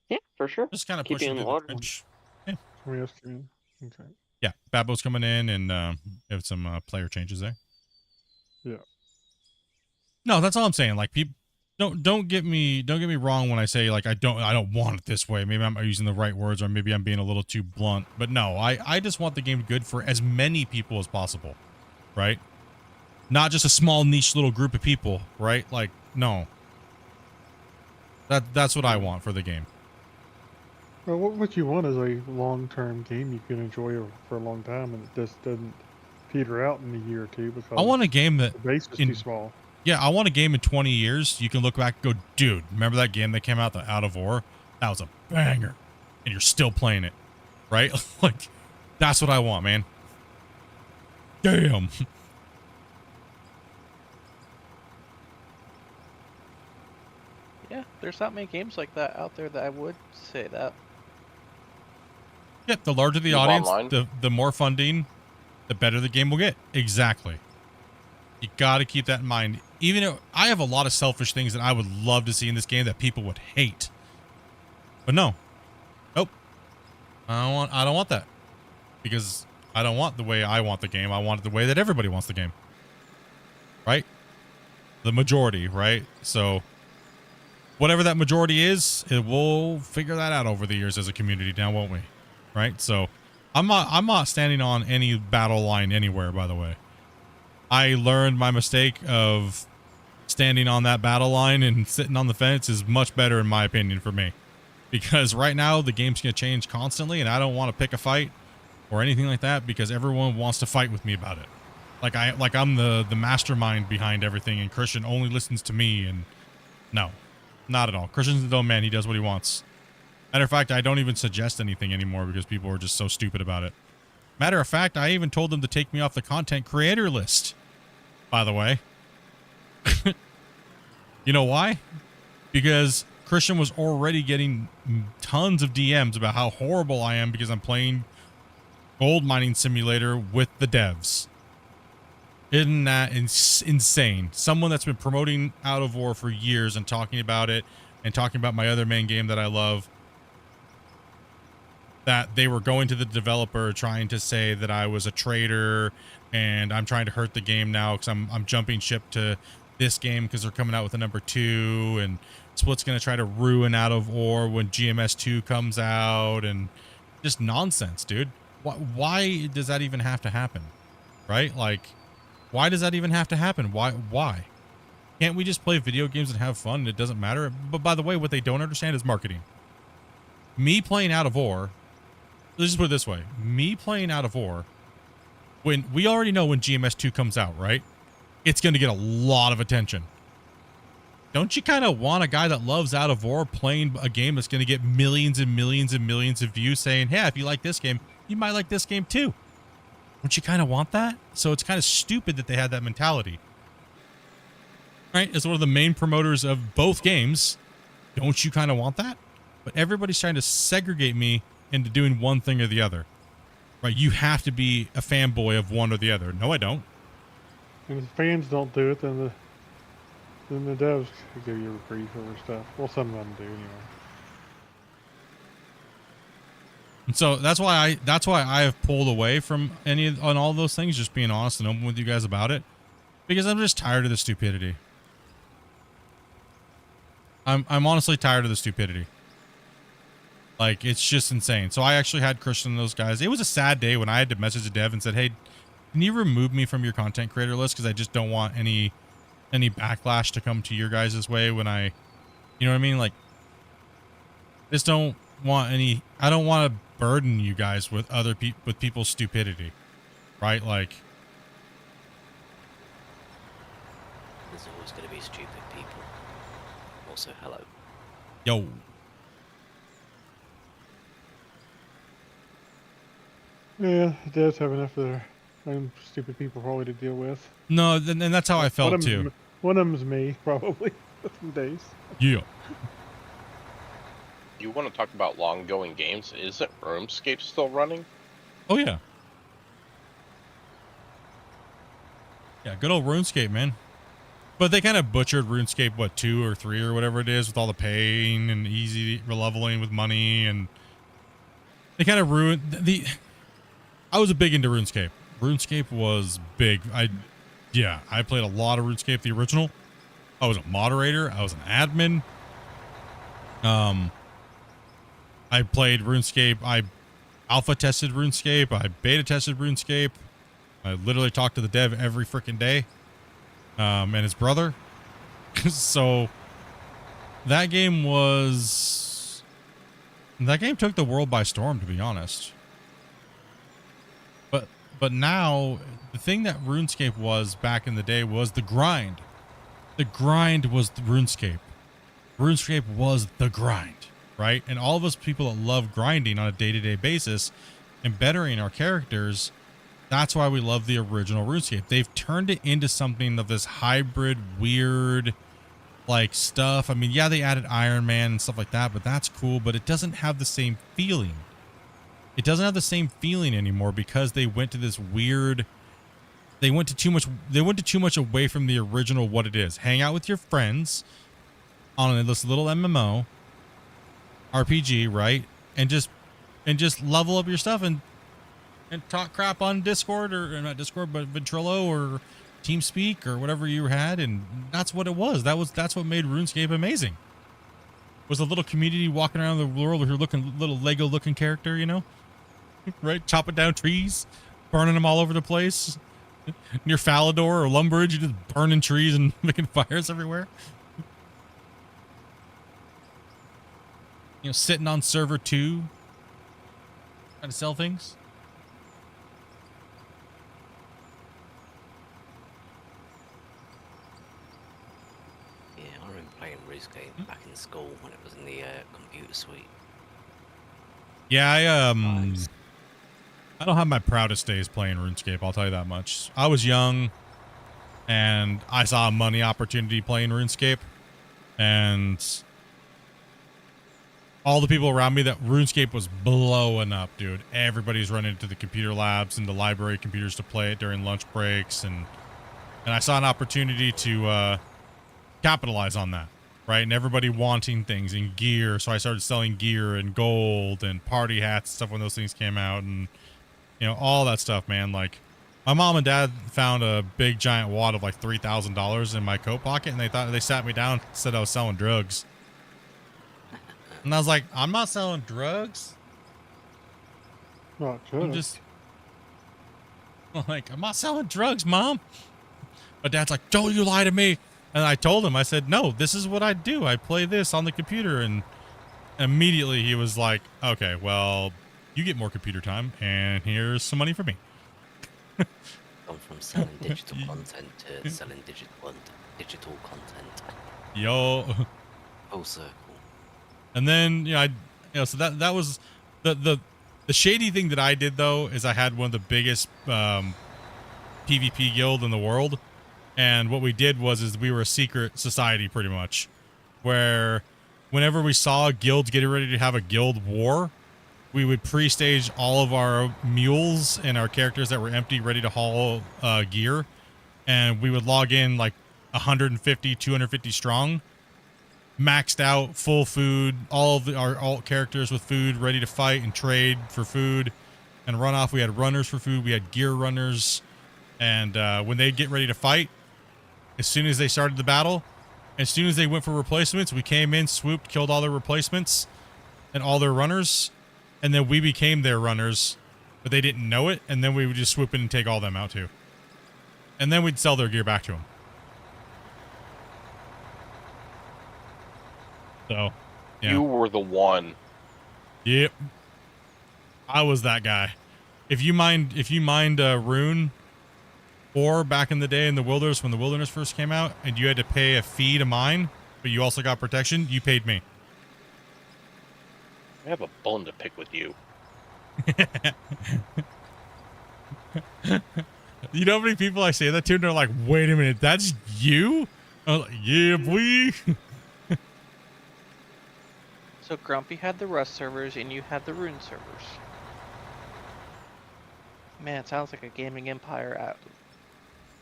Yeah, for sure. Just kind of keep push you it in the through water. Yeah. Somebody else came in. Okay. Yeah, Babbo's coming in, and we have some player changes there. Yeah. No, that's all I'm saying. Like, people, don't get me wrong when I say, like, I don't want it this way. Maybe I'm not using the right words, or maybe I'm being a little too blunt. But no, I just want the game good for as many people as possible, right? Not just a small niche little group of people, right? Like, no. That's what I want for the game. Well, what you want is a long-term game you can enjoy for a long time, and it just doesn't peter out in a year or two because I want a game that the base is too small. Yeah, I want a game in 20 years you can look back and go, dude, remember that game that came out, the Out of War? That was a banger. And you're still playing it, right? Like, that's what I want, man. Damn. Yeah, there's not many games like that out there that I would say that. Yeah, the larger the audience, the more funding, the better the game will get. Exactly. You got to keep that in mind. Even though I have a lot of selfish things that I would love to see in this game that people would hate. But no. Nope. I don't want that. Because I don't want the way I want the game. I want it the way that everybody wants the game. Right? The majority, right? So whatever that majority is, we'll figure that out over the years as a community now, won't we? Right? So I'm not standing on any battle line anywhere, by the way. I learned my mistake of standing on that battle line and sitting on the fence is much better, in my opinion, for me. Because right now, the game's going to change constantly, and I don't want to pick a fight or anything like that because everyone wants to fight with me about it. Like I'm the mastermind behind everything, and Christian only listens to me, and no, not at all. Christian's his own man. He does what he wants. Matter of fact, I don't even suggest anything anymore because people are just so stupid about it. Matter of fact, I even told them to take me off the content creator list. By the way. You know why? Because Christian was already getting tons of DMs about how horrible I am because I'm playing Gold Mining Simulator with the devs. Isn't that insane? Someone that's been promoting Out of War for years and talking about it and talking about my other main game that I love, that they were going to the developer trying to say that I was a traitor and I'm trying to hurt the game now because I'm jumping ship to this game because they're coming out with a number 2, and Split's going to try to ruin Out of War when GMS 2 comes out, and just nonsense, dude. Why does that even have to happen? Right? Like, why does that even have to happen? Why? Can't we just play video games and have fun and it doesn't matter? But by the way, what they don't understand is marketing. Me playing Out of War, let's just put it this way. Me playing Out of War, when we already know when GMS 2 comes out, right? It's going to get a lot of attention. Don't you kind of want a guy that loves Out of War playing a game that's going to get millions and millions and millions of views saying, hey, if you like this game, you might like this game too. Don't you kind of want that? So it's kind of stupid that they had that mentality. Right? As one of the main promoters of both games, don't you kind of want that? But everybody's trying to segregate me into doing one thing or the other. Right? You have to be a fanboy of one or the other. No, I don't. And if fans don't do it, then the devs give you a grief over stuff. Well, some of them do anyway. And so that's why I have pulled away from on all those things, just being honest and open with you guys about it, because I'm just tired of the stupidity. I'm honestly tired of the stupidity. Like, it's just insane. So I actually had Christian and those guys. It was a sad day when I had to message the dev and said, hey, can you remove me from your content creator list? Because I just don't want any backlash to come to your guys' way when I, you know what I mean? Like, just don't want any, I don't want to burden you guys with other people, with people's stupidity, right? Like, there's always going to be stupid people. Also, hello. yo. Yeah, it does have enough of their own stupid people probably to deal with. No, and that's how I felt too. One of them's me, probably. Some days. Yeah. You want to talk about long-going games? Isn't RuneScape still running? Oh, yeah. Yeah, good old RuneScape, man. But they kind of butchered RuneScape, what, 2 or 3 or whatever it is, with all the pain and easy leveling with money, and they kind of ruined the... I was big into RuneScape. RuneScape was big. I played a lot of RuneScape, the original. I was a moderator. I was an admin. I played RuneScape. I alpha tested RuneScape. I beta tested RuneScape. I literally talked to the dev every freaking day, and his brother. So that game took the world by storm, to be honest. But now, the thing that RuneScape was back in the day was the grind. The grind was the RuneScape. RuneScape was the grind, right? And all of us people that love grinding on a day-to-day basis and bettering our characters, that's why we love the original RuneScape. They've turned it into something of this hybrid, weird, like, stuff. I mean, yeah, they added Iron Man and stuff like that, but that's cool, but it doesn't have the same feeling. It doesn't have the same feeling anymore because they went to this weird, they went to too much away from the original what it is. Hang out with your friends on this little MMO RPG, right? And just level up your stuff and talk crap on Discord or not Discord, but Ventrilo or TeamSpeak or whatever you had, and that's what it was. That's what made RuneScape amazing. Was a little community walking around the world with your little Lego looking character, you know? Right? Chopping down trees, burning them all over the place. Near Falador or Lumbridge, you're just burning trees and making fires everywhere. You know, sitting on server 2, trying to sell things. Yeah, I remember playing RuneScape back in school when it was in the computer suite. Yeah, I don't have my proudest days playing RuneScape, I'll tell you that much. I was young, and I saw a money opportunity playing RuneScape, and all the people around me, that RuneScape was blowing up, dude. Everybody's running to the computer labs and the library computers to play it during lunch breaks, and I saw an opportunity to capitalize on that, right? And everybody wanting things and gear, so I started selling gear and gold and party hats and stuff when those things came out, and you know, all that stuff, man. Like, my mom and dad found a big giant wad of like $3,000 in my coat pocket, and they sat me down and said I was selling drugs. And I was like, I'm not selling drugs. Not I'm just like, I'm not selling drugs, Mom. But Dad's like, don't you lie to me. And I told him, I said, no, this is what I do. I play this on the computer. And immediately he was like, okay, well, you get more computer time, and here's some money for me. Gone from selling digital content to selling digital content. Yo. Full circle. And then, so that was the shady thing that I did, though, is I had one of the biggest PvP guild in the world. And what we did was we were a secret society, pretty much, where whenever we saw guilds getting ready to have a guild war, we would pre-stage all of our mules and our characters that were empty, ready to haul gear. And we would log in like 150, 250 strong, maxed out, full food, all of our alt characters with food, ready to fight and trade for food and run off. We had runners for food. We had gear runners. And when they'd get ready to fight, as soon as they started the battle, as soon as they went for replacements, we came in, swooped, killed all their replacements, and all their runners, and then we became their runners, but they didn't know it, and then we would just swoop in and take all them out too. And then we'd sell their gear back to them. So, yeah. You were the one. Yep. I was that guy. If you mind Rune, or back in the day in the wilderness when the wilderness first came out, and you had to pay a fee to mine, but you also got protection, you paid me. I have a bone to pick with you. You know how many people I say that to, and they're like, wait a minute, that's you? I'm like, yeah, boy. So Grumpy had the Rust servers and you had the Rune servers. Man, it sounds like a gaming empire at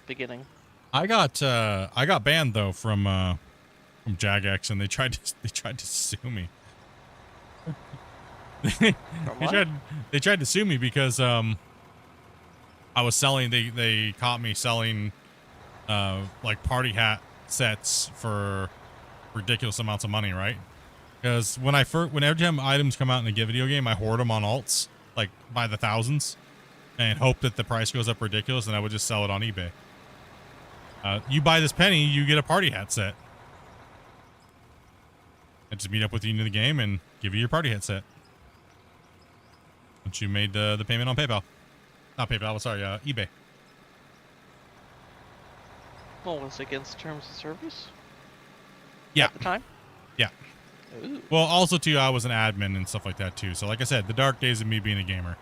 beginning. I got banned though from Jagex, and they tried to sue me. They tried to sue me because I was selling. They caught me selling like party hat sets for ridiculous amounts of money, right? Because every time items come out in a video game, I hoard them on alts, like by the thousands, and hope that the price goes up ridiculous, and I would just sell it on eBay. You buy this penny, you get a party hat set. I just meet up with you into the game and give you your party hat set. Once you made the payment on PayPal. Not PayPal, sorry, eBay. Well, was it against terms of service? Yeah. At the time? Yeah. Ooh. Well, also too, I was an admin and stuff like that too. So like I said, the dark days of me being a gamer.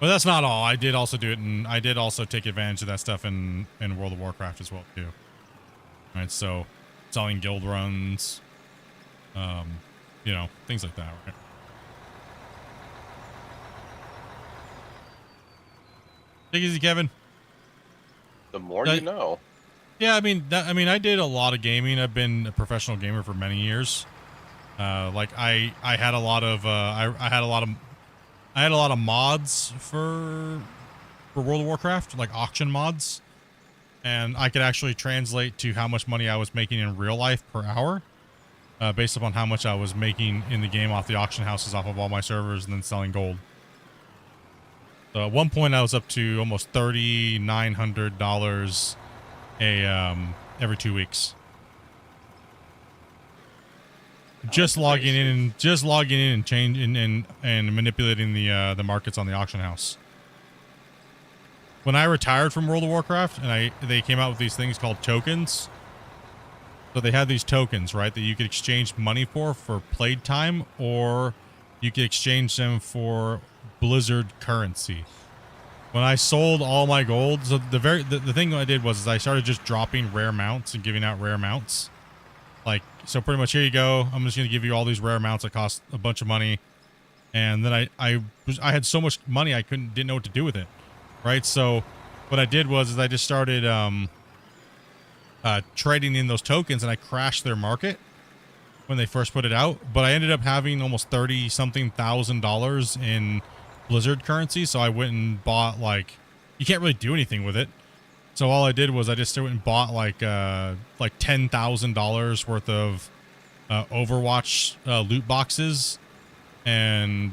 But that's not all. I did also do it, and I did also take advantage of that stuff in World of Warcraft as well too. Right, so selling guild runs, you know, things like that. Right. Take it easy, Kevin. The more you know. Yeah, I mean, I did a lot of gaming. I've been a professional gamer for many years. Like I had a lot of I had a lot of mods for World of Warcraft, like auction mods, and I could actually translate to how much money I was making in real life per hour, based upon how much I was making in the game off the auction houses, off of all my servers, and then selling gold. So at one point, I was up to almost $3,900 every 2 weeks. Just logging in and changing and manipulating the markets on the auction house. When I retired from World of Warcraft, and they came out with these things called tokens. So they had these tokens, right, that you could exchange money for played time, or you could exchange them for Blizzard currency. When I sold all my gold, so the thing I did was I started just dropping rare mounts and giving out rare mounts. Like, so pretty much, here you go. I'm just going to give you all these rare mounts that cost a bunch of money. And then I had so much money I didn't know what to do with it. Right? So what I did was I just started trading in those tokens, and I crashed their market when they first put it out. But I ended up having almost $30-something thousand in Blizzard currency. So I went and bought, like, you can't really do anything with it. So all I did was I just went and bought like $10,000 worth of Overwatch loot boxes, and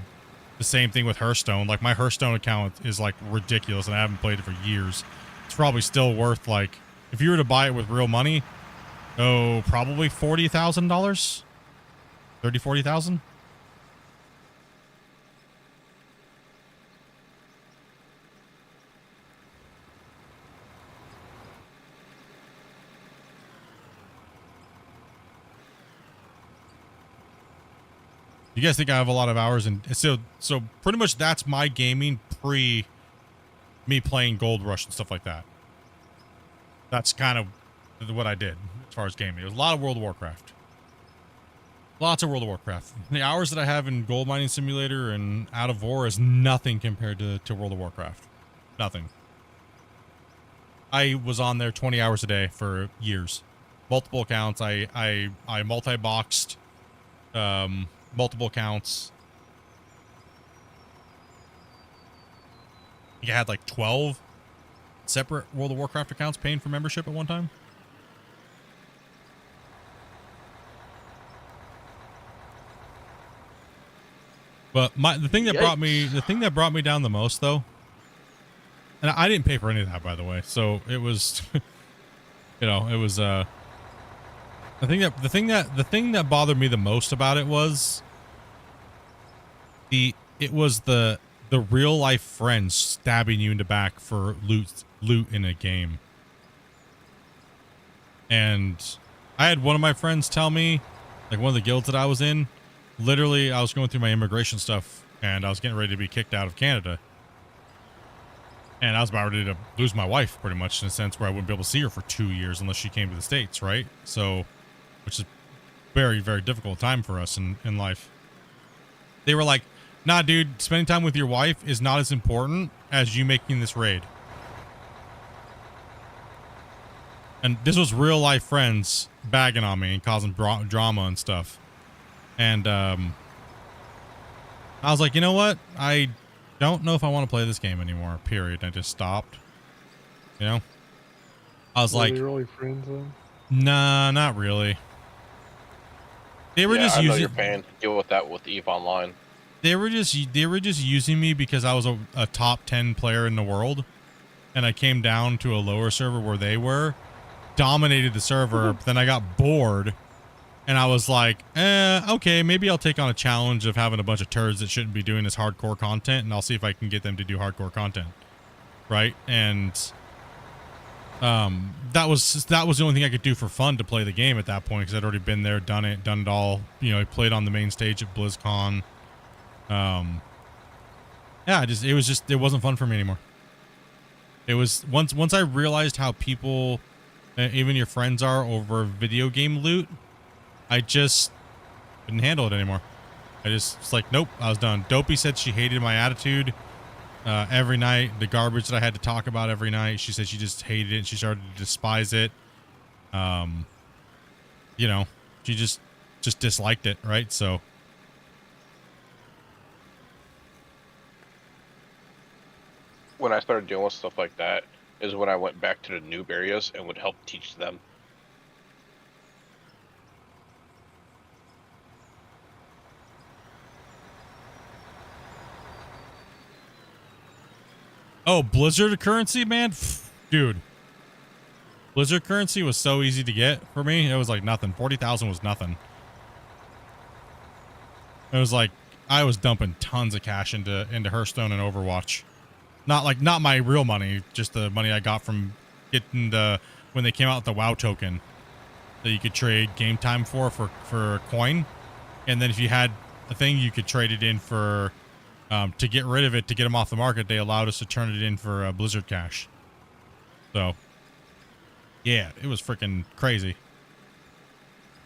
the same thing with Hearthstone. Like, my Hearthstone account is like ridiculous, and I haven't played it for years. It's probably still worth, like, if you were to buy it with real money, probably $40,000, $40,000. You guys think I have a lot of hours, and so pretty much that's my gaming pre me playing Gold Rush and stuff like that. That's kind of what I did as far as gaming. It was a lot of World of Warcraft. Lots of World of Warcraft. The hours that I have in Gold Mining Simulator and Out of War is nothing compared to World of Warcraft. Nothing. I was on there 20 hours a day for years. Multiple accounts. I multi-boxed multiple accounts. I think I had like 12 separate World of Warcraft accounts paying for membership at one time. But the thing that brought me down the most though, and I didn't pay for any of that, by the way. So it was, you know, it was the thing that bothered me the most about it was the real life friends stabbing you in the back for loot in a game. And I had one of my friends tell me, like one of the guilds that I was in, literally I was going through my immigration stuff and I was getting ready to be kicked out of Canada. And I was about ready to lose my wife pretty much, in a sense where I wouldn't be able to see her for 2 years unless she came to the States, right? So, which is very, very difficult time for us in life. They were like, nah, dude, spending time with your wife is not as important as you making this raid. And this was real life friends bagging on me and causing drama and stuff. And I was like, you know what? I don't know if I want to play this game anymore, period. I just stopped. You know? I was like, they really friends then? Nah, not really. They were just I know using. you're paying to deal with that with EVE Online. They were just using me because I was a top 10 player in the world, and I came down to a lower server where they were, dominated the server. But then I got bored, and I was like, okay, maybe I'll take on a challenge of having a bunch of turds that shouldn't be doing this hardcore content, and I'll see if I can get them to do hardcore content, right? And that was the only thing I could do for fun to play the game at that point, because I'd already been there, done it all. You know, I played on the main stage at BlizzCon. Yeah, it wasn't fun for me anymore. It was once I realized how people, even your friends, are over video game loot, I just couldn't handle it anymore. I just was like, nope, I was done. Dopey said she hated my attitude every night, the garbage that I had to talk about every night. She said she just hated it and she started to despise it. You know, she just disliked it, right? So when I started dealing with stuff like that is when I went back to the noob areas and would help teach them. Oh, Blizzard currency, man? Dude. Blizzard currency was so easy to get for me. It was like nothing. 40,000 was nothing. It was like I was dumping tons of cash into Hearthstone and Overwatch. Not my real money, just the money I got from getting when they came out with the WoW token that you could trade game time for a coin. And then if you had a thing, you could trade it in for to get rid of it, to get them off the market. They allowed us to turn it in for Blizzard cash. So yeah, it was freaking crazy.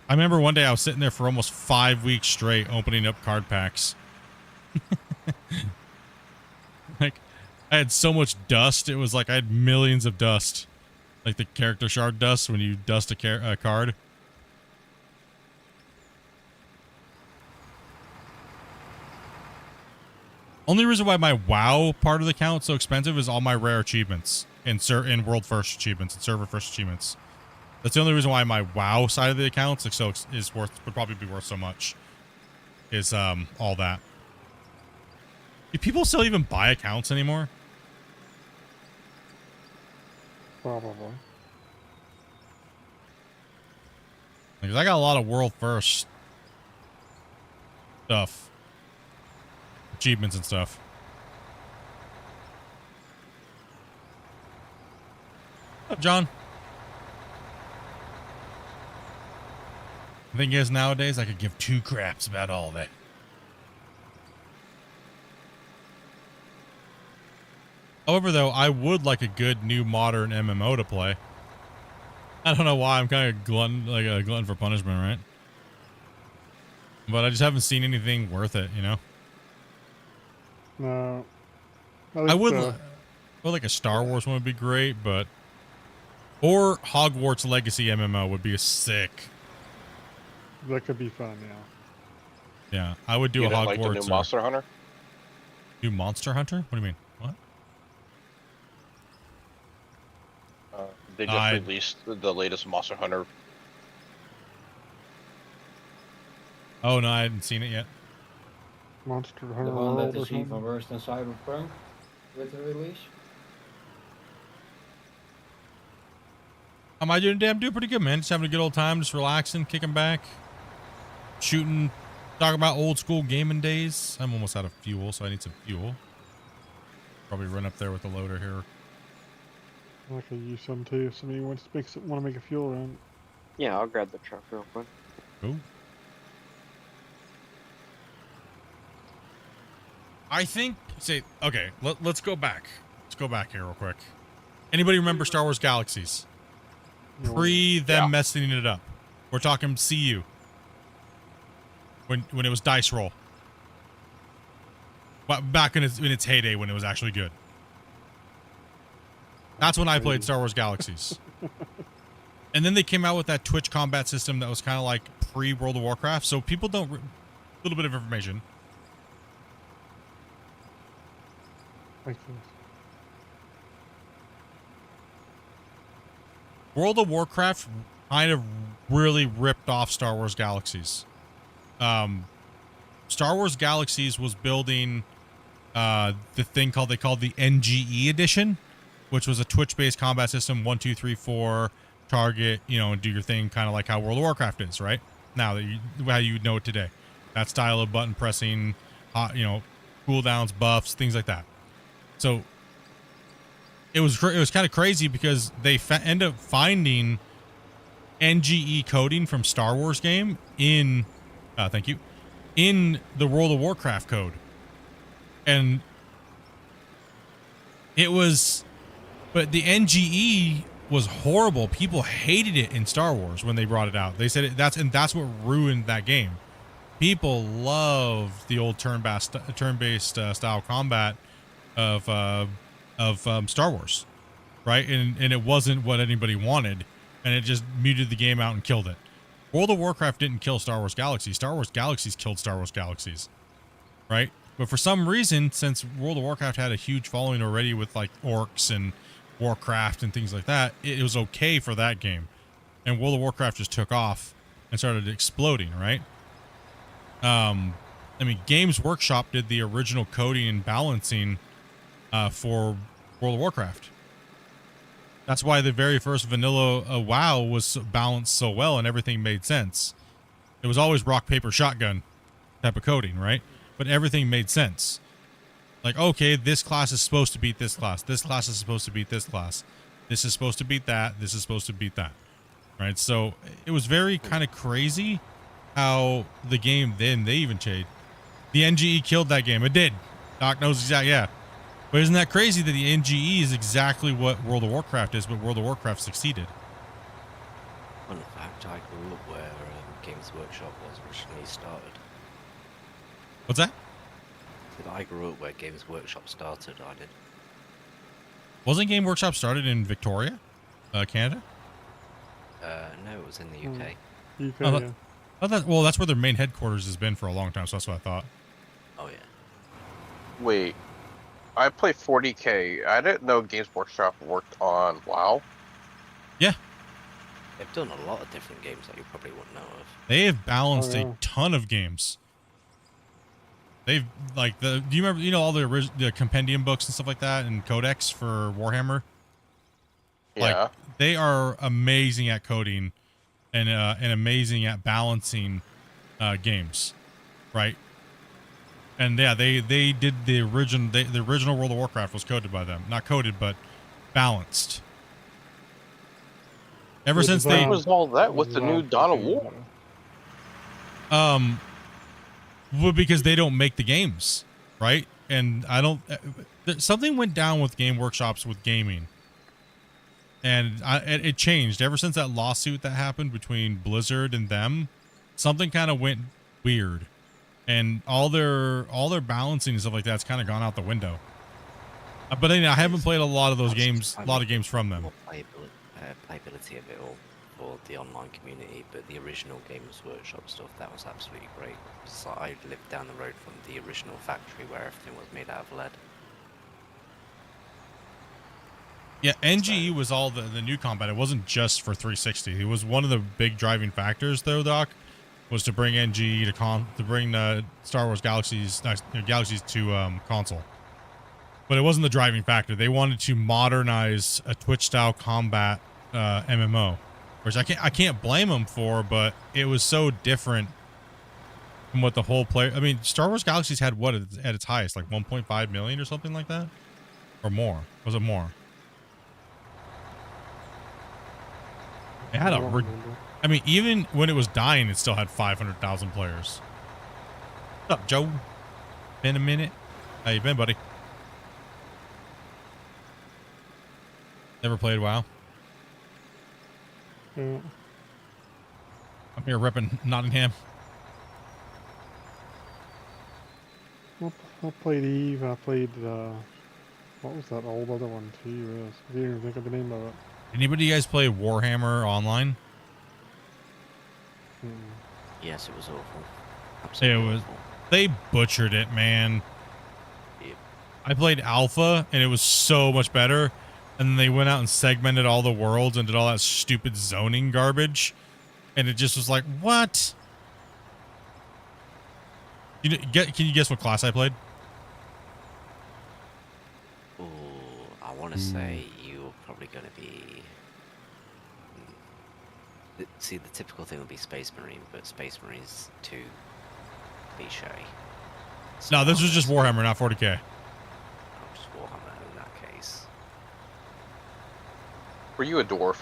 I remember one day I was sitting there for almost 5 weeks straight opening up card packs. Like, I had so much dust. It was like I had millions of dust. Like the character shard dust when you dust a card. Only reason why my WoW part of the account's so expensive is all my rare achievements and world first achievements and server first achievements. That's the only reason why my WoW side of the accounts would probably be worth so much. Is all that. Do people still even buy accounts anymore? Probably. Because I got a lot of world first stuff. Achievements and stuff. What's up, John? The thing is, nowadays, I could give two craps about all that. However, though, I would like a good new modern MMO to play. I don't know why. I'm kind of a glutton for punishment, right? But I just haven't seen anything worth it, you know? No. I would like a Star Wars one would be great, but or Hogwarts Legacy MMO would be sick. That could be fun, yeah. Yeah, I would do You a didn't Hogwarts. like the new Monster Hunter? New Monster Hunter? What do you mean? What? They just released the latest Monster Hunter. Oh no, I hadn't seen it yet. Monster The Hunter one World that or is even something. worse than Cyberpunk with the release. How am I doing today? I'm doing pretty good, man. Just having a good old time, just relaxing, kicking back, shooting, talking about old school gaming days. I'm almost out of fuel, so I need some fuel. Probably run up there with the loader here. I could use some too if somebody want to make a fuel run. Yeah, I'll grab the truck real quick. Cool. I think, okay, let's go back. Let's go back here real quick. Anybody remember Star Wars Galaxies? Pre them messing it up. We're talking CU. When it was dice roll. But back in its heyday when it was actually good. That's when I played Star Wars Galaxies. And then they came out with that Twitch combat system that was kind of like pre-World of Warcraft. So people don't... A little bit of information. Thank you. World of Warcraft kind of really ripped off Star Wars Galaxies. Star Wars Galaxies was building the thing they called the NGE edition, which was a Twitch-based combat system, 1, 2, 3, 4, target, and do your thing, kind of like how World of Warcraft is, right? Now that how you know it today, that style of button pressing, cooldowns, buffs, things like that. So it was kind of crazy because they end up finding NGE coding from Star Wars game in the World of Warcraft code. And but the NGE was horrible. People hated it in Star Wars when they brought it out. They said that's what ruined that game. People loved the old turn-based style combat of Star Wars, right? And it wasn't what anybody wanted, and it just muted the game out and killed it. World of Warcraft didn't kill Star Wars Galaxies. Star Wars Galaxies killed Star Wars Galaxies, right? But for some reason, since World of Warcraft had a huge following already with like orcs and Warcraft and things like that, it was okay for that game. And World of Warcraft just took off and started exploding, right? Games Workshop did the original coding and balancing for World of Warcraft. That's why the very first vanilla WoW was balanced so well and everything made sense. It was always rock, paper, shotgun type of coding, right? But everything made sense. Like, okay, this class is supposed to beat this class. This class is supposed to beat this class. This is supposed to beat that. This is supposed to beat that. Right? So it was very kind of crazy how the game then, they even changed. The NGE killed that game. It did. Doc knows exactly, yeah. But isn't that crazy that the NGE is exactly what World of Warcraft is, but World of Warcraft succeeded? Fun fact, I grew up where Games Workshop was originally started. What's that? I grew up where Games Workshop started, I did. Wasn't Game Workshop started in Victoria, Canada? No, it was in the UK. UK, well, that's where their main headquarters has been for a long time, so that's what I thought. Oh, yeah. Wait, I play 40K. I didn't know Games Workshop worked on WoW. Yeah. They've done a lot of different games that you probably wouldn't know of. They have balanced a ton of games. They've do you remember all the compendium books and stuff like that and codex for Warhammer? Yeah. Like, they are amazing at coding and amazing at balancing games, right? And yeah, they did the original World of Warcraft was coded by them. Not coded, but balanced. Ever since What was all that with the new Dawn of War? Well, because they don't make the games, right? And I don't. Something went down with Game Workshops with gaming, and it changed ever since that lawsuit that happened between Blizzard and them. Something kind of went weird, and all their balancing and stuff like that's kind of gone out the window. But I haven't played a lot of those games, from them. Playability of it all for the online community, but the original Games Workshop stuff, that was absolutely great. So I lived down the road from the original factory where everything was made out of lead. Yeah, NGE was all the new combat. It wasn't just for 360. It was one of the big driving factors, though, Doc, was to bring NG to bring Star Wars Galaxies to console. But it wasn't the driving factor. They wanted to modernize a Twitch style combat MMO, which I can't blame them for, but it was so different from what the whole player. I mean, Star Wars Galaxies had what at its highest, like 1.5 million or something like that, or more. Was it more? It had I mean, even when it was dying, it still had 500,000 players. What's up, Joe? Been a minute. How you been, buddy? Never played WoW. Yeah. I'm here repping Nottingham. I played Eve. I played, what was that old other one? Gee whiz. I didn't even think of the name of it. Anybody guys play Warhammer online? Yes, it was awful. It Absolutely was. awful. They butchered it, man. Yep. I played Alpha, and it was so much better. And then they went out and segmented all the worlds and did all that stupid zoning garbage. And it just was like, what? Can you guess what class I played? Ooh, I want to say you're probably going to be... See, the typical thing would be Space Marine, but Space Marine's too cliche. So No, this was just Warhammer, not 40k. Just Warhammer in that case. Were you a dwarf?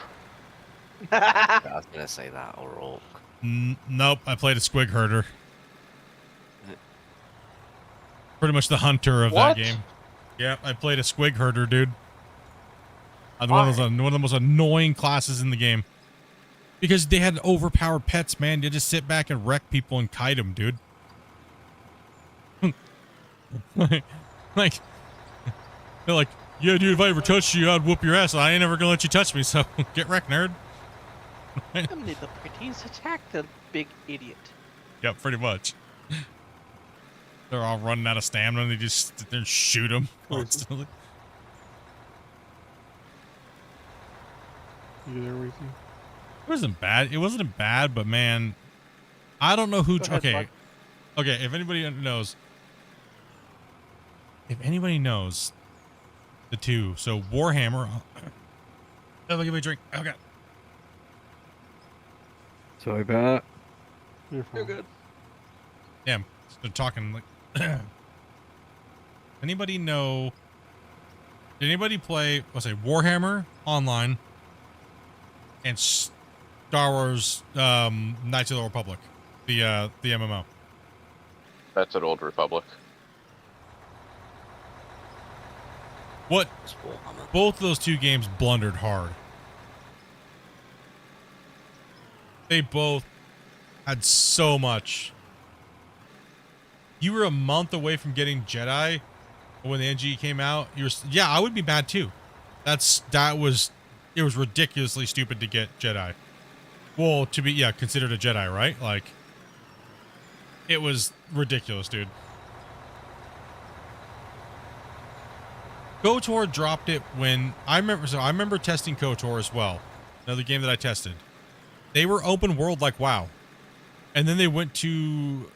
I was going to say that, or Orc. Nope, I played a squig herder. Pretty much the hunter of that game. Yep, I played a squig herder, dude. One of the most annoying classes in the game. Because they had overpowered pets, man. You just sit back and wreck people and kite them, dude. like, they're like, yeah, dude, if I ever touched you, I'd whoop your ass. I ain't never gonna let you touch me, so get wrecked, nerd. Come little pretties, attack the big idiot. Yep, pretty much. They're all running out of stamina and they just sit there and shoot them constantly. You there, Weezy? It wasn't bad. It wasn't bad, but man, I don't know who. Okay, if anybody knows, the two. So Warhammer. Oh, give me a drink. Oh god. Sorry about You're good. Yeah, they're talking like. Anybody know? Did anybody play? Let's say Warhammer Online and Star Wars Knights of the Republic, the MMO. That's an Old Republic. What? Both of those two games blundered hard. They both had so much. You were a month away from getting Jedi when the NG came out. Yeah, I would be mad too. It was ridiculously stupid to get Jedi. Well, to be considered a Jedi, right? Like, it was ridiculous, dude. KOTOR dropped it when I remember testing KOTOR as well. Another game that I tested. They were open world like WoW. And then they went to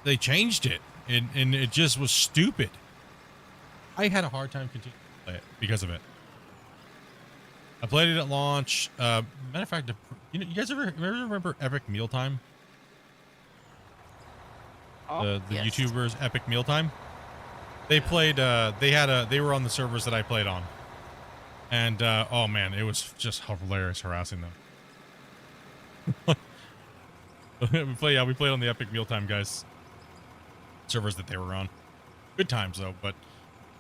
they changed it and it just was stupid. I had a hard time continuing to play it because of it. I played it at launch. Matter of fact, you guys ever remember Epic Mealtime? The Yes. YouTubers Epic Mealtime? They played they were on the servers that I played on. And oh man, it was just hilarious harassing them. we played on the Epic Mealtime guys servers that they were on. Good times though, but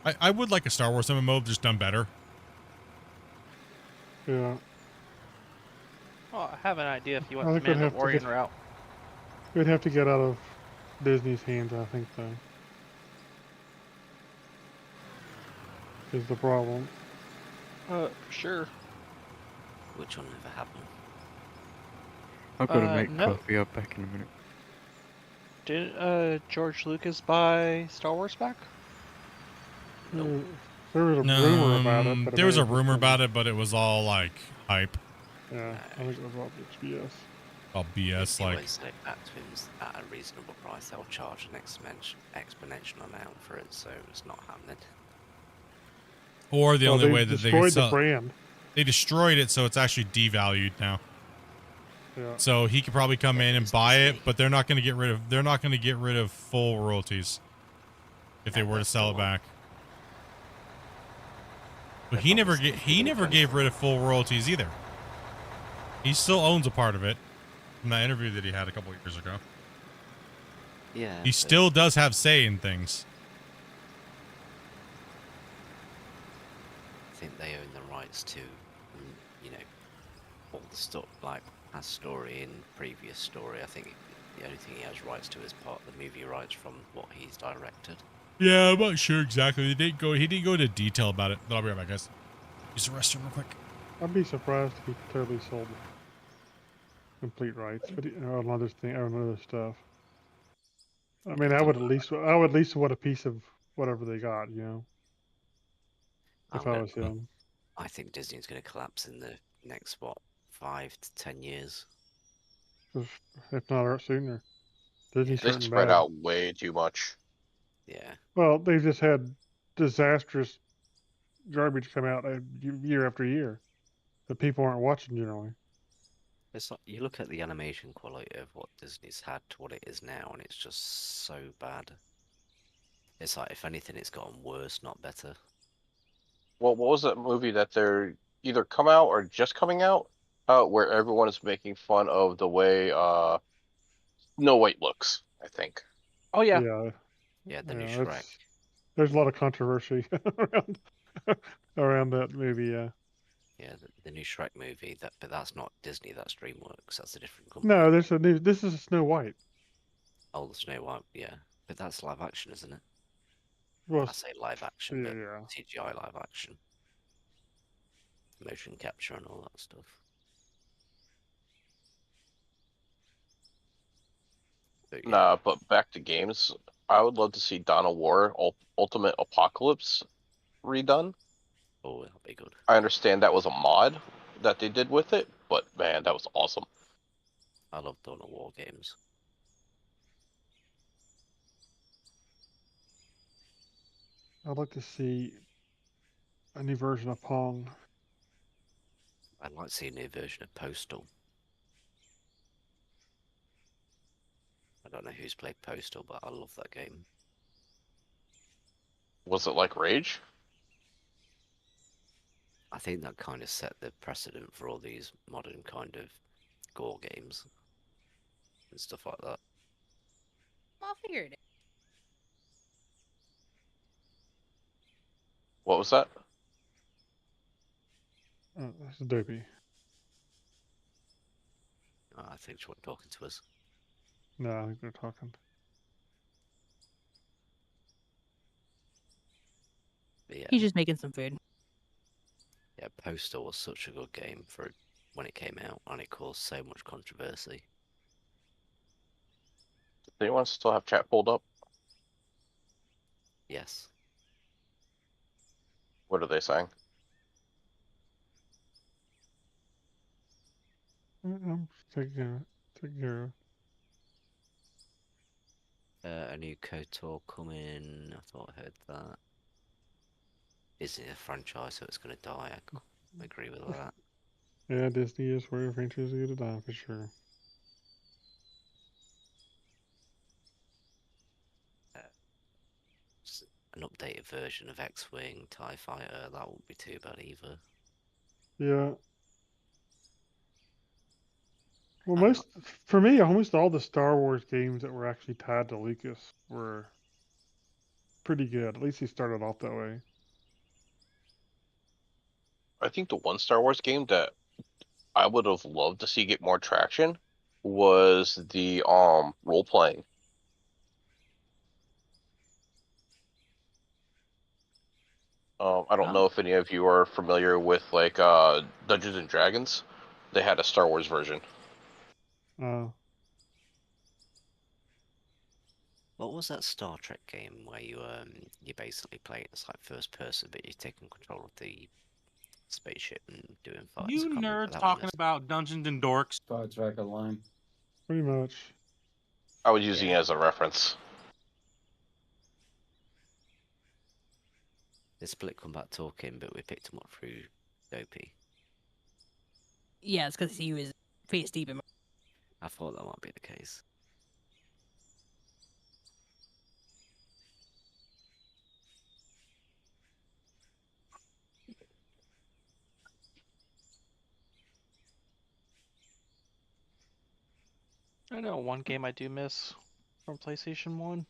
I would like a Star Wars MMO just done better. Yeah. Well, I have an idea if you I want think the Mandalorian route. We'd have to get out of Disney's hands, I think, though. Is the problem. For sure. Which will never happen. I've got to make no. coffee. I'll be back in a minute. Did George Lucas buy Star Wars back? There was a rumor about it. But there was a rumor about it, but it was all like hype. Yeah, I think it was all BS. All BS, He like. won't sell it back to him at a reasonable price. They'll charge an exponential amount for it, so it's not happening. Or the Well, only they way that they can destroyed the sell brand. They destroyed it, so it's actually devalued now. Yeah. So he could probably come in and buy it, but they're not going to get rid of full royalties if they were to sell it back. But he never gave rid of full royalties either. He still owns a part of it from that interview that he had a couple years ago. Yeah. He still does have say in things. I think they own the rights to, you know, all the stuff like past story and previous story. I think the only thing he has rights to is part of the movie rights from what he's directed. Yeah, I'm not sure exactly. He didn't go into detail about it. But I'll be right back, guys. Use the restroom real quick. I'd be surprised if he totally sold complete rights, but on other stuff. I mean, I would at least want a piece of whatever they got, you know. If I was him. I think Disney's going to collapse in the next 5 to 10 years. If not sooner. Disney's They hurting spread bad. out way too much. Yeah. Well, they just had disastrous garbage come out year after year that people aren't watching generally. It's like you look at the animation quality of what Disney's had to what it is now, and it's just so bad. It's like, if anything, it's gotten worse, not better. Well, what was that movie that they're either come out or just coming out, where everyone is making fun of the way Snow White looks? I think. Oh yeah. Yeah, the new Shrek. There's a lot of controversy around that movie. Yeah. Yeah, the new Shrek movie. But that's not Disney. That's DreamWorks. That's a different company. No, this is a Snow White. Oh, the Snow White. Yeah, but that's live action, isn't it? Well, I say live action, but yeah. CGI live action, motion capture, and all that stuff. But, yeah. Nah, but back to games. I would love to see Dawn of War Ultimate Apocalypse redone. Oh, that'll be good. I understand that was a mod that they did with it, but man, that was awesome. I love Dawn of War games. I'd like to see a new version of Pong. I'd like to see a new version of Postal. I don't know who's played Postal, but I love that game. Was it like Rage? I think that kind of set the precedent for all these modern kind of gore games and stuff like that. I'll figure it out. What was that? That's Dopey. I think she's talking to us. No, I think they're talking. But yeah. He's just making some food. Yeah, Postal was such a good game for when it came out, and it caused so much controversy. Does anyone still have chat pulled up? Yes. What are they saying? I'm taking care of. A new KOTOR coming. I thought I heard that. Isn't it a franchise, so it's going to die? I agree with that. Yeah, Disney is where franchises are going to die for sure. An updated version of X-Wing, TIE Fighter, that won't be too bad either. Yeah. Well, for me, almost all the Star Wars games that were actually tied to Lucas were pretty good. At least he started off that way. I think the one Star Wars game that I would have loved to see get more traction was the role playing. I don't know if any of you are familiar with like Dungeons and Dragons. They had a Star Wars version. What was that Star Trek game where you basically play it as like first person, but you're taking control of the spaceship and doing fights? You nerds talking about Dungeons and Dorks. Star Trek Online. Pretty much. I was using it as a reference. The Split come back talking, but we picked him up through Dopey. Yeah, it's because he was face deep in my... I thought that might be the case. I know one game I do miss from PlayStation 1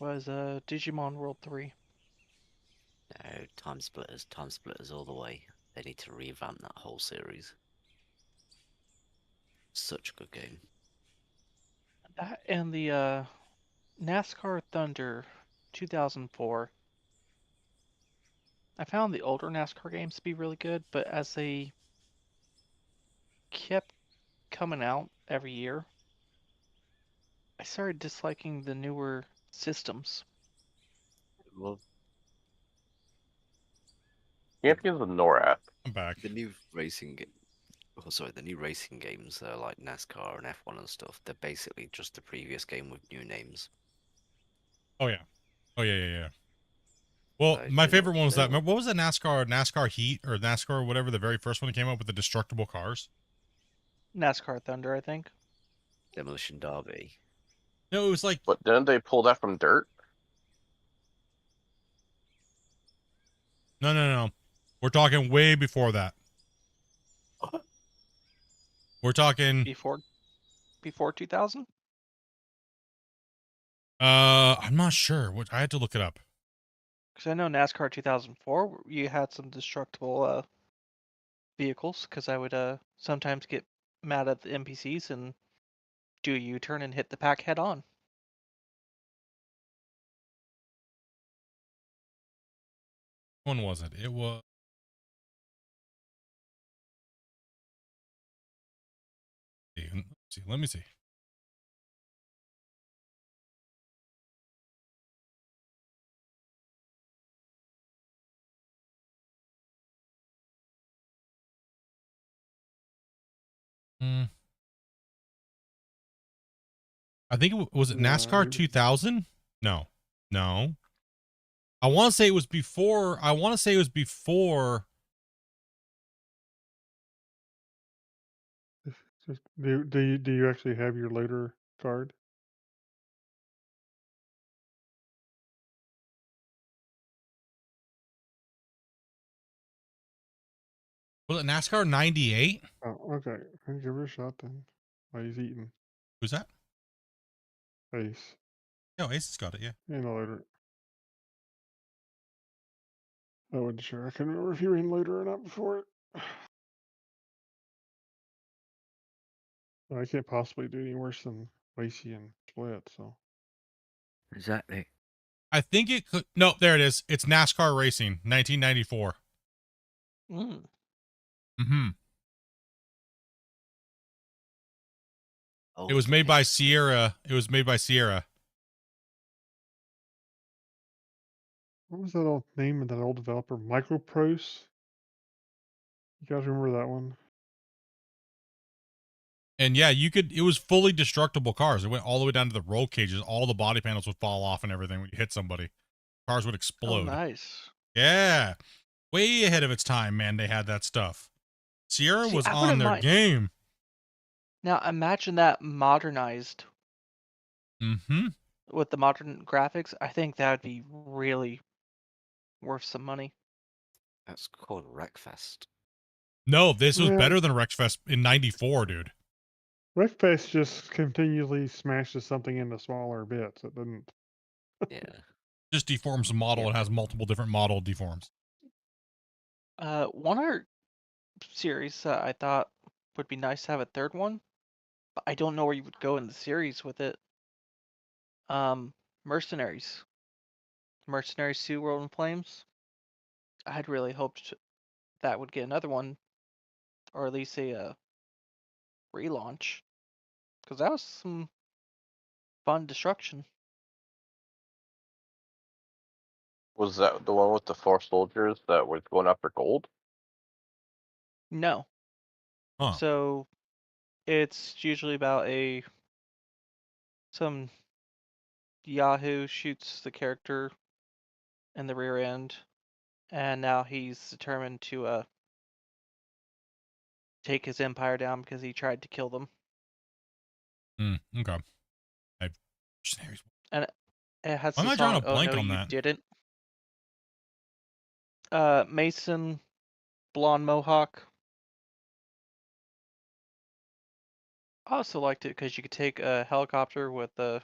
was Digimon World 3. No, Time Splitters all the way. They need to revamp that whole series. Such a good game. That and the NASCAR Thunder 2004. I found the older NASCAR games to be really good, but as they kept coming out every year, I started disliking the newer systems. Well, Champions of NORAD. I'm back. The new racing the new racing games, like NASCAR and F1 and stuff, they're basically just the previous game with new names. Oh yeah. Oh yeah. Well, So my they're favorite not- one was they're that. not- Remember, what was that NASCAR Heat or NASCAR whatever, the very first one that came up with the destructible cars? NASCAR Thunder, I think. Demolition Derby. No, it was like But didn't they pull that from dirt? no. We're talking way before that. We're talking before 2000. I'm not sure. What I had to look it up. Because I know NASCAR 2004, you had some destructible vehicles. Because I would sometimes get mad at the NPCs and do a U-turn and hit the pack head on. When was it? It was. Let me see. I think was it NASCAR 2000? No. I want to say it was before. Do you actually have your loader card? Was it NASCAR 98? Oh, okay. I'll give her a shot then. While he's eating. Who's that? Ace. No, Ace has got it. Yeah. And a loader. I wasn't sure. I couldn't remember if you were in loader or not before it. I can't possibly do any worse than Lacey and Split, so. Exactly. I think it could. No, there it is. It's NASCAR Racing, 1994. Mm-hmm. It was made by Sierra. What was that old name of that old developer? Microprose? You guys remember that one? And yeah, it was fully destructible cars. It went all the way down to the roll cages. All the body panels would fall off and everything when you hit somebody. Cars would explode. Oh, nice. Yeah. Way ahead of its time, man. They had that stuff. Sierra was on their game. Now imagine that modernized. Mm-hmm. With the modern graphics, I think that would be really worth some money. That's called Wreckfest. No, this was better than Wreckfest in 94, dude. Wreckfest just continually smashes something into smaller bits. It doesn't. Yeah. Just deforms the model. It has multiple different model deforms. One other series I thought would be nice to have a third one, but I don't know where you would go in the series with it. Mercenaries. Mercenaries 2 World in Flames. I had really hoped that would get another one, or at least a relaunch, because that was some fun destruction. Was that the one with the 4 soldiers that were going after gold? No. Huh. So It's usually about some Yahoo shoots the character in the rear end, and now he's determined to take his empire down because he tried to kill them. Okay. And it has Why am the I drawing song a "Oh blank No on You that? Didn't." Mason, blonde mohawk. I also liked it because you could take a helicopter with a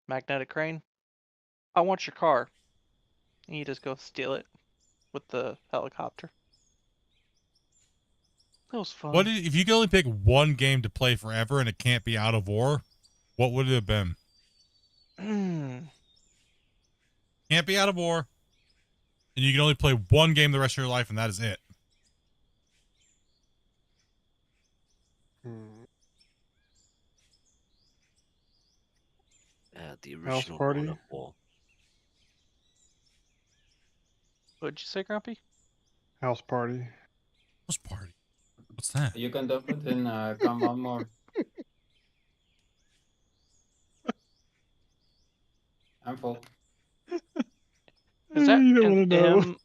magnetic crane. I want your car. And you just go steal it with the helicopter. That was fun. If you could only pick one game to play forever and it can't be Out of War, what would it have been? Can't be Out of War, and you can only play one game the rest of your life, and that is it. The House original Party. God of War. What'd you say, Grumpy? House Party. House Party. What's that? You can do it in Come One More. I'm full. Is that You don't want to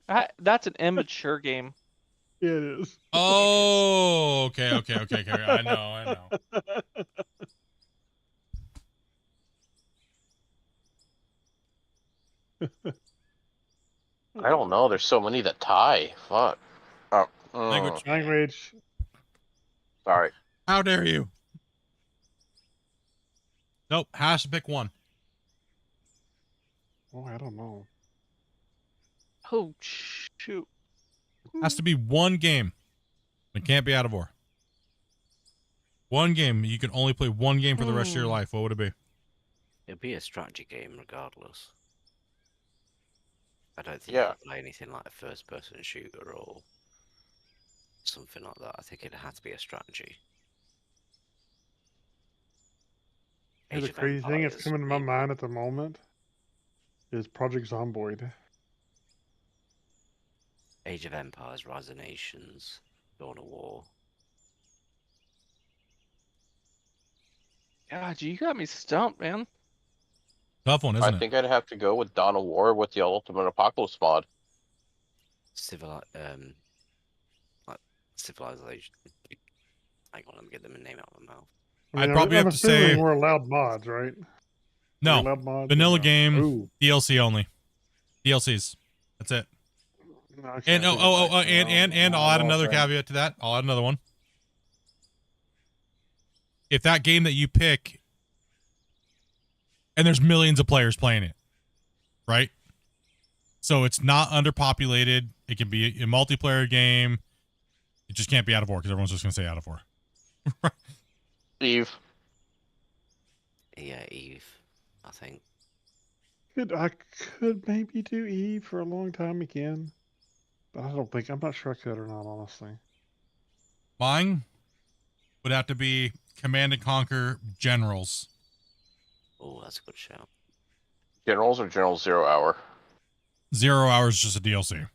know. That's an immature game. Yeah, it is. Oh, okay. I know. I don't know. There's so many that tie. Fuck. Oh. Language. Sorry. How dare you? Nope. Has to pick one. Oh, I don't know. Oh, shoot. Has to be one game. It can't be Out of War. One game. You can only play one game for the rest of your life. What would it be? It'd be a strategy game regardless. I don't think you could play anything like a first-person shooter or something like that. I think it'd have to be a strategy. Hey, the crazy thing that's coming to my mind at the moment is Project Zomboid. Age of Empires, Rise of Nations, Dawn of War. God, you got me stumped, man. Tough one, isn't I it? think I'd have to go with Dawn of War with the Ultimate Apocalypse mod. Civilization. Hang on, let me get them a name out of my mouth. I'd probably have to say more allowed mods, right? no. Allowed mods Vanilla or no? game, Ooh. DLC only. DLCs. That's it. Okay, And and I'll add another caveat to that. I'll add another one. If that game that you pick, and there's millions of players playing it, right? So it's not underpopulated. It can be a multiplayer game. It just can't be Out of War because everyone's just gonna say Out of War. Eve. Yeah, Eve. I think. I could maybe do Eve for a long time again, but I'm not sure I could or not, honestly. Mine would have to be Command and Conquer Generals. Oh, that's a good shout. Generals or General 0 Hour? 0 Hours is just a DLC.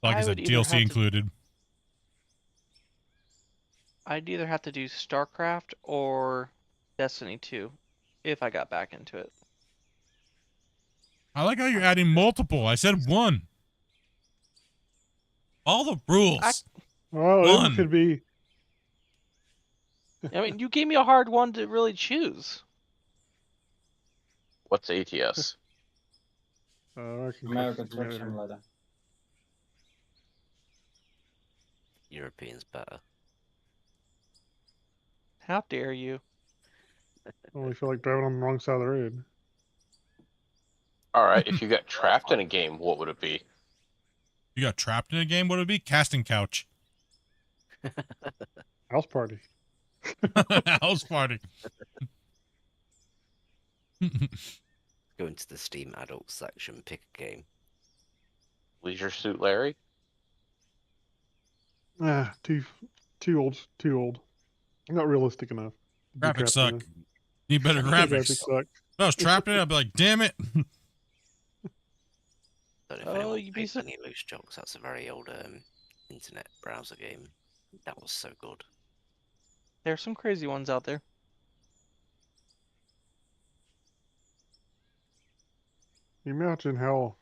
Like I said, DLC included. I'd either have to do StarCraft or Destiny 2 if I got back into it. I like how you're adding multiple. I said one. All the rules. Well, it could be. I mean, you gave me a hard one to really choose. What's ATS? American Truck Simulator. European's better. How dare you? Well, we feel like driving on the wrong side of the road. All right, if you got trapped in a game, what would it be? You got trapped in a game? What would it be? Casting couch. House Party. House Party. Go into the Steam adult section, pick a game. Leisure Suit Larry? Too old. Not realistic enough. Graphics suck. Need better graphics. Suck. If I was trapped in it, I'd be like, damn it. Don't know if anyone plays any of those jokes. That's a very old internet browser game. That was so good. There's some crazy ones out there. You imagine how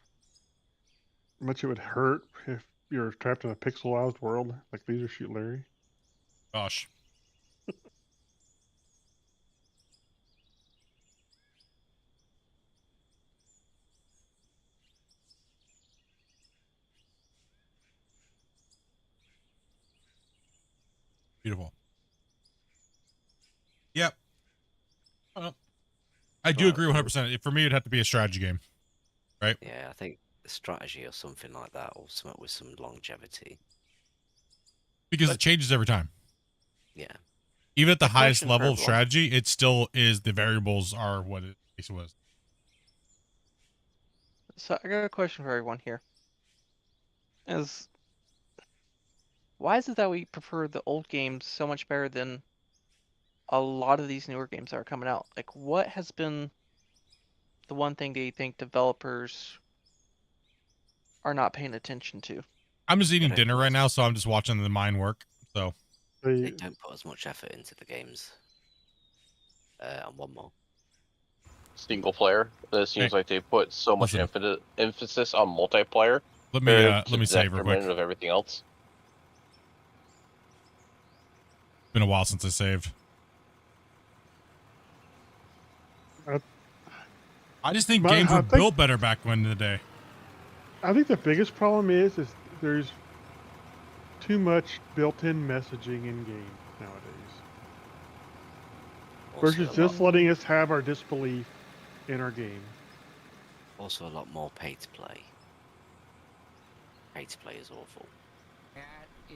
much it would hurt if you're trapped in a pixelized world like Leisure Shoot Larry. Gosh. Beautiful. Yep. I do agree 100%. For me, it'd have to be a strategy game, right? Yeah, I think a strategy or something like that, or something with some longevity. Because it changes every time. Yeah. Even at the highest question for level of everyone. strategy, it still is, the variables are what it was. So I got a question for everyone here. Why is it that we prefer the old games so much better than a lot of these newer games that are coming out? Like, what has been the one thing that you think developers are not paying attention to? I'm just eating don't dinner put right as- now, so I'm just watching the mine work. So They don't put as much effort into the games. And one more. Single player. It seems like they put so much Listen. emphasis on multiplayer. Let me to let me the save real quick. detriment of everything else. It's been a while since I saved. I just think games were built better back when in the day. I think the biggest problem is there's too much built-in messaging in games nowadays. Versus just letting us have our disbelief in our game. Also, a lot more pay to play. Pay to play is awful. That is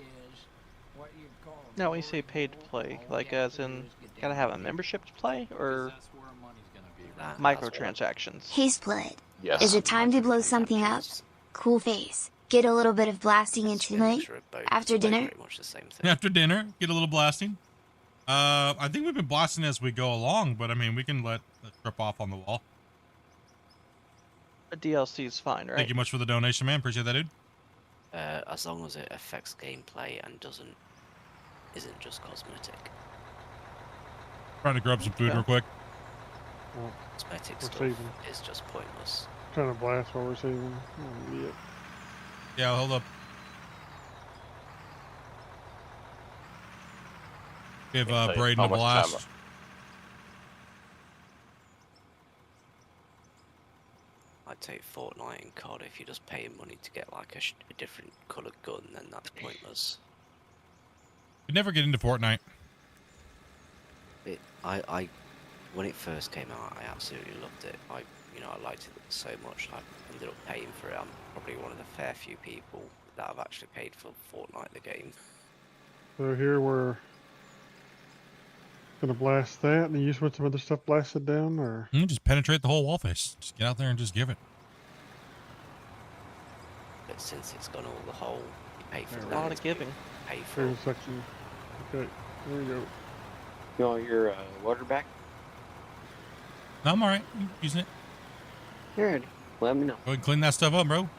what you call. Now, when you say paid to play, like as in, gotta have a membership to play, or microtransactions? Hey Split. Yes. Is it time to blow something up? Cool face. Get a little bit of blasting into night after dinner? After dinner, get a little blasting. I think we've been blasting as we go along, but I mean, we can let the trip off on the wall. A DLC is fine, right? Thank you much for the donation, man. Appreciate that, dude. As long as it affects gameplay and isn't just cosmetic. Trying to grab some food real quick. Cosmetic We're stuff saving. is just pointless. Trying to blast while we're saving. Oh, idiot. Yeah, hold up. Give Braden a blast. I'd take Fortnite and COD if you're just paying money to get like a different coloured gun, then that's pointless. Could never get into Fortnite. When it first came out, I absolutely loved it. I liked it so much. I ended up paying for it. I'm probably one of the fair few people that have actually paid for Fortnite the game. So here we're gonna blast that, and you just want some other stuff blasted down, or Just penetrate the whole wall face. Just get out there and just give it. But since it's gone all the hole, you pay for There's that. a lot of giving. Pay for there's a section. Okay, there we go. You want your water back? No, I'm alright. Using it. You're ready. Let me know. Go ahead and clean that stuff up, bro.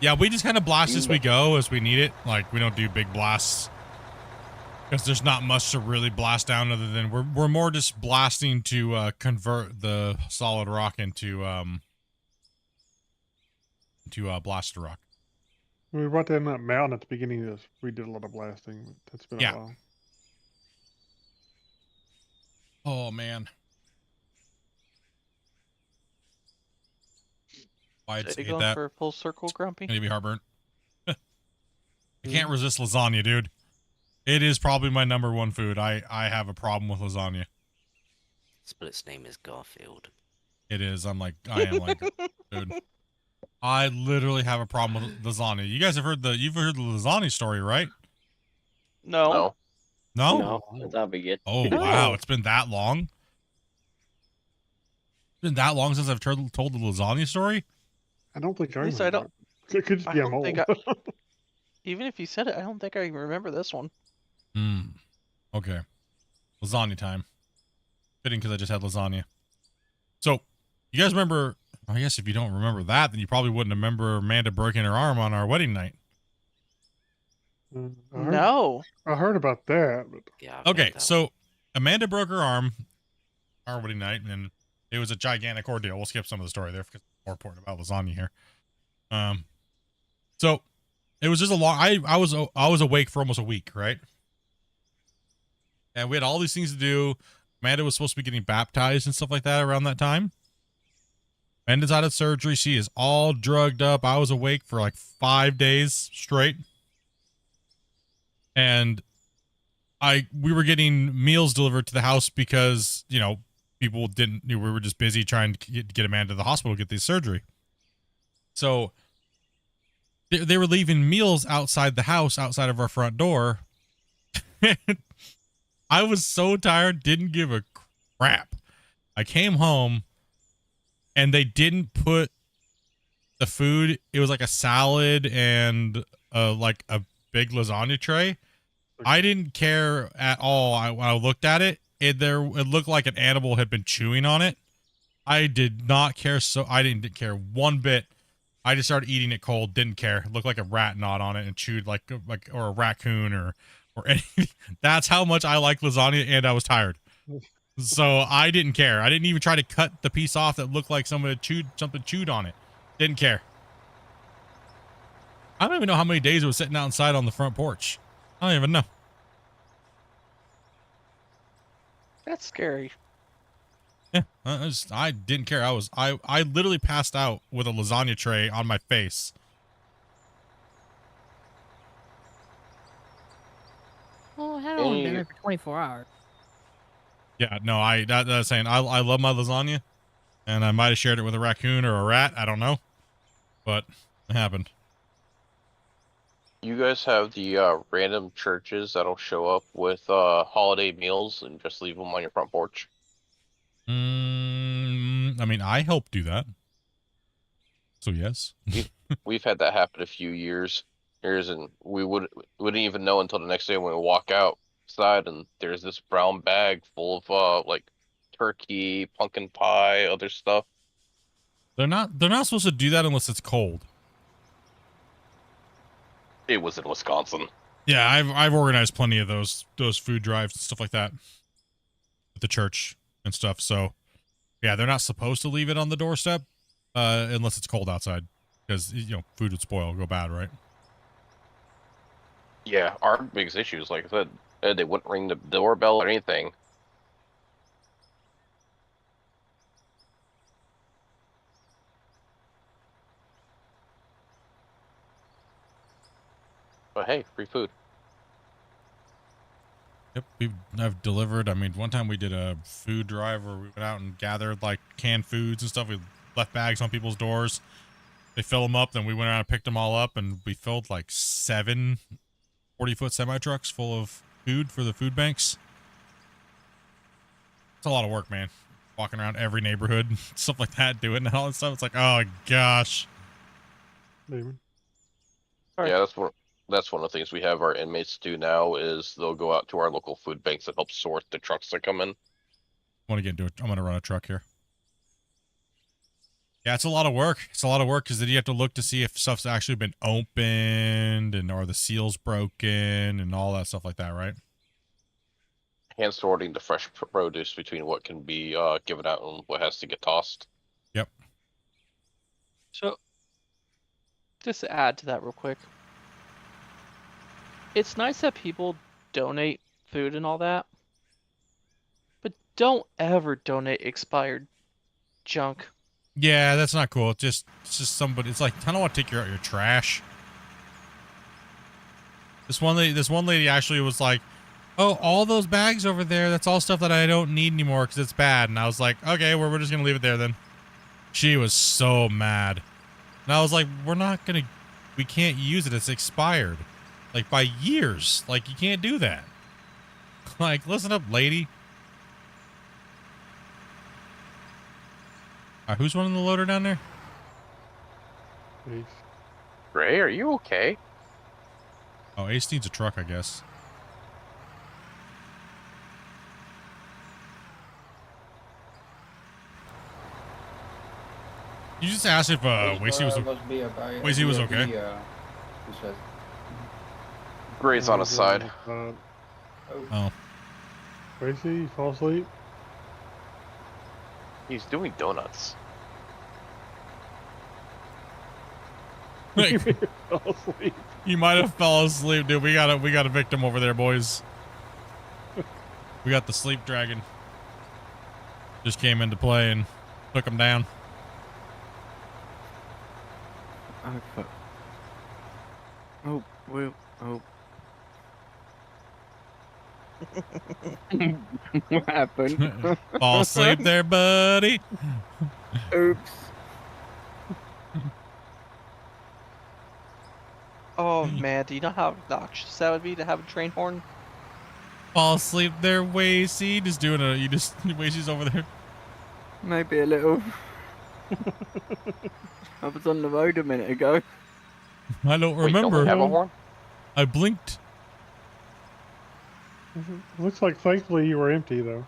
Yeah, we just kind of blast as we go, as we need it. Like, we don't do big blasts. Because there's not much to really blast down other than we're more just blasting to convert the solid rock into blasted rock. We brought down that mountain at the beginning of this. We did a lot of blasting. But that's been a while. Oh, man. Why Are you hate going that? for a full circle, Grumpy? Gonna be heartburn. I can't resist lasagna, dude. It is probably my #1 food. I have a problem with lasagna. Split's name is Garfield. It is. I am like, dude. I literally have a problem with lasagna. You guys have heard you've heard the lasagna story, right? No. No? No, that'll be good. Oh, wow. It's been that long? It's been that long since I've told the lasagna story? I don't think I At least I remember don't. It could just I be I'm don't old. think even if you said it, I don't think I even remember this one. Okay. Lasagna time. Fitting because I just had lasagna. So, you guys remember, I guess if you don't remember that, then you probably wouldn't remember Amanda breaking her arm on our wedding night. No. I heard about that, but Yeah. Okay, so Amanda broke her arm our wedding night, and it was a gigantic ordeal. We'll skip some of the story there because it's more important about lasagna here. So it was just a long. I was awake for almost a week, right? And we had all these things to do. Amanda was supposed to be getting baptized and stuff like that around that time. Amanda's out of surgery. She is all drugged up. I was awake for like 5 days straight. And we were getting meals delivered to the house because, you know, people didn't, we were just busy trying to get Amanda to the hospital to get this surgery. So they were leaving meals outside the house, outside of our front door. I was so tired, didn't give a crap. I came home and they didn't put the food. It was like a salad and like a big lasagna tray. I didn't care at all. When I looked at it, it looked like an animal had been chewing on it. I did not care. So I didn't care one bit. I just started eating it cold. Didn't care. It looked like a rat gnawed on it and chewed like or a raccoon or anything. That's how much I like lasagna, and I was tired. So I didn't care. I didn't even try to cut the piece off that looked like somebody chewed on it. Didn't care. I don't even know how many days it was sitting outside on the front porch. I don't even know. That's scary. Yeah, I didn't care. I literally passed out with a lasagna tray on my face. Well, I had it on dinner for 24 hours. Yeah, no, that's saying I love my lasagna, and I might have shared it with a raccoon or a rat. I don't know, but it happened. You guys have the random churches that'll show up with holiday meals and just leave them on your front porch. I mean, I help do that. So yes, we've had that happen a few years, and we wouldn't even know until the next day when we walk outside and there's this brown bag full of like turkey, pumpkin pie, other stuff. They're not supposed to do that unless it's cold. It was in Wisconsin. Yeah, I've organized plenty of those food drives and stuff like that at the church and stuff. So yeah, they're not supposed to leave it on the doorstep unless it's cold outside, because you know food would spoil, go bad, right? Yeah, our biggest issue is, like I said, they wouldn't ring the doorbell or anything. But hey, free food. Yep, I've delivered. I mean, one time we did a food drive where we went out and gathered like canned foods and stuff. We left bags on people's doors. They fill them up, then we went around and picked them all up, and we filled like 7 40-foot semi-trucks full of food for the food banks. It's a lot of work, man. Walking around every neighborhood, stuff like that, doing all that stuff. It's like, oh gosh. David. Yeah, that's one of the things we have our inmates do now is they'll go out to our local food banks and help sort the trucks that come in. I want to get into it. I'm going to run a truck here. Yeah, it's a lot of work. It's a lot of work because then you have to look to see if stuff's actually been opened and are the seals broken and all that stuff like that, right? Hand sorting the fresh produce between what can be given out and what has to get tossed. Yep. So, just to add to that real quick. It's nice that people donate food and all that, but don't ever donate expired junk. Yeah, that's not cool. It's just somebody. It's like, I don't want to take out your trash. This one lady actually was like, "Oh, all those bags over there. That's all stuff that I don't need anymore because it's bad." And I was like, "Okay, we're just gonna leave it there then." She was so mad, and I was like, we can't use it. It's expired, like by years. Like you can't do that. Like, listen up, lady. Who's running the loader down there? Ace. Ray, are you okay? Oh, Ace needs a truck, I guess. You just asked if Wasey was okay. Must be okay. Wasey was okay. He said. Gray's on his side. Oh. Tracy, you fall asleep? He's doing donuts. Like, Fell asleep. you might have fell asleep, dude. We got a victim over there, boys. We got the sleep dragon. Just came into play and took him down. Oh fuck. Oh, well, oh. What happened? Fall asleep there, buddy. Oops. Oh man, do you know how obnoxious that would be to have a train horn? Fall asleep there, Wacy. Just doing a, Wacy's over there. Maybe a little. I was on the road a minute ago. I don't remember. Don't we have a horn? I blinked. Looks like thankfully you were empty though.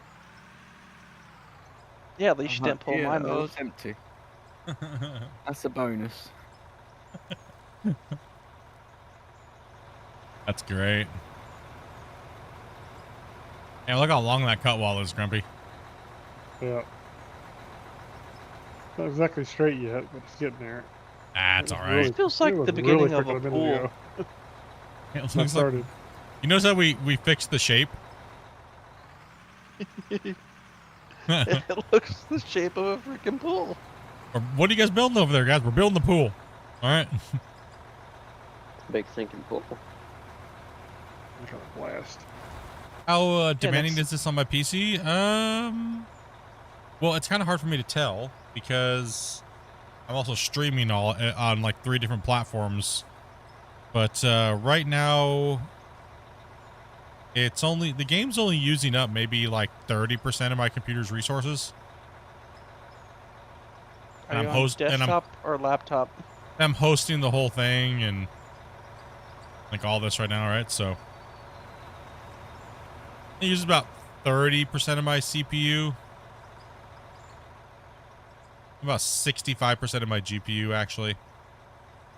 Yeah, at least you didn't pull yeah, my I move. was empty. That's a bonus. That's great. Hey, look how long that cut wall is, Grumpy. Yeah. Not exactly straight yet, but it's getting there. That's all right. Really, It feels like the beginning of a pool. It looks I like, started. you notice how we fixed the shape? It looks the shape of a freaking pool. Or what are you guys building over there, guys? We're building the pool. All right. Big sinking pool. I'm trying to blast. How demanding is this on my PC? Well, it's kind of hard for me to tell because I'm also streaming all on like 3 different platforms. But right now, the game's only using up maybe like 30% of my computer's resources. Are you on desktop or laptop? I'm hosting the whole thing and like all this right now, right? So it uses about 30% of my CPU. About 65% of my GPU, actually.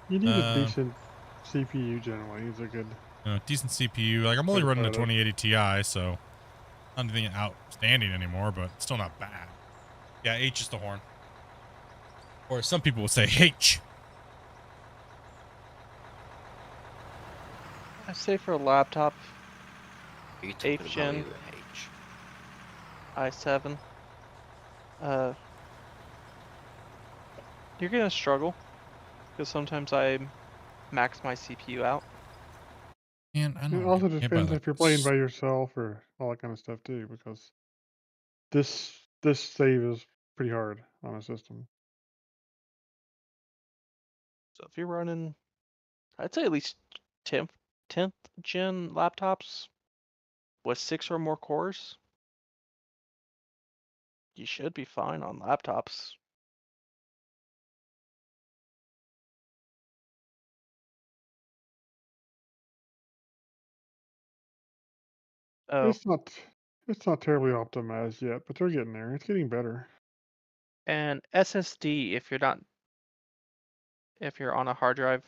You need a decent CPU generally. It's a good. Decent CPU. Like I'm only running a 2080 Ti, so not anything outstanding anymore, but still not bad. Yeah, H is the horn. Or some people would say H. I say for a laptop, Are you talking 8th about gen, you, H? i7. You're gonna struggle because sometimes I max my CPU out. And I It know also depends if you're playing by yourself or all that kind of stuff too, because this save is pretty hard on a system. So if you're running, I'd say at least 10th gen laptops with 6 or more cores, you should be fine on laptops. Oh, It's not terribly optimized yet, but they're getting there. It's getting better. and SSD if you're on a hard drive,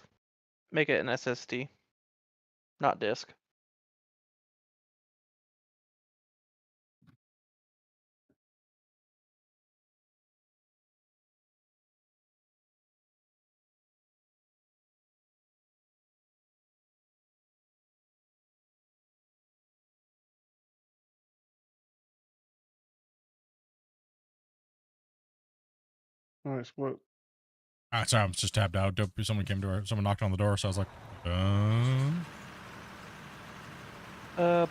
make it an SSD, not disk. All right, split. Sorry, I was just tapped out. Someone knocked on the door, so I was like,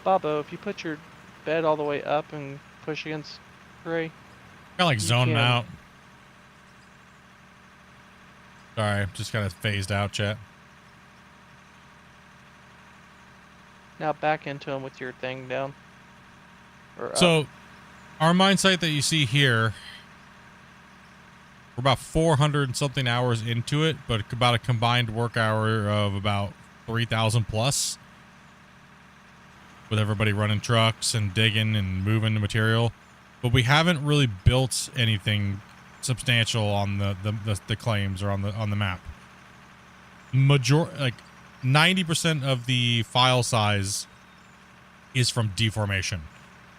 Bobo, if you put your bed all the way up and push against Gray. Kind of like zoning can. out. Sorry, just kind of phased out, chat. Now back into him with your thing down. Or up. So, our mine site that you see here, we're about 400 and something hours into it, but about a combined work hour of about 3,000 plus. With everybody running trucks and digging and moving the material. But we haven't really built anything substantial on the claims or on the map. Like 90% of the file size is from deformation.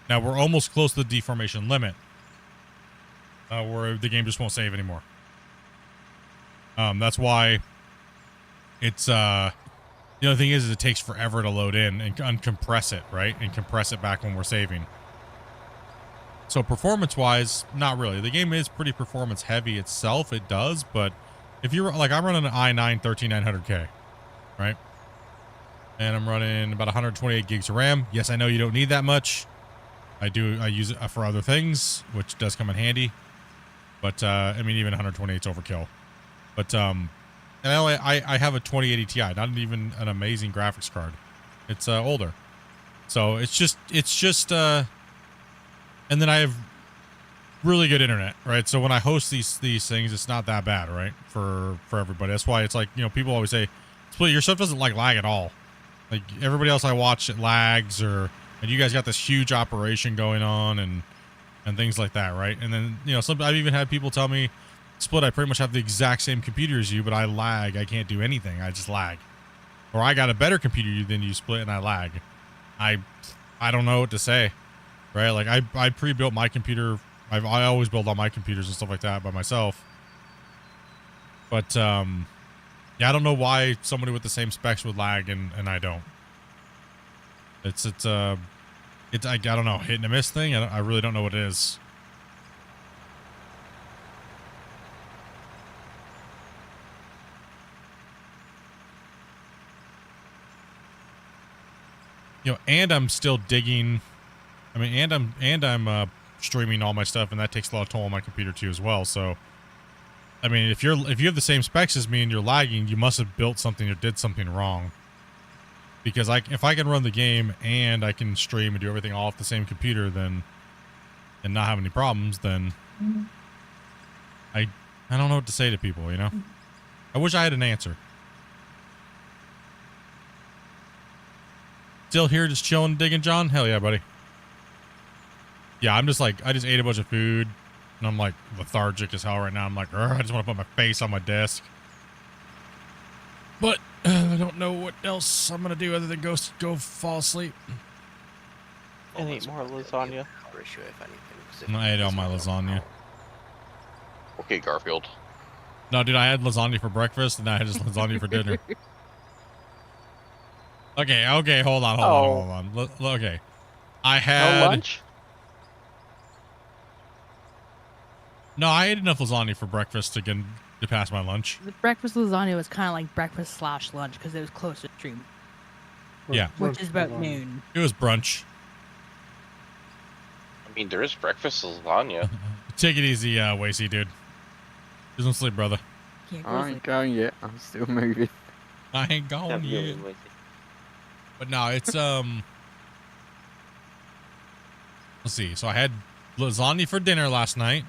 Now we're almost close to the deformation limit, where the game just won't save anymore. That's why it's the only thing is it takes forever to load in and uncompress it, right? And compress it back when we're saving. So performance-wise, not really. The game is pretty performance-heavy itself. It does, but if you're like, I'm running an i9 13900K, right? And I'm running about 128 gigs of RAM. Yes, I know you don't need that much. I use it for other things, which does come in handy. But I mean, even 128 is overkill. But and I have a 2080 Ti, not even an amazing graphics card. It's older, so it's just and then I have really good internet, right? So when I host these things, it's not that bad, right? For everybody. That's why it's like, you know, people always say, Split, your stuff doesn't like lag at all. Like everybody else I watch, it lags, and you guys got this huge operation going on and things like that, right? And then, you know, I've even had people tell me, Split, I pretty much have the exact same computer as you, but I lag. I can't do anything. I just lag. Or I got a better computer than you, Split, and I lag. I don't know what to say, right? Like I pre-built my computer. I always build all my computers and stuff like that by myself. But yeah, I don't know why somebody with the same specs would lag and I don't. It's I don't know, hit and a miss thing. I really don't know what it is. You know, and I'm still digging. I mean, and I'm streaming all my stuff, and that takes a lot of toll on my computer too as well. So, I mean, if you have the same specs as me and you're lagging, you must have built something or did something wrong. Because if I can run the game and I can stream and do everything all off the same computer, then and not have any problems, then I don't know what to say to people. You know, I wish I had an answer. Still here, just chilling, digging, John? Hell yeah, buddy. Yeah, I'm just like, I just ate a bunch of food, and I'm like lethargic as hell right now. I'm like, I just want to put my face on my desk. But I don't know what else I'm gonna do other than go fall asleep. And eat more lasagna. I ate all my lasagna. Okay, Garfield. No, dude, I had lasagna for breakfast, and I had just lasagna for dinner. Okay, hold on. Okay. I had... No lunch? No, I ate enough lasagna for breakfast to pass my lunch. The breakfast lasagna was kind of like breakfast / lunch because it was close to stream. Yeah. Which is about noon. It was brunch. I mean, there is breakfast lasagna. Take it easy, Wasey, dude. Just don't sleep, brother. I ain't going yet. I'm still moving. I ain't going yet. But no, it's let's see. So I had lasagna for dinner last night.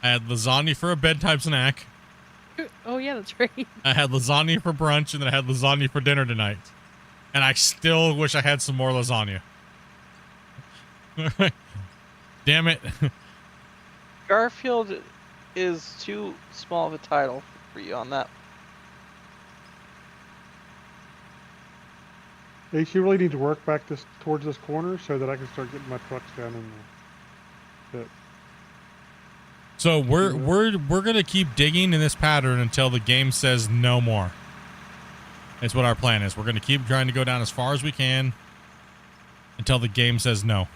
I had lasagna for a bedtime snack. Oh yeah, that's right. I had lasagna for brunch, and then I had lasagna for dinner tonight. And I still wish I had some more lasagna. Damn it. Garfield is too small of a title for you on that. Hey, you really need to work back towards this corner so that I can start getting my trucks down in the pit. So we're gonna keep digging in this pattern until the game says no more. That's what our plan is. We're gonna keep trying to go down as far as we can until the game says no.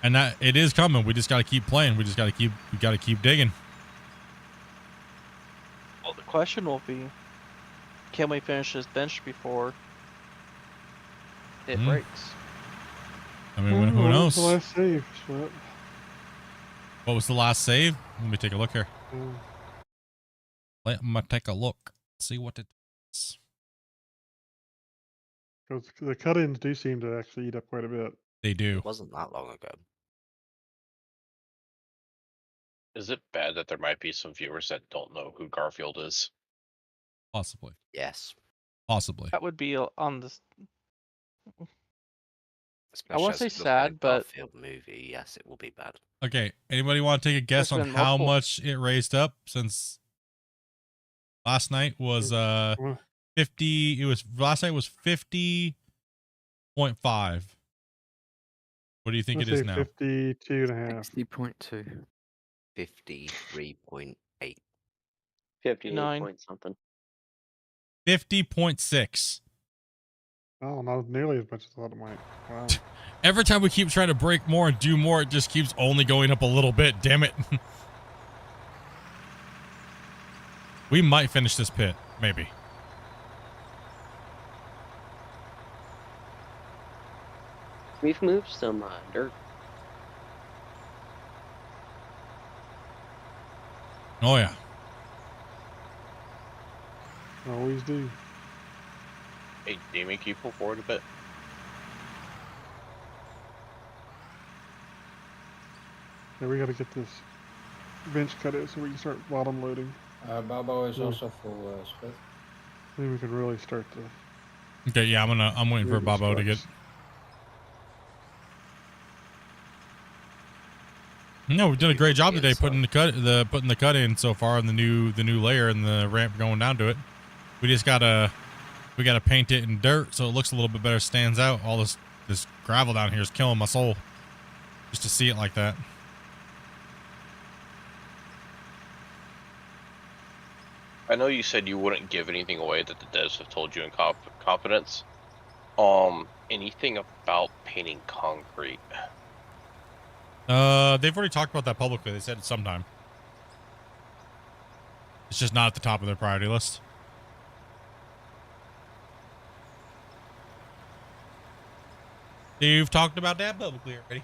And that it is coming. We just gotta keep playing. We gotta keep digging. Well, the question will be, can we finish this bench before it breaks? I mean, who knows? The last save, Split. What was the last save? Let me take a look here. Let me take a look. See what it is. Because the cut-ins do seem to actually eat up quite a bit. They do. It wasn't that long ago. Is it bad that there might be some viewers that don't know who Garfield is? Possibly. Yes. Possibly. That would be on this. Especially I won't as say we look at sad, a but Garfield movie, yes, it will be bad. Okay. Anybody want to take a guess There's on been how multiple- much it raised up since last night was 50. It was last night was 50.5. What do you think Let's it is say now? 52.5. 60.2. 53.8. 58 9. point something. 50.6. Oh, not nearly as much as I thought it might. Wow. Every time we keep trying to break more and do more, it just keeps only going up a little bit. Damn it. We might finish this pit. Maybe. We've moved some dirt. Oh, yeah. Always do. Hey, Damien, can you pull forward a bit? Yeah, we got to get this bench cut out so we can start bottom loading. Babo is Yeah. also full split. Then we can really start to. Okay, yeah, I'm waiting for Maybe Bobo to get. trucks. No, we did a great job today Yes, putting the cut in so far, and the new layer and the ramp going down to it. We just gotta paint it in dirt so it looks a little bit better, stands out. All this gravel down here is killing my soul just to see it like that. I know you said you wouldn't give anything away that the devs have told you in confidence. Anything about painting concrete? They've already talked about that publicly. They said it sometime. It's just not at the top of their priority list. You've talked about that publicly already.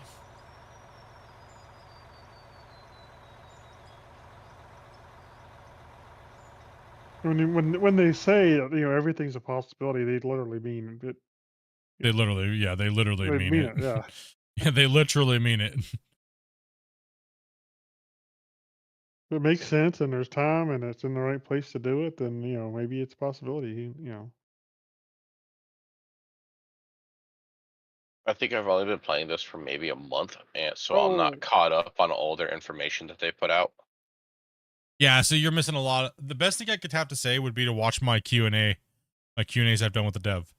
When they say everything's a possibility, they literally mean it. They literally mean it. Yeah. Yeah, they literally mean it. If it makes sense and there's time and it's in the right place to do it, then maybe it's a possibility. I think I've only been playing this for maybe a month, and so I'm Oh. not caught up on all their information that they put out. Yeah, so you're missing a lot. The best thing I could have to say would be to watch my Q&A, my Q&As I've done with the dev.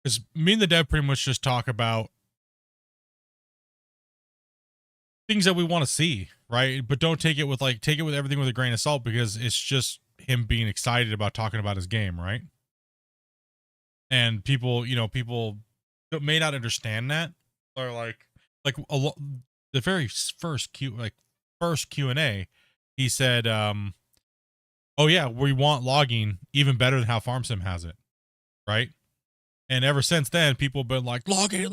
Because me and the dev pretty much just talk about things that we want to see, right? But don't take it with everything with a grain of salt, because it's just him being excited about talking about his game, right? And people that may not understand that, or the very first Q&A, he said, oh yeah, we want logging even better than how FarmSim has it, right? And ever since then, people have been like, logging.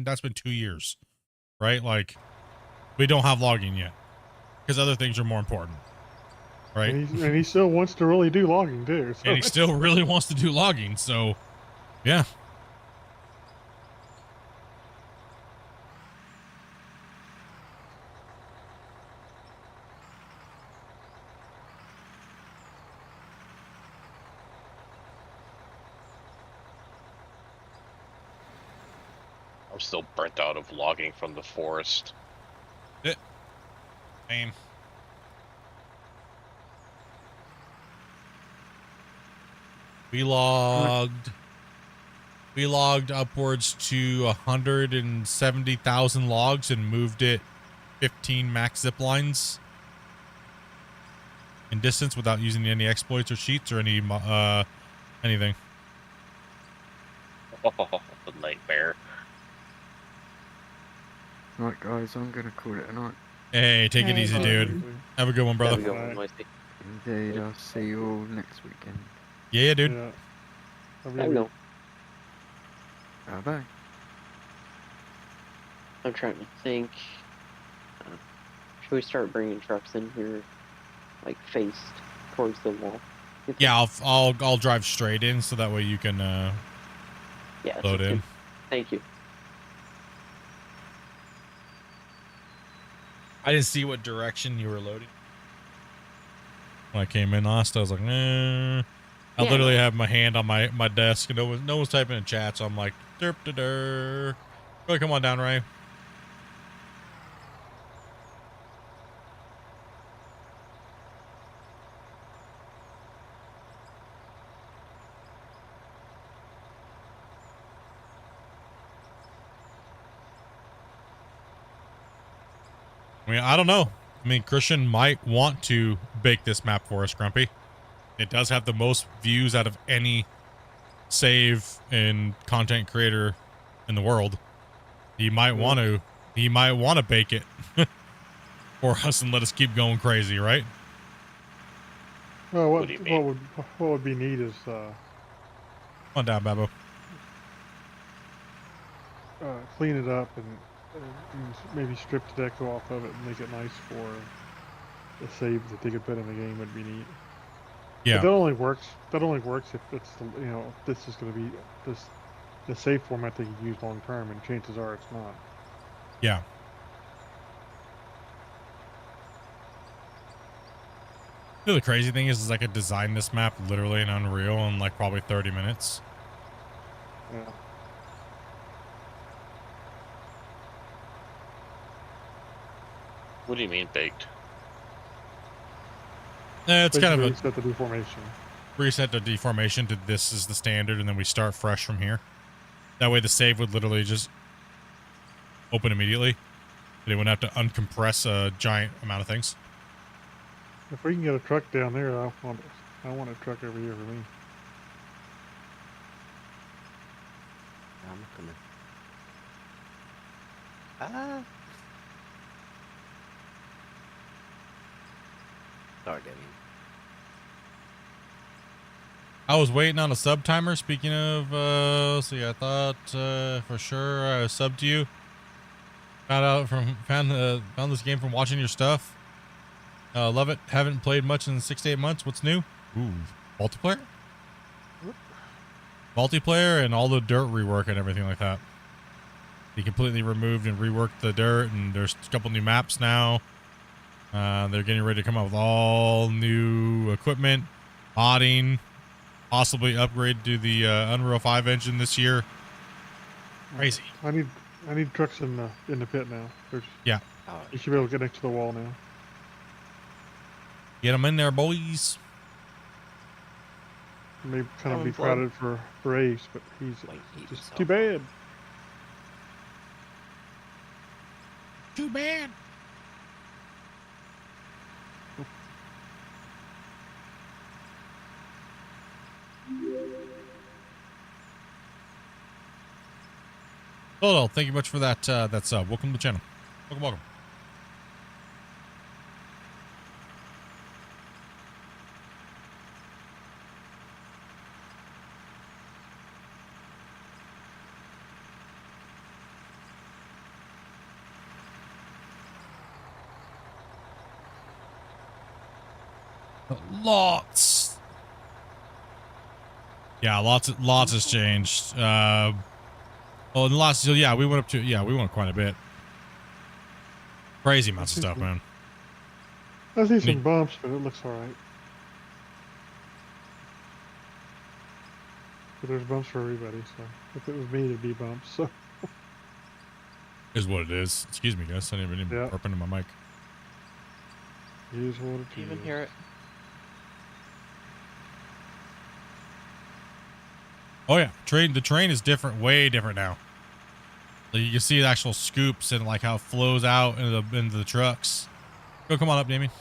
That's been 2 years, right? Like, we don't have logging yet because other things are more important, right? And he still wants to really do logging too. So And he still really wants to do logging, so yeah. I'm still burnt out of logging from the forest. Same. We logged upwards to 170,000 logs and moved it 15 max zip lines in distance without using any exploits or cheats or anything. Oh, the nightmare. Right, guys, I'm gonna call it a night. Hey, take it easy, dude. Have a good one, brother. Have a good one, Moisty. Indeed, I'll see you all next weekend. Yeah, dude. Yeah. I know. Bye bye. I'm trying to think. Should we start bringing trucks in here, like faced towards the wall? Yeah, I'll drive straight in so that way you can Yeah, load in. good. Thank you. I didn't see what direction you were loading. When I came in last, I was like, I literally have my hand on my desk and no one's typing in chat, so I'm like, derp da der. Go ahead, come on down, Ray. I mean, I don't know. I mean, Christian might want to bake this map for us, Grumpy. It does have the most views out of any save and content creator in the world. He might want to. He might want to bake it for us and let us keep going crazy, right? Well, what would be neat is Come on down, Babbo. clean it up and maybe strip the deco off of it and make it nice for the saves that they could put in the game would be neat. Yeah. But that only works. That only works if it's if this is going to be the save format they can use long term, and chances are it's not. Yeah. You know, the crazy thing is I could design this map literally in Unreal in like probably 30 minutes. Yeah. What do you mean baked? It's kind of a reset the deformation. Reset the deformation to this is the standard, and then we start fresh from here. That way the save would literally just open immediately. They wouldn't have to uncompress a giant amount of things. If we can get a truck down there, I want a truck over here for me. I'm coming. Sorry, Damien. I was waiting on a sub timer. Speaking of, let's see, I thought for sure I subbed to you. Found this game from watching your stuff. Love it. Haven't played much in 6 to 8 months. What's new? Ooh, multiplayer. Multiplayer and all the dirt rework and everything like that. He completely removed and reworked the dirt, and there's a couple new maps now. They're getting ready to come out with all new equipment, modding, possibly upgrade to the Unreal 5 engine this year. Crazy. I need trucks in the pit now. Yeah. You should be able to get next to the wall now. Get them in there, boys. Maybe kind of be crowded for Ace, but he's just too bad. Too bad. Hello, thank you much for that sub. Welcome to the channel. Welcome. Lots. Yeah, lots has changed. Oh, in the last, yeah, we went quite a bit. Crazy amounts of stuff, man. I see some bumps, but it looks alright. But there's bumps for everybody, so if it was me, there'd be bumps. So is what it is. Excuse me, guys. I didn't even burp into my mic. Use what it Do you even hear it? Oh yeah, the train is different, way different now. Like you can see the actual scoops and like how it flows out into the trucks. Come on up, Damien.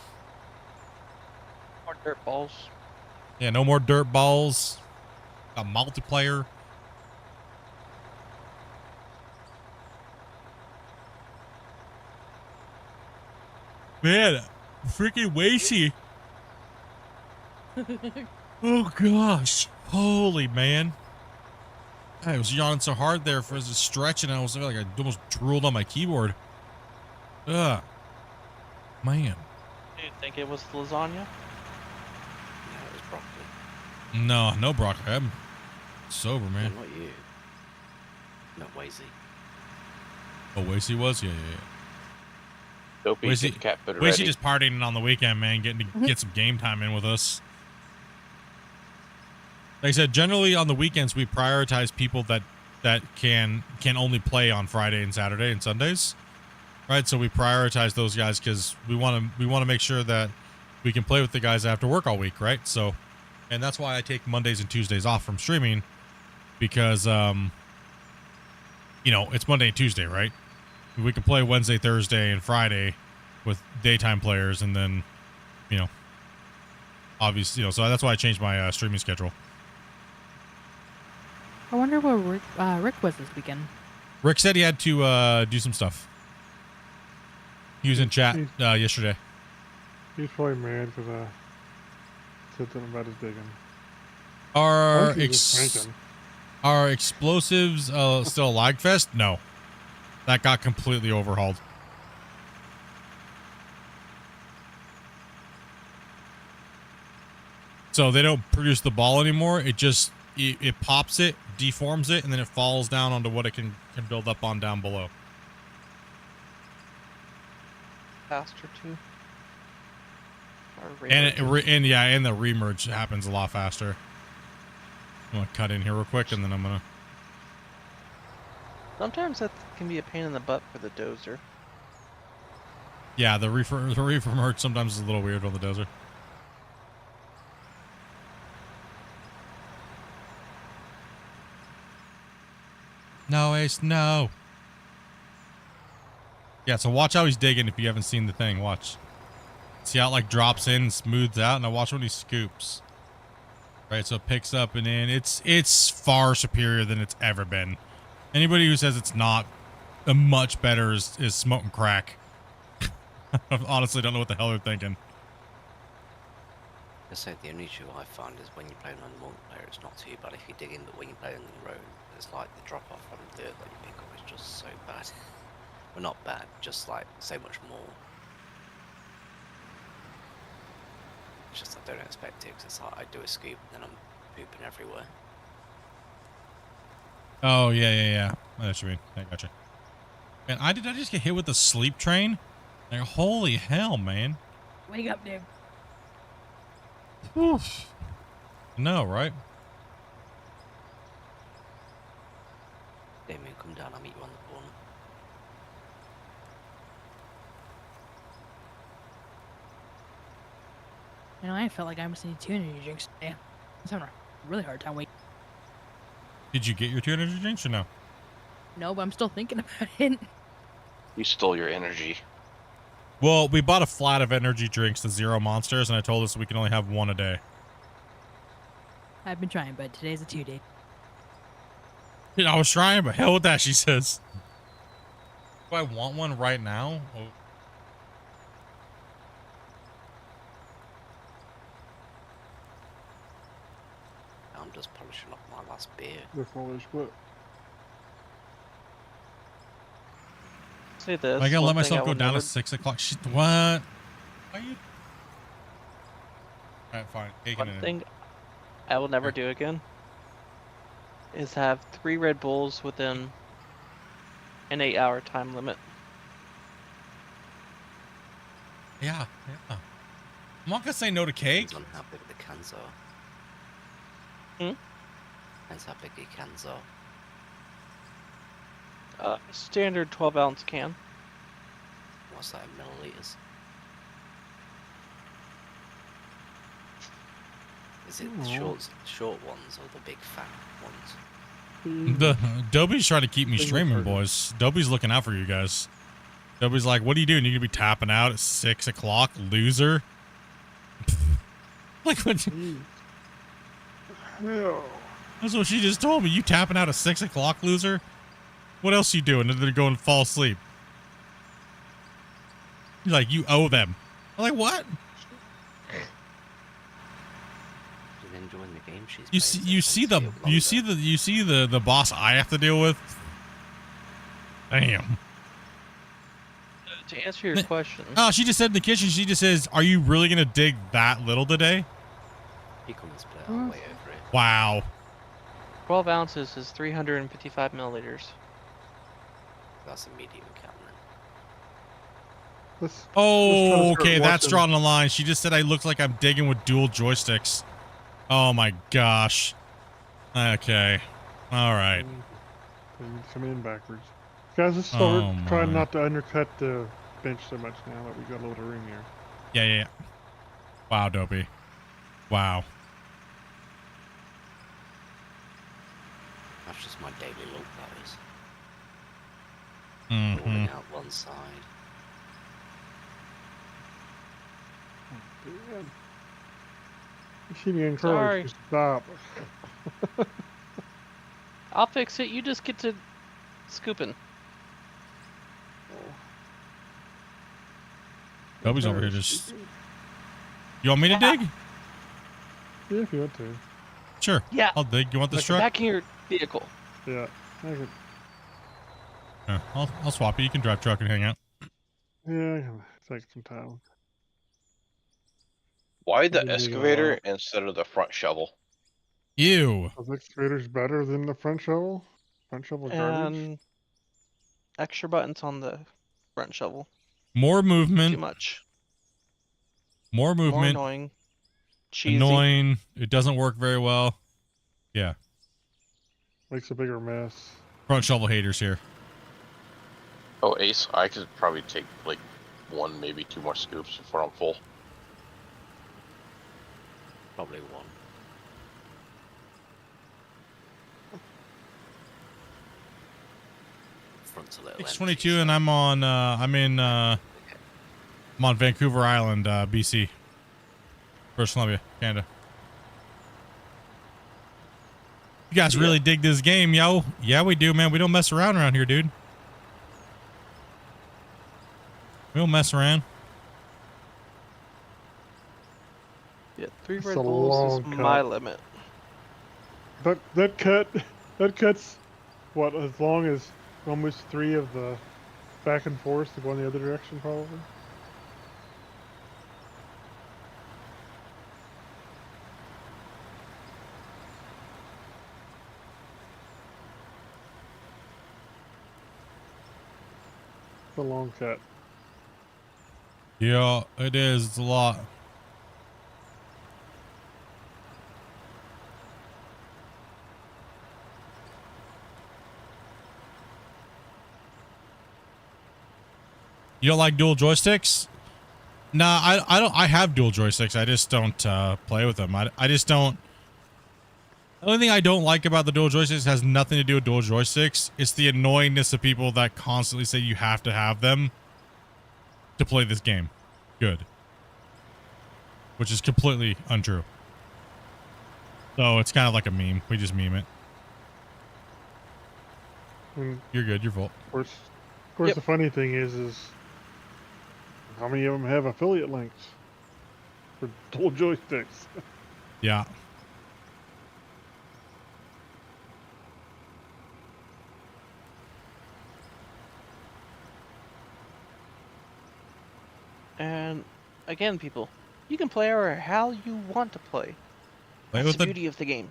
More dirt balls. Yeah, no more dirt balls. A multiplayer. Man, freaking Wacy. Oh gosh, holy man. I was yawning so hard there for a stretch, and I was like, I almost drooled on my keyboard. Ugh. Man. Do you think it was lasagna? Yeah, it was broccoli. No broccoli. I'm sober, man. No, not you. Not Wazy. Oh, Wacy was? Yeah. Dopey, Wacy, get the cat food Wacy ready. just partying on the weekend, man, getting to get some game time in with us. Like I said, generally on the weekends we prioritize people that can only play on Friday and Saturday and Sundays, right? So we prioritize those guys because we want to make sure that we can play with the guys after work all week, right? So, and that's why I take Mondays and Tuesdays off from streaming because it's Monday and Tuesday, right? We can play Wednesday, Thursday, and Friday, with daytime players, and then, you know, obviously, you know, so that's why I changed my streaming schedule. I wonder where Rick was this weekend. Rick said he had to do some stuff. He was in chat yesterday. He's probably mad because I said something about his digging. Are explosives still a lag fest? No. That got completely overhauled. So they don't produce the ball anymore. It just, it pops it, deforms it, and then it falls down onto what it can build up on down below. Faster too. And the remerge happens a lot faster. I'm gonna cut in here real quick, and then I'm gonna. Sometimes that can be a pain in the butt for the dozer. Yeah, the reefer merge sometimes is a little weird on the dozer. No, Ace, no. Yeah, so watch how he's digging if you haven't seen the thing. Watch. See how it like drops in and smooths out? Now watch when he scoops. Right, so it picks up and in. It's far superior than it's ever been. Anybody who says it's not much better is smoking crack. I honestly don't know what the hell they're thinking. I say the only issue I find is when you're playing on multiplayer, it's not too bad if you dig in, but when you're playing on your own, it's like the drop off from the dirt that you pick up is just so bad. Well, not bad, just like so much more. It's just I don't expect it, because it's like I do a scoop and then I'm pooping everywhere. Oh, yeah. I know what you mean. I gotcha. Man, did I just get hit with the sleep train? Like, holy hell, man. Wake up, dude. Oof. No, right? Damien, come down, I'll meet you on the corner. You know, I felt like I must need 2 energy drinks today. I'm having a really hard time waking. Did you get your 2 energy drinks or no? No, but I'm still thinking about it. You stole your energy. Well, we bought a flat of energy drinks, the Zero Monsters, and I told us we can only have 1 a day. I've been trying, but today's a 2-day. Dude, I was trying, but hell with that, she says. Do I want one right now? Oh. I'm just polishing off my last beer. Say this. I gotta let one thing myself I go will down never- to 6 o'clock. What? Why you? Alright, fine. Taking One it in. thing I will never do again is have 3 Red Bulls within an 8-hour time limit. Yeah. I'm not gonna say no to cake. Depends on how big the cans are. Depends how big your cans are. Standard 12-ounce can. What's that in milliliters? Is it the short ones or the big fat ones? The Dobie's trying to keep me streaming, boys. Dobie's looking out for you guys. Dobie's like, what are you doing? You gonna be tapping out at 6 o'clock, loser? Like what? That's what she just told me. You tapping out at 6 o'clock, loser? What else you doing? They're going to fall asleep. You're like, you owe them. I'm like, what? She's enjoying the game she's You see the boss I have to deal with. Damn. To answer your question, Oh, she just said in the kitchen. She just says, "Are you really gonna dig that little today?" You come and split our way over it. Wow. 12 ounces is 355 milliliters. That's a medium can then. Oh, okay, that's drawing the line. She just said I look like I'm digging with dual joysticks. Oh my gosh. Okay. All right. Coming in backwards. Guys, let's start trying not to undercut the bench so much now that we got a little room here. Yeah. Wow, Dopey. Wow. That's just my daily look, that is. Mm-hmm. Rolling out one side. Man. You should be encouraged Sorry. to stop. I'll fix it. You just get to scooping. Toby's over here just... You want me to dig? Yeah, if you want to. Sure. Yeah. I'll dig. You want this truck? Back in your vehicle. Yeah. I could, Yeah, I'll swap you. You can drive truck and hang out. yeah, I can take some time. Why the I've been digging a excavator lot. instead of the front shovel? Ew. The excavator's better than the front shovel? Front shovel's garbage? And extra buttons on the front shovel. More movement. Too much. More More movement. annoying. Cheesy. Annoying. It doesn't work very well. Yeah. Makes a bigger mess. Front shovel haters here. Oh, Ace, I could probably take like 1, maybe 2 more scoops before I'm full. Probably 1. Front's a little empty, 622, and I'm on Vancouver Island, BC. British Columbia, Canada. You guys really dig this game, yo? Yeah, we do, man. We don't mess around here, dude. We don't mess around. Yeah, 3 It's Red a Bulls is long my cut. limit. That cuts what, as long as almost 3 of the back and forth to go in the other direction, probably. It's a long cut. Yeah, it is. It's a lot. You don't like dual joysticks? Nah, I don't. I have dual joysticks. I just don't play with them. I just don't. The only thing I don't like about the dual joysticks has nothing to do with dual joysticks. It's the annoyingness of people that constantly say you have to have them to play this game good, which is completely untrue. So it's kind of like a meme. We just meme it. You're good. You're full. Of course, the funny thing is how many of them have affiliate links for dual joysticks? Yeah. And again, people, you can play how you want to play. Play That's with the the beauty of the game.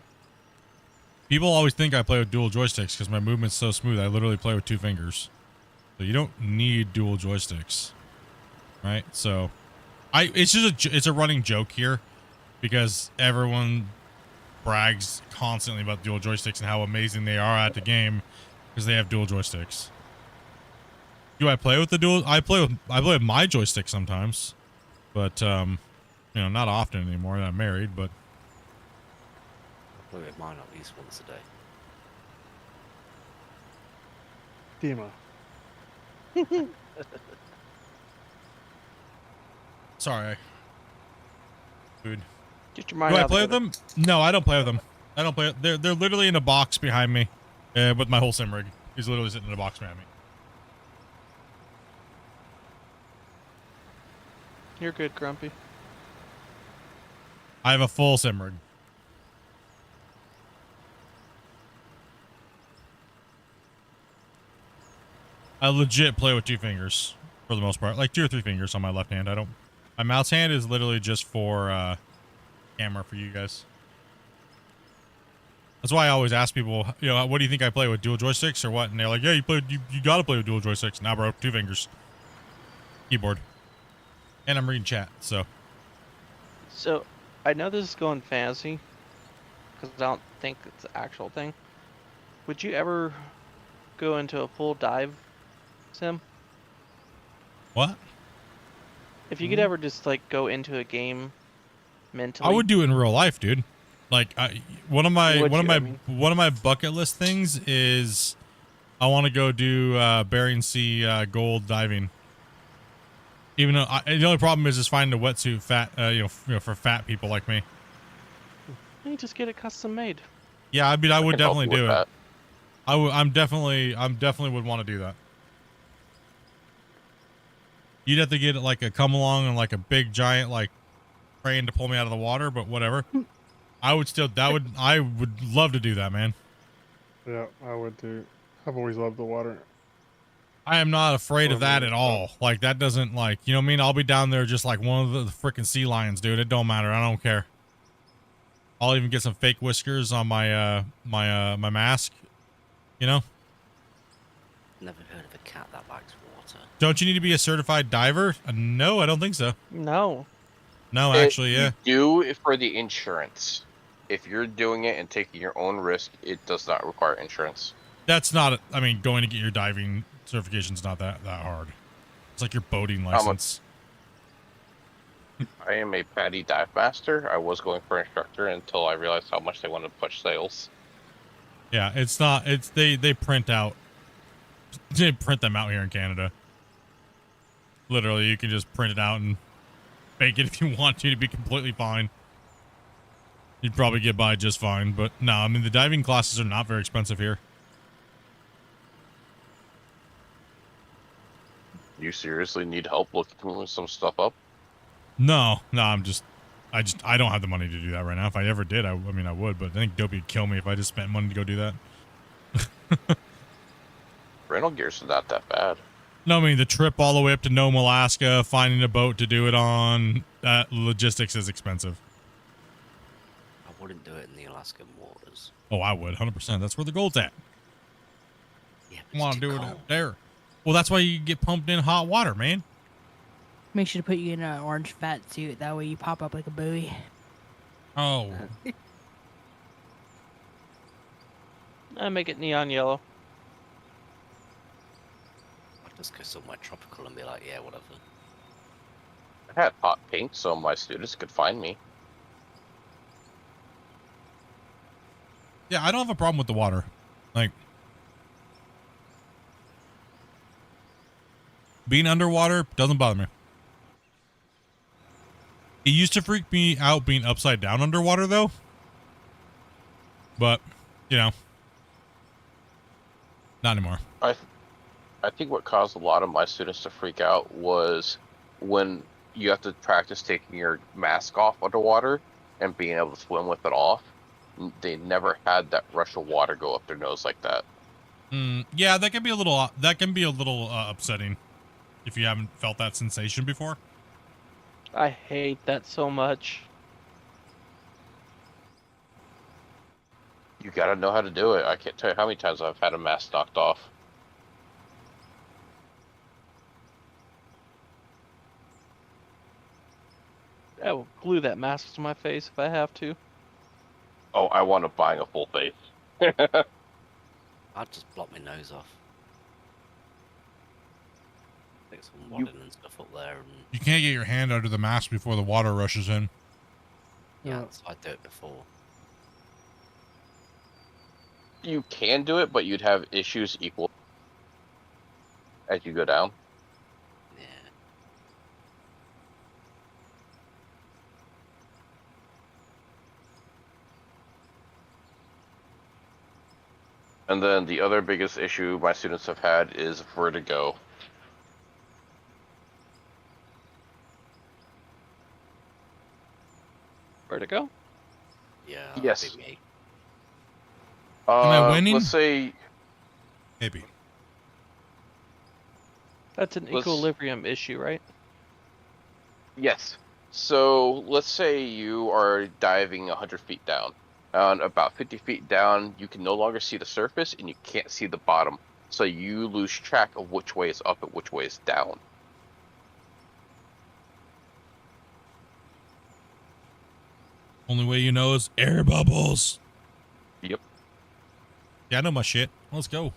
People always think I play with dual joysticks because my movement's so smooth. I literally play with 2 fingers. So you don't need dual joysticks. Right? So it's just it's a running joke here because everyone brags constantly about dual joysticks and how amazing they are at the game because they have dual joysticks. Do I play with the dual? I play with my joystick sometimes, but you know, not often anymore that I'm married, but I play with mine at least once a day. Dima. sorry. Food. Get your mind Do I out play of with them? No, I don't play with them. I don't play. They're literally in a box behind me, with my whole sim rig. He's literally sitting in a box behind me. You're good, Grumpy. I have a full sim rig. I legit play with 2 fingers for the most part, like 2 or 3 fingers on my left hand. My mouse hand is literally just for camera for you guys. That's why I always ask people, you know, what do you think I play with, dual joysticks or what? And they're like, yeah, you gotta play with dual joysticks. Nah, bro, 2 fingers, keyboard, and I'm reading chat. So I know this is going fantasy because I don't think it's the actual thing. Would you ever go into a full dive sim? What? If you could ever just like go into a game mentally, I would do it in real life, dude. Like one of my bucket list things is I want to go do Bering Sea gold diving. Even though the only problem is finding a wetsuit for fat people like me. You just get it custom made. Yeah, I mean, I would can help definitely you with do it. that. I'm definitely would want to do that. You'd have to get like a come along and like a big giant like crane to pull me out of the water, but whatever. I would love to do that, man. Yeah, I would too. I've always loved the water. I am not afraid of that at Stuff. all. Like that doesn't like, you know what I mean? I'll be down there just like one of the freaking sea lions, dude. It don't matter. I don't care. I'll even get some fake whiskers on my my mask. You know? Never heard of a cat that likes water. Don't you need to be a certified diver? No, I don't think so. No. No, actually, yeah. You do it for the insurance. If you're doing it and taking your own risk, it does not require insurance. That's not, I mean, going to get your diving certification's not that hard. It's like your boating license. I am a PADI dive master. I was going for instructor until I realized how much they wanted to push sales. Yeah, it's not, they print out, they print them out here in Canada. Literally, you can just print it out and bake it if you want to be completely fine. You'd probably get by just fine, but no, I mean, the diving classes are not very expensive here. You seriously need help looking some stuff up? No, I don't have the money to do that right now. If I ever did, I mean, I would, but I think Dopey would kill me if I just spent money to go do that. Rental gear's not that bad. No, I mean, the trip all the way up to Nome, Alaska, finding a boat to do it on, logistics is expensive. I wouldn't do it in the Alaskan waters. Oh, I would, 100%. That's where the gold's at. Yeah, I want to do it out there. Well, that's why you get pumped in hot water, man. Make sure to put you in an orange fat suit. That way you pop up like a buoy. Oh. I make it neon yellow. I'd just go somewhere tropical and be like, yeah, whatever. I had hot pink so my students could find me. Yeah, I don't have a problem with the water. Like, being underwater doesn't bother me. It used to freak me out being upside down underwater, though. But, you know, not anymore. I think what caused a lot of my students to freak out was when you have to practice taking your mask off underwater and being able to swim with it off. They never had that rush of water go up their nose like that. Yeah, that can be a little upsetting if you haven't felt that sensation before. I hate that so much. You gotta know how to do it. I can't tell you how many times I've had a mask knocked off. I will glue that mask to my face if I have to. Oh, I wound up buying a full face. I'd just block my nose off. Take some wadding and stuff up there. And You can't get your hand under the mask before the water rushes in. yeah, so I'd do it before. You can do it, but you'd have issues equal as you go down. Yeah. And then the other biggest issue my students have had is vertigo. Vertigo? Yeah. Yes. that'd be me. Am I winning? Let's say Maybe. That's an Let's- equilibrium issue, right? yes. So let's say you are diving 100 feet down. And about 50 feet down, you can no longer see the surface and you can't see the bottom. So you lose track of which way is up and which way is down. Only way you know is air bubbles. Yep. Yeah, I know my shit. Let's go.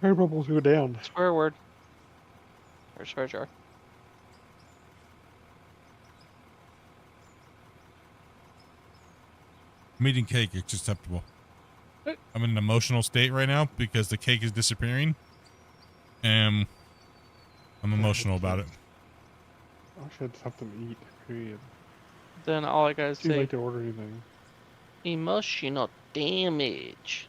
Air bubbles go down. Swear word. Or swear jar. I'm eating cake. It's acceptable. I'm in an emotional state right now because the cake is disappearing. And I'm emotional about it. I wish I had something to eat. Period. Then all I gotta Too say, late to order anything. emotional damage.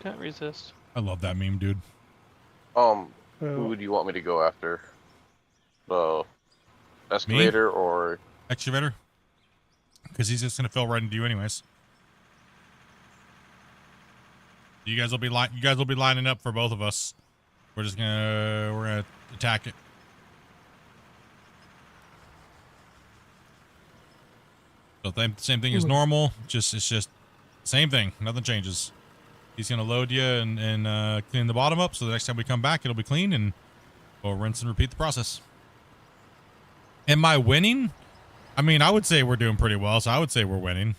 Can't resist. I love that meme, dude. Who do you want me to go after? The excavator or excavator? Because he's just gonna fill right into you, anyways. You guys will be lining up for both of us. We're gonna attack it. So same thing as normal. It's just same thing. Nothing changes. He's gonna load you and clean the bottom up. So the next time we come back, it'll be clean, and we'll rinse and repeat the process. Am I winning? I mean, I would say we're doing pretty well. So I would say we're winning.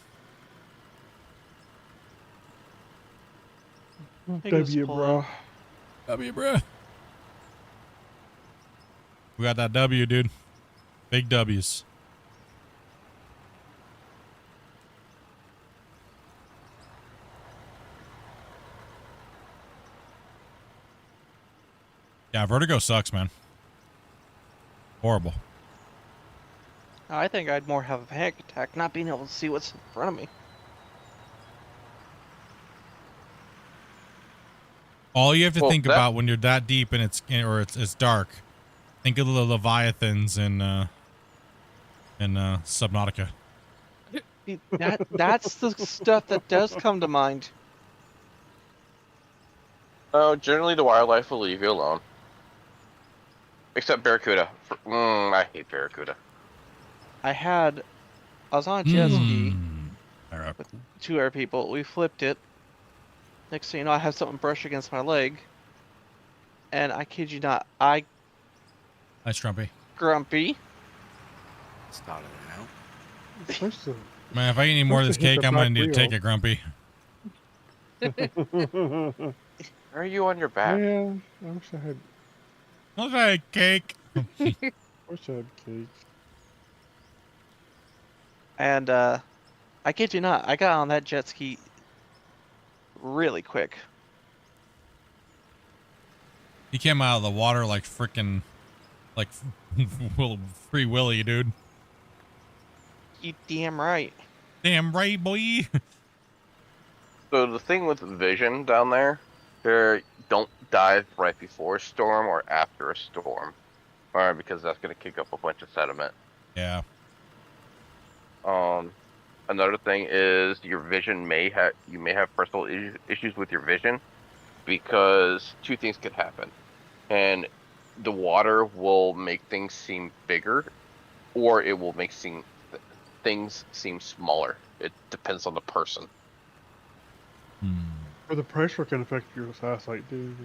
W, bro. W, bro. We got that W, dude. Big W's. Yeah, vertigo sucks, man. Horrible. I think I'd more have a panic attack not being able to see what's in front of me. All you have to think about when you're that deep and it's dark, think of the Leviathans in Subnautica. That's the stuff that does come to mind. Oh, generally the wildlife will leave you alone. Except Barracuda. I hate Barracuda. I was on a jet ski with two other people. We flipped it. Next thing you know, I have something brush against my leg. And I kid you not, Hi, Strumpy. Grumpy. Started it out. Man, if I eat any more of this cake, I'm gonna need to take it, Grumpy. Are you on your back? Yeah, I wish I had. Wish I had cake. Wish I had cake. And I kid you not, I got on that jet ski really quick. He came out of the water like freaking, like Free Willy, dude. You damn right. Damn right, boy. So the thing with vision down there, don't dive right before a storm or after a storm, alright, because that's gonna kick up a bunch of sediment. Yeah. Another thing is your vision may have personal issues with your vision, because two things could happen, and the water will make things seem bigger, or it will make things seem smaller. It depends on the person. Or the pressure can affect your eyesight too.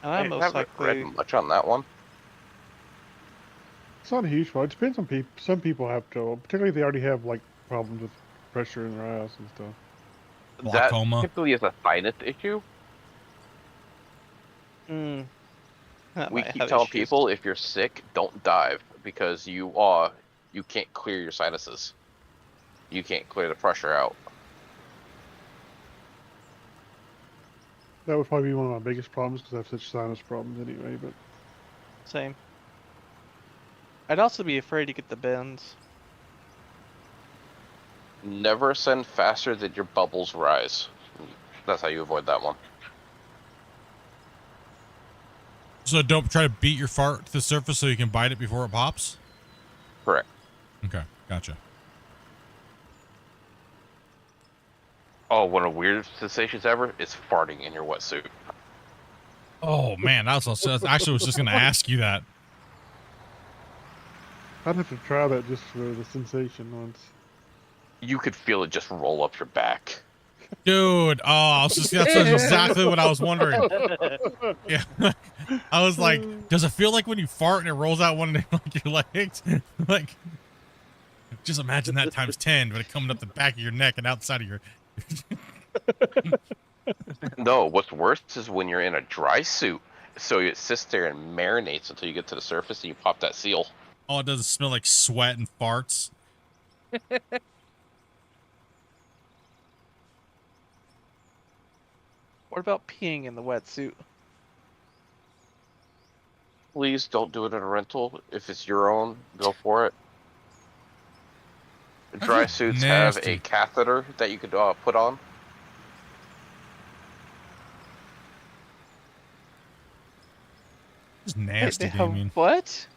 I haven't read much on that one. It's not a huge problem. It depends on people. Some people have trouble, particularly if they already have like problems with pressure in their eyes and stuff. Glaucoma. That typically is a sinus issue. We keep telling people, if you're sick, don't dive, because you can't clear your sinuses. You can't clear the pressure out. That would probably be one of my biggest problems because I have such sinus problems anyway. But Same. I'd also be afraid to get the bends. Never ascend faster than your bubbles rise. That's how you avoid that one. So don't try to beat your fart to the surface so you can bite it before it pops? Correct. Okay, gotcha. Oh, one of the weirdest sensations ever is farting in your wetsuit. Oh man, I actually was just gonna ask you that. I'd have to try that just for the sensation once. You could feel it just roll up your back. Dude, that's exactly what I was wondering. Yeah, I was like, does it feel like when you fart and it rolls out one of like your legs? Like, just imagine that times 10, but it coming up the back of your neck and outside of your. No, what's worse is when you're in a dry suit, so it sits there and marinates until you get to the surface and you pop that seal. Oh, it doesn't smell like sweat and farts. What about peeing in the wetsuit? Please don't do it in a rental. If it's your own, go for it. Dry suits have a nasty. catheter that you could put on. It's nasty, Wait, they have Damien. what?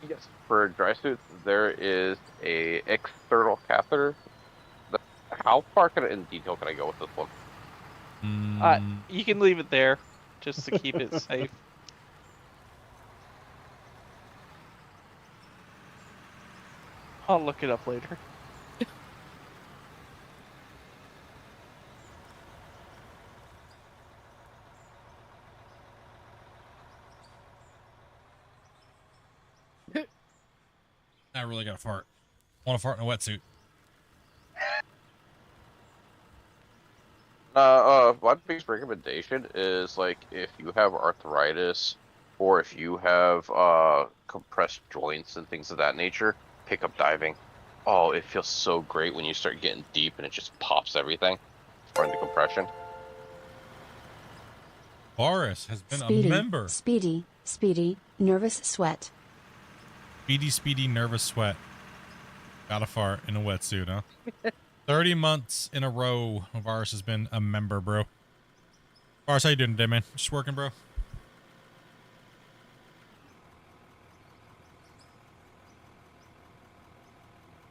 Yes. For dry suits, there is a external catheter. How far in detail can I go with this one? You can leave it there, just to keep it safe. I'll look it up later. I really gotta fart. Want to fart in a wetsuit. My biggest recommendation is like if you have arthritis or if you have compressed joints and things of that nature, pick up diving. Oh, it feels so great when you start getting deep and it just pops everything from the compression. Boris has been a member. Speedy, nervous sweat. Speedy, nervous sweat. Gotta fart in a wetsuit, huh? 30 months in a row, Varus has been a member, bro. Varus, how you doing today, man? Just working, bro?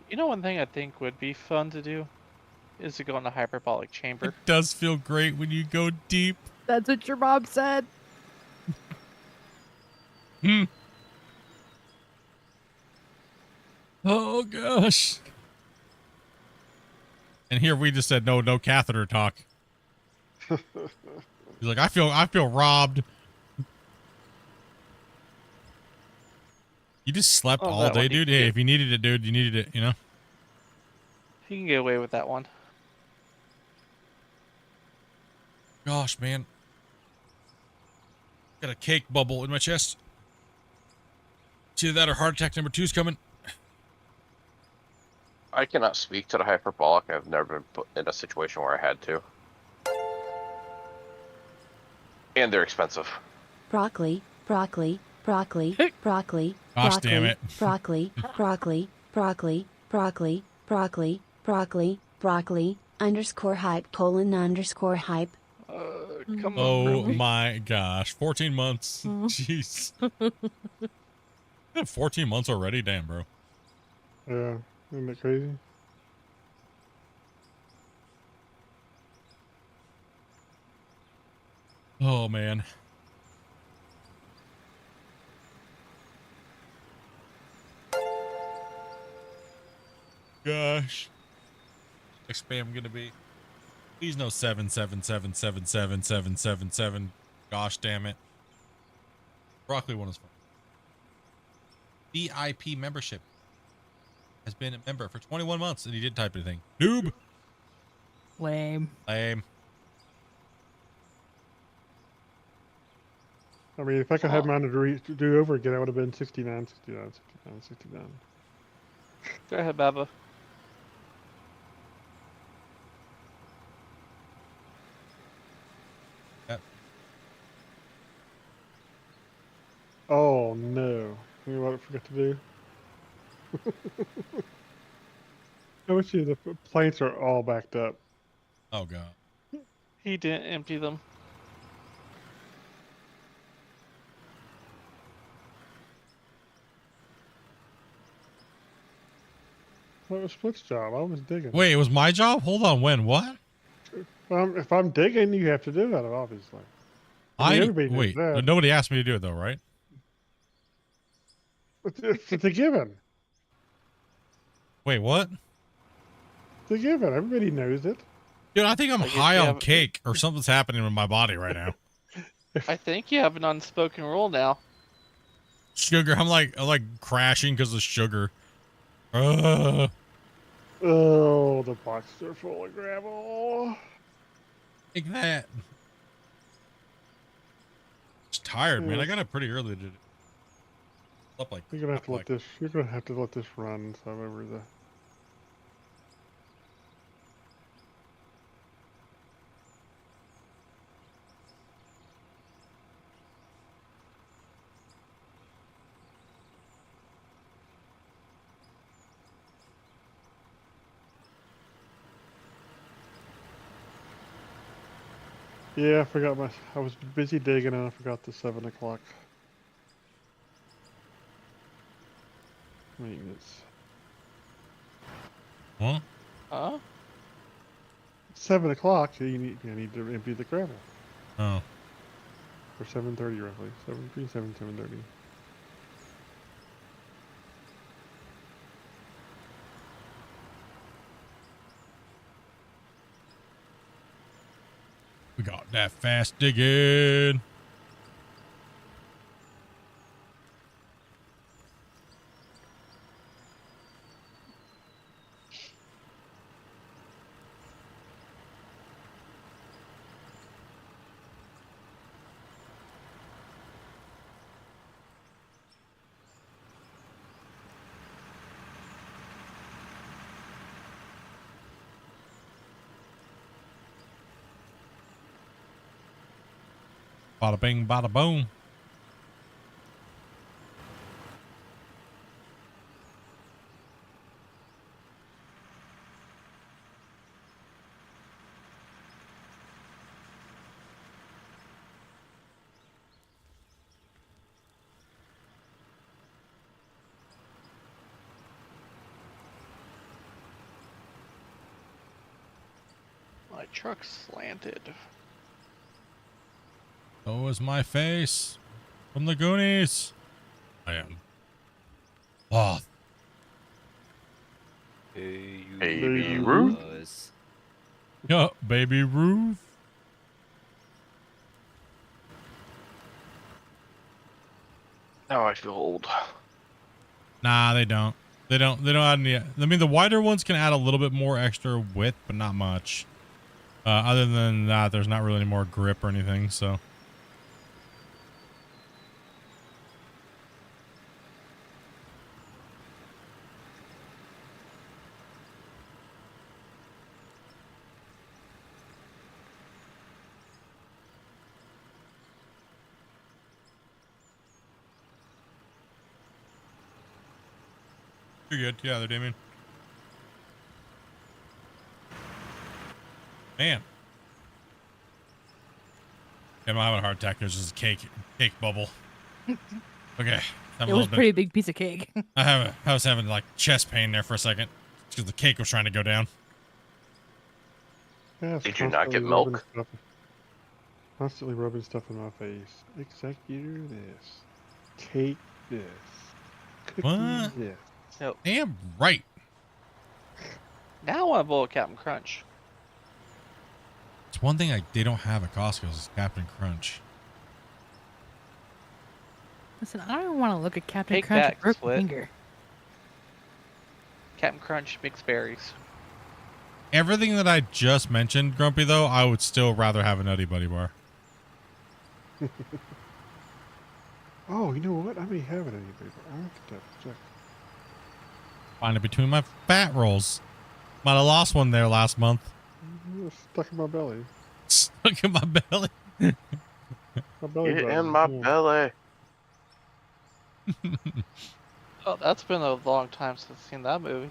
You know, one thing I think would be fun to do is to go in a hyperbolic chamber. It does feel great when you go deep. That's what your mom said. Oh, gosh. And here we just said, no catheter talk. He's like, I feel robbed. You just slept all day, dude. Hey, if you needed it, dude, you needed it, you know? You can get away with that one. Gosh, man. Got a cake bubble in my chest. It's either that or heart attack number 2's coming. I cannot speak to the hyperbolic. I've never been put in a situation where I had to. And they're expensive. Broccoli. Gosh, damn it. Broccoli, _hype. Come on, oh Ruby. my gosh. 14 months. Jeez. 14 months already? Damn, bro. Yeah, isn't it crazy? Oh, man. Gosh. Next spam gonna be. Please no 777777777. Gosh damn it. Broccoli one is fun. VIP membership. Has been a member for 21 months and he didn't type anything. Noob. Lame. Lame. I mean, if I could have mine to do over again, I would have been 69. Go ahead, Baba. Yep. Oh no! You know what I forgot to do? I wish you the plates are all backed up. Oh god. He didn't empty them. Well, it was Split's job. I was digging. Wait, it was my job? Hold on, when? What? If I'm digging, you have to do that, obviously. I mean, everybody knows wait, that. nobody asked me to do it though, right? It's a given. Wait, what? It's a given. Everybody knows it. Dude, I think I'm high on cake or something's happening with my body right now. I think you have an unspoken rule now. Sugar, I'm like crashing because of sugar. Oh, the boxes are full of gravel. Take that. Just tired, man. I got up pretty early today. Up like You're gonna have to let this. You're gonna have to let this run. So I'm over the. Yeah, I forgot I was busy digging and I forgot the 7 o'clock maintenance. Huh? Huh? 7 o'clock, you need to empty the gravel. Oh. Or 7:30 roughly. 7:30. We got that fast digging. Bada bing, bada boom. My truck's slanted. So is my face from the Goonies. I am. Oh. Baby Ruth. Yeah, baby Ruth. Now I feel old. Nah, they don't. They don't add any. I mean, the wider ones can add a little bit more extra width, but not much. Other than that, there's not really any more grip or anything, so. You're good. Yeah, they're Damien. Man. I'm having a heart attack. There's just a cake bubble. Okay. It was a pretty big piece of cake. I was having like chest pain there for a second because the cake was trying to go down. Yeah, Did you not get milk? Constantly rubbing stuff in my face. Executor this. Cake this. Cookie What? this. Nope. Damn right. Now I want a bowl of Captain Crunch. It's one thing they don't have at Costco is Captain Crunch. Listen, I don't even want to look at Captain Take Crunch that, with Burger Split. Finger. Captain Crunch mixed berries. Everything that I just mentioned, Grumpy, though, I would still rather have a Nutty Buddy bar. Oh, you know what? I may have it any paper. I'll have to check. Find it between my fat rolls. Might have lost one there last month. It's stuck in my belly. Stuck in my belly. My belly Get button, in my yeah. belly. Oh, that's been a long time since I've seen that movie.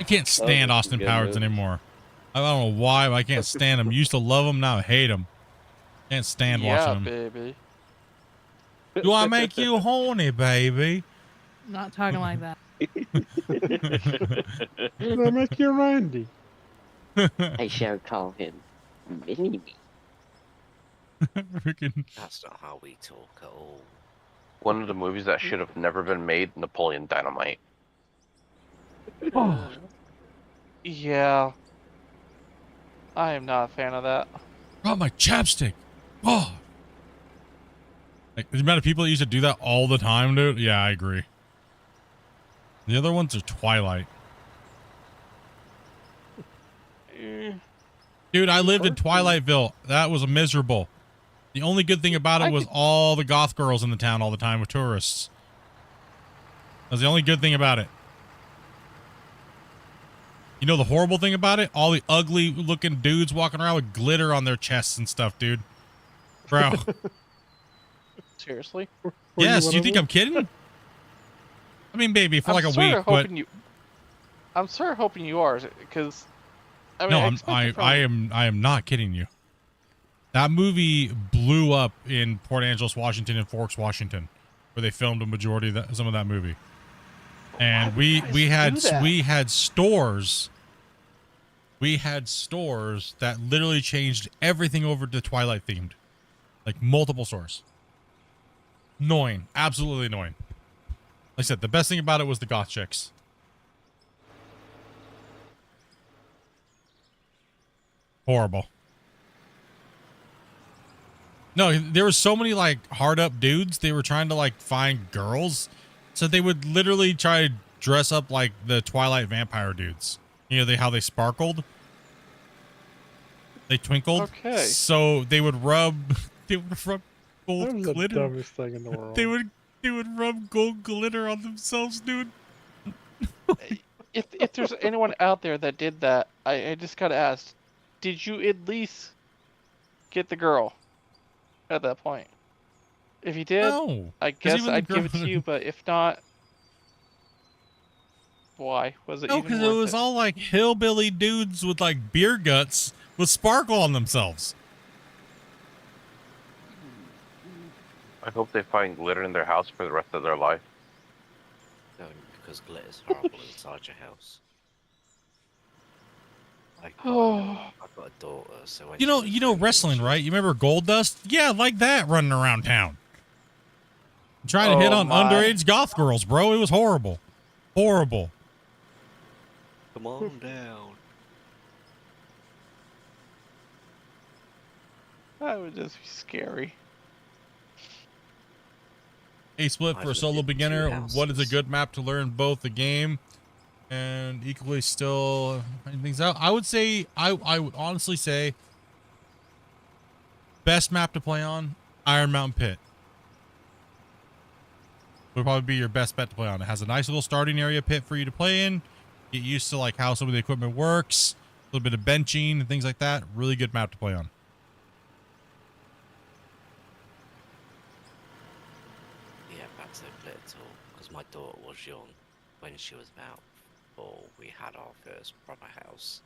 I can't stand Oh, Austin good Powers movies. anymore. I don't know why, but I can't stand him. Used to love him, now I hate him. Can't stand watching him. baby. Do I make you horny, baby? Not talking like that. Did I make you Randy? I shall call him Mini Me. Freaking. That's not how we talk at all. One of the movies that should have never been made, Napoleon Dynamite. Oh. Yeah. I am not a fan of that. Brought my chapstick. Oh. Like, the amount of people that used to do that all the time, dude. Yeah, I agree. The other ones are Twilight. Dude, I lived in Twilightsville. That was miserable. The only good thing about it was all the goth girls in the town all the time with tourists. That was the only good thing about it. You know the horrible thing about it? All the ugly looking dudes walking around with glitter on their chests and stuff, dude. Bro. Seriously? Yes, do you think I'm kidding? I mean, baby, for like a week, but I'm sort of hoping you are, because I mean, no, I am not kidding you. That movie blew up in Port Angeles, Washington, and Forks, Washington, where they filmed a majority of some of that movie. And we had stores. We had stores that literally changed everything over to Twilight themed, like multiple stores. Annoying, absolutely annoying. Like I said, the best thing about it was the goth chicks. Horrible. No, there were so many like hard up dudes. They were trying to like find girls, so they would literally try to dress up like the Twilight vampire dudes. You know, how they sparkled, they twinkled. Okay. So they would rub gold That was the glitter. dumbest thing in the world. They would rub gold glitter on themselves, dude. If there's anyone out there that did that, I just gotta ask, did you at least get the girl at that point? If you did, No, I 'cause guess even the I'd give it girl- to you, but if not, why? Was it No, even because it worth was all like hillbilly dudes with like beer guts with sparkle on themselves. I hope they find glitter in their house for the rest of their life. No, because glitter's horrible inside your house. I've got a daughter, so when You know wrestling, right? You remember Goldust? Yeah, like that running around town. Trying to hit on underage goth girls, bro. It was horrible. Horrible. Come on down. That would just be scary. A split for a solo beginner. What is a good map to learn both the game and equally still finding things out? I would say, I would honestly say, best map to play on, Iron Mountain Pit. Would probably be your best bet to play on. It has a nice little starting area pit for you to play in. Get used to like how some of the equipment works, a little bit of benching and things like that. Really good map to play on. Yeah, that's a little, because my daughter was young when she was about 4. We had our first proper house,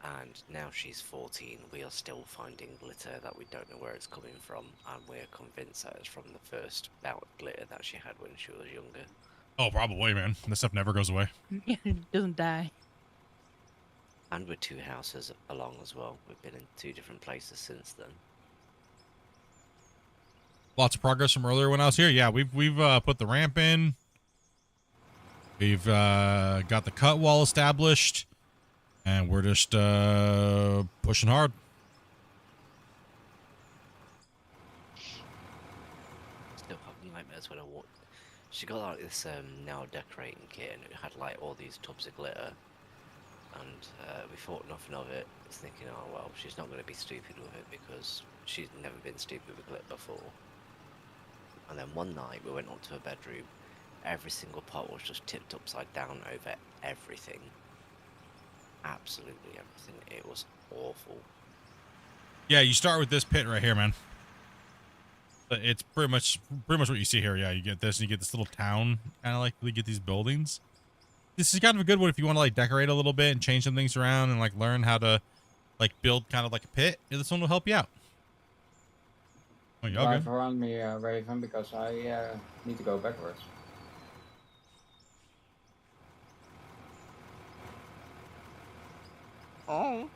and now she's 14. We are still finding glitter that we don't know where it's coming from, and we're convinced that it's from the first bout of glitter that she had when she was younger. Oh, probably, man. This stuff never goes away. It doesn't die. And we're 2 houses along as well. We've been in 2 different places since then. Lots of progress from earlier when I was here. Yeah, we've put the ramp in. We've got the cut wall established, and we're just pushing hard. Still having nightmares when I walked. She got like this now decorating kit, and it had like all these tubs of glitter, and we thought nothing of it. I was thinking, oh well, she's not going to be stupid with it because she's never been stupid with glitter before. And then one night we went up to her bedroom. Every single pot was just tipped upside down over everything. Absolutely everything. It was awful. Yeah, you start with this pit right here, man. But it's pretty much what you see here. Yeah, you get this, and you get this little town, kind of like we get these buildings. This is kind of a good one if you want to like decorate a little bit and change some things around and like learn how to like build kind of like a pit. This one will help you out. Oh, y'all Drive good? around me, Raven, because I need to go backwards. Oh.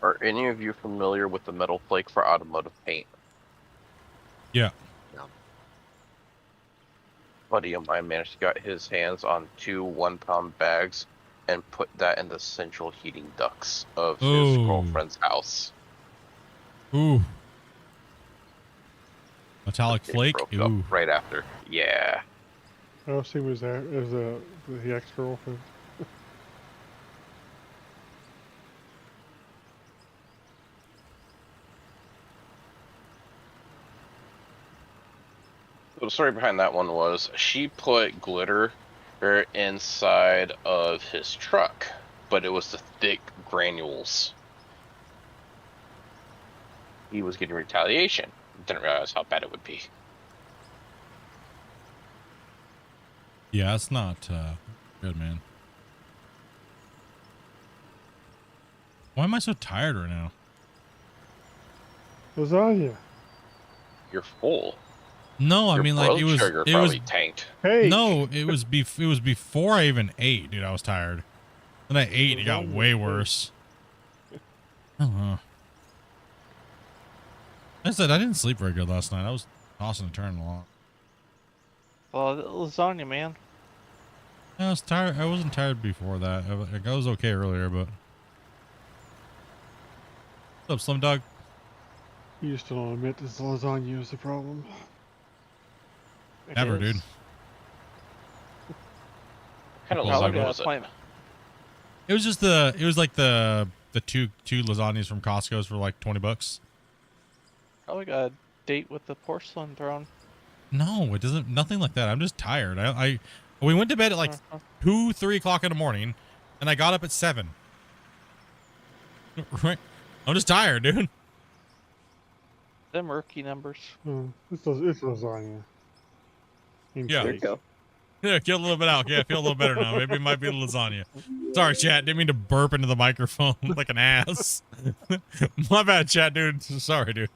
Are any of you familiar with the metal flake for automotive paint? Yeah. No. Buddy of mine managed to get his hands on 2 1-pound bags and put that in the central heating ducts of his Ooh. girlfriend's house. Ooh. Metallic It flake. broke up Ooh. right after. Yeah. Oh, she was there. It was the ex-girlfriend. So the story behind that one was she put glitter inside of his truck, but it was the thick granules. He was getting retaliation. Didn't realize how bad it would be. Yeah, it's not good, man. Why am I so tired right now? Lasagna. You're full. No, I Your mean like blood sugar probably tanked. Hey. No, it was before I even ate, dude. I was tired. Then I ate, it got way worse. I said I didn't sleep very good last night. I was tossing and turning a lot. Well, lasagna, man. I was tired. I wasn't tired before that. I was okay earlier, but. What's up, Slim Dog? You just don't admit this lasagna is the problem. Never, dude. What kind of lasagna was it? It was just it was like the two lasagnas from Costco's for like $20. Probably got a date with the porcelain throne. No, it doesn't. Nothing like that. I'm just tired. We went to bed at like 2-3 o'clock in the morning, and I got up at 7. Right? I'm just tired, dude. Them murky numbers. It's lasagna. Yeah. There you go. Yeah, get a little bit out. Yeah, I feel a little better now. Maybe it might be the lasagna. Sorry, chat. Didn't mean to burp into the microphone like an ass. My bad, chat, dude. Sorry, dude.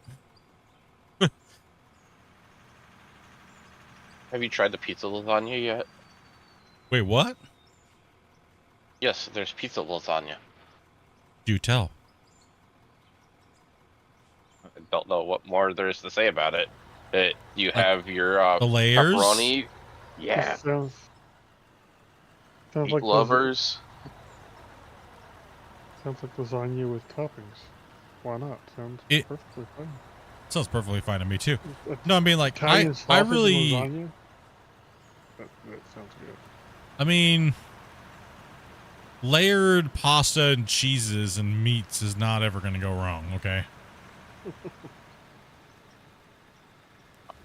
Have you tried the pizza lasagna yet? Wait, what? Yes, there's pizza lasagna. Do tell. I don't know what more there is to say about it. You have your the layers? pepperoni. Yeah. Sounds Meat like lovers. Sounds like lasagna with toppings. Why not? Sounds perfectly fine. Sounds perfectly fine to me too. No, I mean like Italian I sausage really. lasagna? That sounds good. I mean, layered pasta and cheeses and meats is not ever going to go wrong. Okay.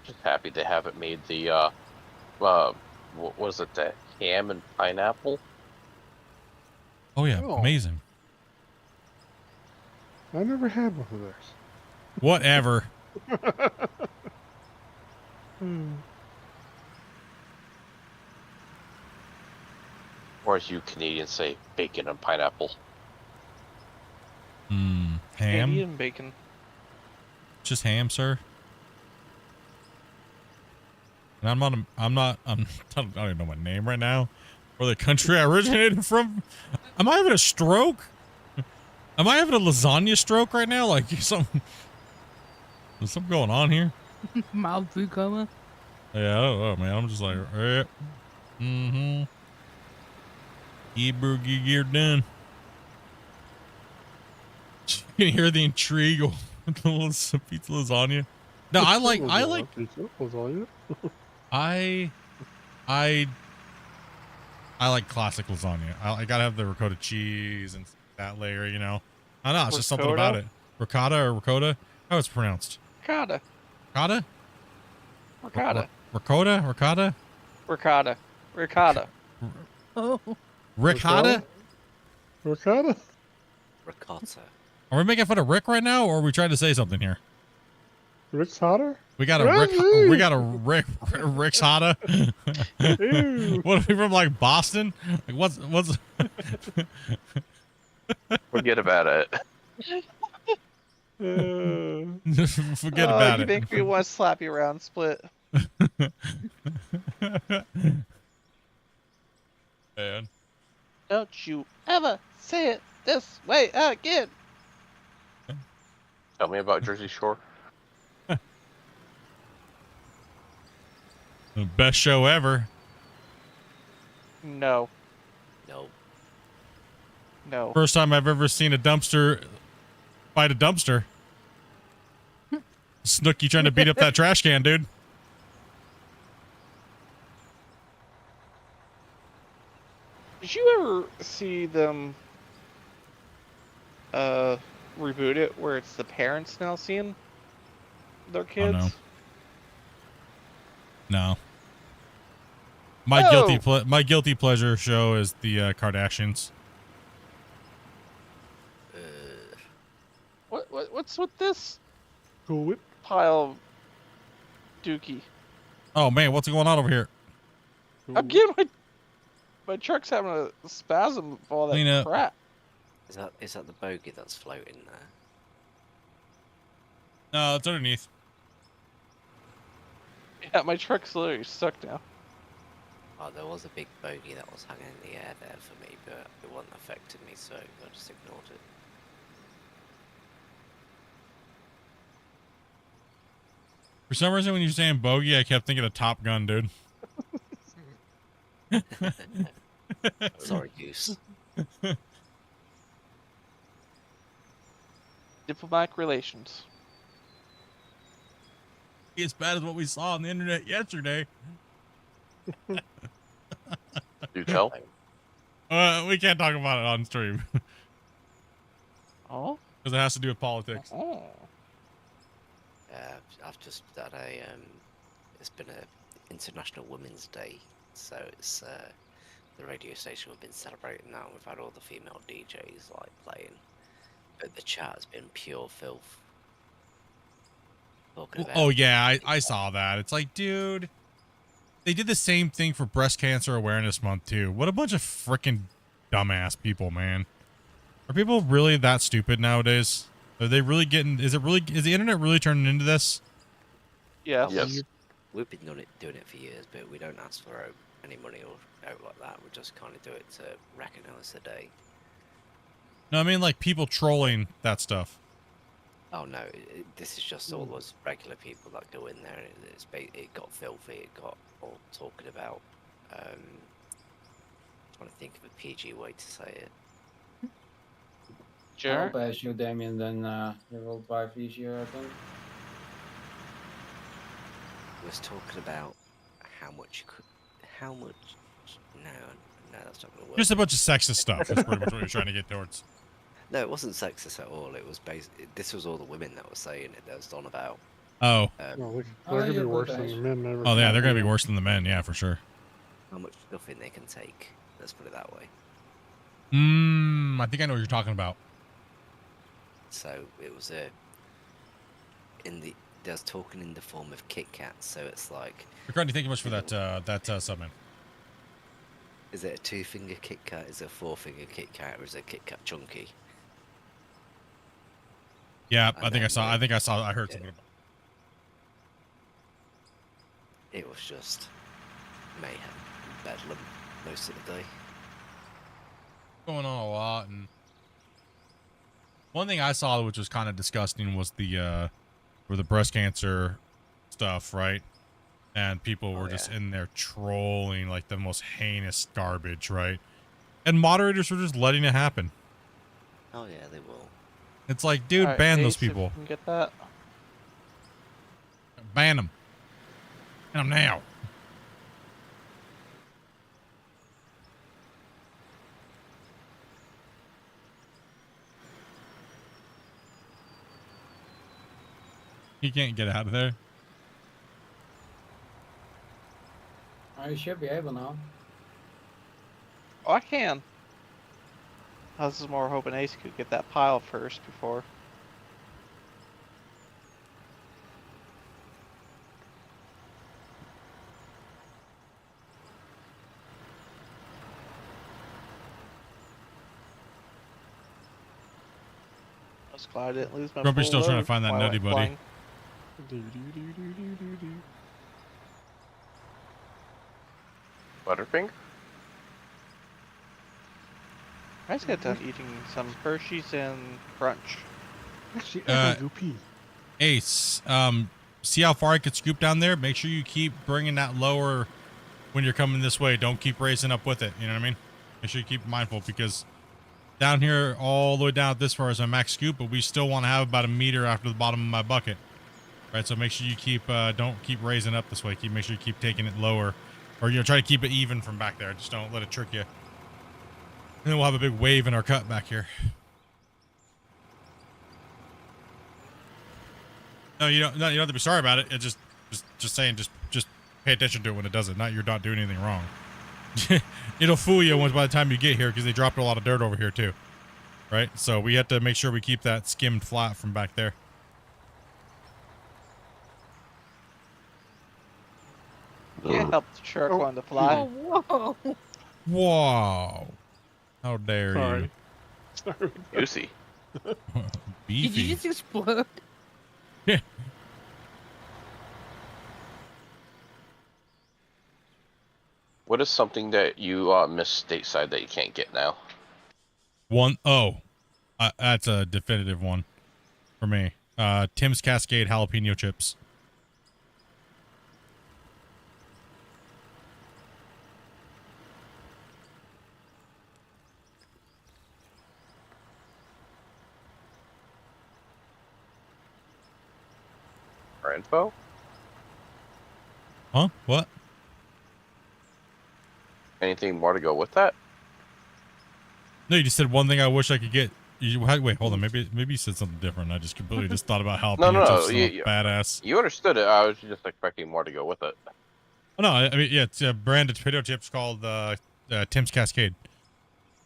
Just happy they haven't made the what was it, the ham and pineapple? Oh yeah, amazing. I never had one of those. Whatever. Or as you Canadians say, bacon and pineapple. Ham. Canadian bacon. Just ham, sir. And I don't even know my name right now, or the country I originated from. Am I having a stroke? Am I having a lasagna stroke right now? Like there's something going on here? Mild food coma. Yeah, I don't know, man. I'm just like, Hebrew gear done. You can hear the intrigue of the little pizza lasagna. No, I like pizza lasagna. I like classic lasagna. I gotta have the ricotta cheese and that layer, you know. I don't know, it's just something about it. Ricotta or ricotta? How it's pronounced? Ricotta. Ricotta? Ricotta. Ricotta? Ricotta? Ricotta. Ricotta. Oh. Ricotta? Ricotta? Ricotta. Are we making fun of Rick right now, or are we trying to say something here? Rick's hotter? We got a Rick. We got a Rick's hotter. What are we from, like Boston? Like what's? Forget about it. Forget about You it. make me want to slap you around, Split. Man. Don't you ever say it this way again. Tell me about Jersey Shore. The best show ever. No. No. No. First time I've ever seen a dumpster fight a dumpster. Snooki trying to beat up that trash can, dude. Did you ever see them reboot it where it's the parents now seeing their kids? Oh, no. My guilty pleasure show is the Kardashians. What's with this Cool Whip pile Dookie. Oh man, what's going on over here? I'm getting my truck's having a spasm of all that Clean up. crap. Is that the bogey that's floating there? No, it's underneath. Yeah, my truck's literally stuck now. Oh, there was a big bogey that was hanging in the air there for me, but it wasn't affecting me, so I just ignored it. For some reason, when you're saying bogey, I kept thinking of Top Gun, dude. Sorry, Goose. Diplomatic relations. As bad as what we saw on the internet yesterday. Do tell. We can't talk about it on stream. Oh? Because it has to do with politics. Oh. I've just had it's been a International Women's Day, so it's the radio station we've been celebrating now. We've had all the female DJs like playing, but the chat has been pure filth. Oh yeah, I saw that. It's like, dude, they did the same thing for Breast Cancer Awareness Month too. What a bunch of freaking dumbass people, man. Are people really that stupid nowadays? Are they really getting? Is the internet really turning into this? Yes. Yes. We've been doing it for years, but we don't ask for any money or out like that. We just kind of do it to recognise the day. No, I mean like people trolling that stuff. Oh no, this is just all those regular people that go in there, and it got filthy. It got all talking about. Trying to think of a PG way to say it. I'll Sure. pass you, Damien, then your old wife easier, I think. Was talking about how much you could, no, that's not gonna work. Just a bunch of sexist stuff. That's pretty much what you're trying to get towards. No, it wasn't sexist at all. It was this was all the women that were saying it. That was on about. Oh. Well, they're gonna be worse than the men. Never Oh yeah, they're gonna be worse than the men. Yeah, for sure. How much stuffing they can take. Let's put it that way. I think I know what you're talking about. So it was there's talking in the form of Kit Kats. So it's like. Ricardo, thank you much for that sub, man. Is it a 2-finger Kit Kat? Is it a 4-finger Kit Kat? Or is it a Kit Kat chunky? Yeah, I think I saw. I heard something about. It was just mayhem, bedlam most of the day. Going on a lot, and one thing I saw which was kind of disgusting was the breast cancer stuff, right? And people were just in there trolling like the most heinous garbage, right? And moderators were just letting it happen. Oh yeah, they will. It's like, dude, Alright, ban Ace, those if you people. can get that. Ban them. Ban them now. He can't get out of there. You should be able now. Oh, I can. I was more hoping Ace could get that pile first before. I was glad I didn't lose my Grumpy's full still trying to load find that while I nutty went buddy. flying. Butterfinger? I just got done eating some Hershey's and Crunch. Ace, see how far I could scoop down there? Make sure you keep bringing that lower when you're coming this way. Don't keep raising up with it. You know what I mean? Make sure you keep mindful, because down here, all the way down this far is my max scoop, but we still want to have about a meter after the bottom of my bucket. Right, so make sure you keep, don't keep raising up this way. Make sure you keep taking it lower. Or, try to keep it even from back there. Just don't let it trick you. And then we'll have a big wave in our cut back here. No, you don't have to be sorry about it. It's just saying, just pay attention to it when it does it. You're not doing anything wrong. It'll fool you once by the time you get here, because they dropped a lot of dirt over here too. Right? So we have to make sure we keep that skimmed flat from back there. Can't help the truck Oh, wanting to fly. Oh, whoa. Whoa. How dare Sorry. Sorry. Juicy. you? Did Beefy. you just explode? Yeah. What is something that you miss stateside that you can't get now? That's a definitive one for me. Tim's Cascade jalapeno chips. For info? Huh? What? Anything more to go with that? No, you just said one thing I wish I could get. Wait, hold on. Maybe you said something different. I just completely just thought about jalapeno No. chips. Badass. You understood it. I was just expecting more to go with it. Oh, no, I mean, yeah, it's a brand of potato chips called Tim's Cascade,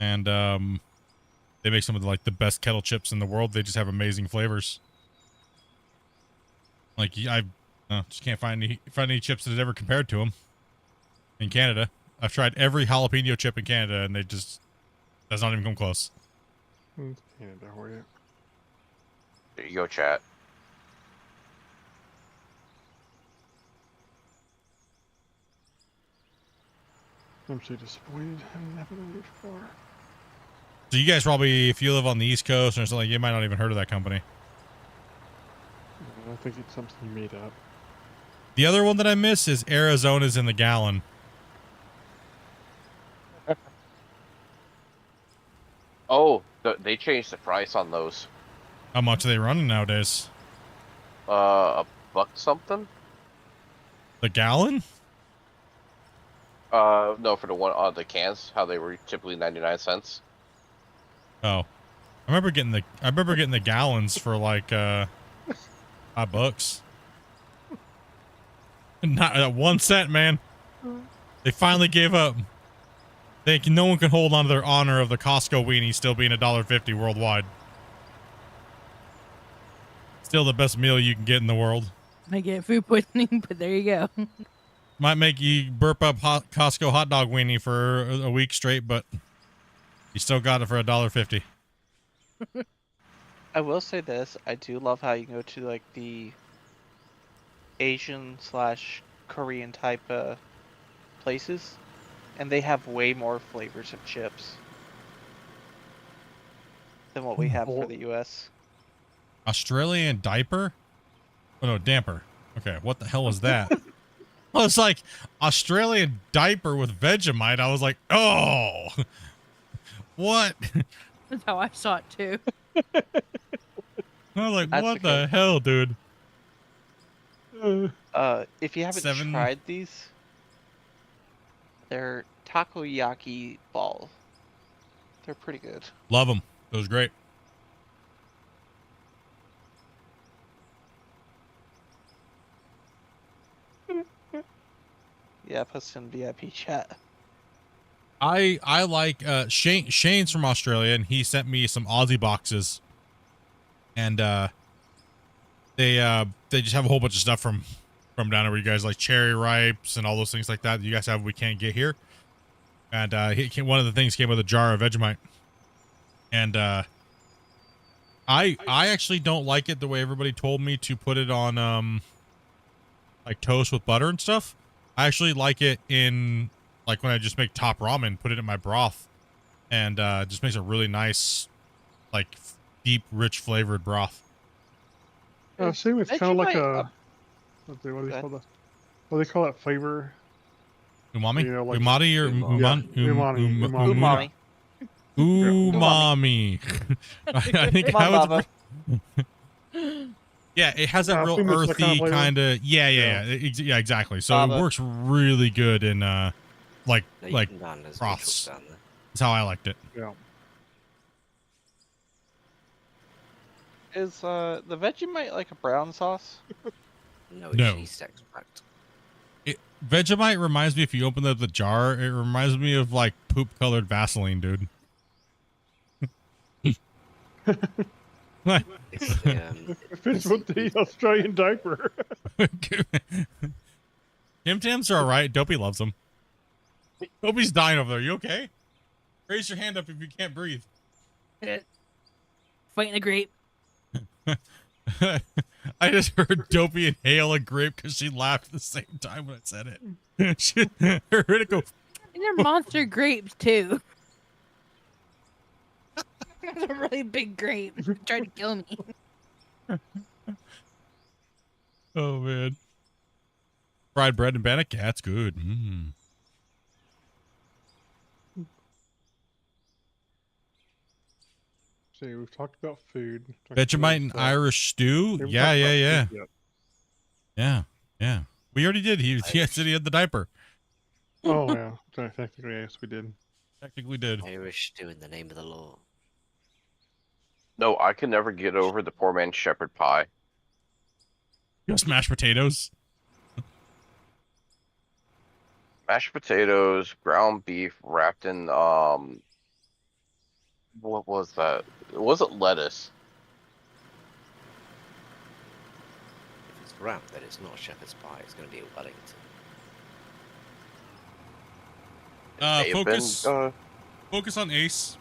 and they make some of the best kettle chips in the world. They just have amazing flavors. Like I just can't find any chips that ever compared to them in Canada. I've tried every jalapeno chip in Canada, and that's not even come close. Canada, where you? There you go, chat. I'm so disappointed. I didn't have it before. So you guys probably, if you live on the East Coast or something, you might not even heard of that company. I think it's something you made up. The other one that I miss is Arizona's in the gallon. Oh, they changed the price on those. How much are they running nowadays? $1 something? The gallon? No, for the one on the cans, how they were typically 99 cents. Oh, I remember getting the gallons for like $5. Not 1 cent, man. They finally gave up. No one can hold on to their honor of the Costco weenie still being $1.50 worldwide. Still the best meal you can get in the world. I get food poisoning, but there you go. Might make you burp up Costco hot dog weenie for a week straight, but you still got it for $1.50. I will say this: I do love how you can go to like the Asian/Korean type places, and they have way more flavors of chips than what we have for the U.S. Australian diaper? Oh no, damper. Okay, what the hell was that? I was like, Australian diaper with Vegemite. I was like, oh, what? That's how I saw it too. I was like, That's what okay. the hell, dude? If you haven't tried these, they're takoyaki balls. They're pretty good. Love them. It was great. Yeah, post in VIP chat. I like Shane's from Australia, and he sent me some Aussie boxes, and they just have a whole bunch of stuff from down there where you guys like cherry ripes and all those things like that you guys have we can't get here. And one of the things came with a jar of Vegemite, and I actually don't like it the way everybody told me to put it on like toast with butter and stuff. I actually like it in like when I just make top ramen, put it in my broth, and just makes a really nice, like deep, rich flavored broth. I assume it's kind of like Vegemite, what do they call that? What do they call that flavor? Umami? You know, like Umami or umami. Umami. I think I was. Yeah, it has that real earthy kind of. Yeah, exactly. So it works really good in like broths. That's how I liked it. Yeah. Is the Vegemite like a brown sauce? No, No. cheese extract. Vegemite reminds me, if you open up the jar, it reminds me of like poop colored Vaseline, dude. It fits with the Australian diaper. Tim Tams are all right. Dopey loves them. Dopey's dying over there. You okay? Raise your hand up if you can't breathe. Fighting a grape. I just heard Dopey inhale a grape because she laughed at the same time when I said it. She heard it go. And they're monster grapes too. That's a really big grape. Trying to kill me. Oh man. Fried bread and bannock. Yeah, that's good. Mm. See, we've talked about food. Vegemite and Irish stew. Yeah. We already did. He said he had the diaper. Oh yeah, technically yes, we did. Technically did. Irish stew in the name of the law. No, I can never get over the poor man's shepherd pie. Just mashed potatoes. Mashed potatoes, ground beef wrapped in what was that? It wasn't lettuce. If it's wrapped, then it's not shepherd's pie. It's going to be a Wellington. Focus on Ace,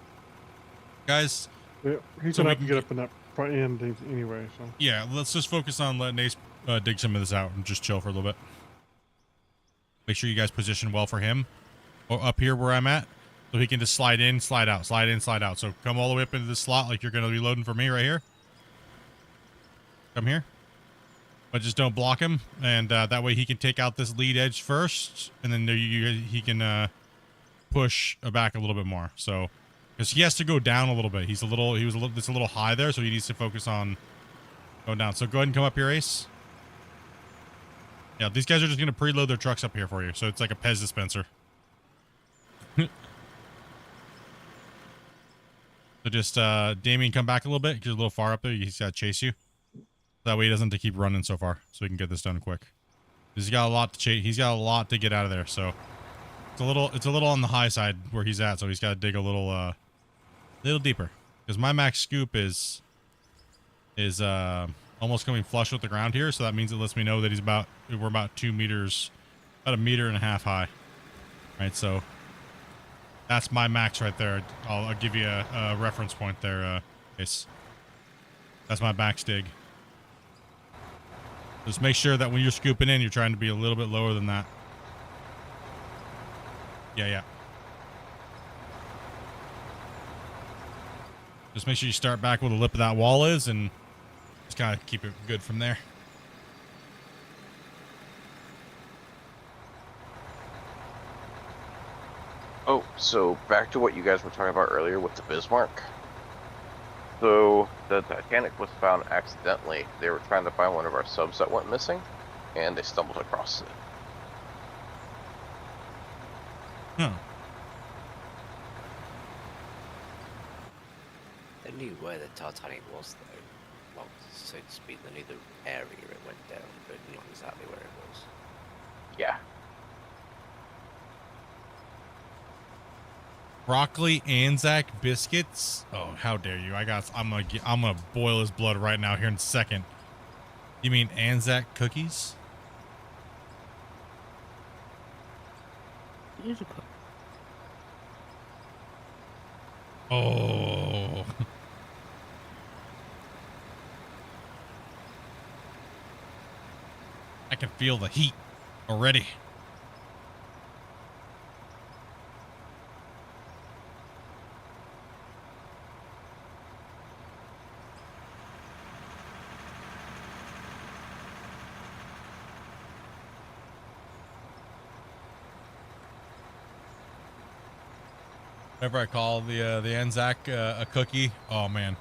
guys. Yeah, he's so gonna we have to can get up in that front end anyway. So yeah, let's just focus on letting Ace dig some of this out and just chill for a little bit. Make sure you guys position well for him, or up here where I'm at, so he can just slide in, slide out, slide in, slide out. So come all the way up into this slot like you're gonna be loading for me right here. Come here, but just don't block him, and that way he can take out this lead edge first, and then he can push back a little bit more. So, because he has to go down a little bit. It's a little high there, so he needs to focus on going down. So go ahead and come up here, Ace. Yeah, these guys are just gonna preload their trucks up here for you, so it's like a Pez dispenser. So just Damien, come back a little bit. 'Cause you're a little far up there. He's gotta chase you. That way he doesn't have to keep running so far, so we can get this done quick. He's got a lot to chase. He's got a lot to get out of there, so it's a little on the high side where he's at. So he's got to dig a little deeper, because my max scoop is almost coming flush with the ground here. So that means it lets me know that we're about 2 meters, about 1.5 meters high. Right, so that's my max right there. I'll give you a reference point there, Ace. That's my max dig. Just make sure that when you're scooping in, you're trying to be a little bit lower than that. Yeah. Just make sure you start back where the lip of that wall is, and just kind of keep it good from there. Oh, so back to what you guys were talking about earlier with the Bismarck. So the Titanic was found accidentally. They were trying to find one of our subs that went missing, and they stumbled across it. Huh. They knew where the Titanic was, though. Well, so to speak, they knew the area it went down, but not exactly where it was. Yeah. Broccoli Anzac biscuits. Oh, how dare you! I'm gonna boil his blood right now here in a second. You mean Anzac cookies? Oh. I can feel the heat already. Whenever I call the Anzac a cookie, oh man.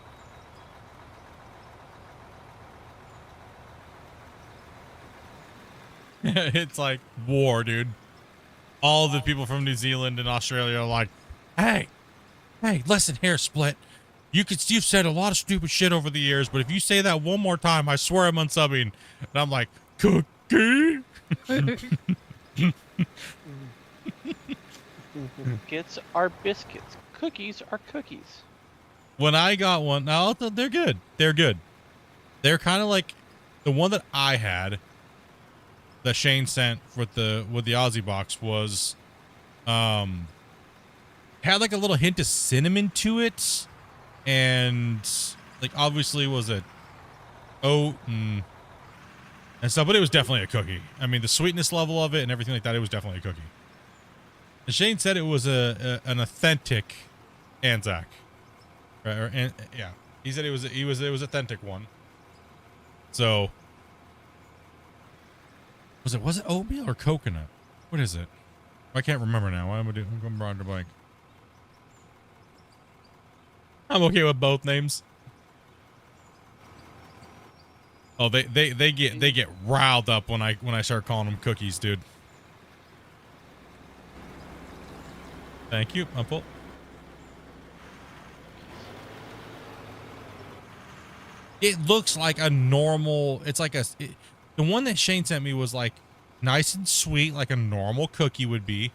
It's like war, dude. All the people from New Zealand and Australia are like, hey, listen here, Split. You've said a lot of stupid shit over the years, but if you say that one more time, I swear I'm unsubbing. And I'm like, cookie? Biscuits are biscuits. Cookies are cookies. When I got one, now they're good. They're good. They're kind of like the one that I had that Shane sent with the Aussie box was had like a little hint of cinnamon to it, and like obviously was it oat and stuff, but it was definitely a cookie. I mean, the sweetness level of it and everything like that, it was definitely a cookie. And Shane said it was an authentic Anzac, right? Yeah, he said it was authentic one. So was it oatmeal or coconut? What is it? I can't remember now. I'm going broad to blank. I'm okay with both names. Oh, they get riled up when I start calling them cookies, dude. Thank you, Uncle. It looks like a normal. It's like the one that Shane sent me was like nice and sweet, like a normal cookie would be,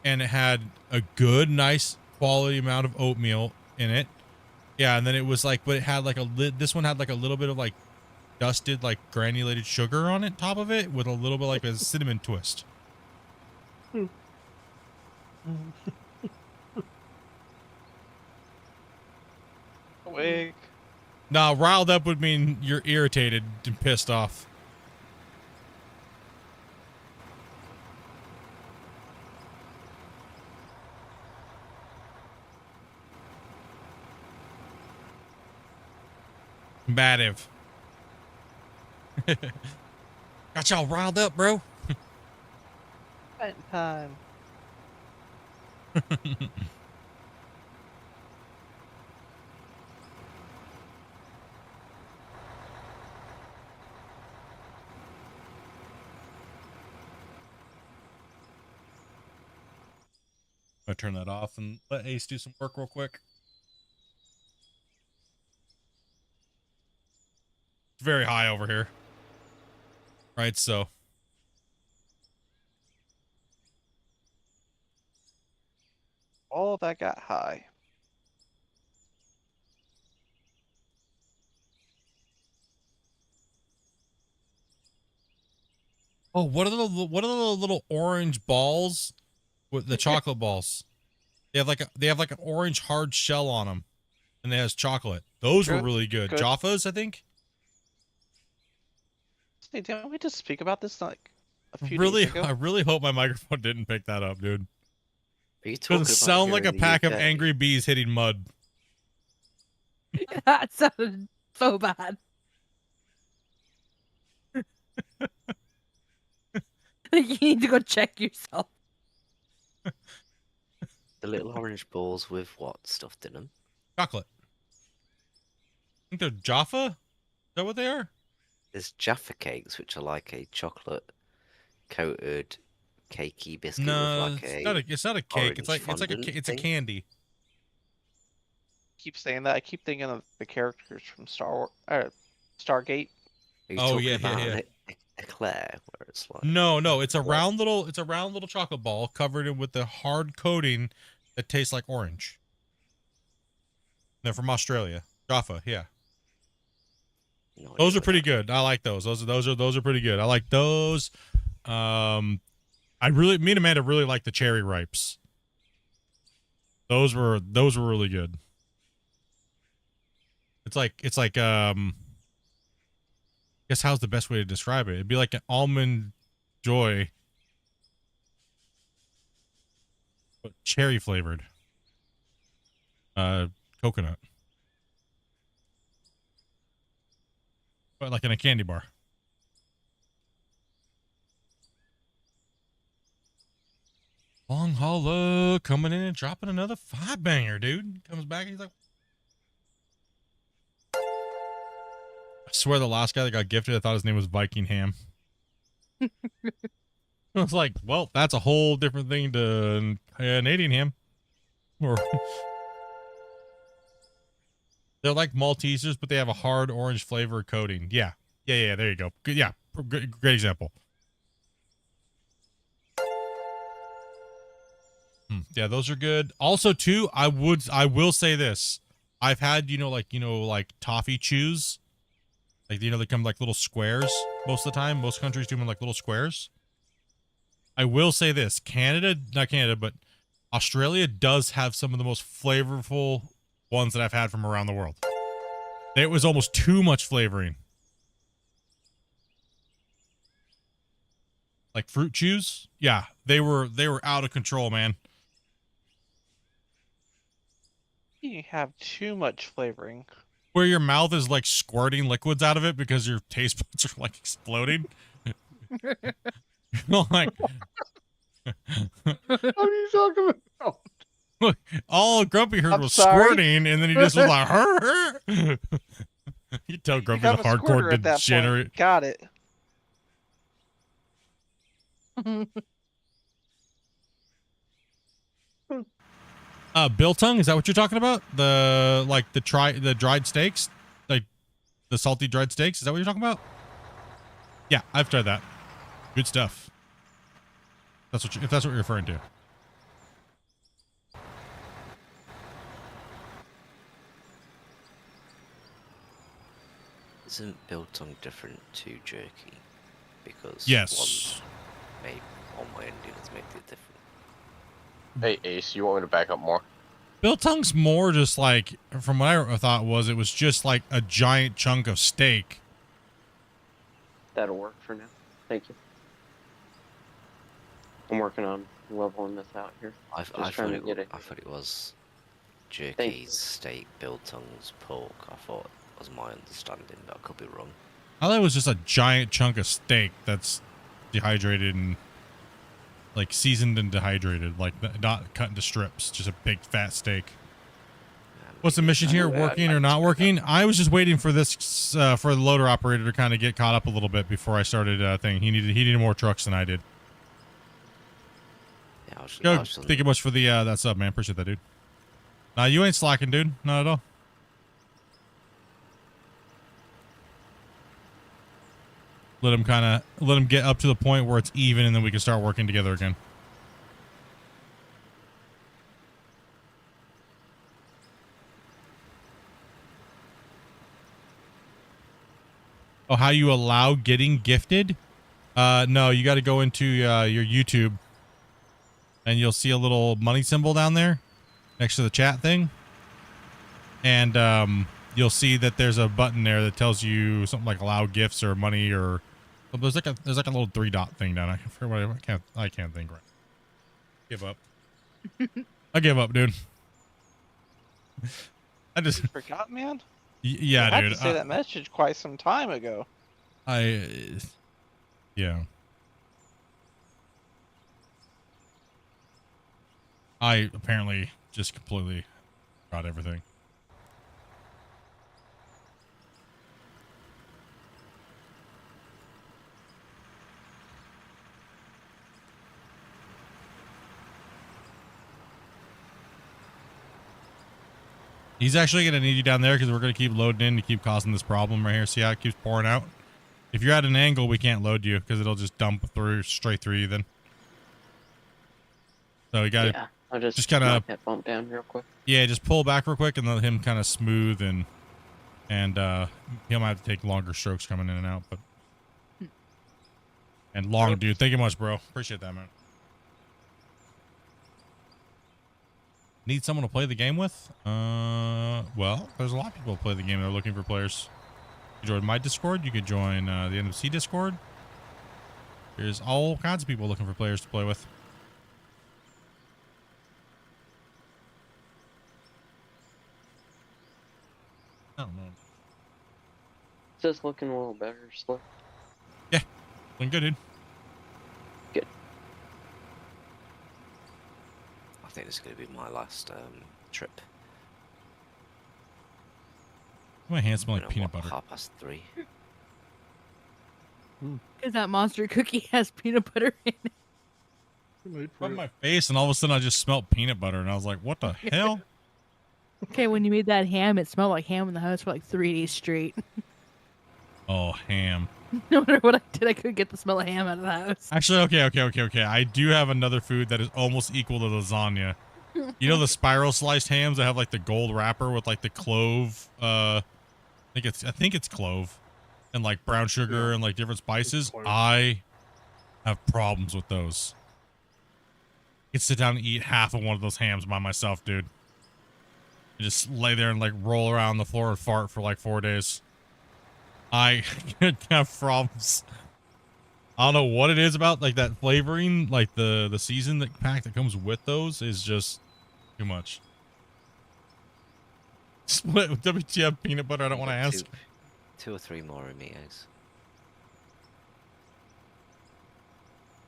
and it had a good, nice quality amount of oatmeal in it. Yeah, and then it was like, but it had like this one had like a little bit of like dusted, like granulated sugar on it, top of it, with a little bit like a cinnamon twist. Wig. Nah, riled up would mean you're irritated and pissed off. Combative. Got y'all riled up, bro. Time. I'm gonna turn that off and let Ace do some work real quick. It's very high over here. Right, so. All that got high. Oh, what are the little orange balls with the chocolate balls? They have like an orange hard shell on them, and it has chocolate. Those were really good. Jaffas, I think. Hey, didn't we just speak about this like a few Really, days ago? I really hope my microphone didn't pick that up, dude. Are you Doesn't talking about sound here like a in the pack of UK? angry bees hitting mud. That sounded so bad. You need to go check yourself. The little orange balls with what stuffed in them? Chocolate. I think they're Jaffa? Is that what they are? There's Jaffa cakes, which are like a chocolate coated cakey biscuit No, with like it's not a cake. It's like fondant it's a thing. candy. Keep saying that. I keep thinking of the characters from Stargate. Are you Oh, talking yeah, about yeah. an eclair where it's like No, it's a what? round little chocolate ball covered in with the hard coating that tastes like orange. They're from Australia. Jaffa, yeah. No Those idea are pretty good. I like those. Those are pretty good. I like those. Me and Amanda really like the cherry ripes. Those were really good. It's like guess how's the best way to describe it? It'd be like an almond joy, but cherry flavored. Coconut. But like in a candy bar. Long Holla coming in and dropping another 5-banger, dude. Comes back and he's like, I swear the last guy that got gifted, I thought his name was Viking Ham. I was like, well, that's a whole different thing to Canadian ham. Or they're like Maltesers, but they have a hard orange flavor coating. Yeah. There you go. Good. Yeah, great example. Yeah, those are good. Also, too, I will say this. I've had, like toffee chews. Like, they come like little squares most of the time. Most countries do them in like little squares. I will say this, not Canada, but Australia does have some of the most flavorful ones that I've had from around the world. It was almost too much flavoring. Like fruit chews? Yeah, they were out of control, man. You have too much flavoring. Where your mouth is like squirting liquids out of it because your taste buds are like exploding. Like, what are you talking about? Look, all Grumpy heard I'm was sorry. squirting, and then he just was like, "Her." You tell Grumpy the Become a squirter hardcore at that degenerate. point. Got it. Biltong, is that what you're talking about? The dried steaks, like the salty dried steaks. Is that what you're talking about? Yeah, I've tried that. Good stuff. If that's what you're referring to. Isn't biltong different to jerky? Because Yes. one way Indians make it different. Hey Ace, you want me to back up more? Biltong's more just like, from what I thought it was just like a giant chunk of steak. That'll work for now. Thank you. I'm working on leveling this out here. I thought it was jerky, steak, biltongs, pork. I thought was my understanding, but I could be wrong. I thought it was just a giant chunk of steak that's dehydrated and like seasoned and dehydrated, like not cut into strips, just a big fat steak. What's the mission here? Working or not working? I was just waiting for this for the loader operator to kind of get caught up a little bit before I started thing. He needed more trucks than I did. Yeah, Thank you much for the that sub, man. Appreciate that, dude. Nah, you ain't slacking, dude. Not at all. Let him get up to the point where it's even, and then we can start working together again. Oh, how you allow getting gifted? No, you got to go into your YouTube, and you'll see a little money symbol down there next to the chat thing, and you'll see that there's a button there that tells you something like allow gifts or money, or there's like a little 3-dot thing down. I can't think right. Give up. I give up, dude. I just forgot, man. Yeah, I dude. had to say that message quite some time ago. Yeah. I apparently just completely forgot everything. He's actually going to need you down there because we're going to keep loading in to keep causing this problem right here. See how it keeps pouring out? If you're at an angle, we can't load you because it'll just dump straight through you then. So you got to I'll just kind of knock that bump down real quick. Yeah, just pull back real quick and let him kind of smooth and he might have to take longer strokes coming in and out, but and long, dude. Thank you much, bro. Appreciate that, man. Need someone to play the game with? Well, there's a lot of people who play the game that are looking for players. You join my Discord. You could join the NMC Discord. There's all kinds of people looking for players to play with. I don't know. Is this looking a little better, Slick? Yeah, looking good, dude. Good. I think this is going to be my last trip. My hands smell like peanut butter. 3:30. Because that monster cookie has peanut butter in it. From my face, and all of a sudden I just smelled peanut butter, and I was like, "What the hell?" Okay, when you made that ham, it smelled like ham in the house for like 3 days straight. Oh, ham. No matter what I did, I couldn't get the smell of ham out of the house. Actually, okay. I do have another food that is almost equal to lasagna. You know the spiral sliced hams that have like the gold wrapper with like the clove? I think it's clove. and like brown sugar and like different spices, I have problems with those. I could sit down and eat half of one of those hams by myself, dude. And just lay there and like roll around the floor and fart for like 4 days. I have problems. I don't know what it is about like that flavoring, like the season that pack that comes with those is just too much. Split with WTF peanut butter. I don't want to ask. Two or three more of me eggs.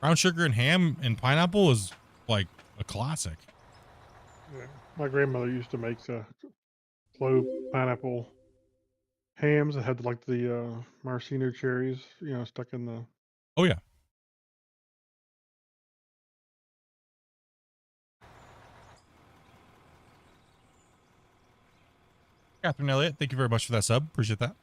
Brown sugar and ham and pineapple is like a classic. Yeah. My grandmother used to make clove pineapple hams that had like the maraschino cherries, stuck in the. Oh yeah. Catherine Elliott, thank you very much for that sub. Appreciate that.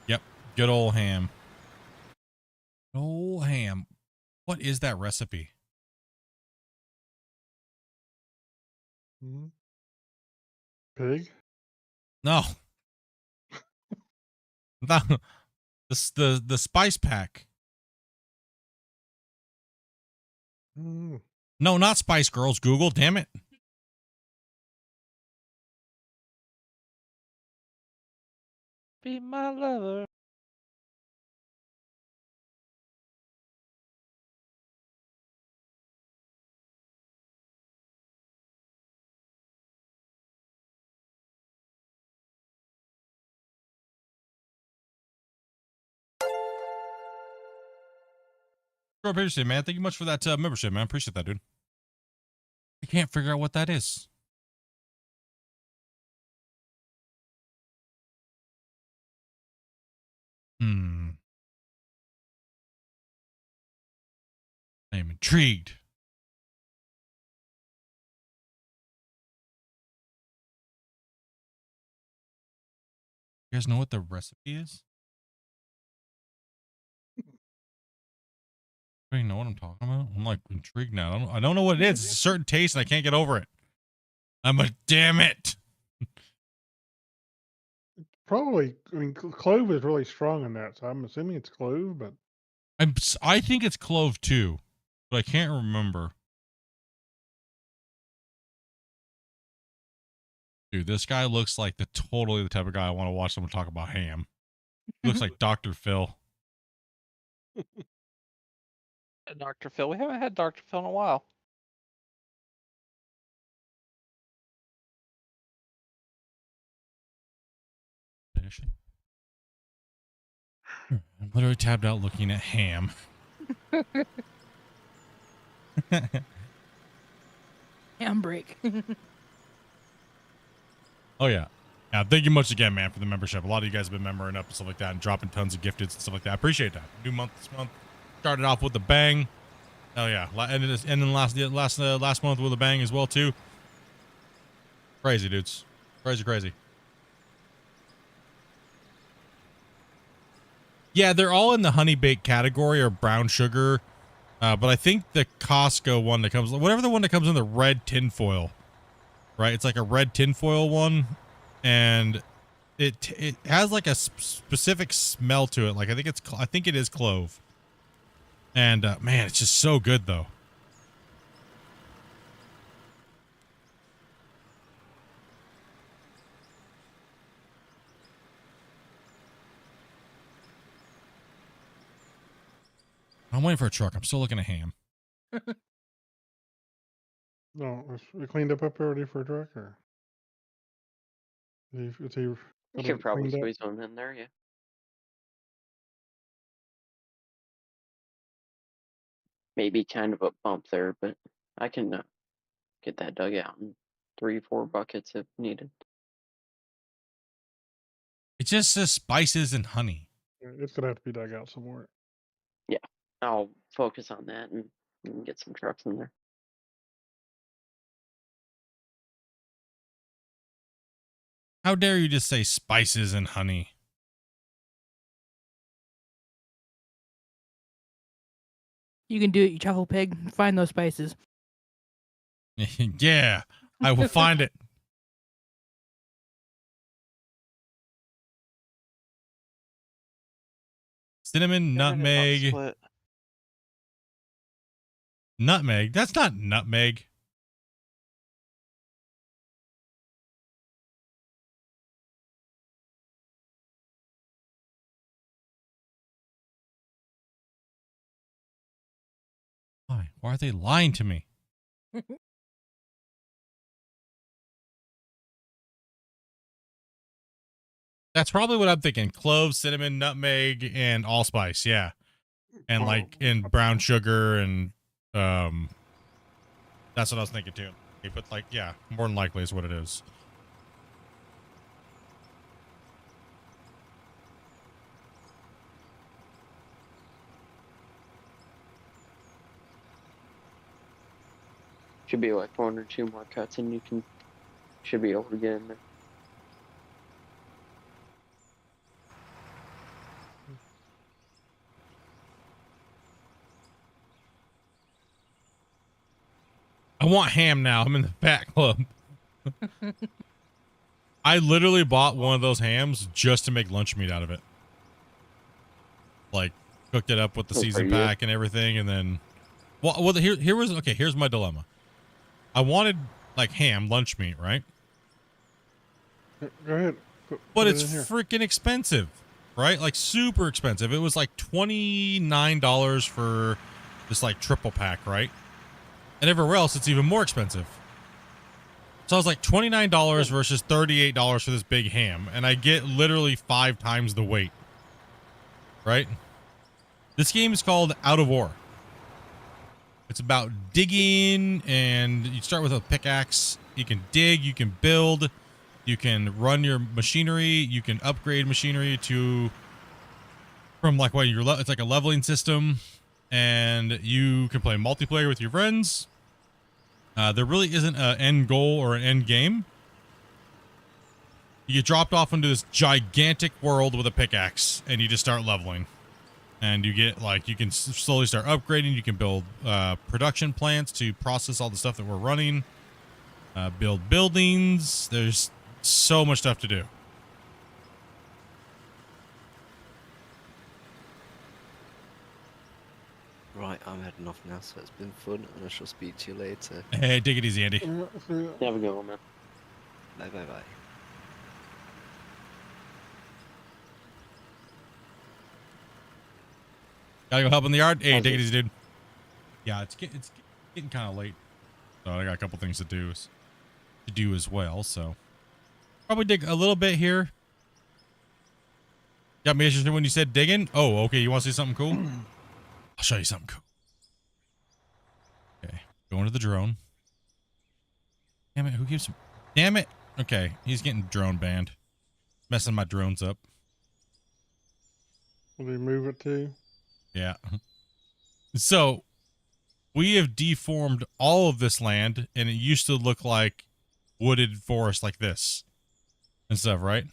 Yep. Good old ham. Good old ham. What is that recipe? Pig? No. No. The spice pack. Mm. No, not Spice Girls. Google, damn it. Be my lover. Bro, Peterson, man. Thank you much for that membership, man. Appreciate that, dude. I can't figure out what that is. I'm intrigued. You guys know what the recipe is? You know what I'm talking about? I'm like intrigued now. I don't know what it is. It's a certain taste and I can't get over it. I'm like, damn it. Probably, I mean, clove is really strong in that, so I'm assuming it's clove, but. I think it's clove too, but I can't remember. Dude, this guy looks like totally the type of guy I want to watch someone talk about ham. He looks like Dr. Phil. Dr. Phil. We haven't had Dr. Phil in a while. Finish it. I'm literally tabbed out looking at ham. Handbrake. Oh, yeah. Yeah, thank you much again, man, for the membership. A lot of you guys have been membering up and stuff like that and dropping tons of gifteds and stuff like that. I appreciate that. New month this month. Started off with a bang. Oh, yeah. And then last month with a bang as well, too. Crazy, dudes. Crazy. Yeah, they're all in the honey baked category or brown sugar. But I think the Costco one that comes, whatever the one that comes in the red tinfoil, right? It's like a red tinfoil one. And it has like a specific smell to it. Like I think it is clove. And man, it's just so good though. I'm waiting for a truck. I'm still looking at ham. No, we cleaned up already for a truck, or? You could probably squeeze one in there, yeah. Maybe kind of a bump there, but I can get that dug out in 3-4 buckets if needed. It just says spices and honey. It's gonna have to be dug out somewhere. Yeah, I'll focus on that and get some trucks in there. How dare you just say spices and honey? You can do it, you truffle pig. Find those spices. Yeah, I will find it. Cinnamon, nutmeg. Nutmeg? That's not nutmeg. Why? Why are they lying to me? That's probably what I'm thinking. Cloves, cinnamon, nutmeg, and allspice. Yeah. And like in brown sugar and that's what I was thinking too. But like, yeah, more than likely is what it is. Should be like 1 or 2 more cuts and you should be able to get in there. I want ham now. I'm in the Fat Club. I literally bought one of those hams just to make lunch meat out of it. Like, cooked it up with the season pack and everything, and then... Well, here was... Okay, here's my dilemma. I wanted, like, ham, lunch meat, right? Go ahead. But it's freaking expensive, right? Like, super expensive. It was like $29 for this, like, triple pack, right? And everywhere else, it's even more expensive. So I was like, $29 versus $38 for this big ham. And I get literally 5 times the weight. Right? This game is called Out of War. It's about digging, and you start with a pickaxe. You can dig, you can build, you can run your machinery, you can upgrade machinery from like what it's like a leveling system. And you can play multiplayer with your friends. There really isn't an end goal or an end game. You get dropped off into this gigantic world with a pickaxe, and you just start leveling. And you get, like, you can slowly start upgrading. You can build production plants to process all the stuff that we're running. Build buildings. There's so much stuff to do. Right, I'm heading off now, so it's been fun, and I shall speak to you later. Hey, take it easy, Andy. Have a good one, man. Bye, bye, bye. Gotta go help in the yard? Hey, take it easy, dude. Yeah, it's getting kind of late. So I got a couple things to do as well, so. Probably dig a little bit here. Got me interested when you said digging? Oh, okay, you want to see something cool? I'll show you something cool. Okay, going to the drone. Damn it, who keeps... Damn it! Okay, he's getting drone banned. Messing my drones up. Will they move it too? Yeah. So, we have deformed all of this land, and it used to look like wooded forest like this and stuff, right?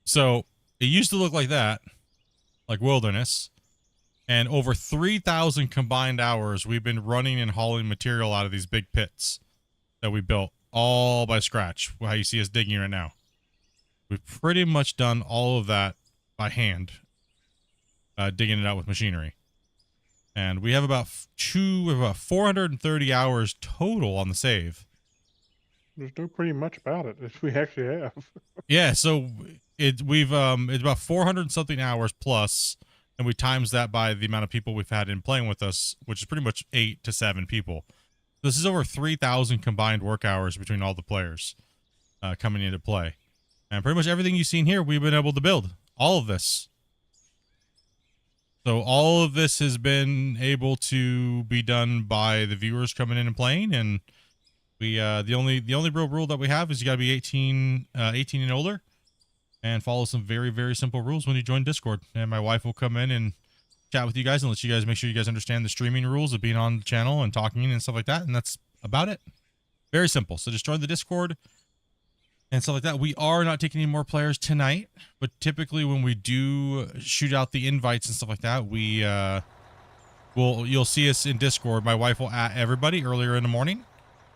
So, it used to look like that, like wilderness, and over 3,000 combined hours we've been running and hauling material out of these big pits that we built all by scratch, how you see us digging right now. We've pretty much done all of that by hand, digging it out with machinery. And we have about 430 hours total on the save. There's no pretty much about it. We actually have. Yeah, so it's about 400 something hours plus, and we times that by the amount of people we've had in playing with us, which is pretty much 8 to 7 people. This is over 3,000 combined work hours between all the players coming into play. And pretty much everything you've seen here, we've been able to build. All of this. So all of this has been able to be done by the viewers coming in and playing. And we the only real rule that we have is you got to be 18 and older, and follow some very, very simple rules when you join Discord. And my wife will come in and chat with you guys and let you guys make sure you guys understand the streaming rules of being on the channel and talking and stuff like that. And that's about it. Very simple. So just join the Discord and stuff like that. We are not taking any more players tonight, but typically when we do shoot out the invites and stuff like that, we you'll see us in Discord. My wife will add everybody earlier in the morning,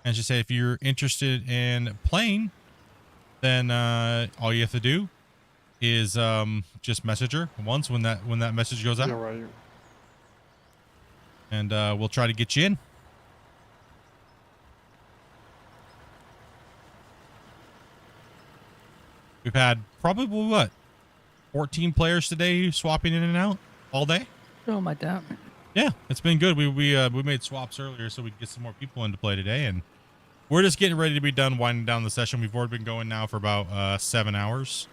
and she'll say if you're interested in playing, then all you have to do is just message her once when that message goes out. Yeah, right. And we'll try to get you in. We've had probably what, 14 players today swapping in and out all day. Oh my god. Yeah, it's been good. We made swaps earlier so we could get some more people into play today, and we're just getting ready to be done winding down the session. We've already been going now for about 7 hours,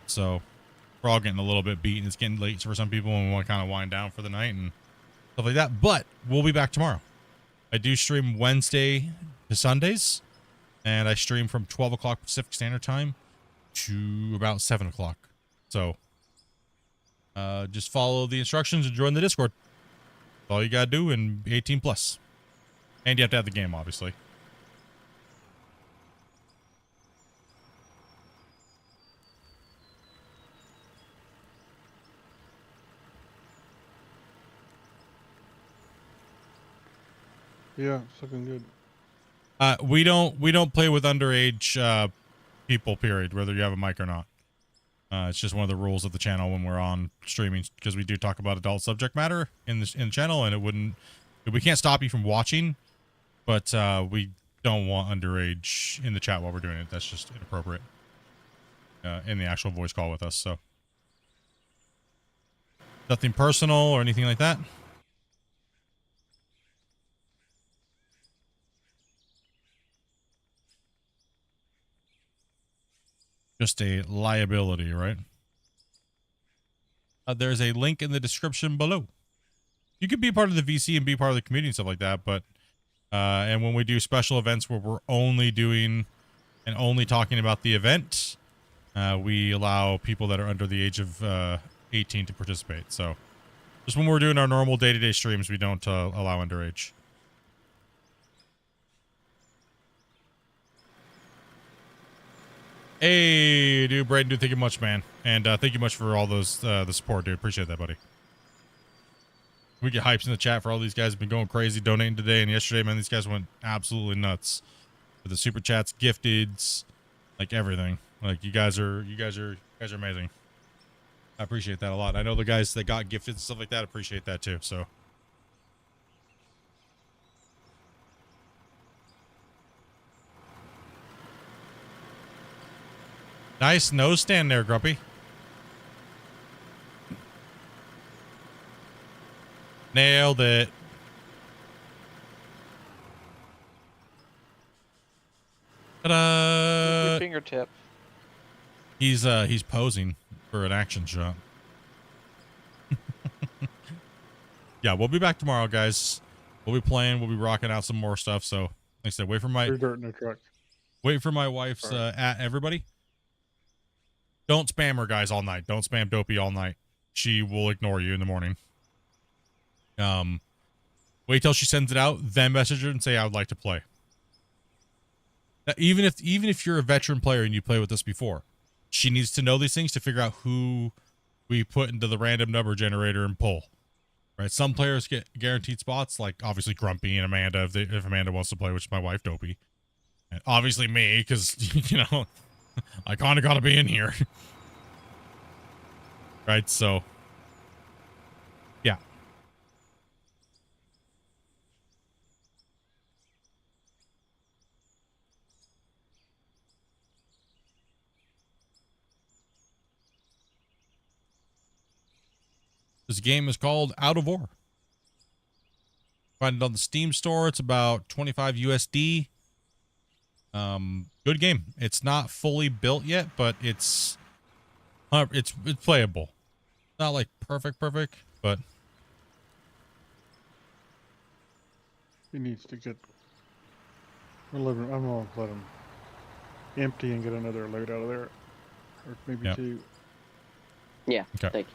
so we're all getting a little bit beat, and it's getting late for some people, and we want to kind of wind down for the night and stuff like that. But we'll be back tomorrow. I do stream Wednesday to Sundays, and I stream from 12 o'clock Pacific Standard Time to about 7 o'clock. So just follow the instructions and join the Discord. That's all you gotta do, and 18 plus. And you have to have the game, obviously. Yeah, it's looking good. We don't play with underage people, period, whether you have a mic or not. It's just one of the rules of the channel when we're on streaming, because we do talk about adult subject matter in the channel, and we can't stop you from watching, but we don't want underage in the chat while we're doing it. That's just inappropriate in the actual voice call with us. So nothing personal or anything like that. Just a liability, right? There's a link in the description below. You can be part of the VC and be part of the community and stuff like that, but and when we do special events where we're only doing and only talking about the event, we allow people that are under the age of 18 to participate. So just when we're doing our normal day-to-day streams, we don't allow underage. Hey, dude, Braden, dude, thank you much, man. And thank you much for all those, the support, dude. Appreciate that, buddy. We get hypes in the chat for all these guys have been going crazy donating today and yesterday, man. These guys went absolutely nuts with the super chats, gifteds, like everything. Like you guys are amazing. I appreciate that a lot. I know the guys that got gifted and stuff like that appreciate that too. So. Nice nose stand there, Grumpy. Nailed it. Ta-da! Your fingertip. He's posing for an action shot. Yeah, we'll be back tomorrow, guys. We'll be playing. We'll be rocking out some more stuff. So, like I said, wait for my dirt in the truck. Wait for my wife's at everybody. Don't spam her, guys, all night. Don't spam Dopey all night. She will ignore you in the morning. Wait till she sends it out, then message her and say, I would like to play. Even if you're a veteran player and you play with us before, she needs to know these things to figure out who we put into the random number generator and pull. Right? Some players get guaranteed spots, like obviously Grumpy and Amanda, if Amanda wants to play, which is my wife, Dopey. And obviously me, because, you know, I kind of got to be in here. Right? So, yeah. This game is called Out of War. Find it on the Steam store. It's about 25 USD. Good game. It's not fully built yet, but it's playable. Not like perfect, but He needs to get. I'm gonna let him empty and get another load out of there, or maybe Yep. two. Yeah. Okay. Thank you.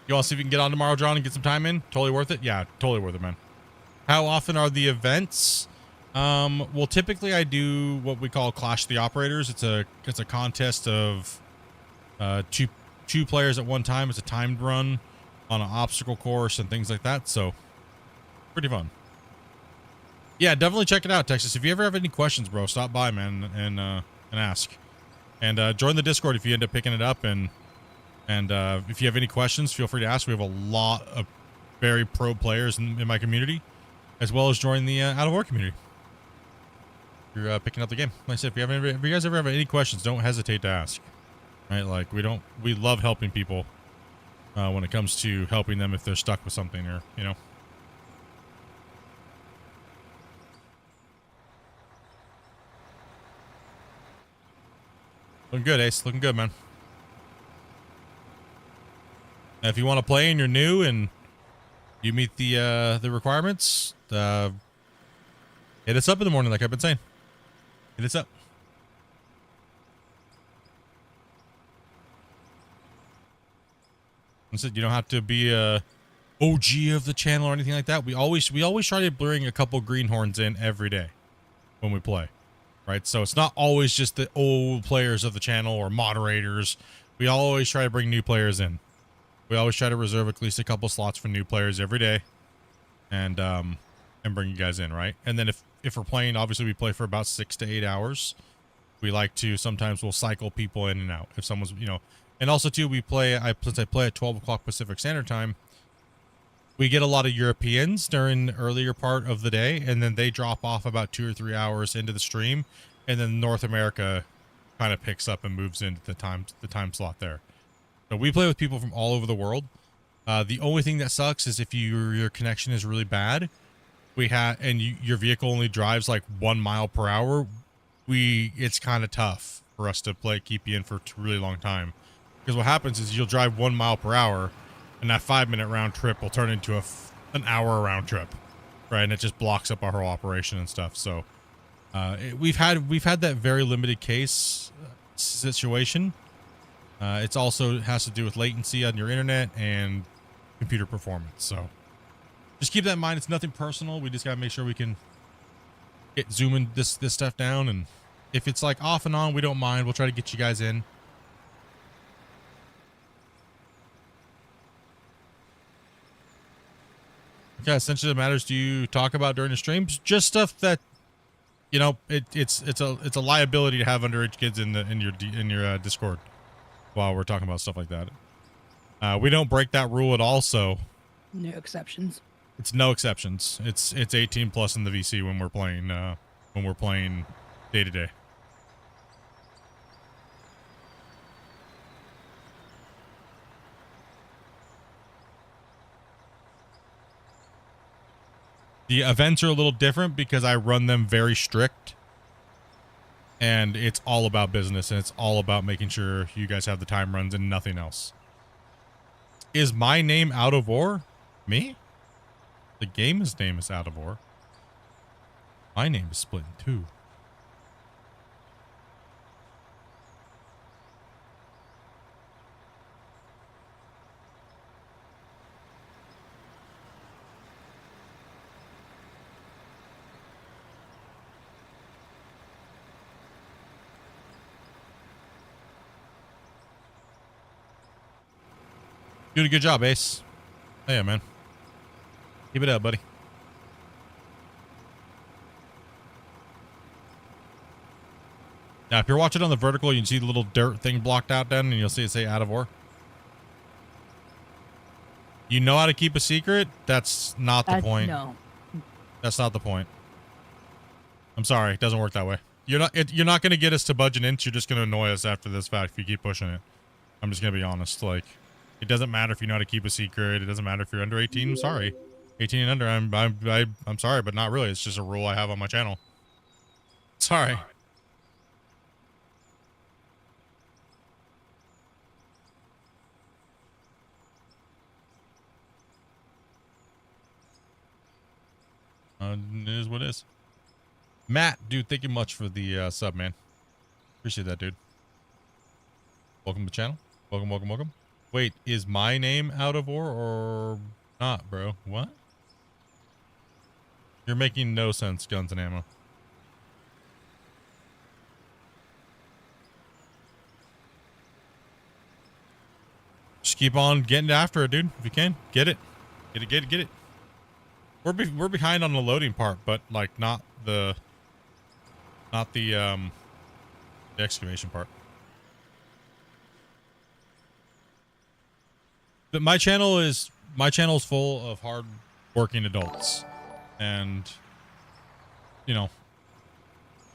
You want to see if you can get on tomorrow, John, and get some time in? Totally worth it? Yeah, totally worth it, man. How often are the events? Well, typically I do what we call Clash of the Operators. It's a contest of two players at one time. It's a timed run on an obstacle course and things like that. So pretty fun. Yeah, definitely check it out, Texas. If you ever have any questions, bro, stop by, man, and ask. And join the Discord if you end up picking it up. And if you have any questions, feel free to ask. We have a lot of very pro players in my community, as well as join the Out of War community. You're picking up the game. Like I said, if you guys ever have any questions, don't hesitate to ask. Right? Like we love helping people when it comes to helping them if they're stuck with something, or you know. Looking good, Ace. Looking good, man. Now, if you want to play and you're new and you meet the requirements, hit us up in the morning, like I've been saying. Hit us up. I said you don't have to be a OG of the channel or anything like that. We always try to bring a couple greenhorns in every day when we play. Right, so it's not always just the old players of the channel or moderators. We always try to bring new players in. We always try to reserve at least a couple slots for new players every day, and bring you guys in, right? And then if we're playing, obviously we play for about 6 to 8 hours. We like to sometimes we'll cycle people in and out if someone's, you know, and also too we play. Since I play at 12 o'clock Pacific Standard Time. We get a lot of Europeans during the earlier part of the day, and then they drop off about 2 or 3 hours into the stream, and then North America kind of picks up and moves into the time slot there. So we play with people from all over the world. The only thing that sucks is if your connection is really bad, your vehicle only drives like 1 mile per hour. It's kind of tough for us to keep you in for a really long time, because what happens is you'll drive 1 mile per hour. And that 5-minute round trip will turn into an hour round trip, right? And it just blocks up our whole operation and stuff. So we've had that very limited case situation. It's also has to do with latency on your internet and computer performance. So just keep that in mind. It's nothing personal. We just gotta make sure we can get zooming this stuff down. And if it's like off and on, we don't mind. We'll try to get you guys in. Yeah, essentially the matters do you talk about during the streams? Just stuff that, you know, it's a liability to have underage kids in your Discord while we're talking about stuff like that. We don't break that rule at all, so no exceptions. It's no exceptions. It's 18 plus in the VC when we're playing day to day. The events are a little different because I run them very strict, and it's all about business, and it's all about making sure you guys have the time runs and nothing else. Is my name Out of War? Me? The game's name is Out of War. My name is Splitintwo Tee. Doing a good job, Ace. Oh, yeah, man. Keep it up, buddy. Now, if you're watching on the vertical, you can see the little dirt thing blocked out then, and you'll see it say Out of War. You know how to keep a secret? That's not the point. No. That's not the point. I'm sorry. It doesn't work that way. You're not going to get us to budge an inch. You're just going to annoy us after this fact if you keep pushing it. I'm just going to be honest. Like, it doesn't matter if you know how to keep a secret. It doesn't matter if you're under 18. I'm sorry. 18 and under, I'm sorry, but not really. It's just a rule I have on my channel. Sorry. It is what it is. Matt, dude, thank you much for the sub, man. Appreciate that, dude. Welcome to the channel. Welcome, welcome, welcome. Wait, is my name Out of War or not, bro? What? You're making no sense, guns and ammo. Just keep on getting after it, dude. If you can, get it. Get it. We're behind on the loading part, but like not the excavation part. But my channel is full of hard working adults, and you know,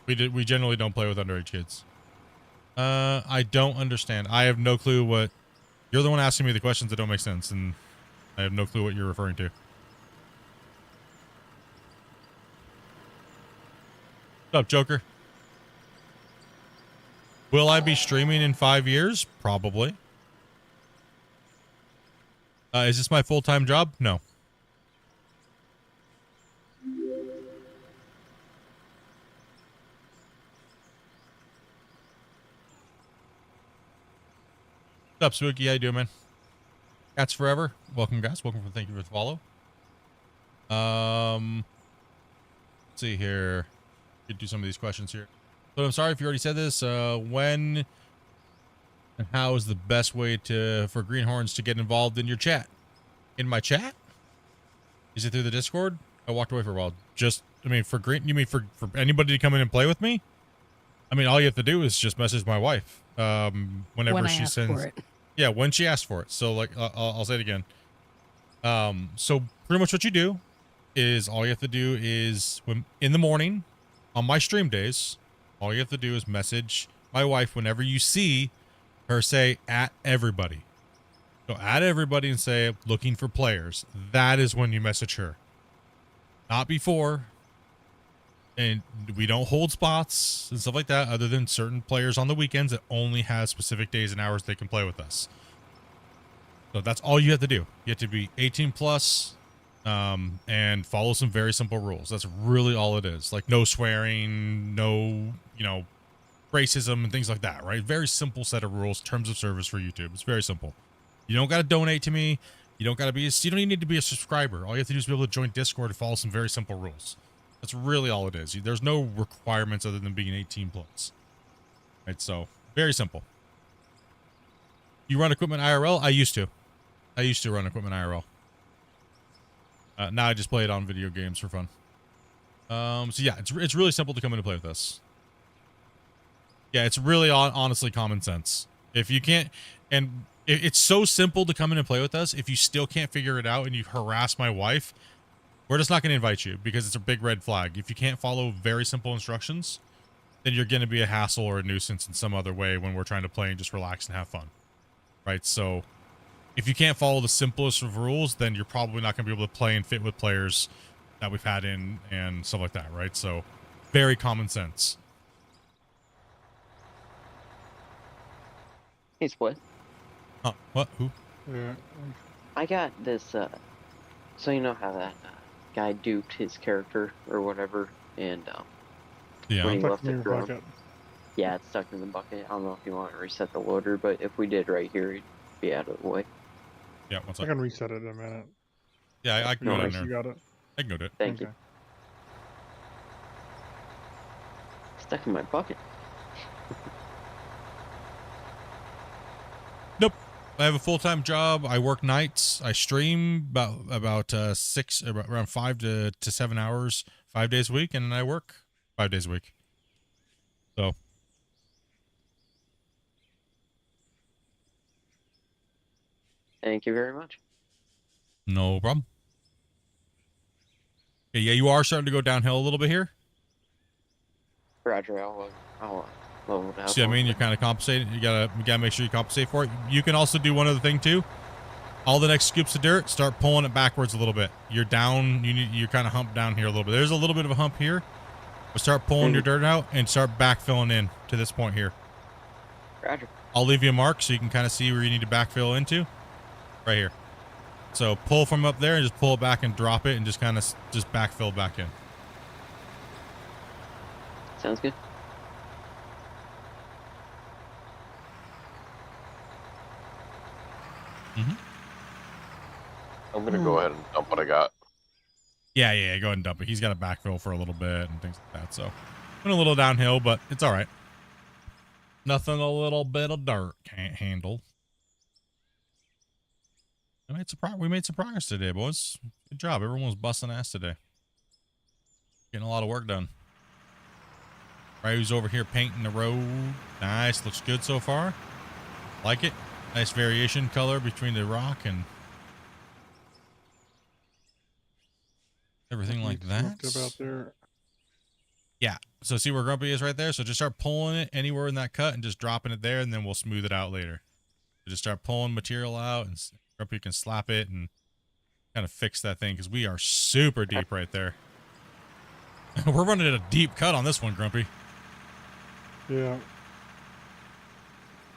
we generally don't play with underage kids. I don't understand. I have no clue what you're the one asking me the questions that don't make sense, and I have no clue what you're referring to. What's up, Joker? Will I be streaming in 5 years? Probably. Is this my full-time job? No. What's up, Spooky? How you doing, man? Cats forever. Welcome, guys. Thank you for the follow. Let's see here. Could do some of these questions here. But I'm sorry if you already said this. When and how is the best way for greenhorns to get involved in your chat? In my chat? Is it through the Discord? I walked away for a while. You mean for anybody to come in and play with me? I mean, all you have to do is just message my wife. Whenever she sends. Yeah, when she asks for it. So like, I'll say it again. So pretty much what you do is all you have to do is in the morning on my stream days, all you have to do is message my wife whenever you see her say at everybody. So add everybody and say looking for players. That is when you message her. Not before. And we don't hold spots and stuff like that other than certain players on the weekends that only have specific days and hours they can play with us. So that's all you have to do. You have to be 18 plus and follow some very simple rules. That's really all it is. Like no swearing, no, racism and things like that, right? Very simple set of rules, terms of service for YouTube. It's very simple. You don't got to donate to me. You don't even need to be a subscriber. All you have to do is be able to join Discord and follow some very simple rules. That's really all it is. There's no requirements other than being 18 plus. Right, so very simple. You run equipment IRL? I used to run equipment IRL. Now I just play it on video games for fun. So yeah, it's really simple to come in and play with us. Yeah, it's really honestly common sense. If you can't, and it's so simple to come in and play with us. If you still can't figure it out and you harass my wife, we're just not going to invite you because it's a big red flag. If you can't follow very simple instructions, then you're going to be a hassle or a nuisance in some other way when we're trying to play and just relax and have fun. Right? So if you can't follow the simplest of rules, then you're probably not going to be able to play and fit with players that we've had in and stuff like that. Right? So very common sense. Hey, Split. Huh? What? Who? Yeah. I got this, so you know how that guy duped his character or whatever, and yeah, when he Stuck left in it your grown, bucket. yeah, it's stuck in the bucket. I don't know if you want to reset the loader, but if we did right here, it'd be out of the way. Yeah, one I second. can reset it in a minute. Yeah, I can go down You there. got it. I can go do it. Thank you. Stuck in my bucket. Nope. I have a full-time job. I work nights. I stream about around 5 to 7 hours, 5 days a week, and I work 5 days a week. So. Thank you very much. No problem. Okay, yeah, you are starting to go downhill a little bit here. Roger, I'll level it out. See, I mean, you're kind of compensating. You gotta make sure you compensate for it. You can also do one other thing too. All the next scoops of dirt, start pulling it backwards a little bit. You're down. You're kind of humped down here a little bit. There's a little bit of a hump here. But start pulling your dirt out and start backfilling in to this point here. Roger. I'll leave you a mark so you can kind of see where you need to backfill into. Right here. So pull from up there and just pull it back and drop it and just kind of just backfill back in. Sounds good. I'm gonna go ahead and dump what I got. Yeah, go ahead and dump it. He's got a backfill for a little bit and things like that. So went a little downhill, but it's all right. Nothing a little bit of dirt can't handle. We made some progress today, boys. Good job. Everyone was busting ass today. Getting a lot of work done. Ray's over here painting the road. Nice. Looks good so far. Like it. Nice variation color between the rock and everything like that. About there. Yeah. So see where Grumpy is right there? So just start pulling it anywhere in that cut and just dropping it there, and then we'll smooth it out later. So just start pulling material out, and Grumpy can slap it and kind of fix that thing, because we are super deep right there. We're running at a deep cut on this one, Grumpy. Yeah.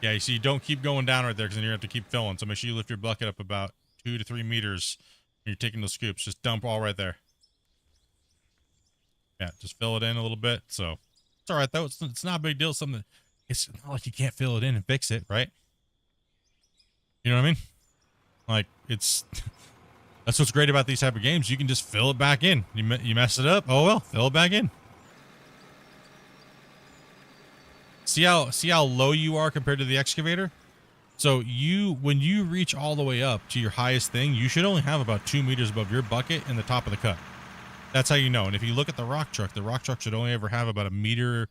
Yeah, you see, don't keep going down right there, because then you're going to have to keep filling. So make sure you lift your bucket up about 2 to 3 meters when you're taking those scoops. Just dump all right there. Yeah, just fill it in a little bit. So it's all right, though. It's not a big deal. It's not like you can't fill it in and fix it, right? You know what I mean? Like, it's... That's what's great about these type of games. You can just fill it back in. You mess it up. Oh, well, fill it back in. See how low you are compared to the excavator? So when you reach all the way up to your highest thing, you should only have about 2 meters above your bucket and the top of the cut. That's how you know. And if you look at the rock truck should only ever have about a meter,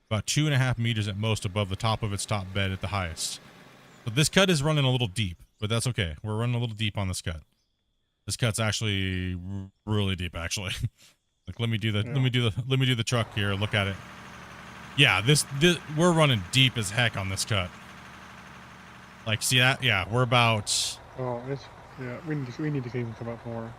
about 2.5 meters at most above the top of its top bed at the highest. So this cut is running a little deep, but that's okay. We're running a little deep on this cut. This cut's actually really deep, actually. Like, let me do the truck here. Look at it. Yeah, this we're running deep as heck on this cut. Like, see that? Yeah, we're about. Oh, we need to even come up more.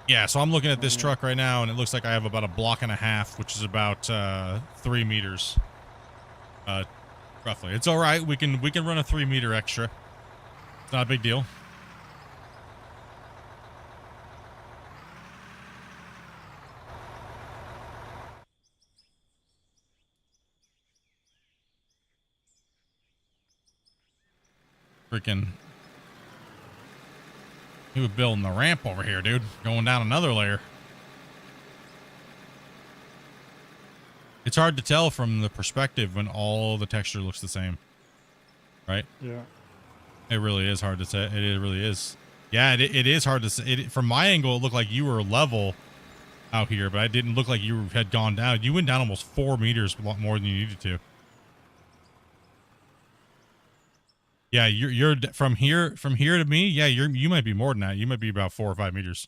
Yeah, so I'm looking at this truck right now, and it looks like I have about a block and a half, which is about 3 meters, roughly. It's all right. We can run a 3 meter extra. It's not a big deal. Freaking. He was building the ramp over here, dude. Going down another layer. It's hard to tell from the perspective when all the texture looks the same. Right? Yeah. It really is hard to say. It really is. Yeah, it is hard to say. From my angle, it looked like you were level out here, but it didn't look like you had gone down. You went down almost 4 meters, a lot more than you needed to. Yeah, you're from here to me. Yeah, you might be more than that. You might be about 4 or 5 meters.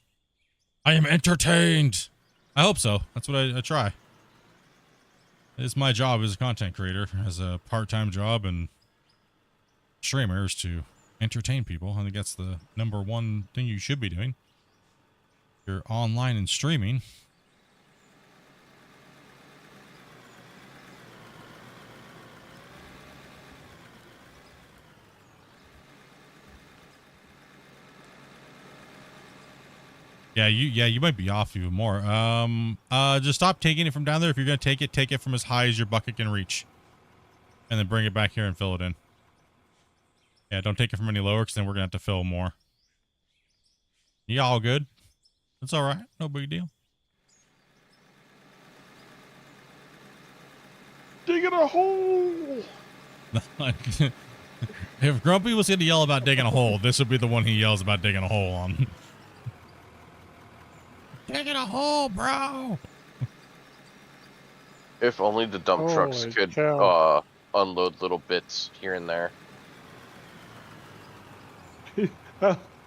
I am entertained. I hope so. That's what I try. It's my job as a content creator, as a part-time job and streamer, is to entertain people. I think that's the #1 thing you should be doing. You're online and streaming. Yeah, you might be off even more. Just stop taking it from down there. If you're gonna take it from as high as your bucket can reach, and then bring it back here and fill it in. Yeah, don't take it from any lower, because then we're gonna have to fill more. You all good? It's all right. No big deal. Digging a hole. If Grumpy was going to yell about digging a hole, this would be the one he yells about digging a hole on. Digging a hole, bro. If only the dump trucks Holy could cow. unload little bits here and there.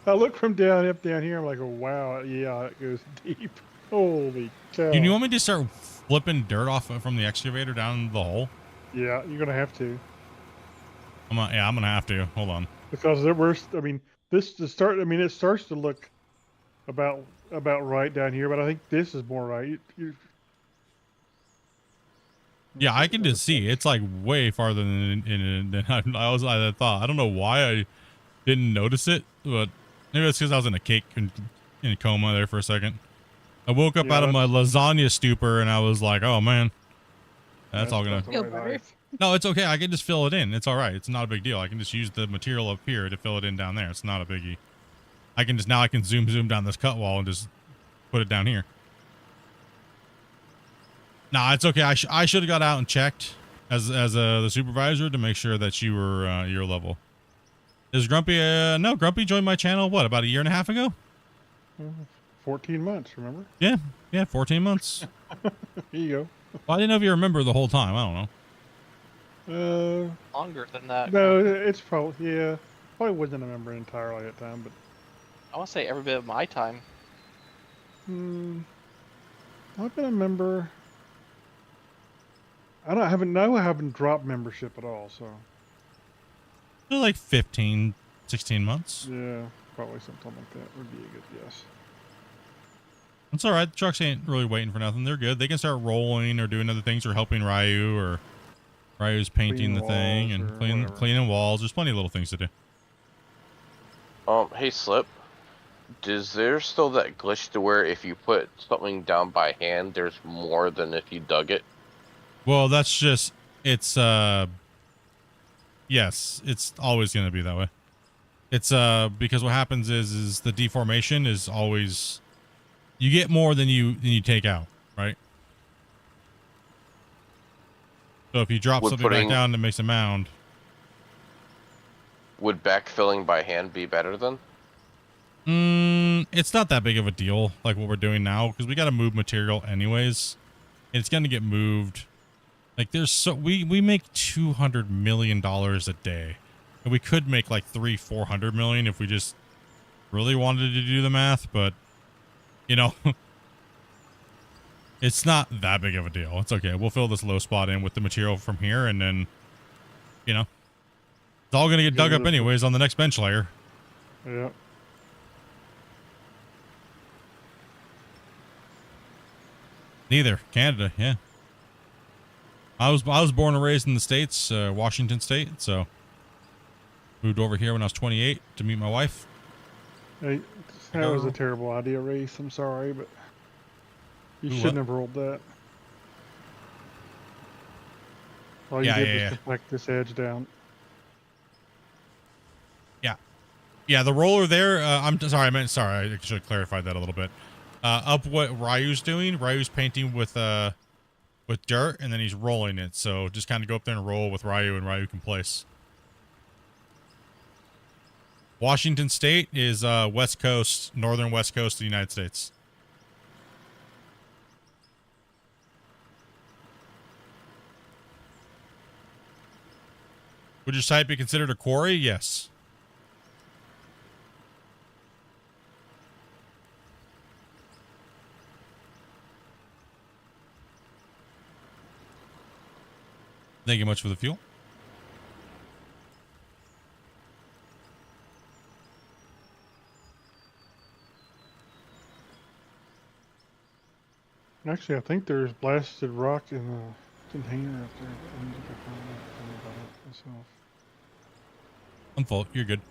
I look from down here. I'm like, oh wow, yeah, it goes deep. Holy cow! Do you want me to start flipping dirt off from the excavator down the hole? Yeah, you're gonna have to. I'm gonna have to. Hold on. Because it starts to look about right down here, but I think this is more right. Yeah, I can just see it's like way farther than I thought. I don't know why I didn't notice it, but maybe it's because I was in a coma there for a second. I woke up out of my lasagna stupor and I was like, oh man, that's all gonna. No, it's okay. I can just fill it in. It's all right. It's not a big deal. I can just use the material up here to fill it in down there. It's not a biggie. I can zoom down this cut wall and just put it down here. Nah, it's okay. I should have got out and checked as the supervisor to make sure that you were your level. Is Grumpy? No, Grumpy joined my channel. What, about a year and a half ago? 14 months. Remember? Yeah, 14 months. Here you go. Well, I didn't know if you remember the whole time. I don't know. Longer than that. No, it's probably probably wasn't a member entirely at the time, but I want to say every bit of my time. I've been a member. I haven't dropped membership at all, so. They're like 15, 16 months. Yeah, probably something like that would be a good guess. It's all right. The trucks ain't really waiting for nothing. They're good. They can start rolling or doing other things or helping Ryu, or Ryu's painting the thing and cleaning walls. There's plenty of little things to do. Hey Slip, is there still that glitch to where if you put something down by hand, there's more than if you dug it? Well, that's just, it's, yes, it's always going to be that way. It's, because what happens is the deformation is always, you get more than you take out, right? So if you drop something back down that makes a mound. Would backfilling by hand be better then? It's not that big of a deal, like what we're doing now, because we got to move material anyways. And it's going to get moved. Like we make $200 million a day, and we could make like 300-400 million if we just really wanted to do the math, but you know, it's not that big of a deal. It's okay. We'll fill this low spot in with the material from here, and then, you know, it's all going to get dug up anyways on the next bench layer. Yeah. Neither. Canada, yeah. I was born and raised in the States, Washington State, so moved over here when I was 28 to meet my wife. Hey, that was a terrible idea, Reese. I'm sorry, but you shouldn't have rolled that. All you did was deflect this edge down. Yeah, the roller there, I'm sorry, I should have clarified that a little bit. Up what Ryu's doing, Ryu's painting with dirt, and then he's rolling it. So just kind of go up there and roll with Ryu, and Ryu can place. Washington State is west coast, northern west coast of the United States. Would your site be considered a quarry? Yes. Thank you much for the fuel. Actually, I think there's blasted rock in the container up there. I need to go find that myself. I'm full. You're good.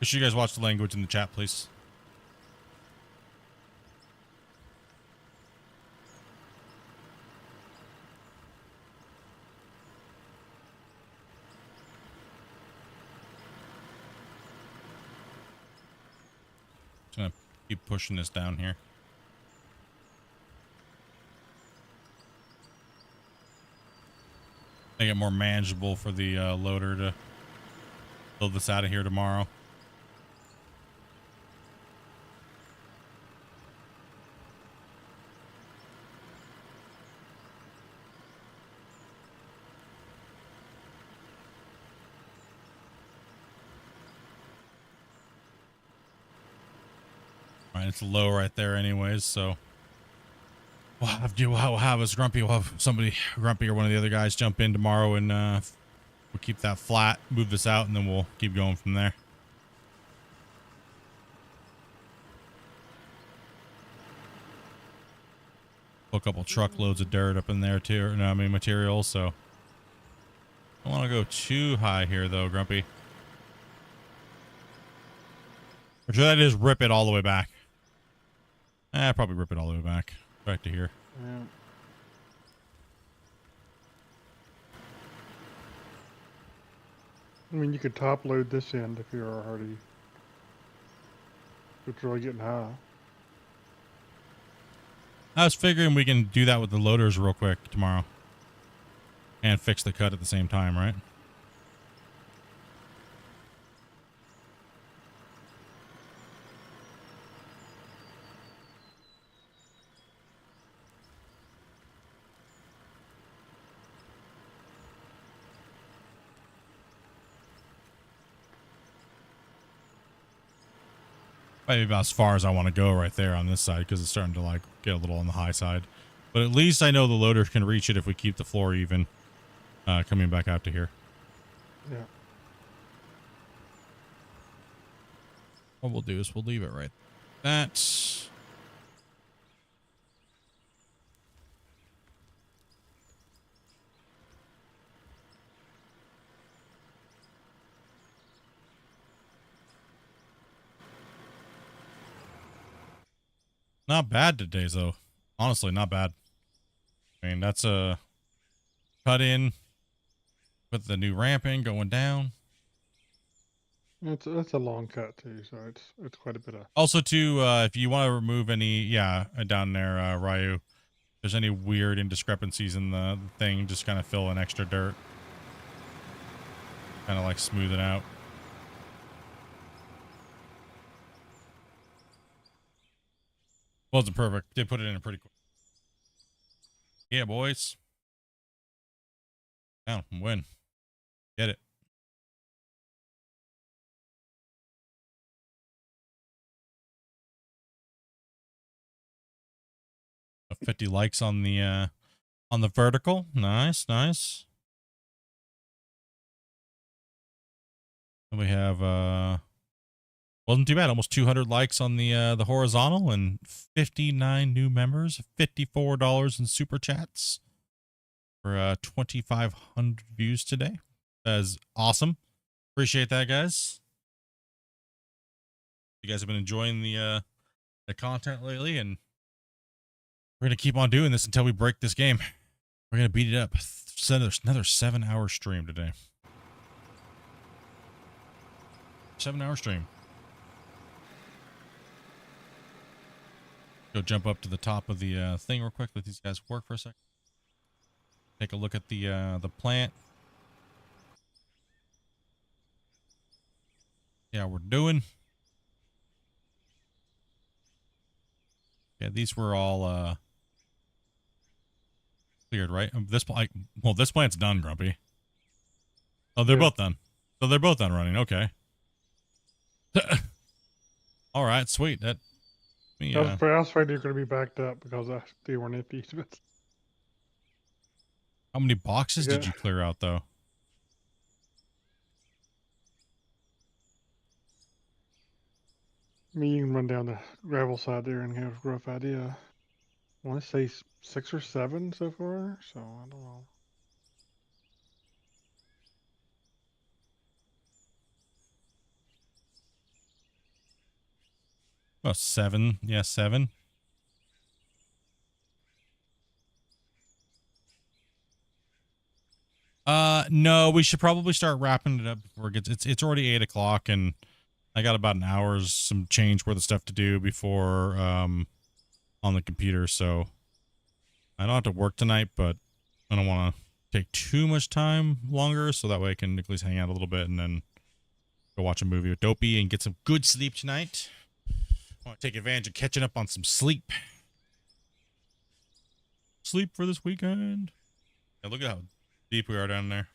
Make sure you guys watch the language in the chat, please. Just gonna keep pushing this down here. Make it more manageable for the loader to build this out of here tomorrow. It's low right there anyways, so we'll have us Grumpy. We'll have somebody, Grumpy or one of the other guys, jump in tomorrow, and we'll keep that flat, move this out, and then we'll keep going from there. Put a couple truckloads of dirt up in there too, or no, I mean materials. So I don't want to go too high here, though, Grumpy. Or should I just rip it all the way back? Probably rip it all the way back to here. Yeah. I mean, you could top load this end if you're already. It's really getting high. I was figuring we can do that with the loaders real quick tomorrow. And fix the cut at the same time, right? Maybe about as far as I want to go right there on this side, because it's starting to like get a little on the high side. But at least I know the loader can reach it if we keep the floor even coming back out to here. Yeah. What we'll do is we'll leave it right. That's not bad today, though. Honestly, not bad. I mean, that's a cut in with the new ramp in going down. That's a long cut too, so it's quite a bit of. Also, too, if you want to remove any, down there, Ryu, if there's any weird indiscrepancies in the thing, just kind of fill in extra dirt. Kind of like smooth it out. Wasn't perfect. Did put it in pretty quick. Yeah, boys. Down, win. Get it. A 50 likes on the vertical. Nice, nice. And we have wasn't too bad. Almost 200 likes on the horizontal and 59 new members. $54 in super chats for 2,500 views today. That is awesome. Appreciate that, guys. You guys have been enjoying the content lately, and we're gonna keep on doing this until we break this game. We're gonna beat it up. Another 7-hour stream today. 7-hour stream. Go jump up to the top of the thing real quick. Let these guys work for a second. Take a look at the plant. Yeah, we're doing. Yeah, these were all cleared, right? This plant's done, Grumpy. Oh, they're both done. So they're both done running. Okay. All right, sweet. That. I was afraid you're going to be backed up because they weren't empty. How many boxes did you clear out, though? I mean, you can run down the gravel side there and have a rough idea. I want to say 6 or 7 so far, so I don't know. Oh, 7. Yeah, 7. No, we should probably start wrapping it up before it gets. It's already 8 o'clock, and I got about an hour's some change worth of stuff to do before on the computer. So I don't have to work tonight, but I don't want to take too much time longer, so that way I can at least hang out a little bit and then go watch a movie with Dopey and get some good sleep tonight. I want to take advantage of catching up on some sleep. Sleep for this weekend. Yeah, look at how deep we are down there.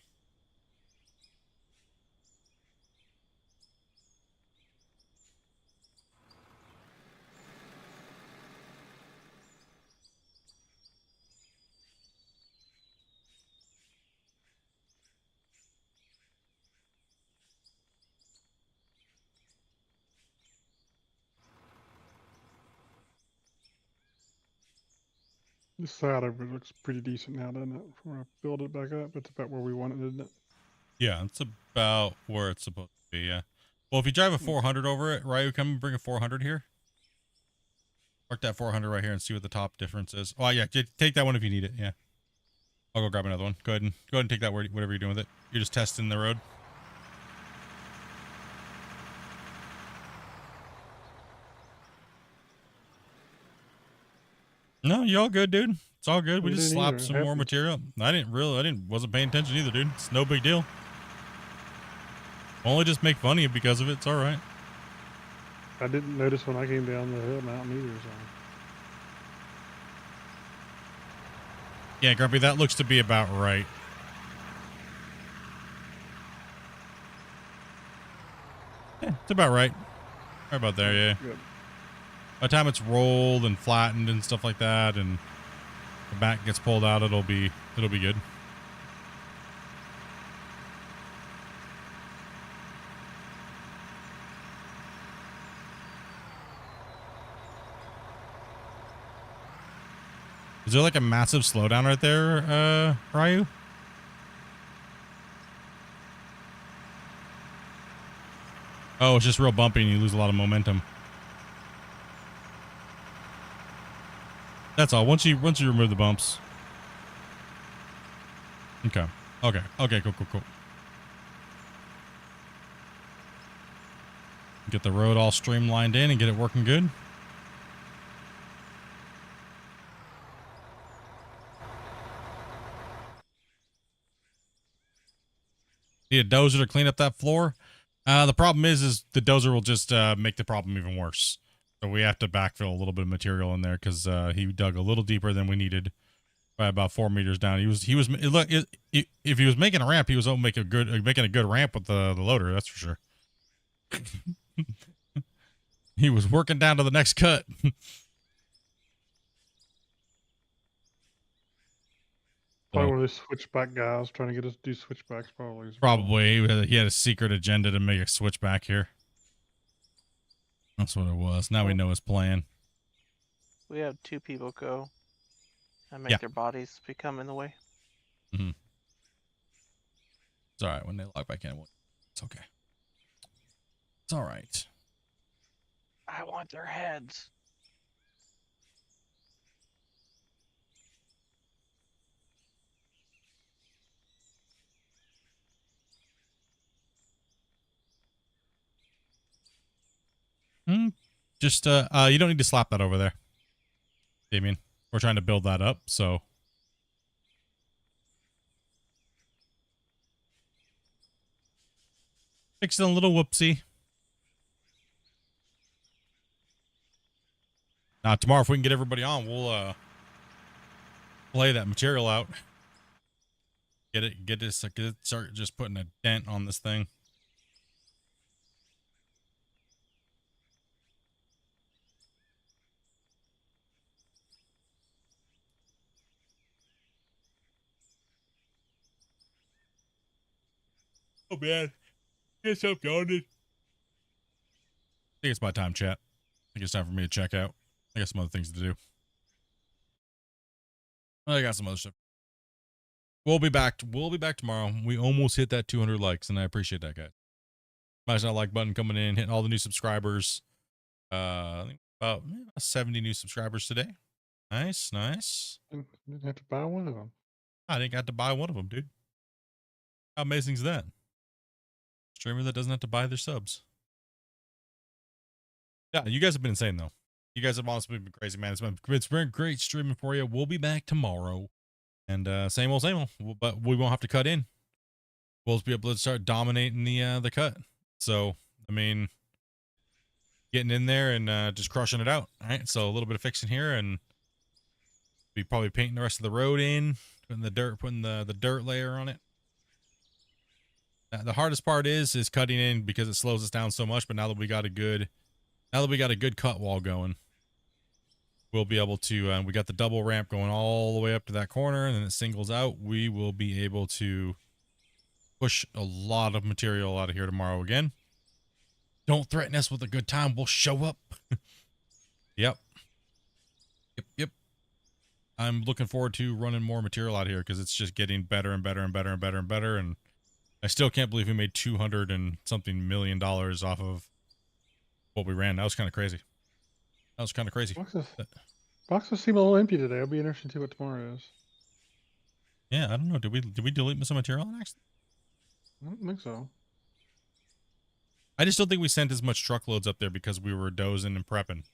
This side of it looks pretty decent now, doesn't it? When I build it back up, it's about where we want it, isn't it? Yeah, it's about where it's supposed to be, yeah. Well, if you drive a 400 over it, right, come and bring a 400 here. Mark that 400 right here and see what the top difference is. Oh, yeah, take that one if you need it, yeah. I'll go grab another one. Go ahead and take that, whatever you're doing with it. You're just testing the road. No, you all good, dude. It's all good. We just slapped some more material. Wasn't paying attention either, dude. It's no big deal. Only just make fun of you because of it. It's all right. I didn't notice when I came down the hill mountain either. So. Yeah, Grumpy, that looks to be about right. Yeah, it's about right. Right about there, yeah. Good. By the time it's rolled and flattened and stuff like that, and the back gets pulled out, it'll be good. Is there like a massive slowdown right there, Ryu? Oh, it's just real bumpy and you lose a lot of momentum. That's all. Once you remove the bumps. Okay. Cool. Get the road all streamlined in and get it working good. Need a dozer to clean up that floor. The problem is the dozer will just make the problem even worse. So we have to backfill a little bit of material in there because he dug a little deeper than we needed by about 4 meters down. If he was making a ramp, he was making a good ramp with the loader. That's for sure. He was working down to the next cut. Probably one of those switchback guys trying to get us to do switchbacks. Probably he had a secret agenda to make a switchback here. That's what it was. Now we know his plan. We have 2 people go and make their bodies become in the way. Mm-hmm. It's all right when they log back in. It's okay. It's all right. I want their heads. Just you don't need to slap that over there, Damien. We're trying to build that up, so. Fixing a little whoopsie. Now tomorrow, if we can get everybody on, we'll play that material out. Start just putting a dent on this thing. Oh man, it's up yawning. I think it's my time, chat. I think it's time for me to check out. I got some other things to do. I got some other stuff. We'll be back tomorrow. We almost hit that 200 likes, and I appreciate that, guys. Smash that like button coming in, hitting all the new subscribers. I think about 70 new subscribers today. Nice. Didn't have to buy one of them. I didn't have to buy one of them, dude. How amazing is that? Streamer that doesn't have to buy their subs. Yeah, you guys have been insane though. You guys have honestly been crazy, man. It's been great streaming for you. We'll be back tomorrow, and same old, but we won't have to cut in. We'll just be able to start dominating the cut. So I mean, getting in there and just crushing it out. All right, so a little bit of fixing here, and be probably painting the rest of the road in, putting the dirt layer on it. The hardest part is cutting in because it slows us down so much. But now that we got a good cut wall going, we'll be able to. We got the double ramp going all the way up to that corner, and then it singles out. We will be able to push a lot of material out of here tomorrow again. Don't threaten us with a good time. We'll show up. Yep. I'm looking forward to running more material out here because it's just getting better and better and better and better and better. And I still can't believe we made $200 and something million off of what we ran. That was kind of crazy. That was kind of crazy. Boxes seem a little empty today. I'll be interested to see what tomorrow is. Yeah, I don't know. Did we delete some material on accident? I don't think so. I just don't think we sent as much truckloads up there because we were dozing and prepping.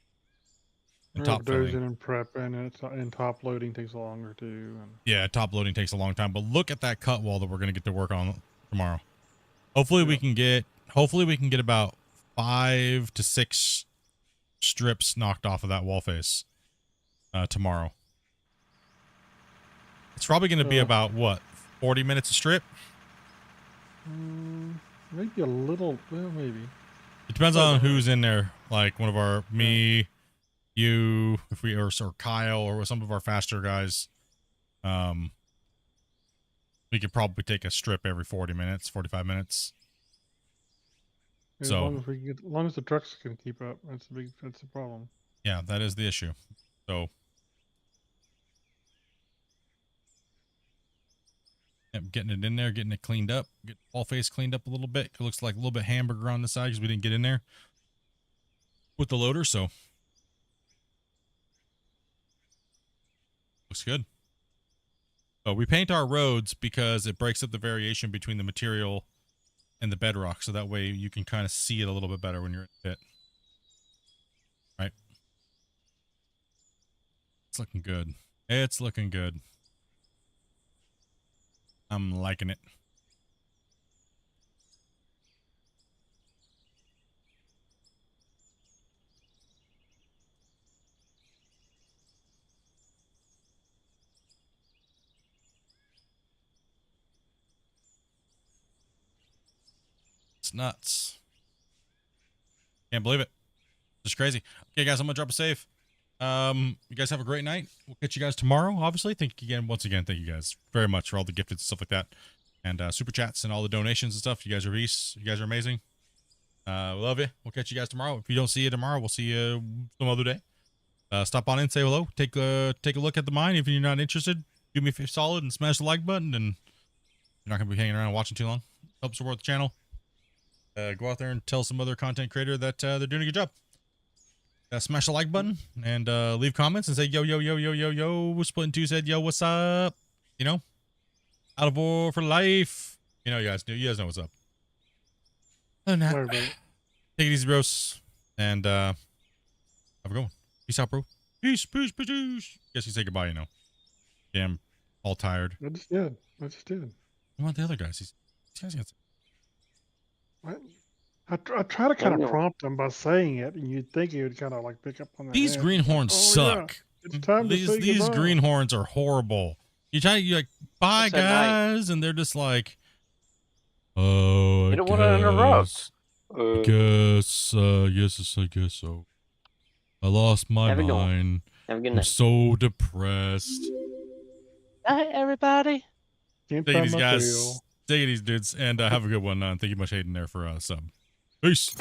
And top Dozing filling. and prepping, and top loading takes longer too. And Yeah, top loading takes a long time. But look at that cut wall that we're gonna get to work on tomorrow. Hopefully we can get about 5 to 6 strips knocked off of that wall face tomorrow. It's probably gonna be about what, 40 minutes a strip? Maybe a little. Well, maybe. It depends on who's in there. Like one of our me, you, if we or Kyle or some of our faster guys. We could probably take a strip every 40 minutes, 45 minutes. As long as we can get, as long as the trucks can keep up, that's the problem. Yeah, that is the issue. So getting it in there, getting it cleaned up, get the wall face cleaned up a little bit. It looks like a little bit hamburger on the side because we didn't get in there with the loader, so looks good. But we paint our roads because it breaks up the variation between the material and the bedrock, so that way you can kind of see it a little bit better when you're in the pit. Right? It's looking good. It's looking good. I'm liking it. It's nuts. Can't believe it. Just crazy. Okay, guys, I'm gonna drop a save. You guys have a great night. We'll catch you guys tomorrow, obviously. Thank you again, once again, thank you guys very much for all the gifted stuff like that. And super chats and all the donations and stuff. You guys are beasts. You guys are amazing. We love you. We'll catch you guys tomorrow. If you don't see you tomorrow, we'll see you some other day. Stop on in, say hello. Take a look at the mine. If you're not interested, do me a solid and smash the like button. And you're not gonna be hanging around watching too long. Help support the channel. Go out there and tell some other content creator that they're doing a good job. Smash the like button and leave comments and say yo yo yo yo yo yo. Splitintwo said yo, what's up? You know, out of war for life. You know, you guys know what's up. Other than that, take it easy, bros, and have a good one. Peace out, bro. Peace, peace, peace, peace. Guess you say goodbye. You know, damn, all tired. I just did. What about the other guys? These guys got. I try to kind of prompt them by saying it, and you'd think he would kind of like pick up on that. These greenhorns suck. Yeah. It's time to say these goodbye. greenhorns are horrible. You like, bye guys, and they're just like, oh, You don't want to interrupt. I guess so. I lost my mind. I'm so depressed. Bye, everybody. Take it easy, guys. Take it easy, dudes, and have a good one. Thank you much, Hayden, there for sub. Peace.